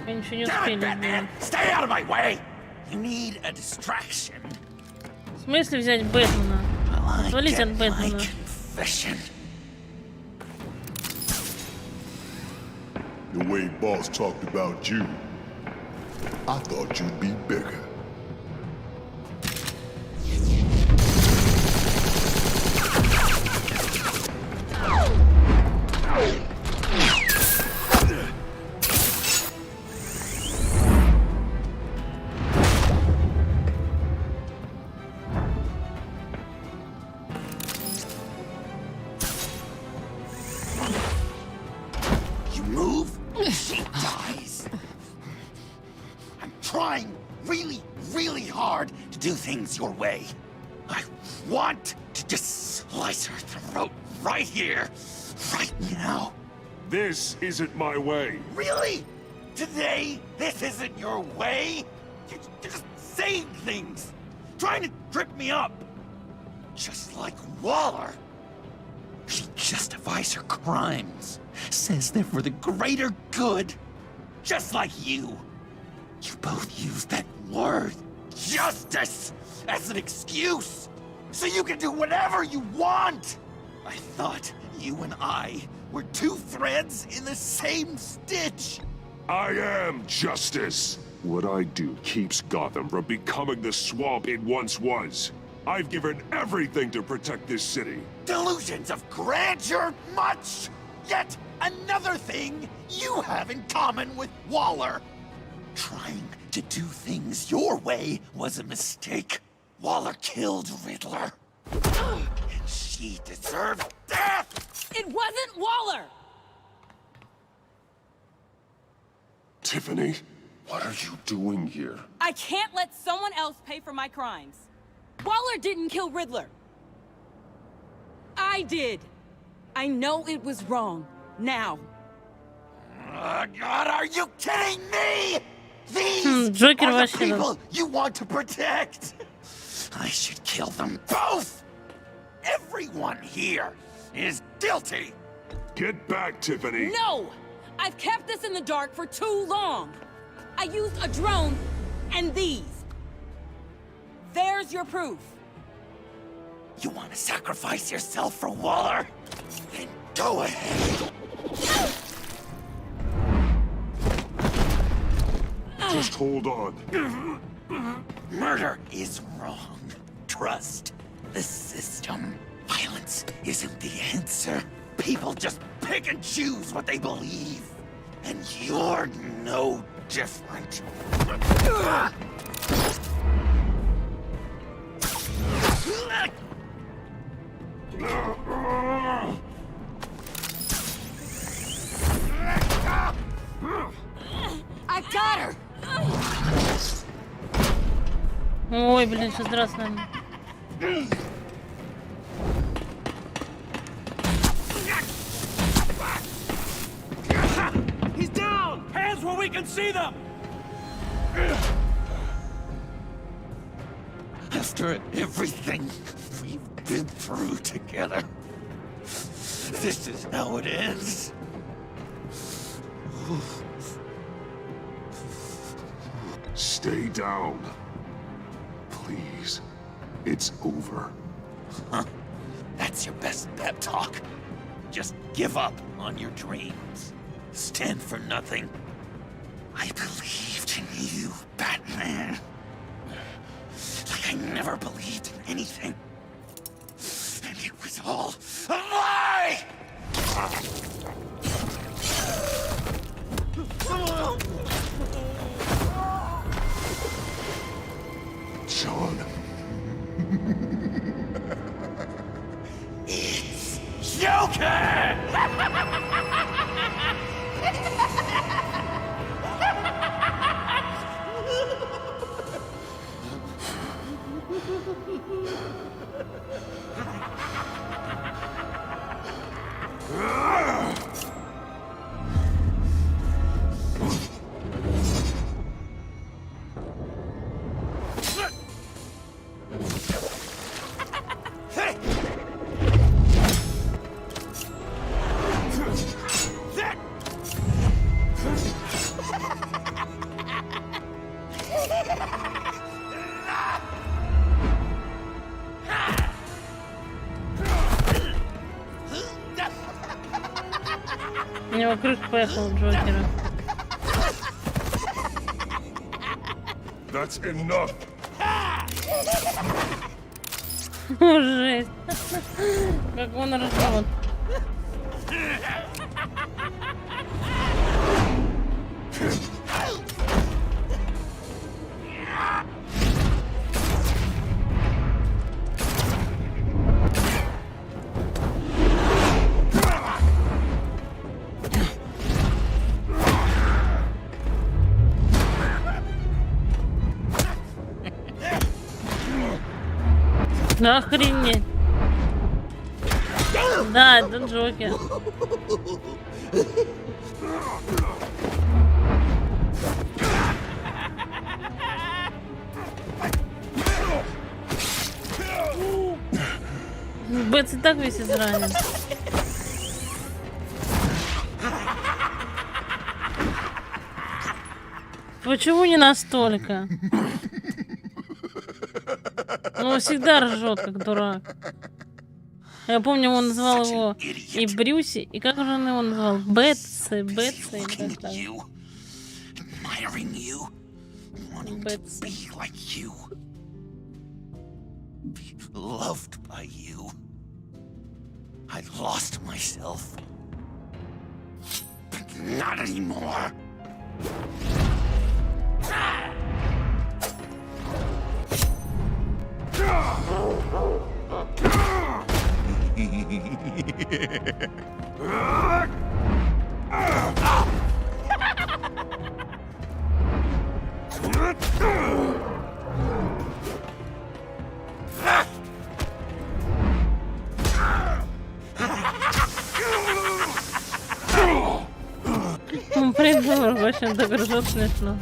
Speaker 1: Мы ничего не успели сделать.
Speaker 7: Stay out of my way! You need a distraction.
Speaker 1: В смысле взять Бэтмена? Отвалить от Бэтмена.
Speaker 8: The way boss talked about you, I thought you'd be bigger.
Speaker 7: Do things your way. I want to just slice her throat right here, right now.
Speaker 14: This isn't my way.
Speaker 7: Really? Today, this isn't your way? You're just saying things, trying to trip me up. Just like Waller. She justifies her crimes, says they're for the greater good. Just like you. You both use that word. Justice as an excuse, so you can do whatever you want. I thought you and I were two threads in the same stitch.
Speaker 14: I am justice. What I do keeps Gotham from becoming the swamp it once was. I've given everything to protect this city.
Speaker 7: Delusions of grandeur much? Yet another thing you have in common with Waller. Trying to do things your way was a mistake. Waller killed Riddler.
Speaker 8: And she deserved death!
Speaker 11: It wasn't Waller!
Speaker 14: Tiffany, what are you doing here?
Speaker 11: I can't let someone else pay for my crimes. Waller didn't kill Riddler. I did. I know it was wrong. Now.
Speaker 8: Oh, God, are you kidding me? These are the people you want to protect. I should kill them both. Everyone here is guilty.
Speaker 14: Get back, Tiffany.
Speaker 11: No! I've kept this in the dark for too long. I used a drone and these. There's your proof.
Speaker 8: You want to sacrifice yourself for Waller? Then go ahead.
Speaker 14: Just hold on.
Speaker 8: Murder is wrong. Trust the system. Violence isn't the answer. People just pick and choose what they believe. And you're no different.
Speaker 11: I got her!
Speaker 1: Ой, блин, сейчас драться надо.
Speaker 7: He's down! Hands where we can see them!
Speaker 8: After everything we've been through together, this is how it ends.
Speaker 14: Stay down. Please. It's over.
Speaker 8: Huh? That's your best pep talk. Just give up on your dreams. Stand for nothing. I believed in you, Batman. Like I never believed in anything. And it was all a lie!
Speaker 14: John.
Speaker 8: It's Joker!
Speaker 1: У него крыша поехала Джокера.
Speaker 14: That's enough.
Speaker 1: Жесть. Как он ржет. Охренеть. Да, это Джокер. Бэтс и так весь изранен. Почему не настолько? Он всегда ржет, как дурак. Я помню, он назвал его и Брюси, и как же он его назвал? Бэтси, Бэтси, или как-то. Бэтси.
Speaker 8: Loved by you. I lost myself. But not anymore.
Speaker 1: Придурок, очень догрызет смешно.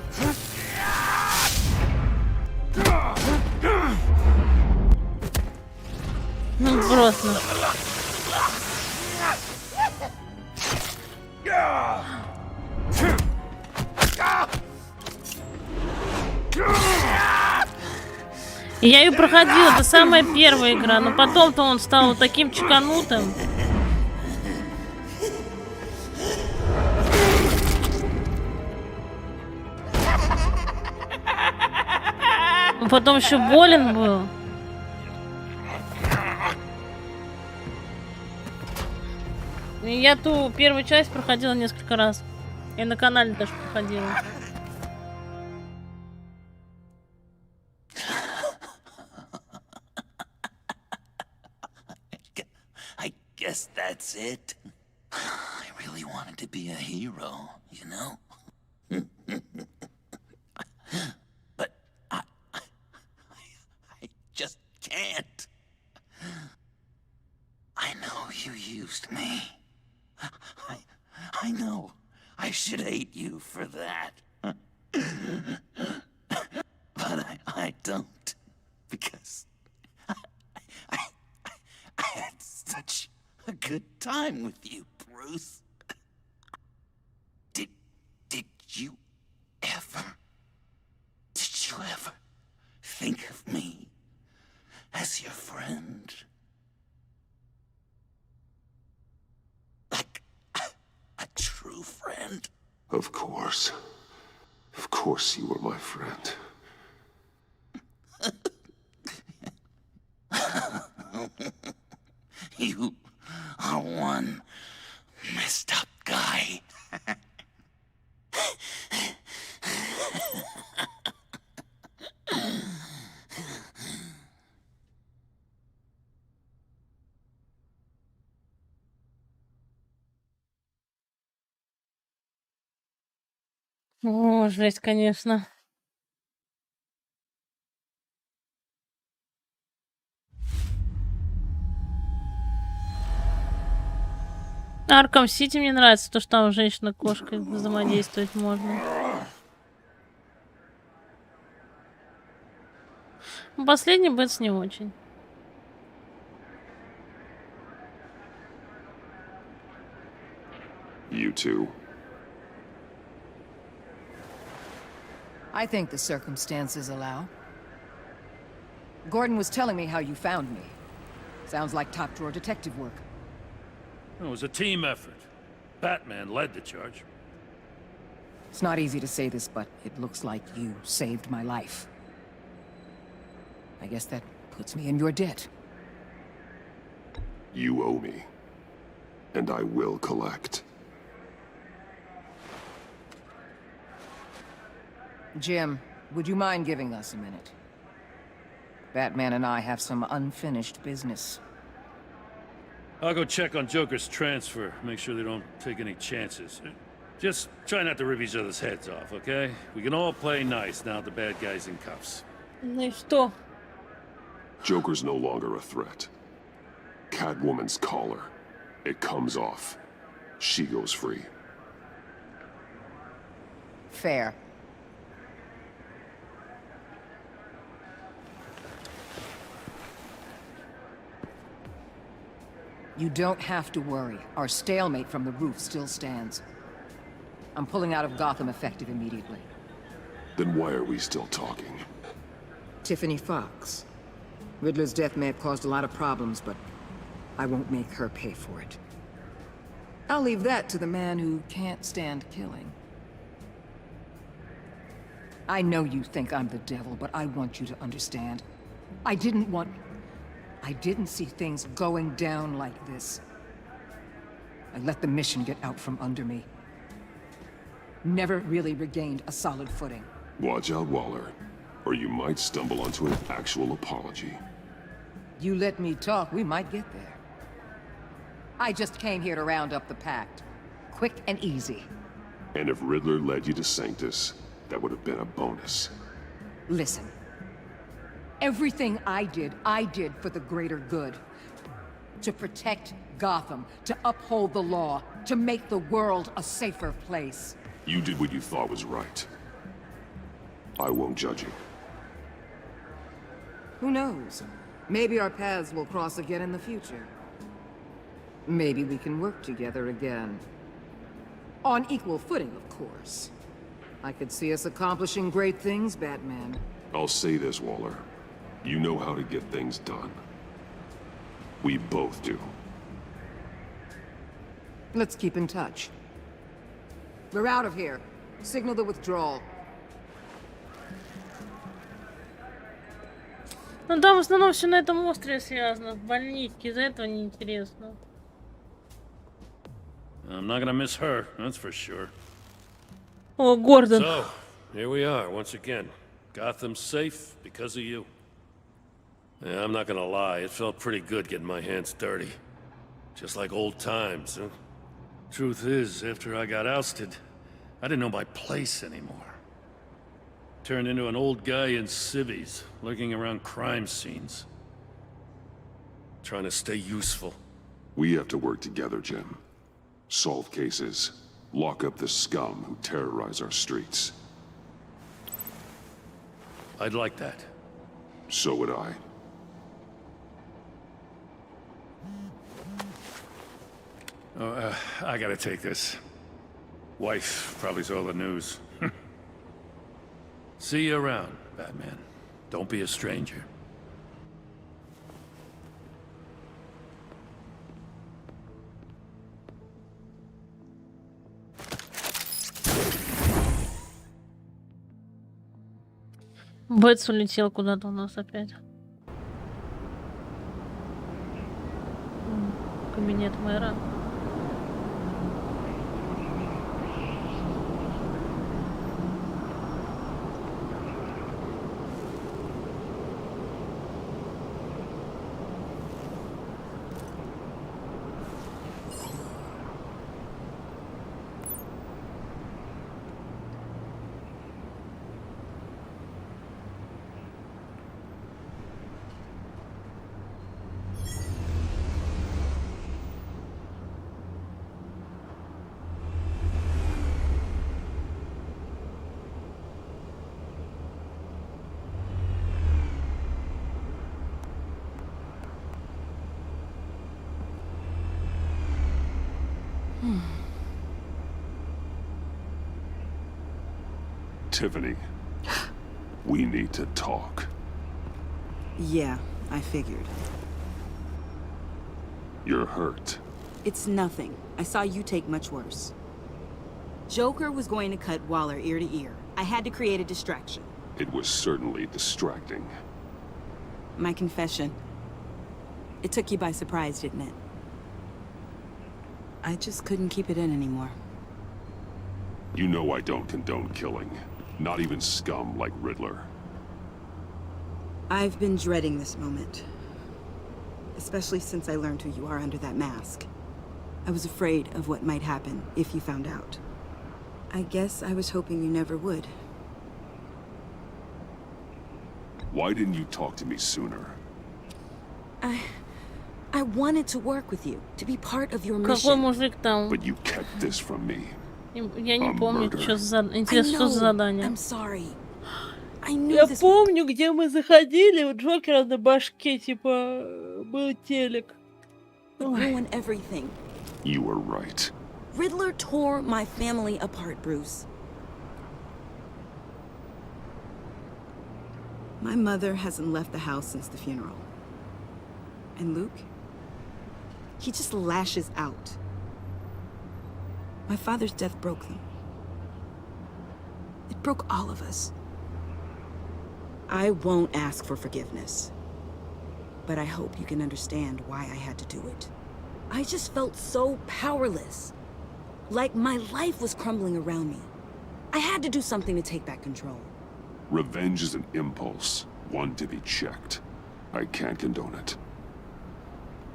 Speaker 1: Ну просто. И я ее проходила, это самая первая игра, но потом-то он стал вот таким чеканутым. Он потом еще болен был. И я ту первую часть проходила несколько раз. И на канале даже проходила.
Speaker 7: I guess that's it. I really wanted to be a hero, you know? But I just can't. I know you used me. I know. I should hate you for that. But I don't. Because I had such a good time with you, Bruce. Did you ever think of me as your friend? Like a true friend?
Speaker 14: Of course. Of course you were my friend.
Speaker 7: You are one messed up guy.
Speaker 1: О, жесть, конечно. Арком Сити мне нравится, то, что там женщина-кошкой взаимодействовать можно. Последний Бэтс не очень.
Speaker 14: You too.
Speaker 21: I think the circumstances allow. Gordon was telling me how you found me. Sounds like top-drawer detective work.
Speaker 16: It was a team effort. Batman led the charge.
Speaker 21: It's not easy to say this, but it looks like you saved my life. I guess that puts me in your debt.
Speaker 14: You owe me. And I will collect.
Speaker 21: Jim, would you mind giving us a minute? Batman and I have some unfinished business.
Speaker 16: I'll go check on Joker's transfer, make sure they don't take any chances. Just try not to rip each other's heads off, okay? We can all play nice now the bad guy's in cuffs.
Speaker 1: Ну и что?
Speaker 14: Joker's no longer a threat. Catwoman's collar. It comes off. She goes free.
Speaker 21: Fair. You don't have to worry. Our stalemate from the roof still stands. I'm pulling out of Gotham effective immediately.
Speaker 14: Then why are we still talking?
Speaker 21: Tiffany Fox. Riddler's death may have caused a lot of problems, but I won't make her pay for it. I'll leave that to the man who can't stand killing. I know you think I'm the devil, but I want you to understand. I didn't see things going down like this. I let the mission get out from under me. Never really regained a solid footing.
Speaker 14: Watch out, Waller, or you might stumble onto an actual apology.
Speaker 21: You let me talk, we might get there. I just came here to round up the pact. Quick and easy.
Speaker 14: And if Riddler led you to Sanctus, that would have been a bonus.
Speaker 21: Listen. Everything I did for the greater good. To protect Gotham, to uphold the law, to make the world a safer place.
Speaker 14: You did what you thought was right. I won't judge you.
Speaker 21: Who knows? Maybe our paths will cross again in the future. Maybe we can work together again. On equal footing, of course. I could see us accomplishing great things, Batman.
Speaker 14: I'll say this, Waller. You know how to get things done. We both do.
Speaker 21: Let's keep in touch. We're out of here. Signal the withdrawal.
Speaker 1: Ну там в основном все на этом острове связано, в больничке, из-за этого неинтересно.
Speaker 16: I'm not gonna miss her, that's for sure.
Speaker 1: О, Гордон.
Speaker 16: So, here we are once again. Gotham's safe because of you. Yeah, I'm not gonna lie, it felt pretty good getting my hands dirty. Just like old times, huh? Truth is, after I got ousted, I didn't know my place anymore. Turned into an old guy in civvies, lurking around crime scenes. Trying to stay useful.
Speaker 14: We have to work together, Jim. Solve cases. Lock up the scum who terrorize our streets.
Speaker 16: I'd like that.
Speaker 14: So would I.
Speaker 16: Oh, I gotta take this. Wife probably saw the news. See you around, Batman. Don't be a stranger.
Speaker 1: Бэтс улетел куда-то у нас опять. Кабинет мэра.
Speaker 14: Tiffany, we need to talk.
Speaker 15: Yeah, I figured.
Speaker 14: You're hurt.
Speaker 15: It's nothing. I saw you take much worse. Joker was going to cut Waller ear to ear. I had to create a distraction.
Speaker 14: It was certainly distracting.
Speaker 15: My confession. It took you by surprise, didn't it? I just couldn't keep it in anymore.
Speaker 14: You know I don't condone killing. Not even scum like Riddler.
Speaker 15: I've been dreading this moment. Especially since I learned who you are under that mask. I was afraid of what might happen if you found out. I guess I was hoping you never would.
Speaker 14: Why didn't you talk to me sooner?
Speaker 15: I wanted to work with you, to be part of your
Speaker 1: Какой
Speaker 15: mission.
Speaker 1: мужик там?
Speaker 14: But you kept this from me.
Speaker 1: Я не помню, что за интересно, что за задание.
Speaker 15: I'm sorry. I knew
Speaker 1: Я
Speaker 15: this...
Speaker 1: помню, где мы заходили, у Джокера на башке, типа, был телек.
Speaker 15: would ruin everything.
Speaker 14: You were right.
Speaker 15: Riddler tore my family apart, Bruce. My mother hasn't left the house since the funeral. And Luke? He just lashes out. My father's death broke them. It broke all of us. I won't ask for forgiveness. But I hope you can understand why I had to do it. I just felt so powerless. Like my life was crumbling around me. I had to do something to take back control.
Speaker 14: Revenge is an impulse, one to be checked. I can't condone it.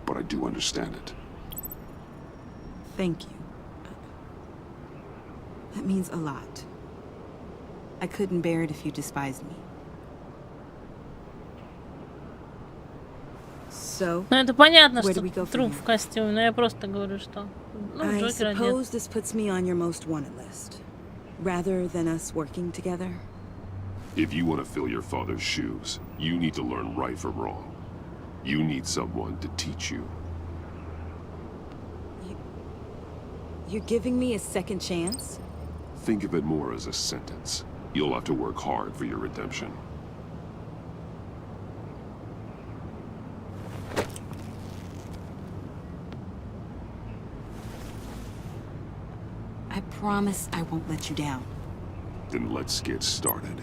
Speaker 14: But I do understand it.
Speaker 15: Thank you. That means a lot. I couldn't bear it if you despised me. So,
Speaker 1: Ну, это понятно,
Speaker 15: where
Speaker 1: что
Speaker 15: do we go from
Speaker 1: труп
Speaker 15: here?
Speaker 1: в костюме, но я просто говорю, что... Ну,
Speaker 15: I
Speaker 1: Джокер одет.
Speaker 15: suppose this puts me on your most wanted list, rather than us working together.
Speaker 14: If you want to fill your father's shoes, you need to learn right from wrong. You need someone to teach you.
Speaker 15: You're giving me a second chance?
Speaker 14: Think of it more as a sentence. You'll have to work hard for your redemption.
Speaker 15: I promise I won't let you down.
Speaker 14: Then let's get started.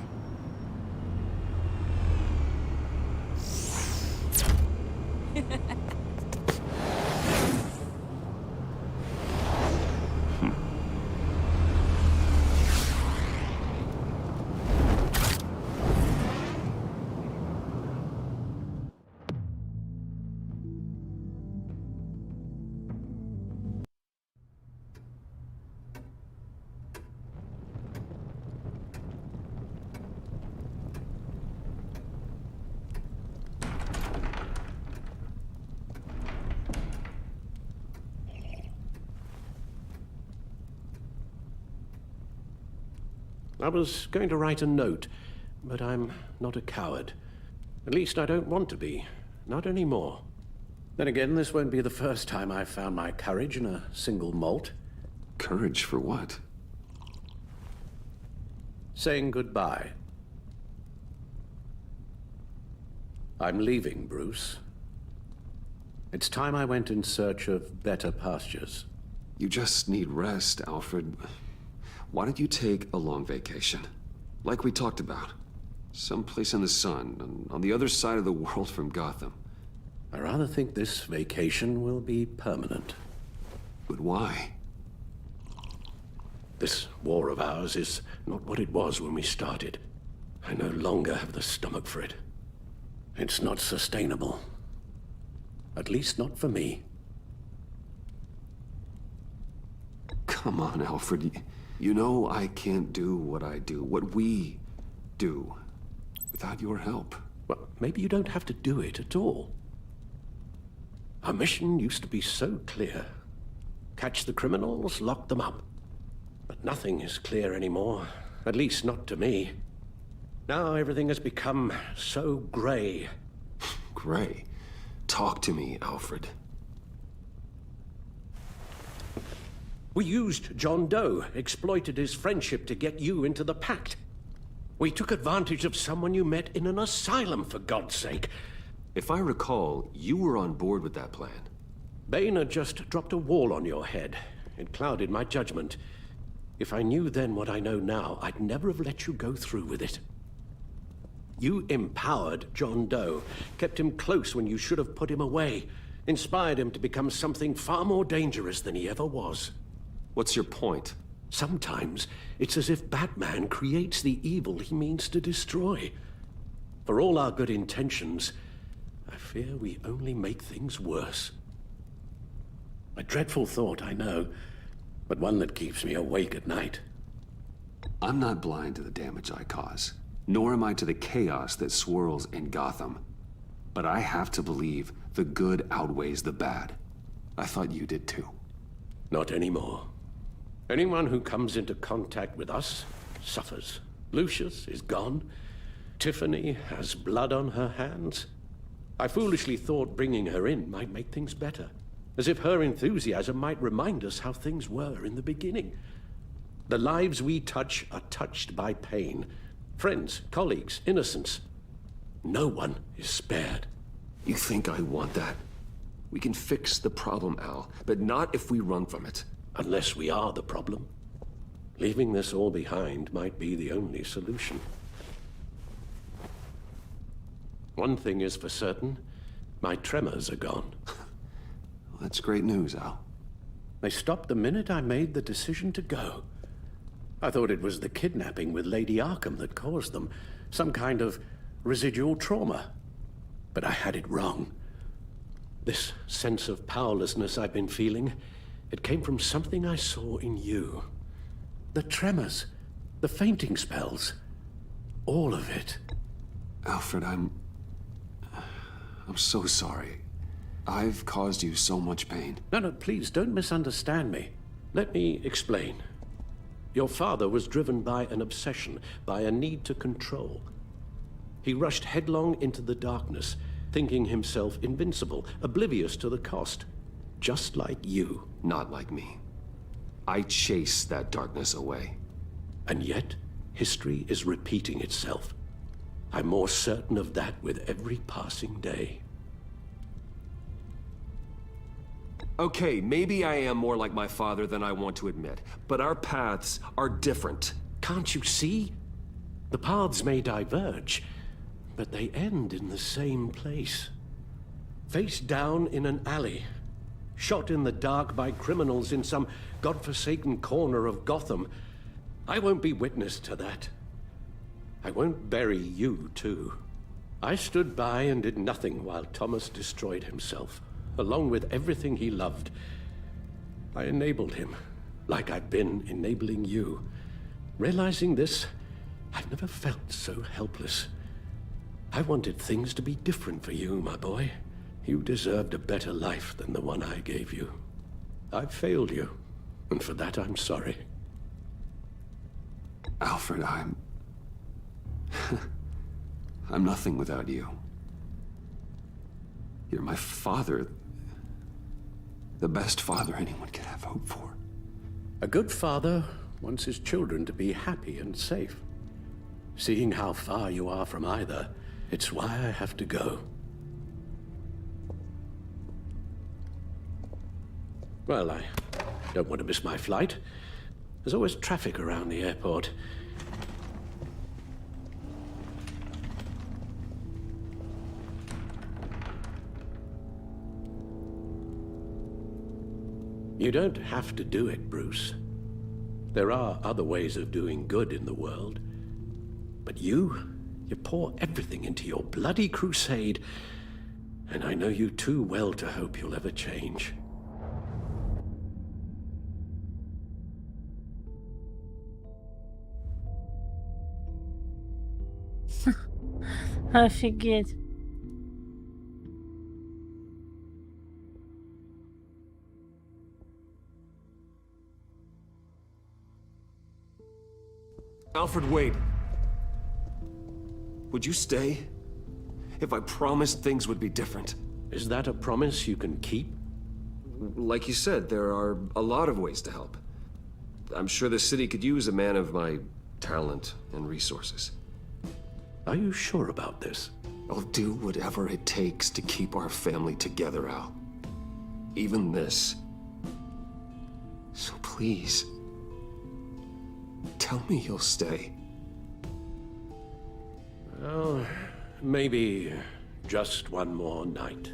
Speaker 18: I was going to write a note, but I'm not a coward. At least I don't want to be. Not anymore. Then again, this won't be the first time I've found my courage in a single malt.
Speaker 12: Courage for what?
Speaker 18: Saying goodbye. I'm leaving, Bruce. It's time I went in search of better pastures.
Speaker 12: You just need rest, Alfred. Why don't you take a long vacation? Like we talked about. Someplace in the sun, on the other side of the world from Gotham.
Speaker 18: I rather think this vacation will be permanent.
Speaker 12: But why?
Speaker 18: This war of ours is not what it was when we started. I no longer have the stomach for it. It's not sustainable. At least not for me.
Speaker 12: Come on, Alfred. You know I can't do what I do, what we do, without your help.
Speaker 18: Well, maybe you don't have to do it at all. Our mission used to be so clear. Catch the criminals, lock them up. But nothing is clear anymore, at least not to me. Now everything has become so grey.
Speaker 12: Grey? Talk to me, Alfred.
Speaker 18: We used John Doe, exploited his friendship to get you into the pact. We took advantage of someone you met in an asylum, for God's sake.
Speaker 12: If I recall, you were on board with that plan.
Speaker 18: Bane had just dropped a wall on your head. It clouded my judgment. If I knew then what I know now, I'd never have let you go through with it. You empowered John Doe, kept him close when you should have put him away, inspired him to become something far more dangerous than he ever was.
Speaker 12: What's your point?
Speaker 18: Sometimes it's as if Batman creates the evil he means to destroy. For all our good intentions, I fear we only make things worse. A dreadful thought, I know, but one that keeps me awake at night.
Speaker 12: I'm not blind to the damage I cause, nor am I to the chaos that swirls in Gotham. But I have to believe the good outweighs the bad. I thought you did too.
Speaker 18: Not anymore. Anyone who comes into contact with us suffers. Lucius is gone. Tiffany has blood on her hands. I foolishly thought bringing her in might make things better, as if her enthusiasm might remind us how things were in the beginning. The lives we touch are touched by pain. Friends, colleagues, innocents. No one is spared.
Speaker 12: You think I want that? We can fix the problem, Al, but not if we run from it.
Speaker 18: Unless we are the problem. Leaving this all behind might be the only solution. One thing is for certain, my tremors are gone.
Speaker 12: Well, that's great news, Al.
Speaker 18: They stopped the minute I made the decision to go. I thought it was the kidnapping with Lady Arkham that caused them, some kind of residual trauma. But I had it wrong. This sense of powerlessness I've been feeling, It came from something I saw in you. The tremors, the fainting spells, all of it.
Speaker 6: Alfred, I'm so sorry. I've caused you so much pain.
Speaker 18: No, please don't misunderstand me. Let me explain. Your father was driven by an obsession, by a need to control. He rushed headlong into the darkness, thinking himself invincible, oblivious to the cost. Just like you.
Speaker 12: Not like me. I chased that darkness away.
Speaker 18: And yet, history is repeating itself. I'm more certain of that with every passing day.
Speaker 12: Okay, maybe I am more like my father than I want to admit, but our paths are different.
Speaker 18: Can't you see? The paths may diverge, but they end in the same place. Face down in an alley, shot in the dark by criminals in some godforsaken corner of Gotham. I won't be witness to that. I won't bury you, too. I stood by and did nothing while Thomas destroyed himself, along with everything he loved. I enabled him, like I'd been enabling you. Realizing this, I've never felt so helpless. I wanted things to be different for you, my boy. You deserved a better life than the one I gave you. I failed you, and for that I'm sorry.
Speaker 6: Alfred, I'm nothing without you. You're my father. The best father anyone could have hope for.
Speaker 18: A good father wants his children to be happy and safe. Seeing how far you are from either, it's why I have to go. Well, I don't want to miss my flight. There's always traffic around the airport. You don't have to do it, Bruce. There are other ways of doing good in the world. But you pour everything into your bloody crusade, and I know you too well to hope you'll ever change.
Speaker 1: Офигеть.
Speaker 12: Alfred, wait. Would you stay? If I promised things would be different.
Speaker 18: Is that a promise you can keep?
Speaker 12: Like you said, there are a lot of ways to help. I'm sure the city could use a man of my talent and resources.
Speaker 18: Are you sure about this?
Speaker 12: I'll do whatever it takes to keep our family together, Al. Even this. So please, tell me you'll stay.
Speaker 18: Well, maybe just one more night.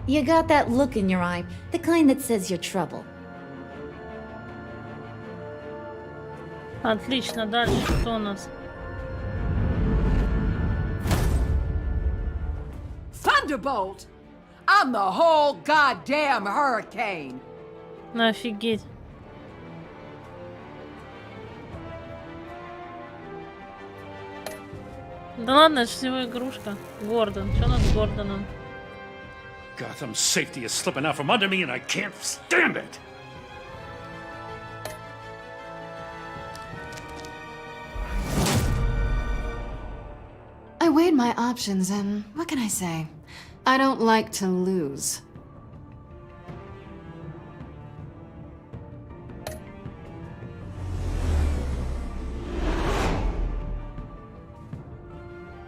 Speaker 4: You got that look in your eye, the kind that says you're trouble.
Speaker 1: Отлично, дальше что у нас?
Speaker 21: Thunderbolt! I'm the whole goddamn hurricane!
Speaker 1: Ну, офигеть. Да ладно, это же всего игрушка. Гордон. Что у нас с Гордоном?
Speaker 16: Gotham's safety is slipping out from under me and I can't stand it!
Speaker 3: I weighed my options and what can I say? I don't like to lose.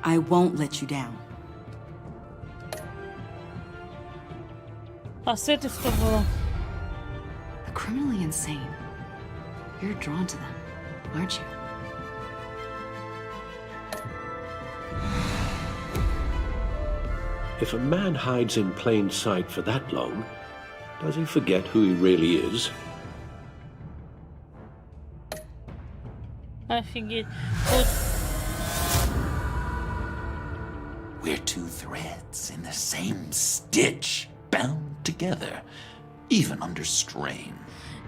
Speaker 15: I won't let you down.
Speaker 1: А с этой что было?
Speaker 3: The criminally insane. You're drawn to them, aren't you?
Speaker 18: If a man hides in plain sight for that long, does he forget who he really is?
Speaker 1: Офигеть. Вот.
Speaker 7: We're two threads in the same stitch, bound together, even under strain.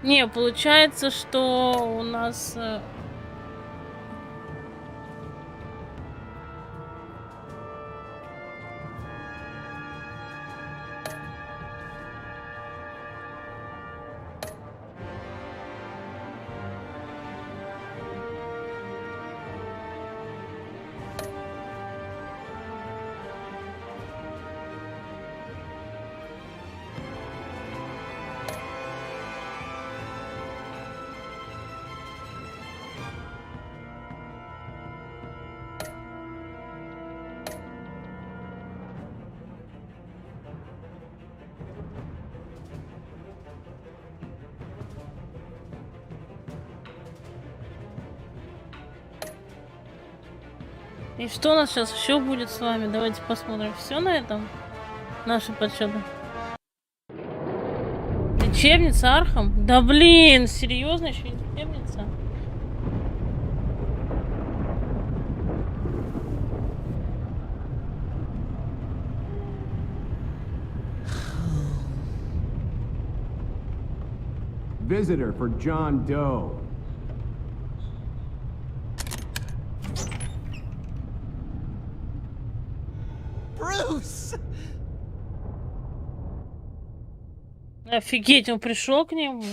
Speaker 1: Не, получается, что у нас... И что у нас сейчас еще будет с вами? Давайте посмотрим. Все на этом? Наши подсчеты. Лечебница Архам? Да блин, серьезно, еще и лечебница?
Speaker 9: Visitor for John Doe.
Speaker 7: Bruce!
Speaker 1: Офигеть, он пришел к нему.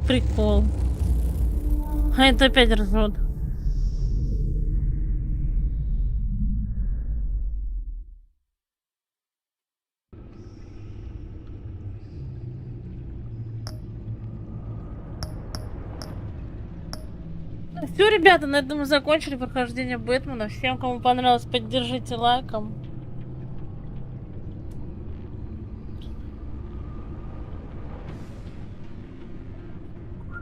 Speaker 1: Прикол. А это опять ржет. Все, ребята, на этом мы закончили прохождение Бэтмена. Всем, кому понравилось, поддержите лайком.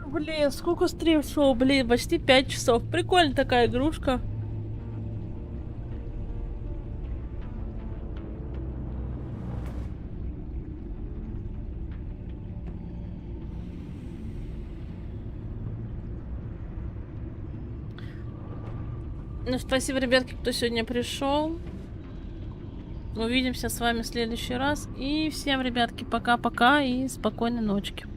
Speaker 1: Блин, сколько стрим шел, блин, почти 5 часов. Прикольная такая игрушка. Ну, спасибо, ребятки, кто сегодня пришел. Увидимся с вами в следующий раз. И всем, ребятки, пока-пока и спокойной ночки.